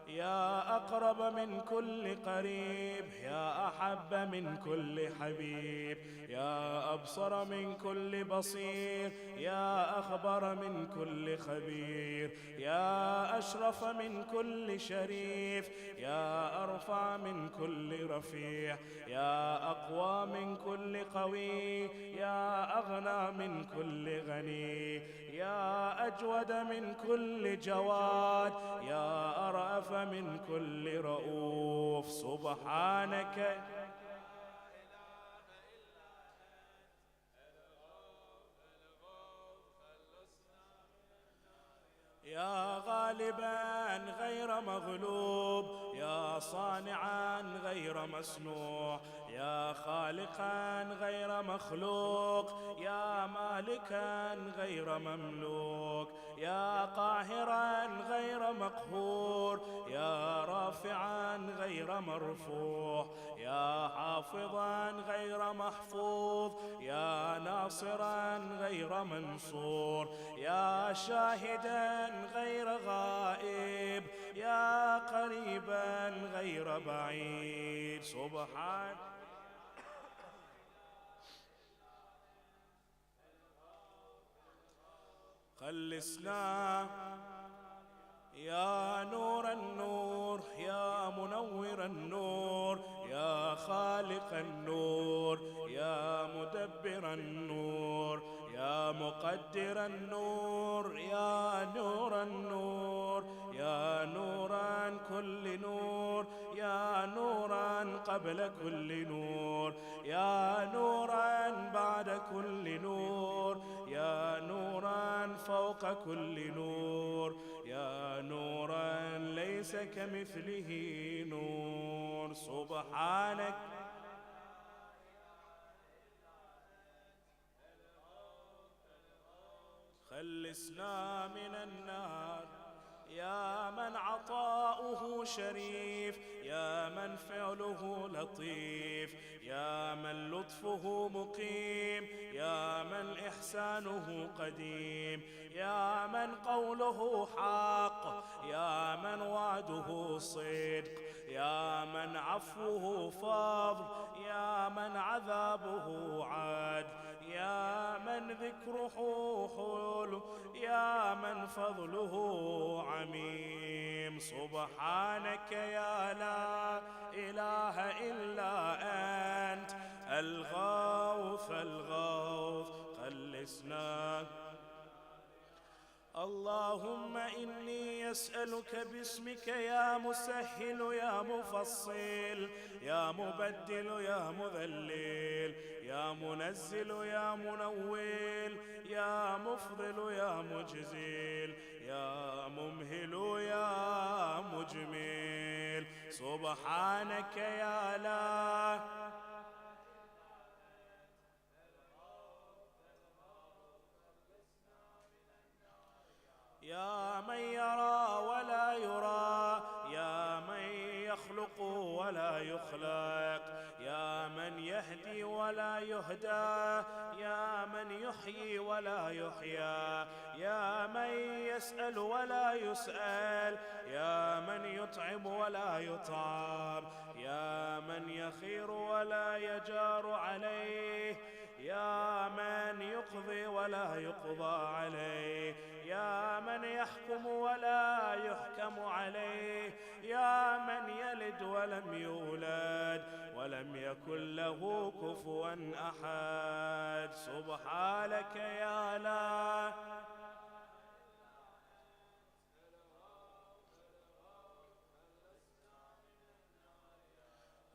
يا أقرب من كل قريب، يا أحب من كل حبيب، يا أبصر من كل بصير، يا أخبر من كل خبير، يا أشرف من كل شريف، يا أرفع من كل رفيع، يا أقوى من كل قوي، يا أغنى من كل غني، يا أجود من كل جواد، يا أرأف من كل رؤوف. سبحانك يا غالبا غير مغلوب، يا صانعا غير مصنوع، يا خالقا غير مخلوق، يا مالكا غير مملوك، يا قاهرا غير مقهور، يا رافعا غير مرفوع، يا حافظا غير محفوظ، يا ناصرا غير منصور، يا شاهدا غير غائب، يا قريبا غير بعيد. سبحان خلصنا يا نور النور، يا منور النور، يا خالق النور، يا مدبر النور، يا مقدر النور، يا نور النور، يا نورا كل نور، يا نورا قبل كل نور، يا نورا بعد كل نور، يا نورا فوق كل نور، يا نورا ليس كمثله نور. سبحانك خلصنا من النار، يا من عطاؤه شريف، يا من فعله لطيف، يا من لطفه مقيم، يا من إحسانه قديم، يا من قوله حق، يا من وعده صدق، يا من عفوه فضل، يا من عذابه عاد، يا من ذكره حلو، يا من فضله عميم. سبحانك يا لا إله إلا أنت الغوث الغوث خلصنا. اللهم إني أسألك باسمك يا مسهل يا مفصل يا مبدل يا مذلل يا منزل يا منول يا مفضل يا مجزل يا ممهل يا مجمل سبحانك يا لا يا من يرى ولا يرى يا من يخلق ولا يخلق يا من يهدي ولا يهدى يا من يحيي ولا يحيى يا من يسأل ولا يسأل يا من يطعم ولا يطعم يا من يخير ولا يجار عليه يا من يقضي ولا يقضى عليه يا من يحكم ولا يحكم عليه يا من يلد ولم يولد ولم يكن له كفوا أحد سبحانك يا لا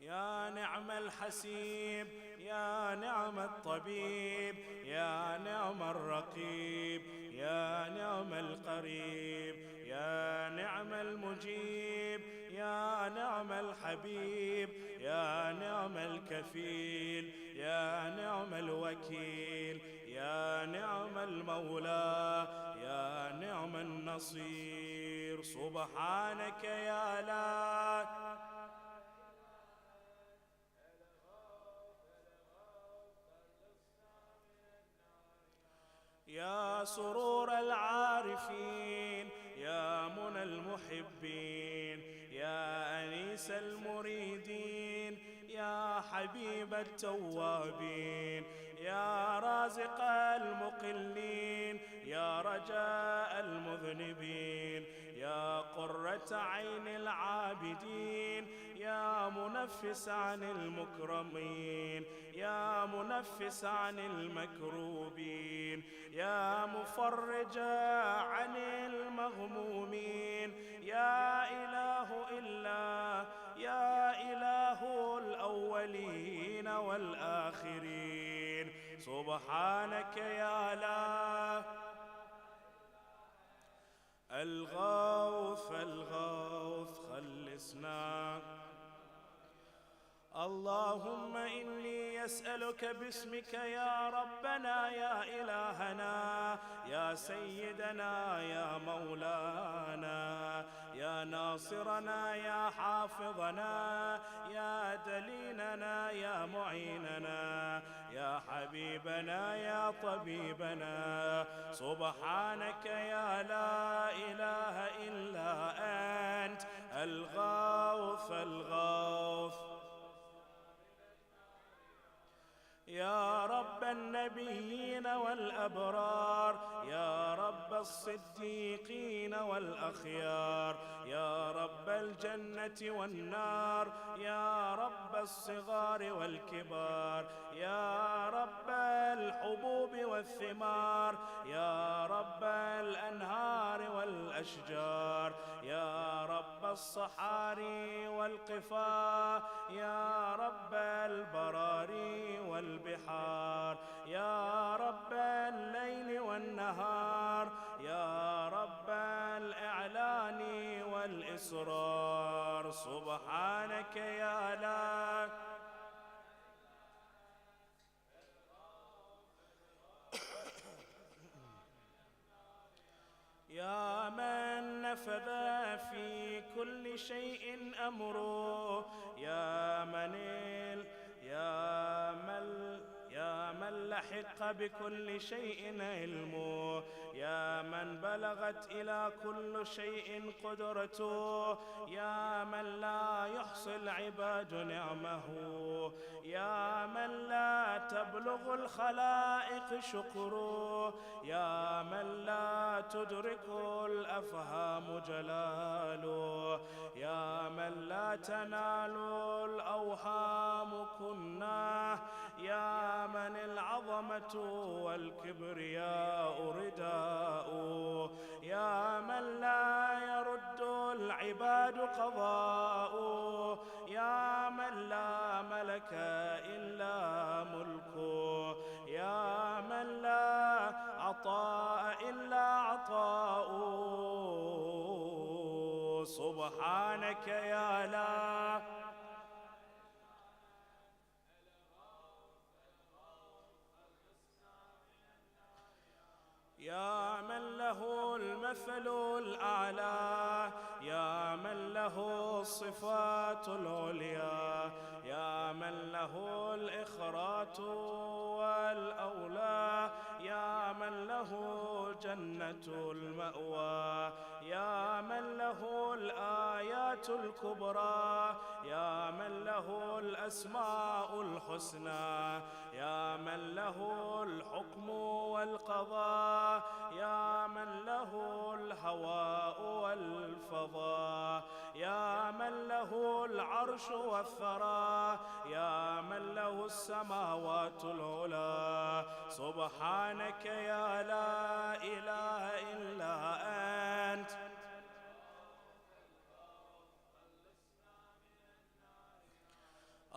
يا نعم الحسيب يا نعم الطبيب يا نعم الرقيب يا نعم القريب يا نعم المجيب يا نعم الحبيب يا نعم الكفيل يا نعم الوكيل يا نعم المولى يا نعم النصير سبحانك يا لا يا سرور العارفين يا منى المحبين يا أنيس المريدين يا حبيب التوابين يا رازق المقلين يا رجاء المذنبين يا قرة عين العابدين يا منفس عن المكرمين يا منفس عن المكروبين يا مفرج عن المغمومين يا إله إلا يا إله الأولين والآخرين سبحانك يا لا الغوث الغوث خلصنا. اللهم إني أسألك باسمك يا ربنا يا إلهنا يا سيدنا يا مولانا يا ناصرنا يا حافظنا يا دليلنا يا معيننا يا حبيبنا يا طبيبنا سبحانك يا لا إله إلا أنت الغوث الغوث يا رب النبيين والأبرار يا رب الصديقين والأخيار يا رب الجنة والنار يا رب الصغار والكبار يا رب الحبوب والثمار يا رب الأنهار والأشجار يا رب الصحاري والقفا يا رب البراري والبحار يا رب الليل والنهار يا رب الإعلان والإسرار سبحانك يا لا يا من نفذ في كل شيء أمره يا من لحق بكل شيء علمه يا من بلغت إلى كل شيء قدرته يا من لا يحصي العباد نعمه يا من لا تبلغ الخلائق شكره يا من لا تدرك الأفهام جلاله يا من لا تنال الأوهام كناه العظمة والكبرياء رداء، يا من لا يرد العباد قضاء، يا من لا ملك إلا ملكه، يا من لا عطاء إلا عطاء. سبحانك يا لا يا من له المثل الأعلى، يا من له الصفات العليا، يا من له الإخراج والأولى، يا من له جنة المأوى، يا من له الآيات الكبرى، يا من له الأسماء الحسنى، يا من له الحكم والقضاء، يا من له الهواء والفضاء، يا من له العرش والثرى، يا من له السماوات العلى. سبحانك يا لا إله إلا أنت.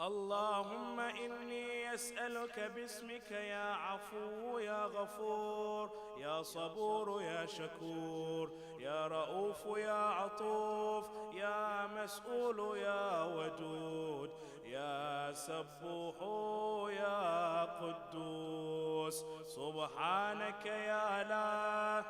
اللهم إني أسألك باسمك يا عفو يا غفور يا صبور يا شكور يا رؤوف يا عطوف يا مسؤول يا ودود يا سبوح يا قدوس. سبحانك يا لا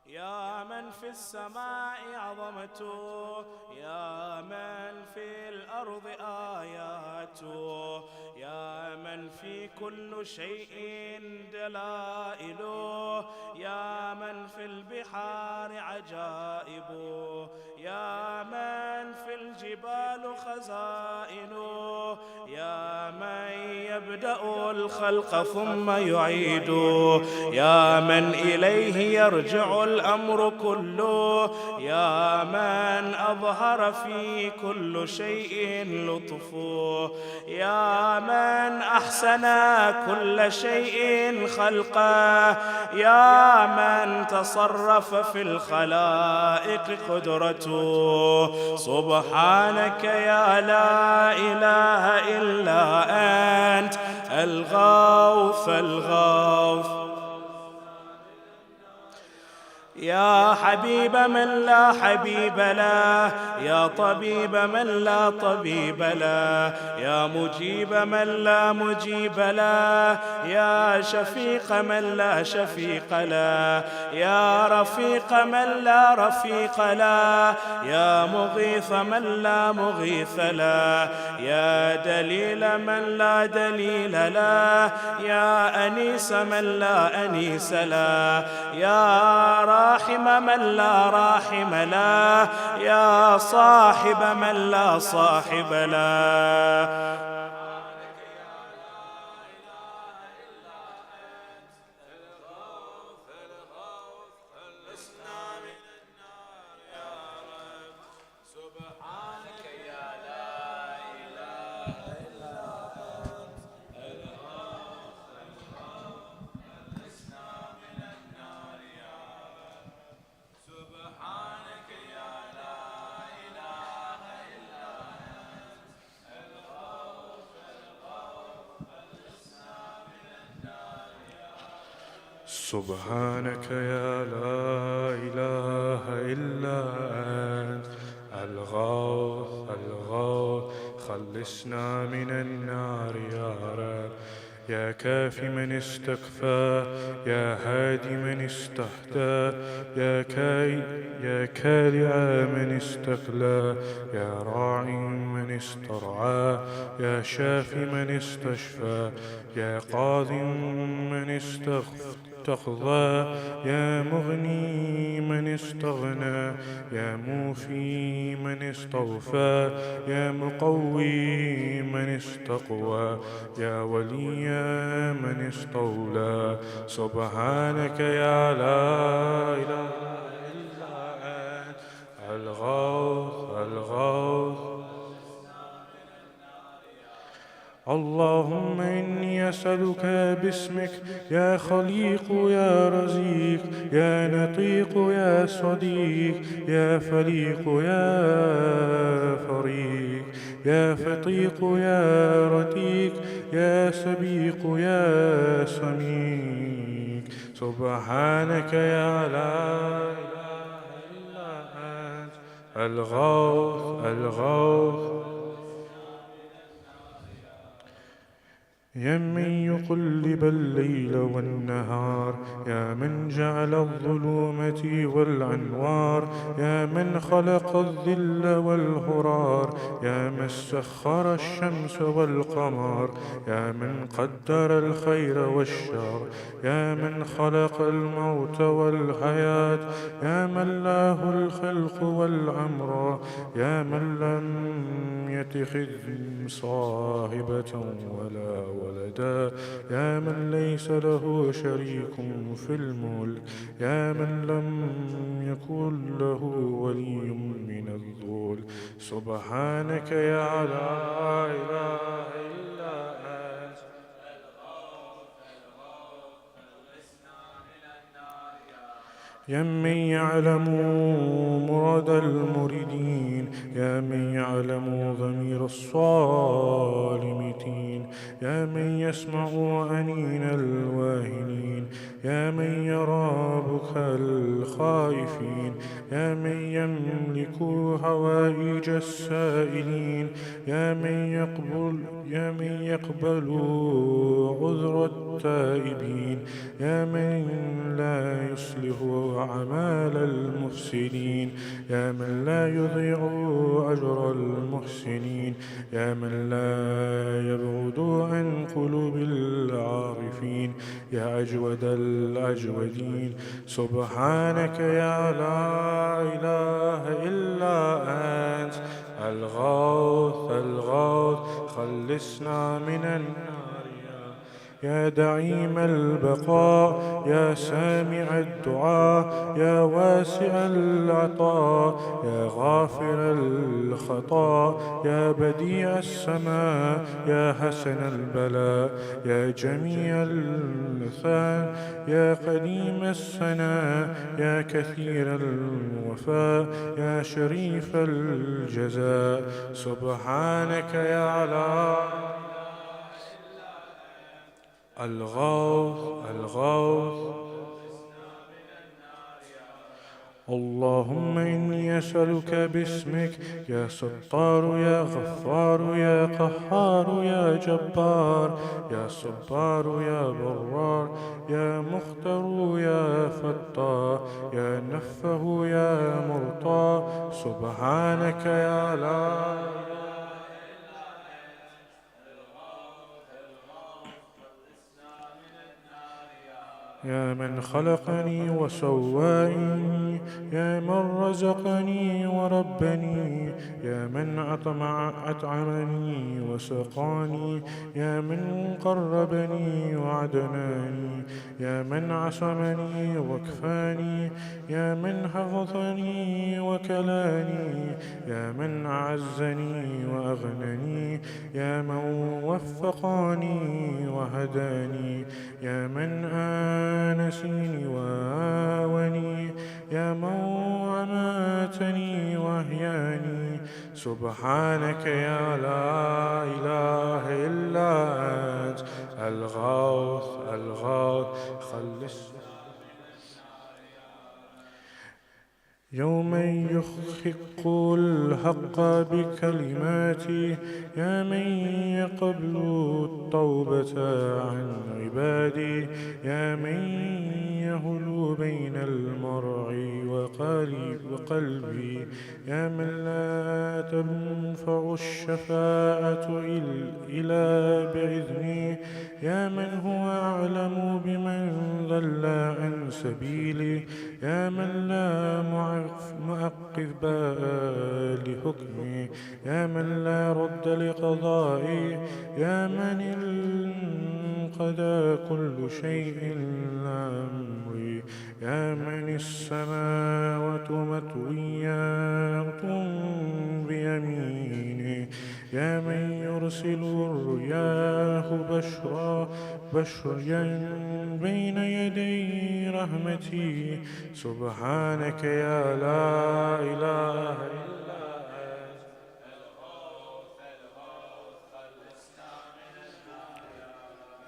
يا من في السماء عظمته، يا من في الأرض آياته، يا من في كل شيء دلائله، يا من في البحار عجائبه، يا من في الجبال خزائنه، يا من يبدأ الخلق ثم يعيده، يا من إليه يرجع الأمر كله، يا من أظهر في كل شيء لطفه، يا من أحسن كل شيء خلقه، يا من تصرف في الخلائق قدرته. سبحانك يا لا إله إلا أنت الغوث الغوث. يا حبيب من لا حبيب له، يا طبيب من لا طبيب له، يا مجيب من لا مجيب له، يا شفيق من لا شفيق له، يا رفيق من لا رفيق له، يا مغيث من لا مغيث له، يا دليل من لا دليل له، يا أنيس من لا أنيس له، يا راحم من لا راحم له، يا صاحب من لا صاحب له. سبحانك يا لا إله إلا أنت الغوث الغوث خلصنا من النار يا رب. يا كافي من استكفى، يا هادي من استهدى، يا كالع من استقلى، يا راعي من استرعى، يا شافي من استشفى، يا قاضي من استقضى، يا مغني من استغنى، يا موفي من استوفى، يا مقوي من استقوى، يا ولي من استولى. سبحانك يا لا إله إلا أنت الغوث الغوث اللهم إني أسألك باسمك يا خليق يا رزيق يا نطيق يا صديق يا فليق يا فريق يا فطيق يا رتيق يا سبيق يا سميك سبحانك يا لا إله إلا أنت الغوث الغوث يا من يقلب الليل والنهار يا من جعل الظلمة والأنوار يا من خلق الظل والهرار يا من سخر الشمس والقمر يا من قدر الخير والشر يا من خلق الموت والحياة يا من له الخلق والأمر يا من لم يتخذ صاحبة ولا ولدا يا من ليس له شريك في الملك يا من لم يكن له ولي من الذل سبحانك يا لا إله إلا أنت يا من يعلم مراد المريدين يا من يعلم ضمير الصالمتين يا من يسمع أنين الواهنين يا من يرى بكى الخائفين يا من يملك حوائج السائلين يا من يقبل عذر التائبين يا من لا يصلح أعمال المفسدين يا من لا يضيع أجر المحسنين يا من لا يبعد عن قلوب العارفين يا أجود الأجودين سبحانك يا لا إله إلا أنت الغوث الغوث خلصنا من النار يا دعيم البقاء يا سامع الدعاء يا واسع العطاء يا غافر الخطا يا بديع السماء يا حسن البلاء يا جميع اللسان يا قديم السناء يا كثير الوفاء يا شريف الجزاء سبحانك يا على الغوث الغوث اللهم إني أسألك باسمك يا ستار يا غفار يا قهار يا جبار يا صبار يا برار يا مختار يا فتار يا نفه يا مرطى سبحانك يا لا يا من خلقني وسواني يا من رزقني وربني يا من أطعمني وسقاني يا من قربني وعدناني يا من عصمني وكفاني يا من حفظني وكلاني يا من أعزني وأغنني يا من وفقني وهداني يا من آنسني وآوني يا من أماتني وأحياني سبحانك يا لا إله إلا أنت الغوث الغوث خلص يوم يحق الحق بكلماته يا من يقبل التوبة عن عبادي يا من يهل بين المرء وقلبي يا من لا تنفع الشفاعة إلا بإذنه يا من هو أعلم بمن ضل عن سبيلي يا من لا معقب لحكمي يا من لا رد لقضائي يا من انقضى كل شيء أمري يا من السماوات مطويات بيمينه يا من يرسل الرياح بشرا بين يدي رحمتي سبحانك يا لا إله إلا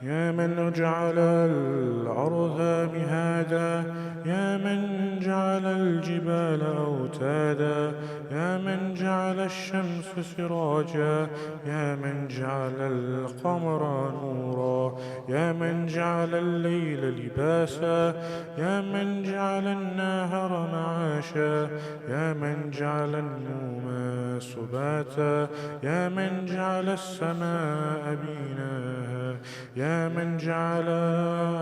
يا من جعل الأرض مهادا يا من جعل الجبال أوتادا يا من جعل الشمس سراجا يا من جعل القمر نورا يا من جعل الليل لباسا يا من جعل النهار معاشا يا من جعل النوم سباتا يا من جعل السماء بناها يا من جعل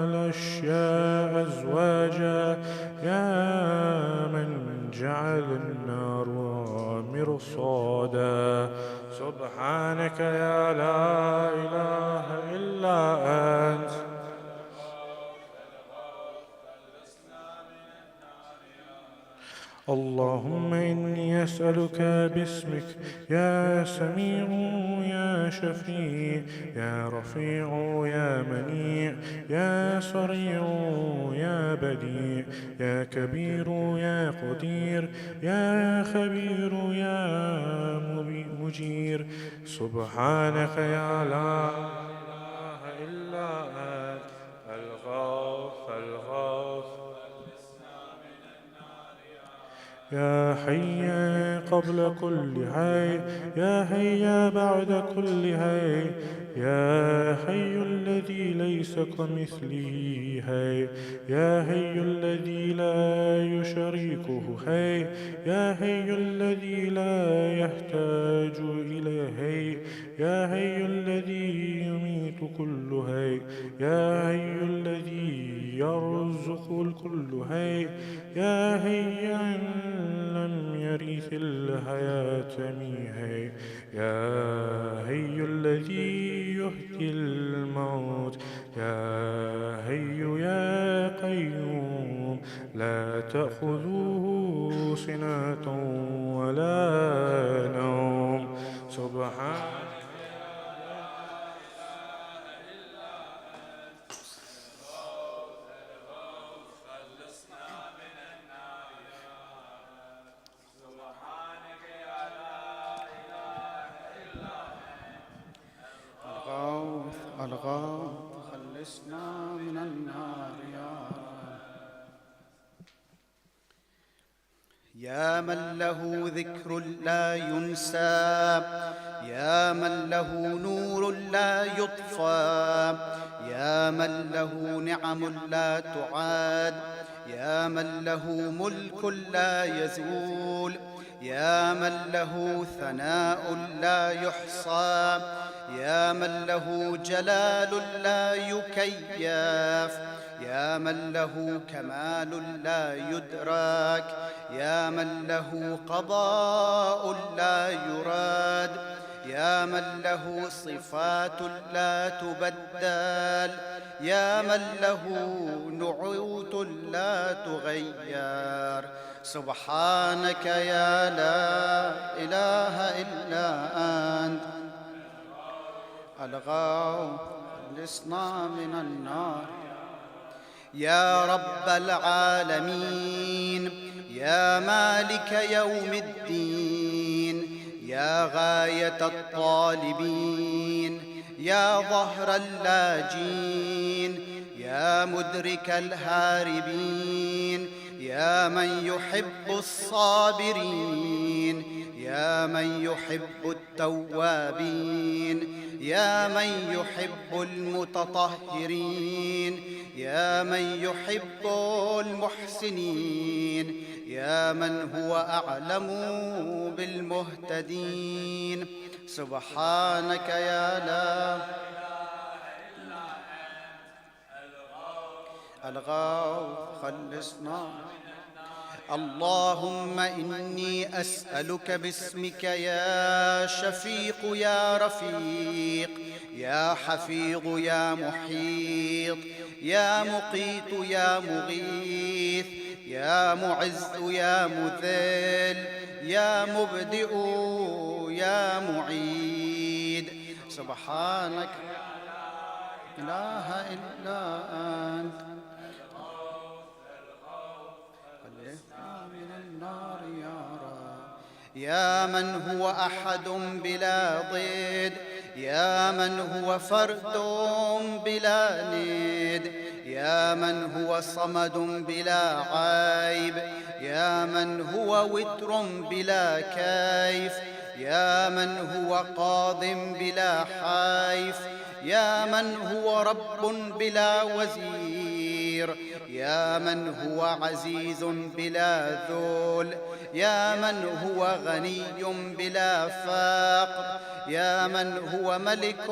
الأشياء أزواجا يا من جعل النار مرصادا سبحانك يا لا إله إلا أنت اللهم إني أسألك باسمك يا سميع يا شفيع يا رفيع يا منيع يا سريع يا بديع يا كبير يا قدير يا خبير يا مجير سبحانك يا لا إله إلا أنت الغوث يا حي قبل كل حي يا حي بعد كل حي يا حي الذي ليس كمثله حي يا حي الذي لا يشاركه حي يا حي الذي لا يحتاج إلى حي يا حي الذي يميت كل حي يا حي الذي يرزق الكل حي يا حي لم يرث الحياة منه يا حي الذي يحيي الموت يا حي يا قيوم لا تأخذه سنة ولا نوم سبحان الغوث خلصنا من النار يا من له ذكر لا ينسى يا من له نور لا يطفى يا من له نعم لا تعاد يا من له ملك لا يزول يا من له ثناء لا يحصى يا من له جلال لا يكيف يا من له كمال لا يدرك يا من له قضاء لا يراد يا من له صفات لا تبدل يا من له نعوت لا تغير سبحانك يا لا إله إلا أنت الغوث خلصنا من النار يا رب العالمين يا مالك يوم الدين يا غاية الطالبين يا ظهر اللاجين يا مدرك الهاربين يا من يحب الصابرين يا من يحب التوابين يا من يحب المتطهرين يا من يحب المحسنين يا من هو أعلم بالمهتدين سبحانك يا لا الغوث خلصنا اللهم إني أسألك باسمك يا شفيق يا رفيق يا حفيظ يا محيط يا مقيت يا مغيث يا معز يا مذل يا مبدئ يا معيد سبحانك لا إله إلا أنت من النار يا رب يا من هو أحد بلا ضد يا من هو فرد بلا ند يا من هو صمد بلا عيب يا من هو وتر بلا كيف يا من هو قاض بلا حيف يا من هو رب بلا وزير يا من هو عزيز بلا ذل يا من هو غني بلا فقر يا من هو ملك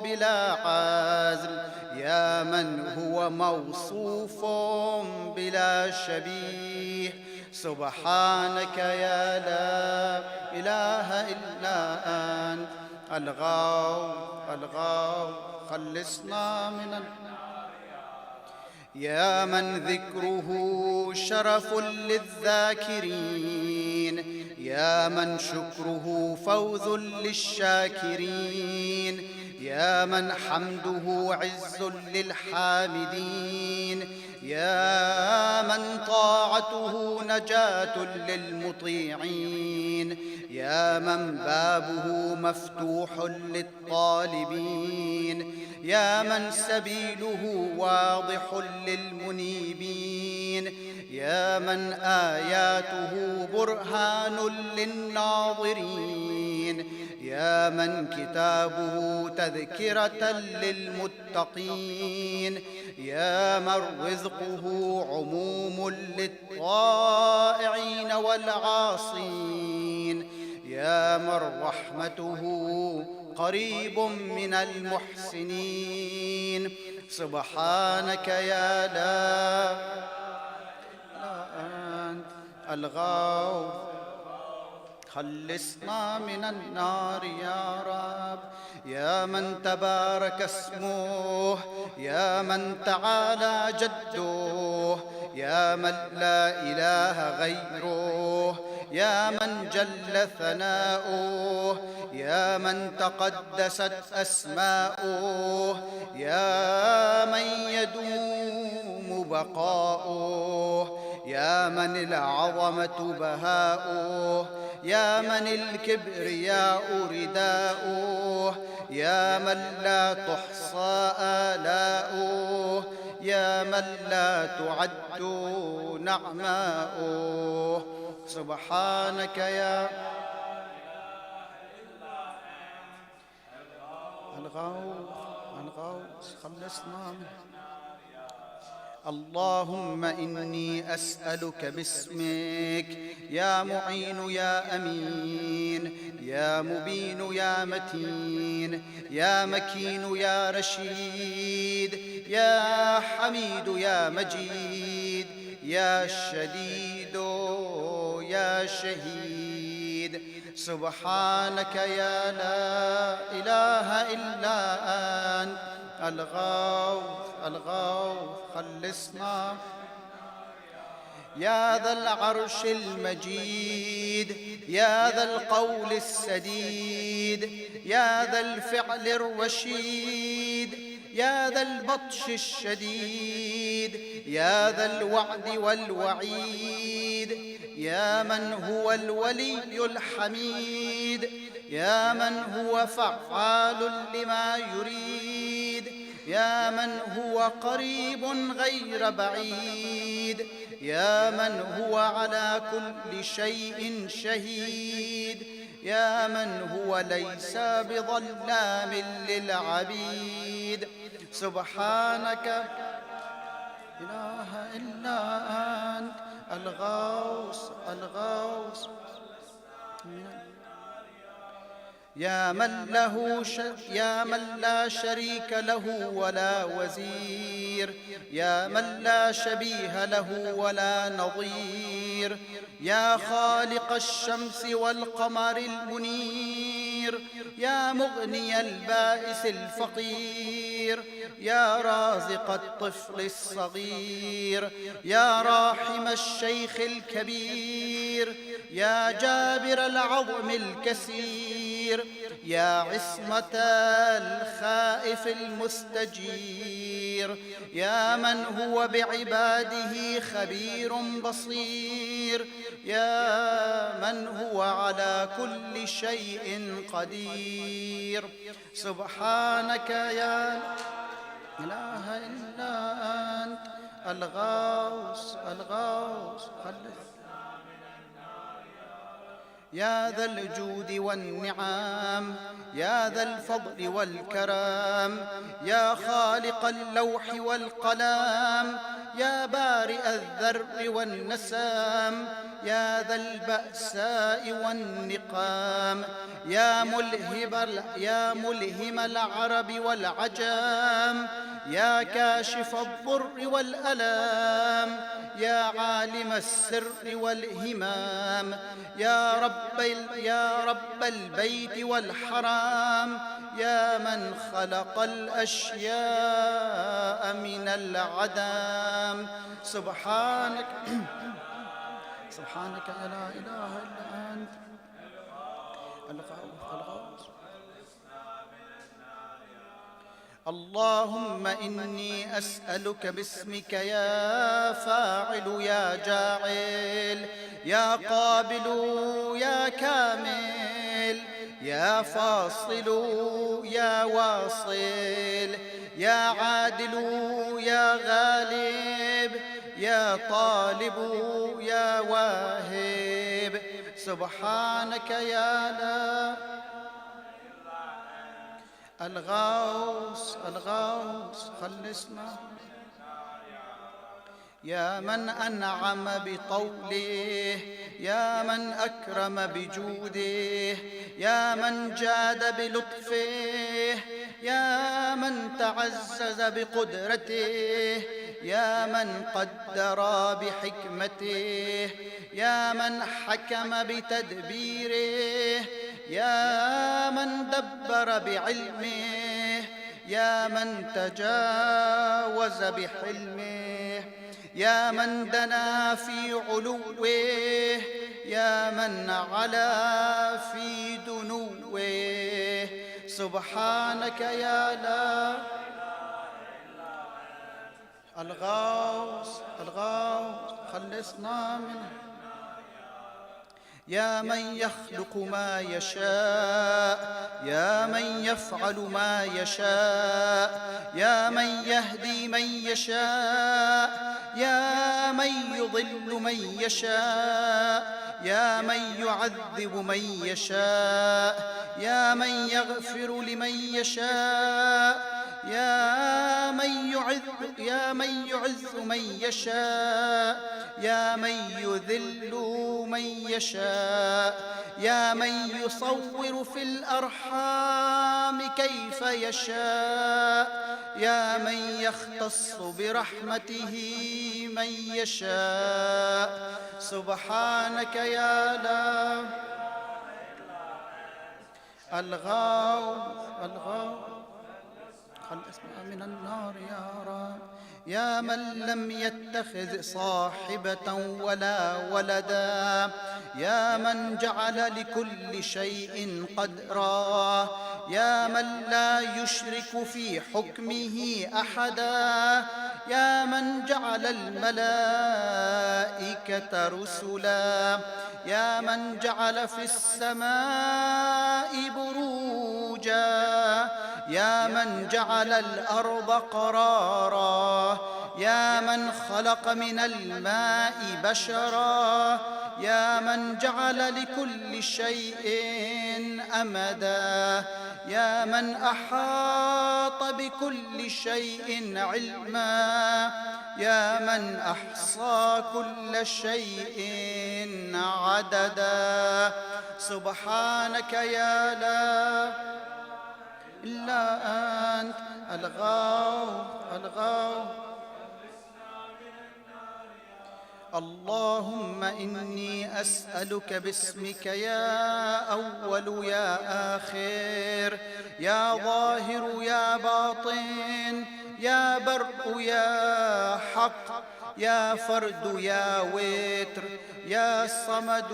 بلا عزل يا من هو موصوف بلا شبيه سبحانك يا لا إله إلا أنت الغاو خلصنا من النار يا من ذكره شرف للذاكرين يا من شكره فوز للشاكرين يا من حمده عز للحامدين يا من طاعته نجاة للمطيعين يا من بابه مفتوح للطالبين يا من سبيله واضح للمنيبين يا من آياته برهان للناظرين يا من كتابه تذكرة للمتقين يا من رزقه عموم للطائعين والعاصين يا من رحمته قريب من المحسنين سبحانك يا لا أنت الغوث خلصنا من النار يا رب يا من تبارك اسمه يا من تعالى جده يا من لا إله غيره يا من جل ثناؤه يا من تقدست أسماؤه يا من يدوم بقاؤه يا من العظمة بهاؤه يا من الكبرياء رداؤه يا من لا تحصى آلاؤه يا من لا تعد نعماؤه سبحانك يا الغوث خلصنا اللهم إني أسألك باسمك يا معين يا أمين يا مبين يا متين يا مكين يا رشيد يا حميد يا مجيد يا شديد يا شهيد سبحانك يا لا إله إلا أنت الغوث خلصنا يا ذا العرش المجيد يا ذا القول السديد يا ذا الفعل الرشيد يا ذا البطش الشديد يا ذا الوعد والوعيد يا من هو الولي الحميد يا من هو فعال لما يريد يا من هو قريب غير بعيد يا من هو على كل شيء شهيد يا من هو ليس بظلام للعبيد سبحانك لا إله إلا أنت الغوث يا من لا شريك له ولا وزير يا من لا شبيه له ولا نظير الصغير يا خالق الشمس والقمر المنير يا مغني البائس الفقير يا رازق الطفل الصغير يا راحم الشيخ الكبير يا جابر العظم الكسير يا عصمة الخائف المستجير يا من هو بعباده خبير بصير يا من هو على كل شيء قدير سبحانك يا إله إلا أنت الغوث الغوث يا ذا الجود والنعم يا ذا الفضل والكرم يا خالق اللوح والقلم يا بارئ الذر والنسم يا ذا البأساء والنقام يا ملهم العرب والعجم يا كاشف الضر والألام يا عالم السر والهمام يا رب البيت والحرام يا من خلق الأشياء من العدم سبحانك سبحانك يا لا إله إلا أنت الغوث اللهم إني أسألك باسمك يا فاعل يا جاعل يا قابل يا كامل يا فاصل يا واصل يا عادل يا غالب يا طالب يا واهب سبحانك يا لا الغوث خلصنا يا من أنعم بطوله يا من أكرم بجوده يا من جاد بلطفه يا من تعزز بقدرته يا من قدر بحكمته يا من حكم بتدبيره يا من دبر بعلمه يا من تجاوز بحلمه يا من دنا في علوه يا من علا في دنوه سبحانك يا لا الغوث خلصنا منه يا من يخلق ما يشاء يا من يفعل ما يشاء يا من يهدي من يشاء يا من يضل من يشاء يا من يعذب من يشاء يا من يغفر لمن يشاء يا من يعز من يشاء يا من يذل من يشاء يا من يصور في الأرحام كيف يشاء يا من يختص برحمته من يشاء سبحانك يا لا الغوث خلصنا من النار يا رب يا من لم يتخذ صاحبة ولا ولدا يا من جعل لكل شيء قدرا يا من لا يشرك في حكمه أحدا يا من جعل الملائكة رسلا يا من جعل في السماء بروجا يا من جعل الأرض قرارا يا من خلق من الماء بشرا يا من جعل لكل شيء أمدا يا من أحاط بكل شيء علما يا من أحصى كل شيء عددا سبحانك يا لا إلا أنت الغوث اللهم إني أسألك باسمك يا أول يا آخر يا ظاهر يا باطن يا برء يا حق يا فرد يا وتر يا صمد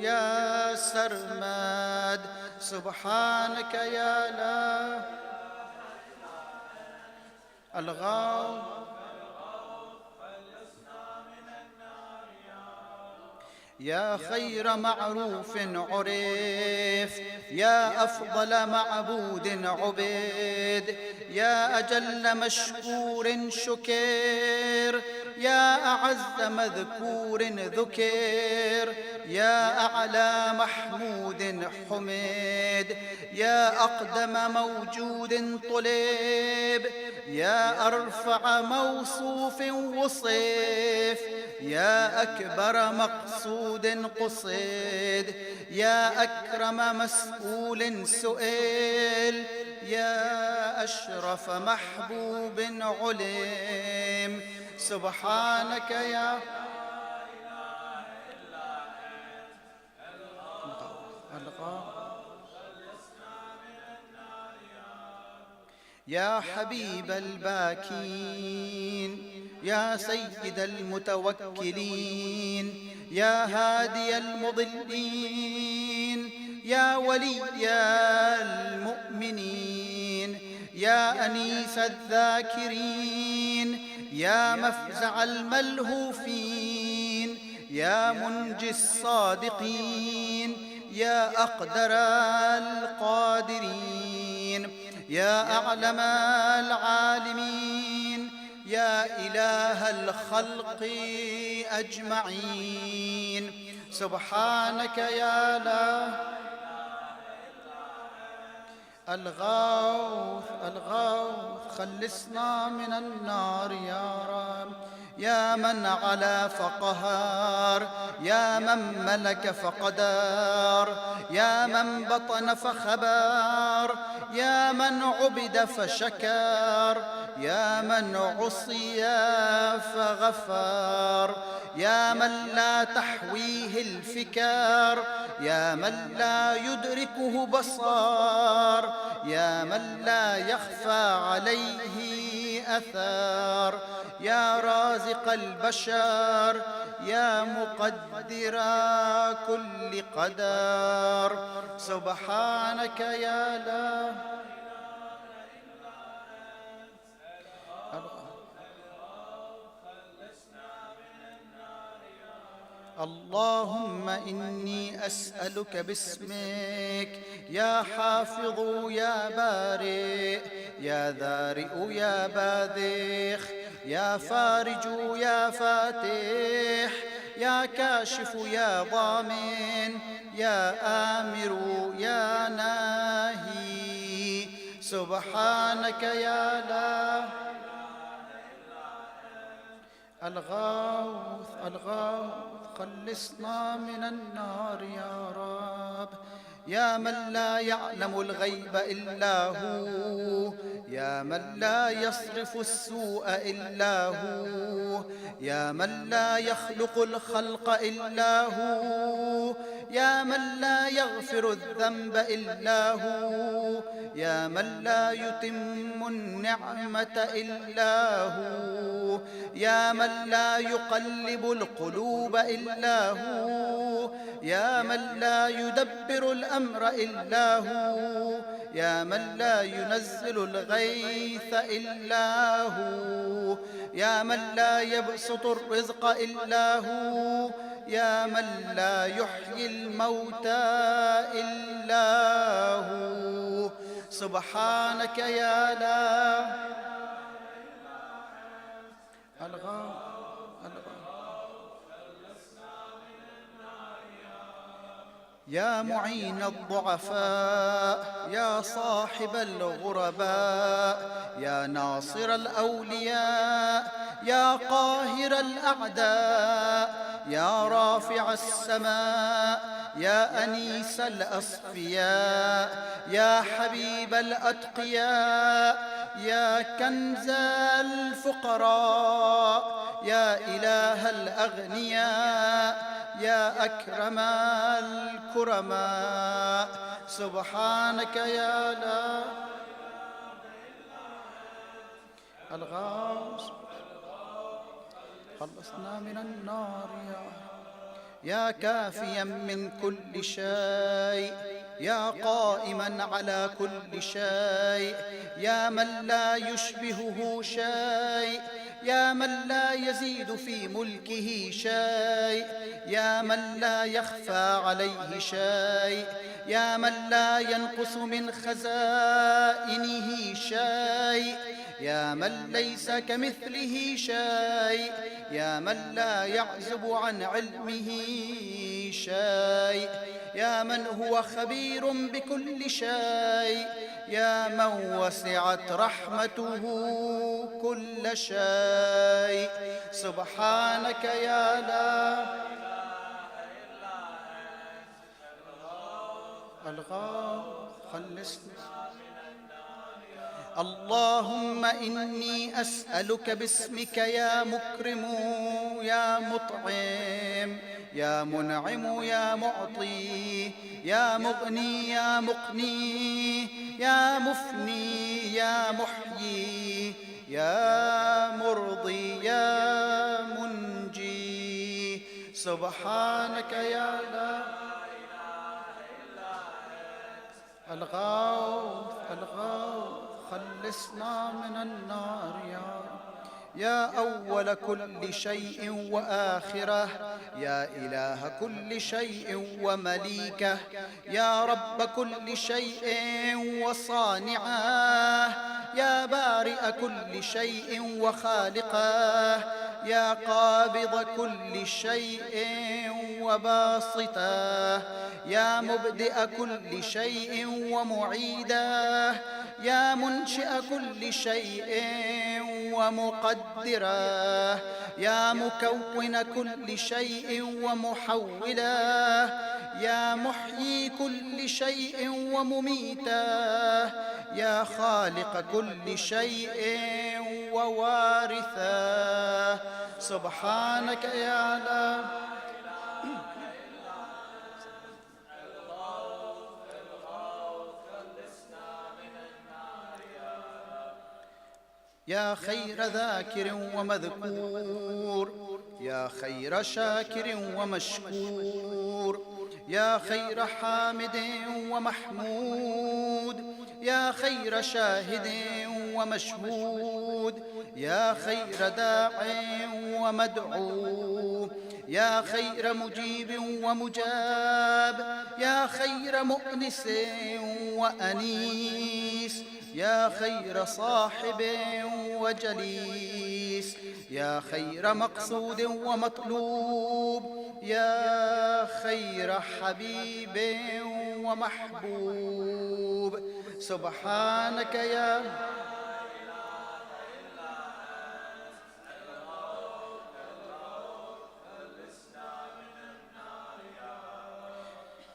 يا سرمد سبحانك يا لا الغاو يا خير معروف عرف يا أفضل معبود عبد يا أجل مشكور شكر يا أعز مذكور ذكر يا أعلى محمود حمد يا أقدم موجود طلب يا أرفع موصوف وصف يا أكبر مقصود قصد يا أكرم مسؤول سئل يا أشرف محبوب علم سبحانك يا يا حبيب الباكين يا سيد المتوكلين يا هادي المضلين يا ولي المؤمنين يا أنيس الذاكرين يا مفزع الملهوفين يا منجي الصادقين يا أقدر القادرين يا أعلم العالمين يا إله الخلق أجمعين سبحانك يا لا الغوث الغوث خلصنا من النار يا رب يا من علا فقهار يا من ملك فقدار يا من بطن فخبار يا من عبد فشكر يا من عصي فغفر يا من لا تحويه الفكر يا من لا يدركه بصار يا من لا يخفى عليه أثر يا رازق البشر يا مقدر كل قدر سبحانك يا لا اللهم إني أسألك باسمك يا حافظ يا بارئ يا ذارئ يا باذخ يا فارج يا فاتح يا كاشف يا ضامن يا آمر يا ناهي سبحانك يا لا الغوث الغوث خلصنا من النار يا رب يا من لا يعلم الغيب إلا هو يا من لا يصرف السوء إلا هو يا من لا يخلق الخلق إلا هو يا من لا يغفر الذنب إلا هو يا من لا يتم النعمة إلا هو يا من لا يقلب القلوب إلا هو يا من لا يدبر الأمر إلا هو يا من لا ينزل الغيث إلا هو يا من لا يبسط الرزق إلا هو يا من لا يحيي الموتى إلا هو سبحانك يا لا يا معين الضعفاء يا صاحب الغرباء يا ناصر الأولياء يا قاهر الأعداء يا رافع السماء يا أنيس الأصفياء يا حبيب الأتقياء يا كنز الفقراء يا إله الأغنياء يا أكرم الكرماء سبحانك يا لا الغاص خلصنا من النار يا كافيا من كل شيء يا قائما على كل شيء يا من لا يشبهه شيء يا من لا يزيد في ملكه شيء يا من لا يخفى عليه شيء يا من لا ينقص من خزائنه شيء يا من ليس كمثله شيء يا من لا يعزب عن علمه شيء يا من هو خبير بكل شيء يا من وسعت رحمته كل شيء سبحانك يا لا الغاء خلصنا اللهم إني أسألك باسمك يا مكرم يا مطعم يا منعم يا معطي يا مغني يا مقني يا مفني يا محيي يا مرضي يا منجي سبحانك يا لا الغوث الغوث خلصنا من النار يا أول كل شيء وآخره يا إله كل شيء ومليكه يا رب كل شيء وصانعه يا بارئ كل شيء وخالقه يا قابض كل شيء وباسطه يا مبدئ كل شيء ومعيده يا منشئ كل شيء ومقدره يا مكون كل شيء ومحوله يا محيي كل شيء ومميته يا خالق كل شيء ووارثه سبحانك يا لا يا خير ذاكر ومذكور يا خير شاكر ومشكور يا خير حامد ومحمود يا خير شاهد ومشهود يا خير داع ومدعو يا خير مجيب ومجاب يا خير مؤنس وأنيس يا خير صاحب وجليس يا خير مقصود ومطلوب يا خير حبيب ومحبوب سبحانك يا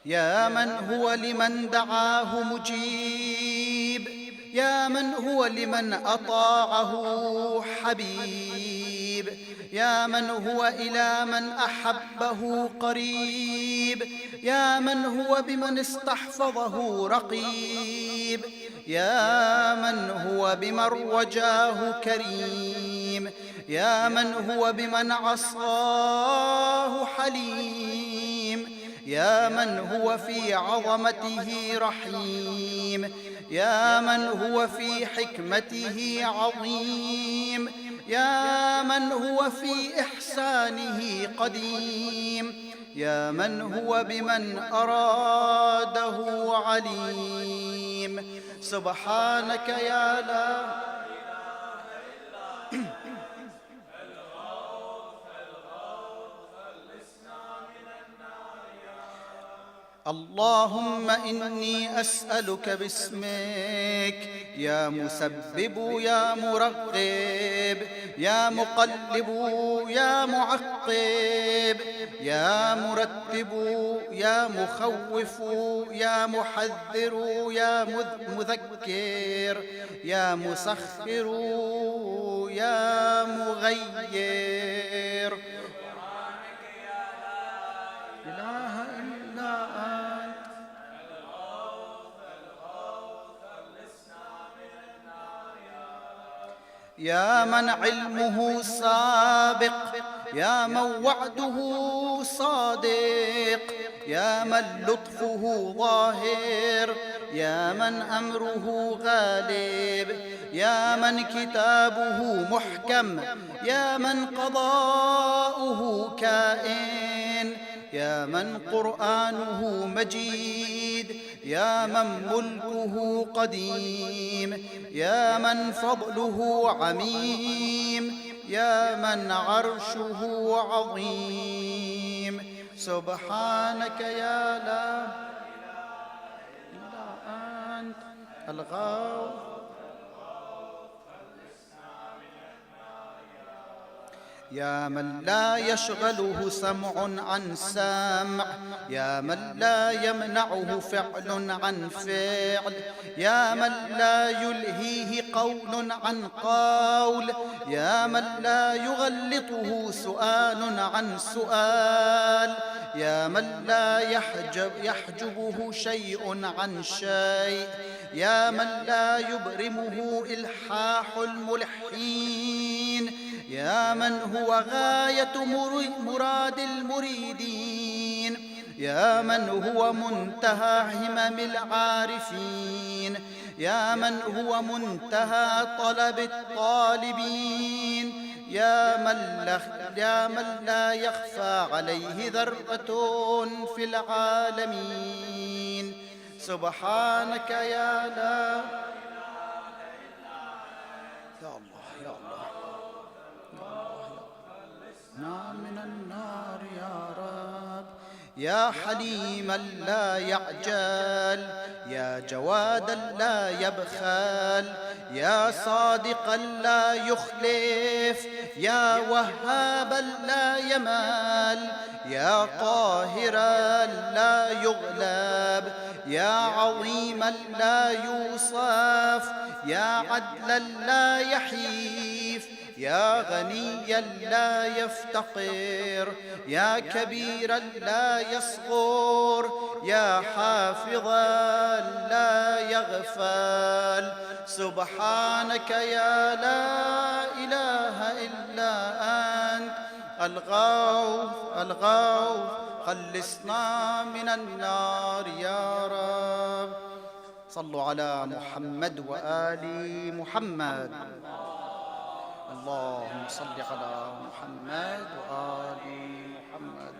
يا من هو لمن دعاه مجيب يا من هو لمن أطاعه حبيب يا من هو إلى من أحبه قريب يا من هو بمن استحفظه رقيب يا من هو بمن رجاه كريم يا من هو بمن عصاه حليم يا من هو في عظمته رحيم يا من هو في حكمته عظيم يا من هو في إحسانه قديم يا من هو بمن أراده عليم سبحانك يا لا اللهم إني أسألك باسمك يا مسبب يا مرغب يا مقلب يا معقب يا مرتب يا مخوف يا محذر يا مذكر يا مسخر يا مغير. إله إلا أنت. يا من علمه سابق يا من وعده صادق يا من لطفه ظاهر يا من أمره غالب يا من كتابه محكم يا من قضاؤه كائن يا من قرآنه مجيد يا من ملكه قديم يا من فضله عميم يا من عرشه عظيم. سبحانك يا لا إلا أنت الغوث يا من لا يشغله سمع عن سمع يا من لا يمنعه فعل عن فعل يا من لا يلهيه قول عن قول يا من لا يغلطه سؤال عن سؤال يا من لا يحجبه شيء عن شيء يا من لا يبرمه إلحاح الملحين يا من هو غاية مراد المريدين يا من هو منتهى همم العارفين يا من هو منتهى طلب الطالبين يا من لا يخفى عليه ذرة في العالمين. سبحانك يا لا يا الله يا الله من النار يا رب يا حليما لا يعجل يا جوادا لا يبخل يا صادقا لا يخلف يا وهابا لا يمل يا قاهرا لا يغلب يا عظيما لا يوصف يا عدلا لا يحيف يا غنيا لا يفتقر يا كبيرا لا يصغر يا حافظا لا يغفل. سبحانك يا لا إله إلا أنت الغوث خلصنا من النار يا رب. صلوا على محمد وآل محمد. اللهم صل على محمد وآل محمد.